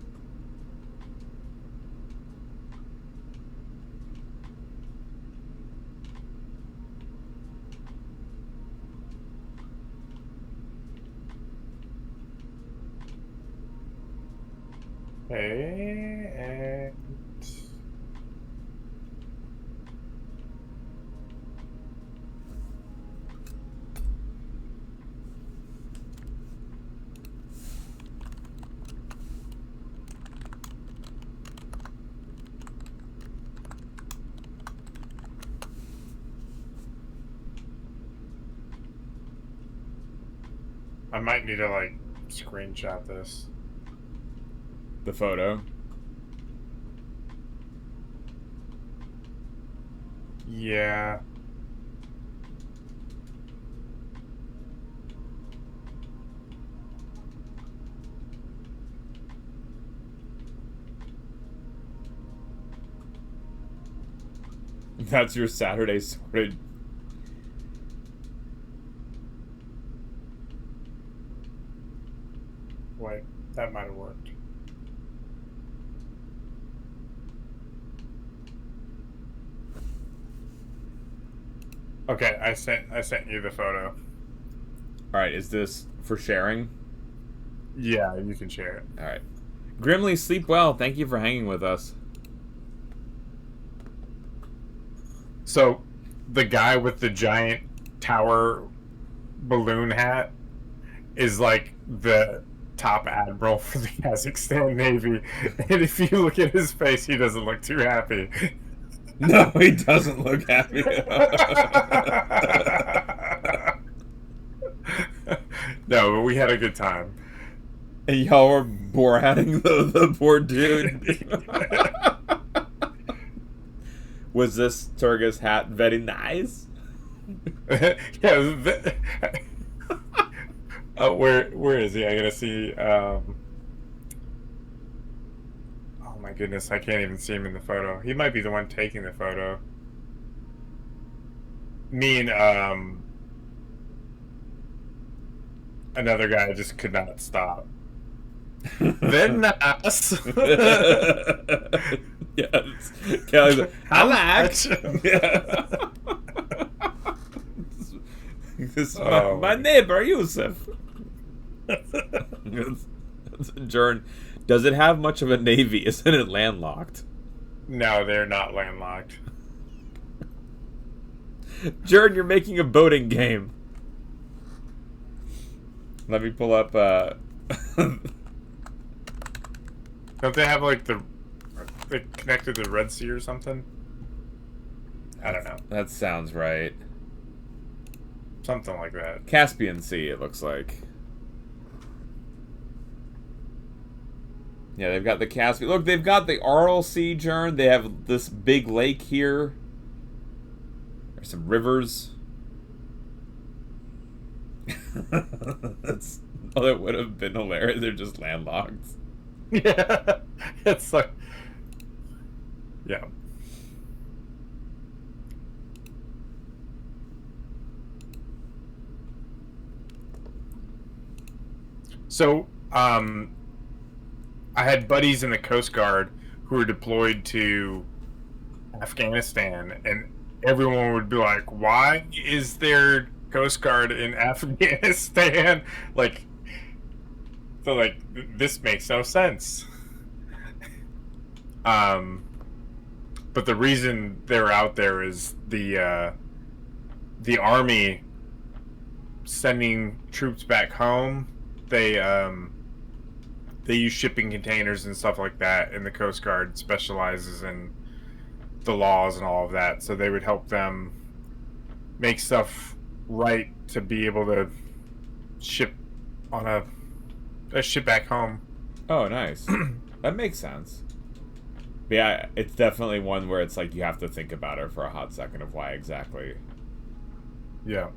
Okay, and I might need to like screenshot this. The photo. Yeah. That's your Saturday sorted. Wait, that might have worked. Okay, I sent you the photo. Alright, is this for sharing? Yeah, you can share it. Alright. Grimly, sleep well. Thank you for hanging with us. So, the guy with the giant tower balloon hat is like the top admiral for the Kazakhstan Navy. And if you look at his face, he doesn't look too happy. No, he doesn't look happy. No, but we had a good time. And y'all were Borating the poor dude. Was this Turgis hat very nice? Yeah. Where is he? I gotta see. Oh my goodness, I can't even see him in the photo. He might be the one taking the photo. Me and another guy just could not stop. Then us. Yes. Kelly's like, How Alex. much? Yeah. This is Oh. my neighbor, Yusuf. Jern, does it have much of a navy? Isn't it landlocked? No, they're not landlocked. Jern, you're making a boating game. Let me pull up Don't they have like they connected to the Red Sea or something? I don't know. That sounds right. Something like that. Caspian Sea, it looks like. Yeah, they've got the Caspian. Look, they've got the Aral Sea, Jern. They have this big lake here. There's some rivers. That's oh, that would have been hilarious. They're just landlocked. Yeah, it's like, yeah. So, I had buddies in the Coast Guard who were deployed to Afghanistan, and everyone would be like, "Why is there Coast Guard in Afghanistan?" Like, so like this makes no sense. But the reason they're out there is the army sending troops back home. They use shipping containers and stuff like that, and the Coast Guard specializes in the laws and all of that. So they would help them make stuff right to be able to ship on a ship back home. Oh, nice. That makes sense. But yeah, it's definitely one where it's like you have to think about it for a hot second of why exactly. Yeah.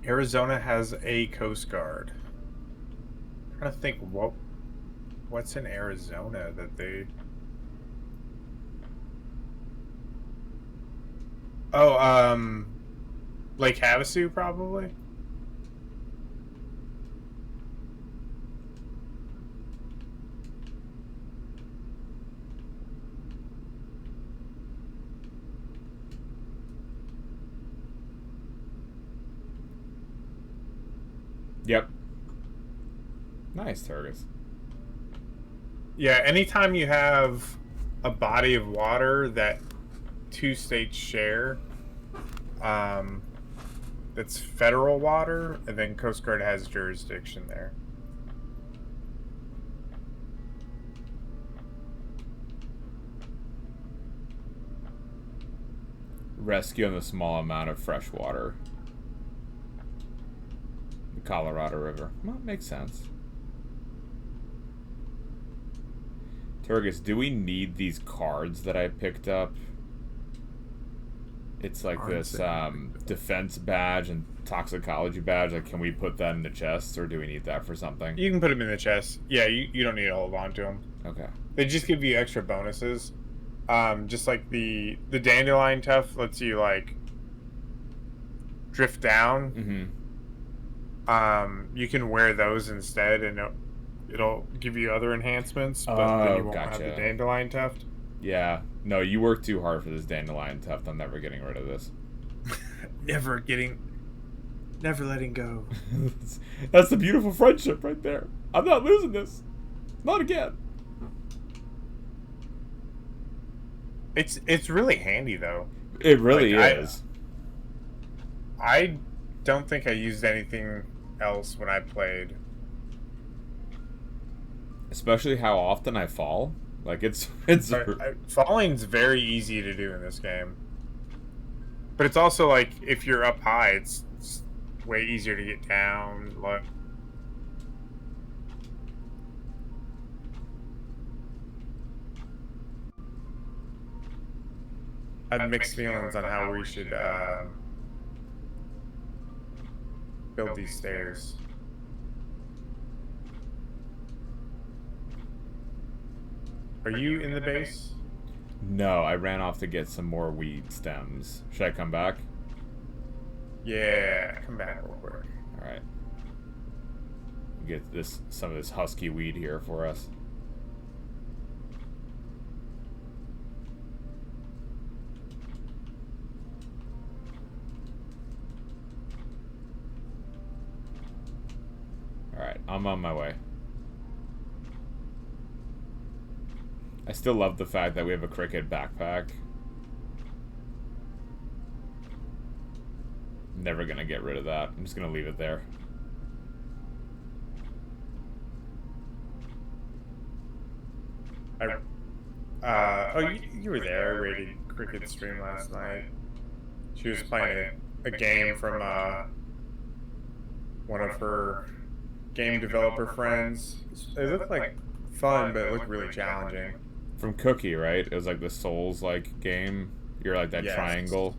Arizona has a Coast Guard. I'm trying to think what's in Arizona that they. Oh, Lake Havasu, probably. Yep. Nice, Turgus. Yeah, anytime you have a body of water that two states share, that's federal water, and then Coast Guard has jurisdiction there. Rescue on the small amount of fresh water. The Colorado River. Well, makes sense. Turgus, do we need these cards that I picked up? It's like this defense badge and toxicology badge. Like, can we put that in the chest, or do we need that for something? You can put them in the chest. Yeah, you don't need to hold on to them. Okay. They just give you extra bonuses. Just like the dandelion tuft lets you like drift down. Mm-hmm. You can wear those instead, and it'll give you other enhancements, but then you won't have the dandelion tuft. Yeah. No, you work too hard for this dandelion tuft. I'm never getting rid of this. Never letting go. That's the beautiful friendship right there. I'm not losing this. Not again. It's really handy though. It really is. I don't think I used anything else when I played. Especially how often I fall. Like falling's very easy to do in this game. But it's also like if you're up high, it's way easier to get down. Like, I had mixed feelings on how we should build these stairs. Are you in the base? No, I ran off to get some more weed stems. Should I come back? Yeah, come back real quick. All right. Get some of this husky weed here for us. All right, I'm on my way. I still love the fact that we have a cricket backpack. Never gonna get rid of that. I'm just gonna leave it there. You were there. I rated Cricket's stream last night. She was playing a game from one of her game developer friends. It looked like fun, but it looked really challenging. From Cookie, right? It was like the Souls-like game. You're like that triangle.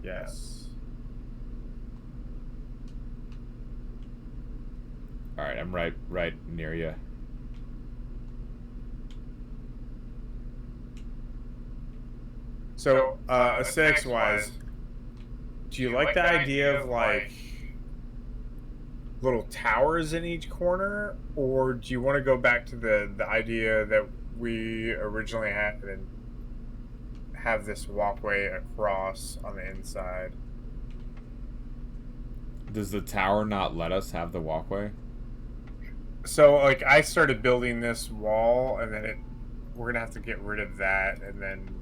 Yes. All right, I'm right near you. So, aesthetics-wise, do you like the idea of like little towers in each corner, or do you want to go back to the idea that we originally had and have this walkway across on the inside? Does the tower not let us have the walkway? So, like, I started building this wall, and then we're gonna have to get rid of that, and then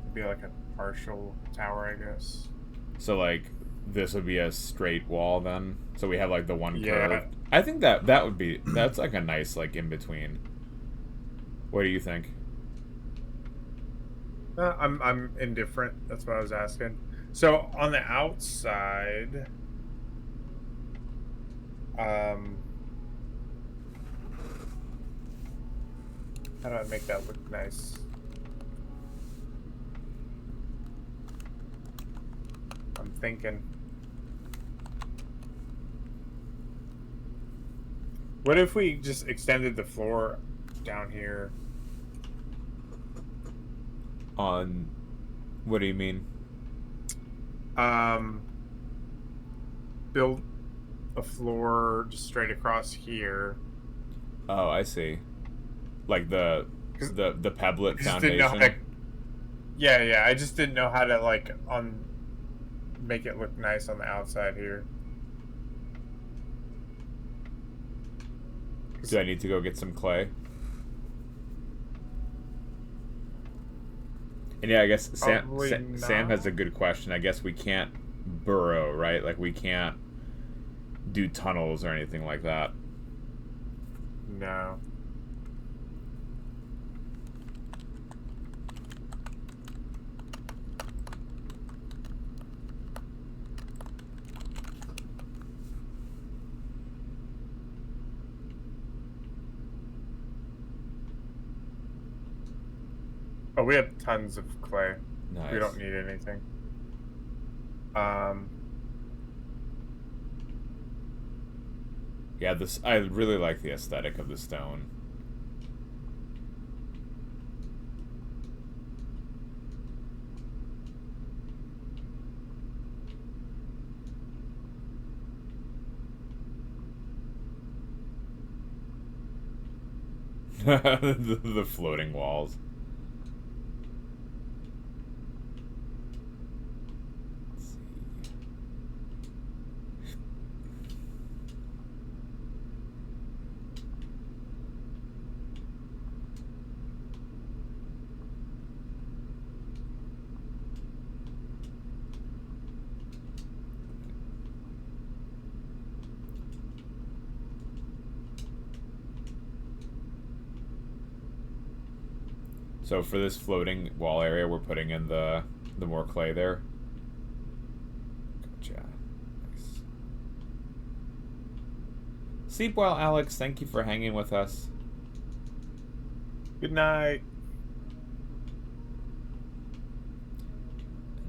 it'd be like a partial tower, I guess. So, like, this would be a straight wall then? So we have, like, the one Yeah. curve? I think that would be... That's, like, a nice, like, in-between. What do you think? I'm indifferent. That's what I was asking. So, on the outside... how do I make that look nice? I'm thinking. What if we just extended the floor down here? On... What do you mean? build a floor just straight across here. Oh, I see. Like the pebblet Just didn't know how foundation. to, yeah. I just didn't know how to like make it look nice on the outside here. Do I need to go get some clay? And yeah, I guess Sam has a good question. I guess we can't burrow, right? Like we can't do tunnels or anything like that. No. Oh, we have tons of clay. Nice. We don't need anything. Yeah, I really like the aesthetic of the stone. the floating walls. So for this floating wall area, we're putting in the more clay there. Gotcha. Nice. Sleep well, Alex. Thank you for hanging with us. Good night.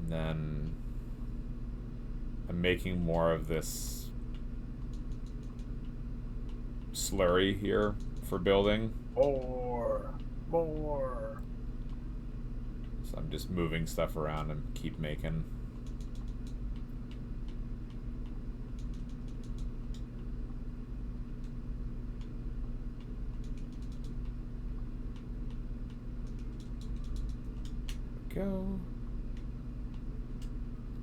And then I'm making more of this slurry here for building. More. So I'm just moving stuff around and keep making. Go.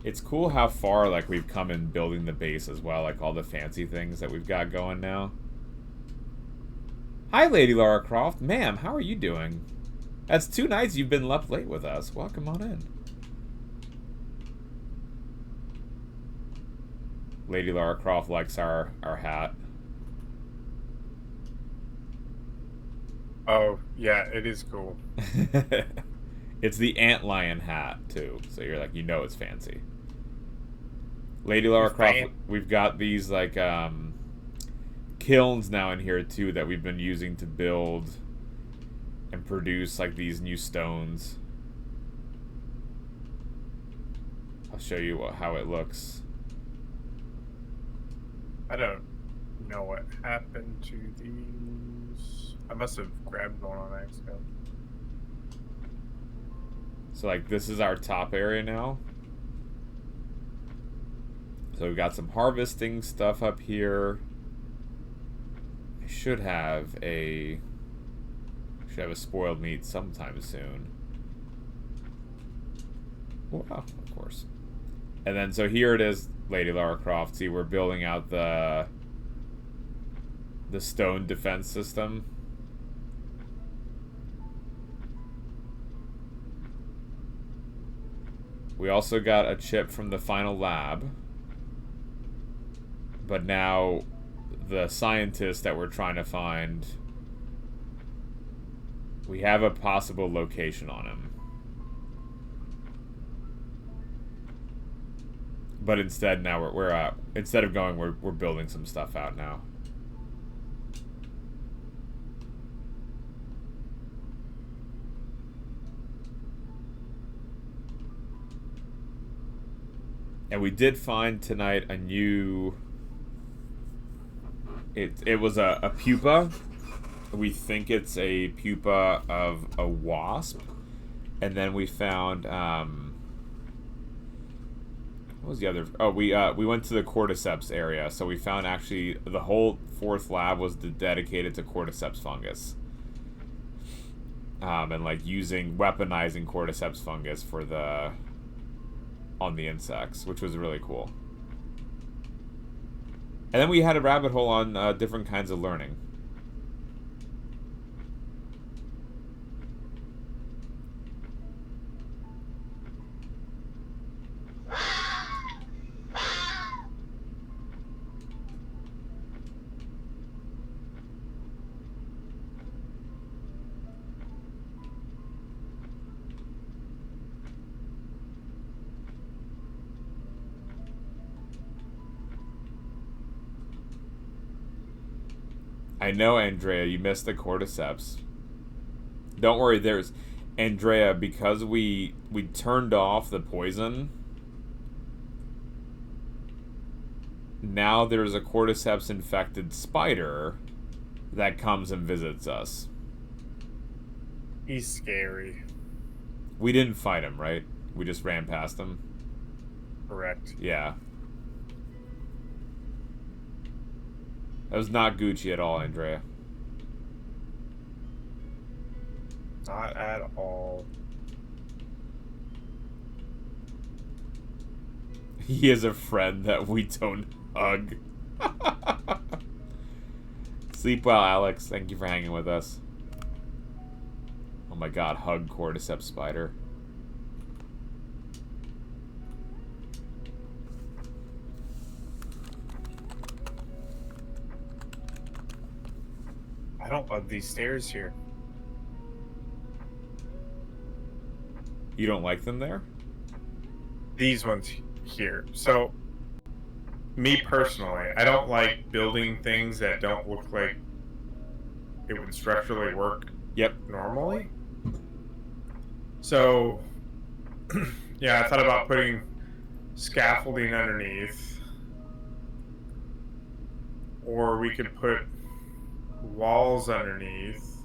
It's cool how far like we've come in building the base as well, like all the fancy things that we've got going now. Hi, Lady Lara Croft. Ma'am, how are you doing? That's 2 nights you've been up late with us. Welcome on in. Lady Lara Croft likes our hat. Oh, yeah, it is cool. It's the antlion hat, too. So you're like, you know it's fancy. Lady Lara Croft, we've got these, like, kilns now in here, too, that we've been using to build and produce, like, these new stones. I'll show you how it looks. I don't know what happened to these. I must have grabbed one on accident. So, like, this is our top area now. So we've got some harvesting stuff up here. I should have a spoiled meat sometime soon. Wow, of course. And then, so here it is, Lady Lara Croft. See, we're building out the stone defense system. We also got a chip from the final lab. But now, the scientist that we're trying to find, we have a possible location on him. But instead, now instead of going, we're building some stuff out now. And we did find tonight a new. It was a pupa. We think it's a pupa of a wasp. And then we found What was the other? Oh, we went to the cordyceps area, so we found actually the whole 4th lab was dedicated to cordyceps fungus. And like weaponizing cordyceps fungus for on the insects, which was really cool. And then we had a rabbit hole on different kinds of learning. I know, Andrea, you missed the cordyceps. Don't worry, there's... Andrea, because we turned off the poison, now there's a cordyceps-infected spider that comes and visits us. He's scary. We didn't fight him, right? We just ran past him? Correct. Yeah. That was not Gucci at all, Andrea. Not at all. He is a friend that we don't hug. Sleep well, Alex. Thank you for hanging with us. Oh my god, hug cordyceps spider. I don't love these stairs here. You don't like them there? These ones here. So, me personally, I don't like building things that don't look like it would structurally work normally. So, yeah, I thought about putting scaffolding underneath. Or we could put walls underneath.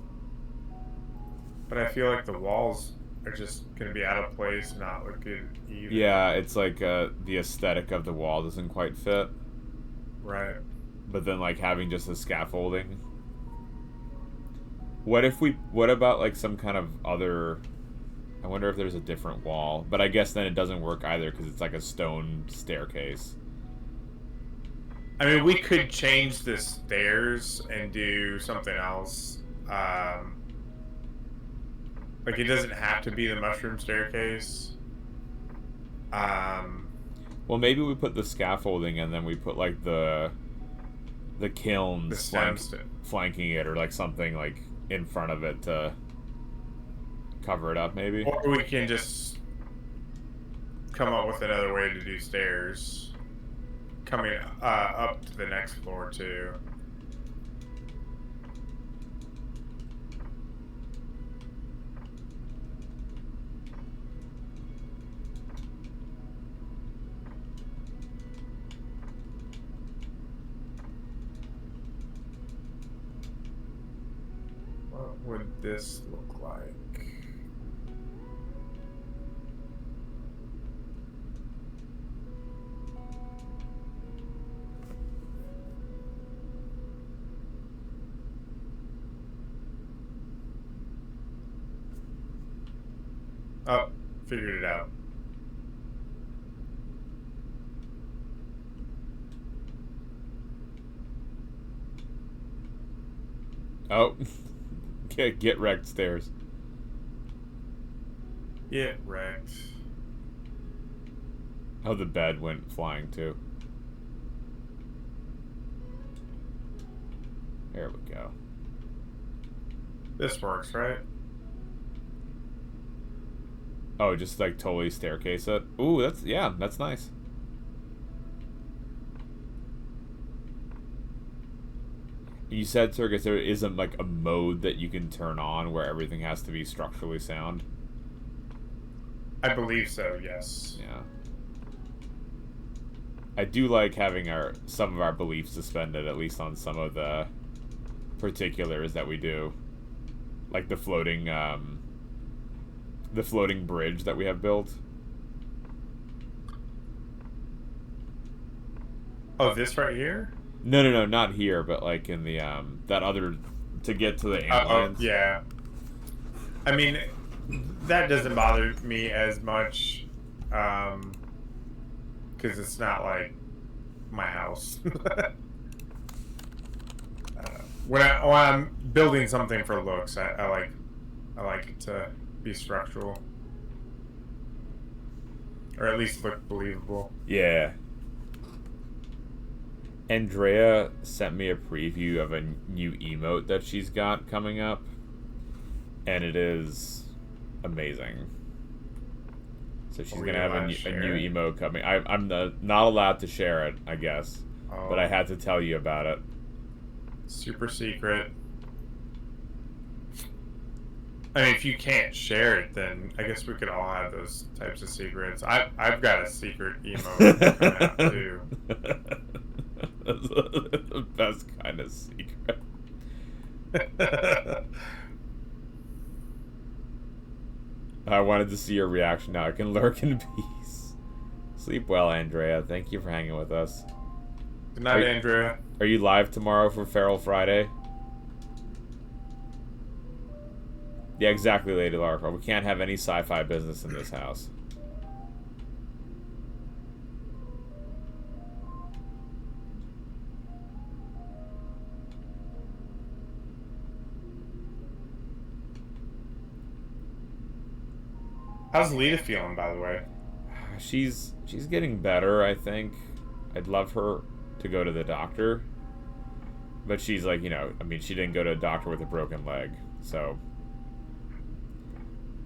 But I feel like the walls are just going to be out of place, not look good either. Yeah, it's like the aesthetic of the wall doesn't quite fit. Right. But then like having just the scaffolding. What about like some kind of other... I wonder if there's a different wall. But I guess then it doesn't work either because it's like a stone staircase. I mean, we could change the stairs and do something else. Like, it doesn't have to be the mushroom staircase. Well, maybe we put the scaffolding and then we put, like, the kilns flanking it, or, like, something, like, in front of it to cover it up, maybe. Or we can just come up with another way to do stairs. Coming up to the next floor, too. What would this look like? Oh, figured it out. Oh. Get wrecked stairs. Get wrecked. Oh, the bed went flying too. There we go. This works, right? Oh, just like totally staircase it. Ooh, that's nice. You said, Circus, there isn't like a mode that you can turn on where everything has to be structurally sound. I believe so, yes. Yeah. I do like having some of our beliefs suspended, at least on some of the particulars that we do. Like the floating bridge that we have built. Oh, this right here? No, not here, but like in the that other to get to the ambulance. Yeah. I mean, that doesn't bother me as much, because it's not like my house. When I'm building something for looks, I like it to be structural, or at least look believable. Yeah. Andrea sent me a preview of a new emote that she's got coming up, and it is amazing. So she's gonna have a new emote coming. I'm not allowed to share it, I guess, but I had to tell you about it. Super secret. I mean, if you can't share it, then I guess we could all have those types of secrets. I've got a secret emote coming out too. That's the best kind of secret. I wanted to see your reaction now. I can lurk in peace. Sleep well, Andrea. Thank you for hanging with us. Good night, Andrea. Are you live tomorrow for Feral Friday? Yeah, exactly, Lady Larva. We can't have any sci-fi business in this house. How's Lita feeling, by the way? She's getting better, I think. I'd love her to go to the doctor. But she's like, you know, I mean, she didn't go to a doctor with a broken leg, so...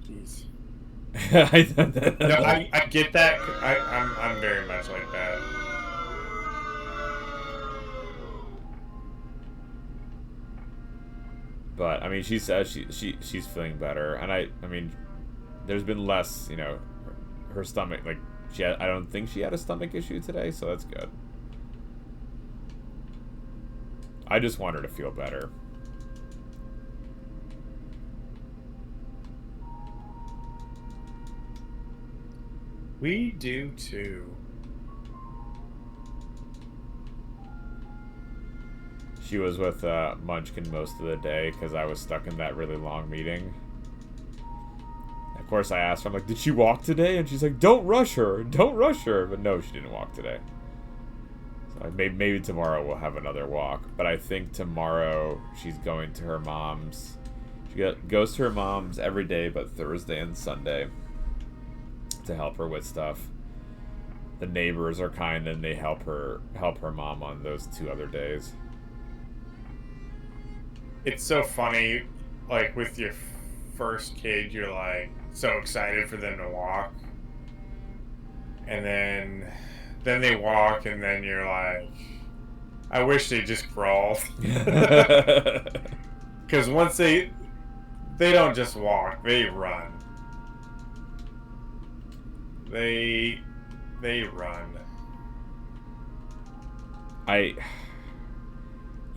Jeez. No, I get that. I'm very much like that. But, I mean, she says she's feeling better. And I mean... There's been less, you know, her stomach, like, I don't think she had a stomach issue today, so that's good. I just want her to feel better. We do too. She was with Munchkin most of the day because I was stuck in that really long meeting. Of course, I asked her, I'm like, did she walk today? And she's like, don't rush her. Don't rush her. But no, she didn't walk today. So maybe tomorrow we'll have another walk. But I think tomorrow she's going to her mom's. She goes to her mom's every day but Thursday and Sunday to help her with stuff. The neighbors are kind and they help her mom on those 2 other days. It's so funny, like with your first kid, you're like so excited for them to walk, and then they walk, and then you're like, I wish they just crawled. Because once they don't just walk, they run. They run.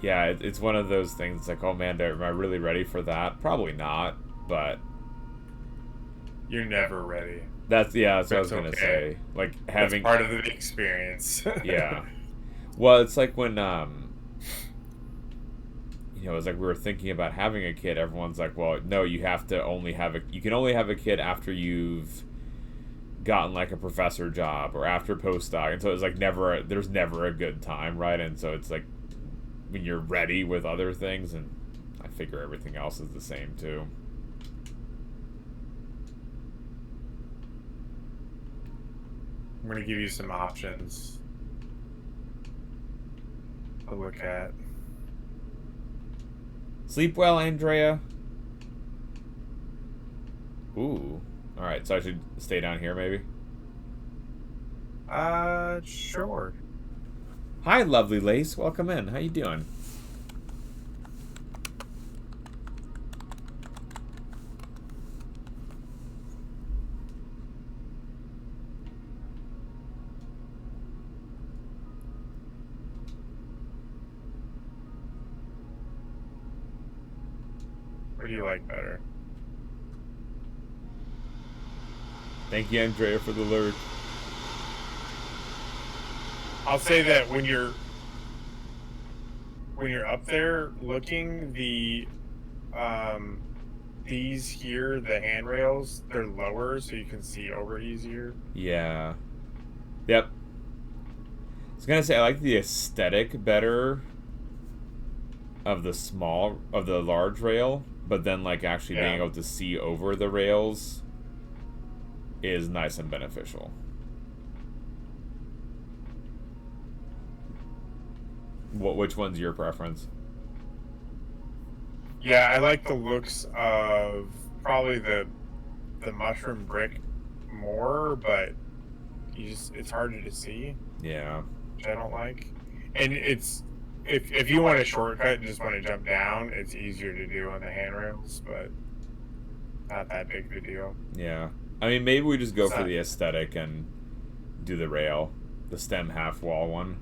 Yeah, it's one of those things. It's like, oh man, am I really ready for that? Probably not, but you're never ready. That's what I was gonna say. Like having part of the experience. Yeah. Well, it's like when you know, it's like we were thinking about having a kid. Everyone's like, well, no, you have to only have you can only have a kid after you've gotten like a professor job or after postdoc, and so it's like there's never a good time, right? And so it's like when you're ready with other things, and I figure everything else is the same too. I'm going to give you some options to look at. Sleep well, Andrea. Ooh. Alright, so I should stay down here, maybe? Sure. Hi, lovely Lace. Welcome in. How you doing? What do you like better? Thank you, Andrea, for the lurk. I'll say that when you're up there looking, these here, the handrails, they're lower so you can see over easier. Yeah. Yep. I was gonna say I like the aesthetic better of the large rail, but then like actually being able to see over the rails is nice and beneficial. Which one's your preference? Yeah, I like the looks of probably the mushroom brick more, but it's harder to see. Yeah. Which I don't like. And it's if you want a shortcut and just want to jump down, it's easier to do on the handrails, but not that big of a deal. Yeah. I mean, maybe we just go for the aesthetic and do the rail, the stem half wall one.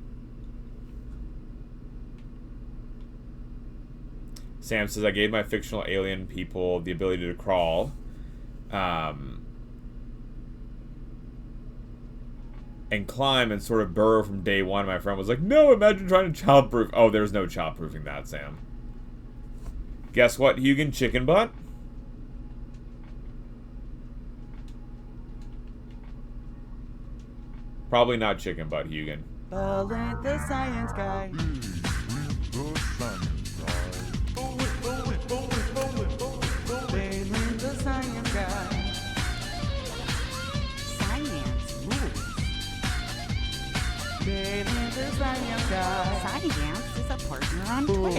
Sam says, I gave my fictional alien people the ability to crawl. And climb and sort of burrow from day one. My friend was like, no, imagine trying to childproof. Oh, there's no childproofing that, Sam. Guess what, Hugin? Chicken butt? Probably not chicken butt, Hugin. Bullet the science guy. Balin the science guy. Science rules. Balin the science guy. Science is a partner on Twitch.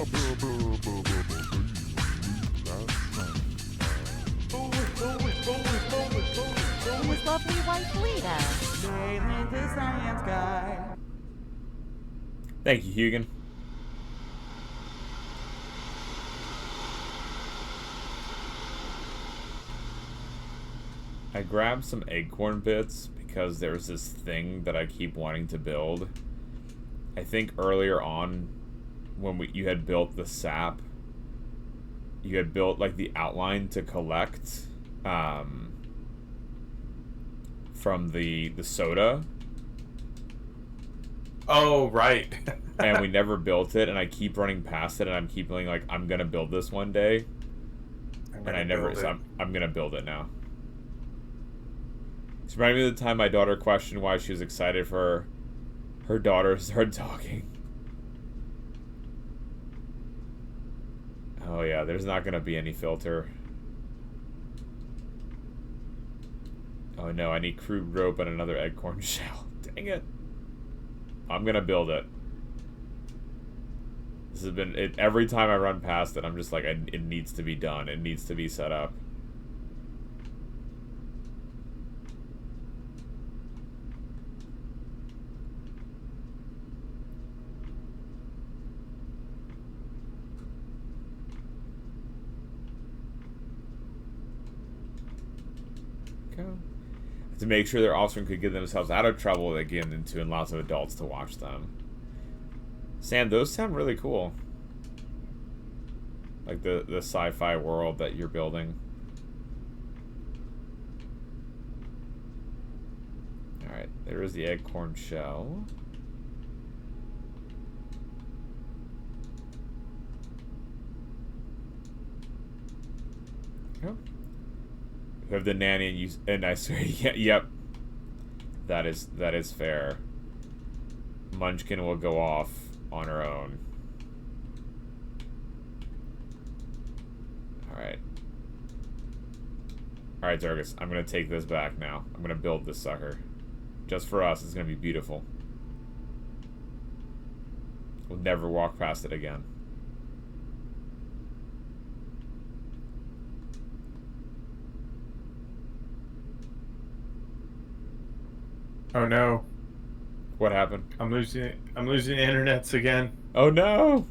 With lovely white Lita. Balin the science guy. Thank you, Hugin. I grabbed some acorn bits because there's this thing that I keep wanting to build. I think earlier on when you had built the sap, you had built like the outline to collect from the soda. Oh, right. And we never built it, and I keep running past it, and I'm keep feeling like I'm gonna build this one day. And I never, so I'm gonna build it now. It's reminded me of the time my daughter questioned why she was excited for her daughter to start talking. Oh yeah, there's not gonna be any filter. Oh no, I need crude rope and another acorn shell. Dang it. I'm gonna build it. This has been it every time I run past it. I'm just like, it needs to be done. It needs to be set up. Go. To make sure their offspring could get themselves out of trouble they get into, and lots of adults to watch them. Sam, those sound really cool. Like the sci-fi world that you're building. Alright, there is the acorn shell. Go. We have the nanny and I swear, yep. That is fair. Munchkin will go off on her own. Alright. Alright, Zergus, I'm gonna take this back now. I'm gonna build this sucker. Just for us, it's gonna be beautiful. We'll never walk past it again. Oh no. What happened? I'm losing internets again. Oh no.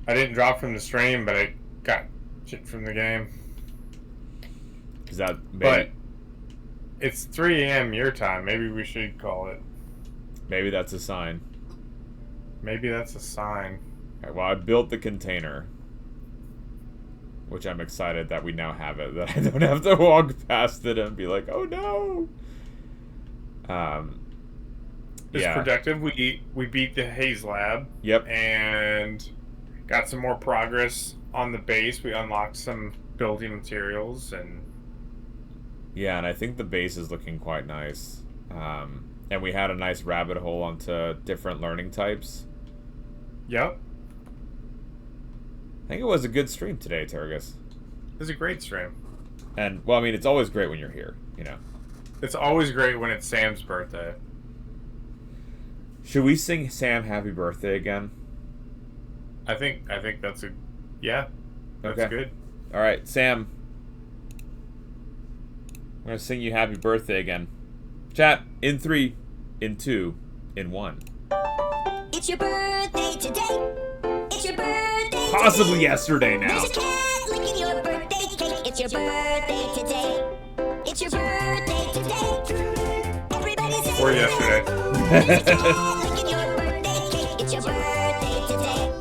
I didn't drop from the stream, but I got shit from the game. Is that But it's 3 a.m. your time. Maybe we should call it. Maybe that's a sign. Maybe that's a sign. Alright, well, I built the container. Which I'm excited that we now have it. That I don't have to walk past it and be like, oh no! It was productive. We beat the Haze Lab. Yep. And got some more progress on the base. We unlocked some building materials and. Yeah, and I think the base is looking quite nice. And we had a nice rabbit hole onto different learning types. Yep. I think it was a good stream today, Turgus. It was a great stream. And, well, I mean, it's always great when you're here, you know. It's always great when it's Sam's birthday. Should we sing Sam happy birthday again? I think that's a... Yeah. That's okay. Good. All right, Sam. I'm going to sing you happy birthday again. Chat, in 3, in 2, in 1. It's your birthday today. It's your birthday. Possibly yesterday now. There's a cat licking your birthday cake. It's your birthday today. It's your birthday today. Everybody's or yesterday. There's a cat licking your birthday cake. It's your birthday today.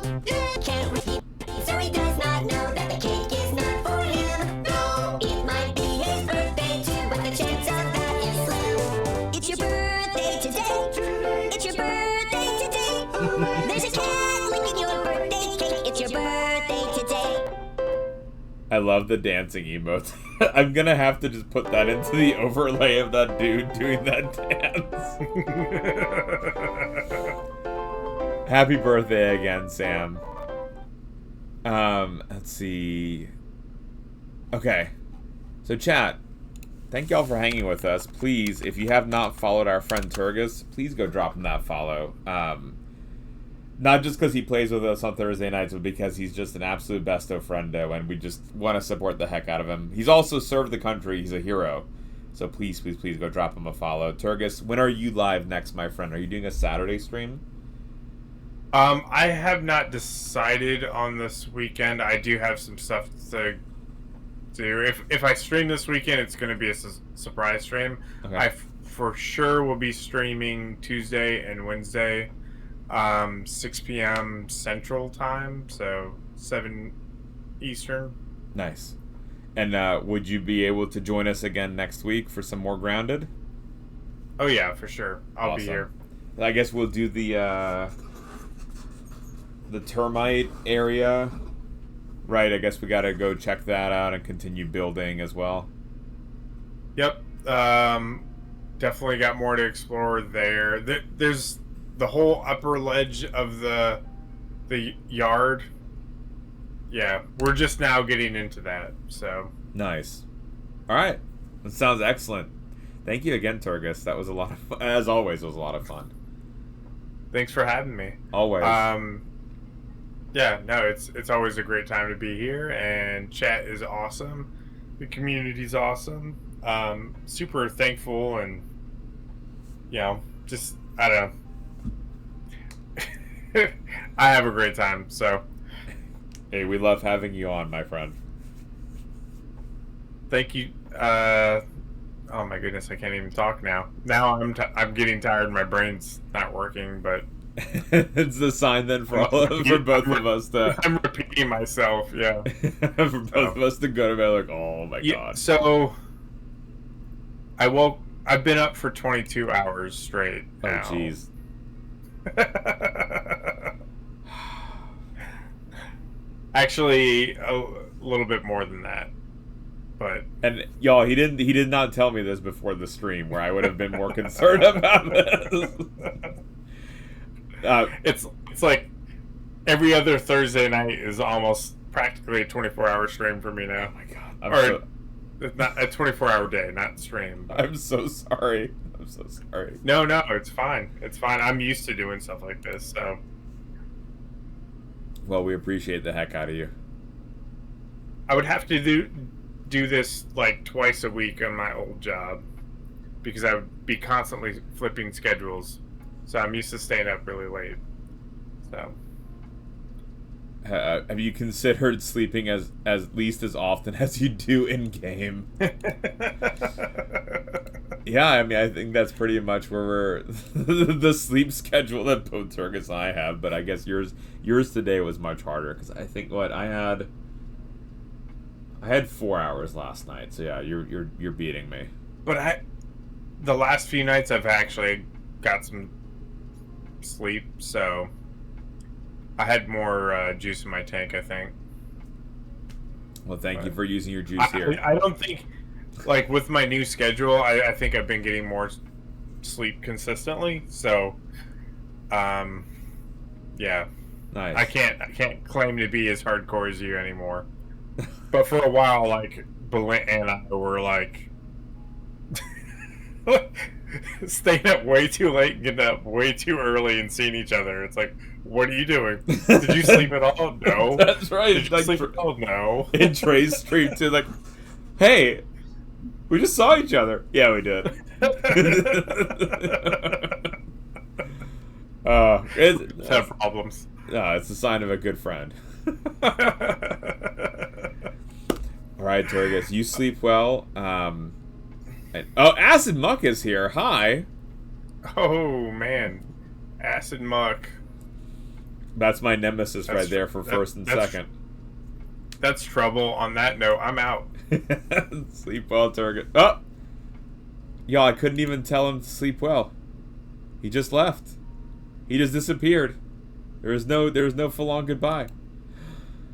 Can't repeat, so he does not know that the cake is not for him. No, it might be his birthday too, but the chance of that is slim. It's your birthday today. It's your birthday today. There's a cat licking your birthday cake. It's your birthday today. I love the dancing emotes. I'm gonna have to just put that into the overlay of that dude doing that dance. Happy birthday again, Sam. Let's see. Okay. So chat, thank y'all for hanging with us. Please, if you have not followed our friend Turgus, please go drop him that follow. Not just because he plays with us on Thursday nights, but because he's just an absolute besto friendo, and we just want to support the heck out of him. He's also served the country. He's a hero. So please, please, please go drop him a follow. Turgus, when are you live next, my friend? Are you doing a Saturday stream? I have not decided on this weekend. I do have some stuff to do. If I stream this weekend, it's going to be a surprise stream. Okay. I for sure will be streaming Tuesday and Wednesday. 6 p.m. Central Time, so 7 Eastern. Nice. And would you be able to join us again next week for some more Grounded? Oh yeah, for sure. I'll Awesome. be here. I guess we'll do the termite area. Right, I guess we gotta go check that out and continue building as well. Yep. Definitely got more to explore there. There's the whole upper ledge of the yard. Yeah, we're just now getting into that, so. Nice. All right. That sounds excellent. Thank you again, Turgus. That was a lot of fun. As always, it was a lot of fun. Thanks for having me. Always. Yeah, no, it's always a great time to be here, and chat is awesome. The community's awesome. Super thankful, and, you know, just, I don't know. I have a great time, so. Hey, we love having you on, my friend. Thank you. Oh my goodness, I can't even talk now. Now I'm getting tired. My brain's not working, but it's the sign then for both of us to. I'm repeating myself. Yeah. For both of us to go to bed like, oh my god. So I've been up for 22 hours straight. Oh now. jeez. Actually, a little bit more than that, but and y'all, he did not tell me this before the stream, where I would have been more concerned about this. It's like every other Thursday night is almost practically a 24-hour stream for me now. Oh my god! It's not a 24-hour day, not stream. But. I'm so sorry. I'm so sorry. No, it's fine. It's fine. I'm used to doing stuff like this, so. Well, we appreciate the heck out of you. I would have to do this like twice a week on my old job because I would be constantly flipping schedules. So I'm used to staying up really late. So. Have you considered sleeping as least as often as you do in game? Yeah, I mean, I think that's pretty much where we're the sleep schedule that both Turgus and I have. But I guess yours today was much harder because I think I had 4 hours last night. So yeah, you're beating me. But the last few nights I've actually got some sleep, so I had more juice in my tank, I think. Well, thank you for using your juice here. I don't think, like, with my new schedule, I think I've been getting more sleep consistently, so, yeah. Nice. I can't claim to be as hardcore as you anymore. But for a while, like, Belinda and I were, like, staying up way too late and getting up way too early and seeing each other. It's like, what are you doing? Did you sleep at all? No. That's right. Did you sleep at all? No. In Trey's stream too, like, hey, we just saw each other. Yeah, we did. Have problems. No, it's a sign of a good friend. All right, Turgus, you sleep well. Acid Muck is here. Hi. Oh man, Acid Muck. That's my nemesis right there for first and second. That's trouble. On that note, I'm out. Sleep well, Turgus. Oh, y'all! I couldn't even tell him to sleep well. He just left. He just disappeared. There was no full-on goodbye.